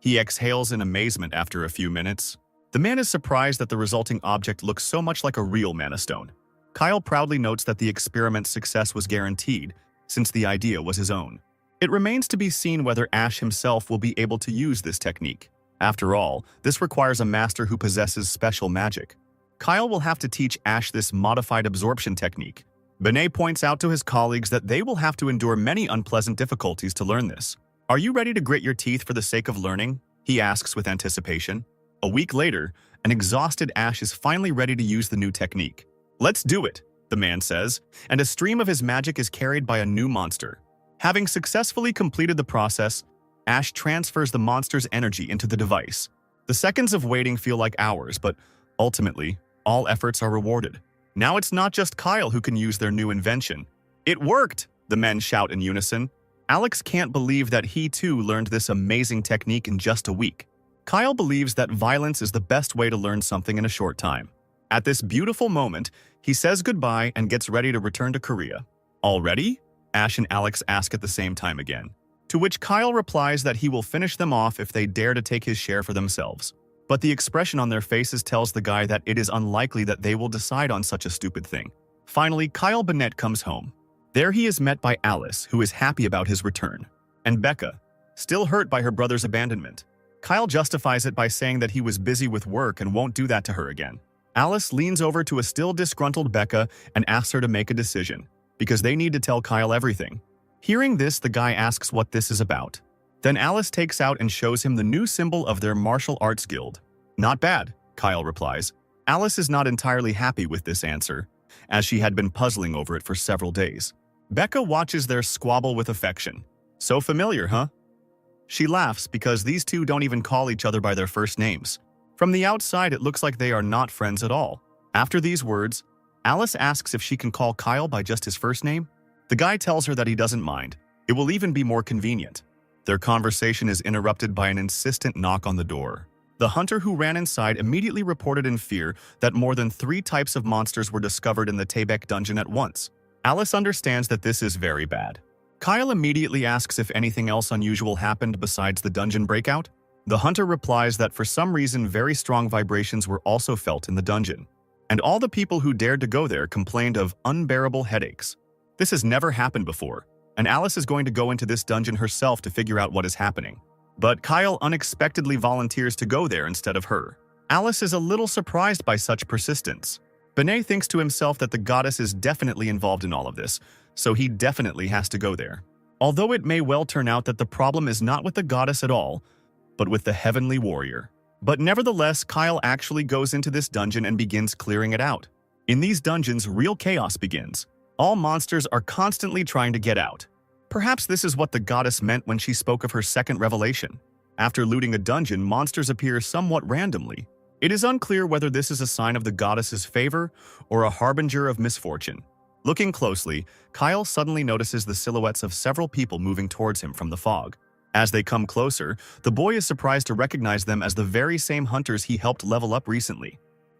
S1: He exhales in amazement after a few minutes. The man is surprised that the resulting object looks so much like a real mana stone. Kyle proudly notes that the experiment's success was guaranteed, since the idea was his own. It remains to be seen whether Ash himself will be able to use this technique. After all, this requires a master who possesses special magic. Kyle will have to teach Ash this modified absorption technique. Benet points out to his colleagues that they will have to endure many unpleasant difficulties to learn this. Are you ready to grit your teeth for the sake of learning? He asks with anticipation. A week later, an exhausted Ash is finally ready to use the new technique. Let's do it, the man says, and a stream of his magic is carried by a new monster. Having successfully completed the process, Ash transfers the monster's energy into the device. The seconds of waiting feel like hours, but ultimately, all efforts are rewarded. Now it's not just Kyle who can use their new invention. It worked, the men shout in unison. Alex can't believe that he too learned this amazing technique in just a week. Kyle believes that violence is the best way to learn something in a short time. At this beautiful moment, he says goodbye and gets ready to return to Korea. Already? Ash and Alex ask at the same time again. To which Kyle replies that he will finish them off if they dare to take his share for themselves. But the expression on their faces tells the guy that it is unlikely that they will decide on such a stupid thing. Finally, Kyle Bennett comes home. There he is met by Alice, who is happy about his return, and Becca, still hurt by her brother's abandonment. Kyle justifies it by saying that he was busy with work and won't do that to her again. Alice leans over to a still disgruntled Becca and asks her to make a decision, because they need to tell Kyle everything. Hearing this, the guy asks what this is about. Then Alice takes out and shows him the new symbol of their martial arts guild. Not bad, Kyle replies. Alice is not entirely happy with this answer, as she had been puzzling over it for several days. Becca watches their squabble with affection. So familiar, huh? She laughs because these two don't even call each other by their first names. From the outside, it looks like they are not friends at all. After these words, Alice asks if she can call Kyle by just his first name. The guy tells her that he doesn't mind. It will even be more convenient. Their conversation is interrupted by an insistent knock on the door. The hunter who ran inside immediately reported in fear that more than 3 types of monsters were discovered in the Taebaek dungeon at once. Alice understands that this is very bad. Kyle immediately asks if anything else unusual happened besides the dungeon breakout. The hunter replies that for some reason very strong vibrations were also felt in the dungeon, and all the people who dared to go there complained of unbearable headaches. This has never happened before, and Alice is going to go into this dungeon herself to figure out what is happening. But Kyle unexpectedly volunteers to go there instead of her. Alice is a little surprised by such persistence. Benet thinks to himself that the goddess is definitely involved in all of this, so he definitely has to go there. Although it may well turn out that the problem is not with the goddess at all, but with the heavenly warrior. But nevertheless, Kyle actually goes into this dungeon and begins clearing it out. In these dungeons, real chaos begins. All monsters are constantly trying to get out. Perhaps this is what the goddess meant when she spoke of her second revelation. After looting a dungeon, monsters appear somewhat randomly. It is unclear whether this is a sign of the goddess's favor or a harbinger of misfortune. Looking closely, Kyle suddenly notices the silhouettes of several people moving towards him from the fog. As they come closer, the boy is surprised to recognize them as the very same hunters he helped level up recently.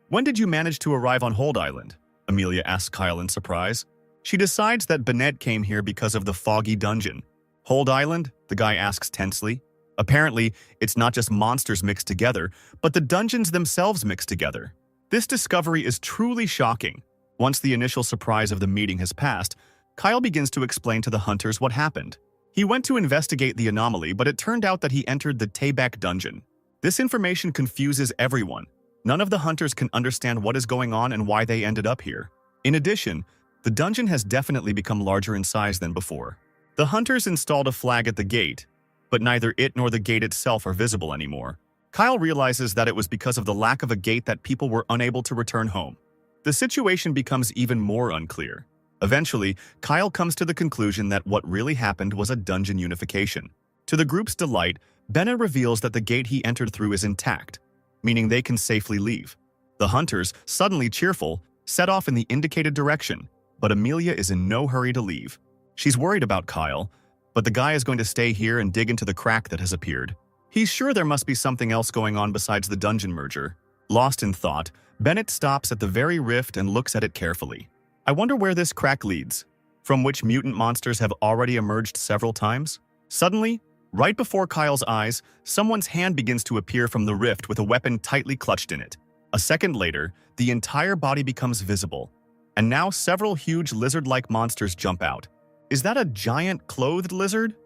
S1: "When did you manage to arrive on Hold Island?" Amelia asks Kyle in surprise. She decides that Bennett came here because of the foggy dungeon. "Hold Island?" the guy asks tensely. Apparently, it's not just monsters mixed together, but the dungeons themselves mixed together. This discovery is truly shocking. Once the initial surprise of the meeting has passed, Kyle begins to explain to the hunters what happened. He went to investigate the anomaly, but it turned out that he entered the Taebaek dungeon. This information confuses everyone. None of the hunters can understand what is going on and why they ended up here. In addition, the dungeon has definitely become larger in size than before. The hunters installed a flag at the gate, but neither it nor the gate itself are visible anymore. Kyle realizes that it was because of the lack of a gate that people were unable to return home. The situation becomes even more unclear. Eventually, Kyle comes to the conclusion that what really happened was a dungeon unification. To the group's delight, Benna reveals that the gate he entered through is intact, meaning they can safely leave. The hunters, suddenly cheerful, set off in the indicated direction, but Amelia is in no hurry to leave. She's worried about Kyle, but the guy is going to stay here and dig into the crack that has appeared. He's sure there must be something else going on besides the dungeon merger. Lost in thought, Bennett stops at the very rift and looks at it carefully. I wonder where this crack leads, from which mutant monsters have already emerged several times. Suddenly, right before Kyle's eyes, someone's hand begins to appear from the rift with a weapon tightly clutched in it. A second later, the entire body becomes visible, and now several huge lizard-like monsters jump out. Is that a giant clothed lizard?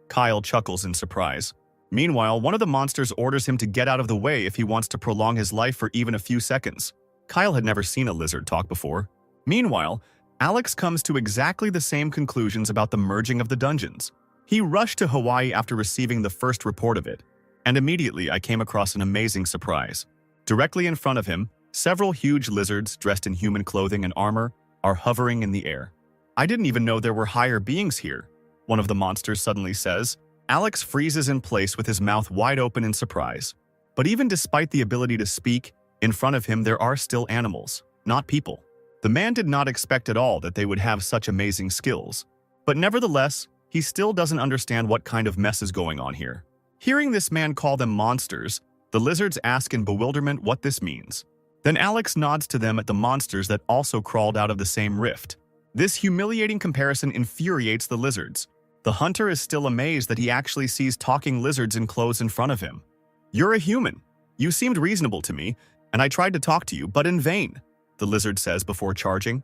S1: Kyle chuckles in surprise. Meanwhile, one of the monsters orders him to get out of the way if he wants to prolong his life for even a few seconds. Kyle had never seen a lizard talk before. Meanwhile, Alex comes to exactly the same conclusions about the merging of the dungeons. He rushed to Hawaii after receiving the first report of it, and immediately I came across an amazing surprise. Directly in front of him, several huge lizards dressed in human clothing and armor are hovering in the air. "I didn't even know there were higher beings here," one of the monsters suddenly says. Alex freezes in place with his mouth wide open in surprise. But even despite the ability to speak, in front of him there are still animals, not people. The man did not expect at all that they would have such amazing skills. But nevertheless, he still doesn't understand what kind of mess is going on here. Hearing this man call them monsters, the lizards ask in bewilderment what this means. Then Alex nods to them at the monsters that also crawled out of the same rift. This humiliating comparison infuriates the lizards. The hunter is still amazed that he actually sees talking lizards in clothes in front of him. "You're a human. You seemed reasonable to me, and I tried to talk to you, but in vain," the lizard says before charging.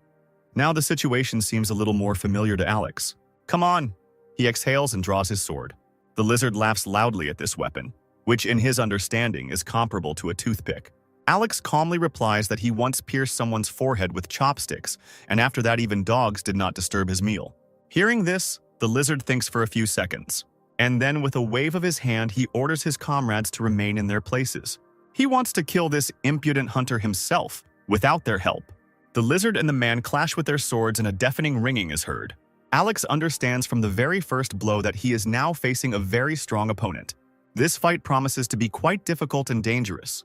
S1: Now the situation seems a little more familiar to Alex. "Come on." He exhales and draws his sword. The lizard laughs loudly at this weapon, which in his understanding is comparable to a toothpick. Alex calmly replies that he once pierced someone's forehead with chopsticks, and after that even dogs did not disturb his meal. Hearing this, the lizard thinks for a few seconds, and then with a wave of his hand he orders his comrades to remain in their places. He wants to kill this impudent hunter himself, without their help. The lizard and the man clash with their swords and a deafening ringing is heard. Alex understands from the very first blow that he is now facing a very strong opponent. This fight promises to be quite difficult and dangerous.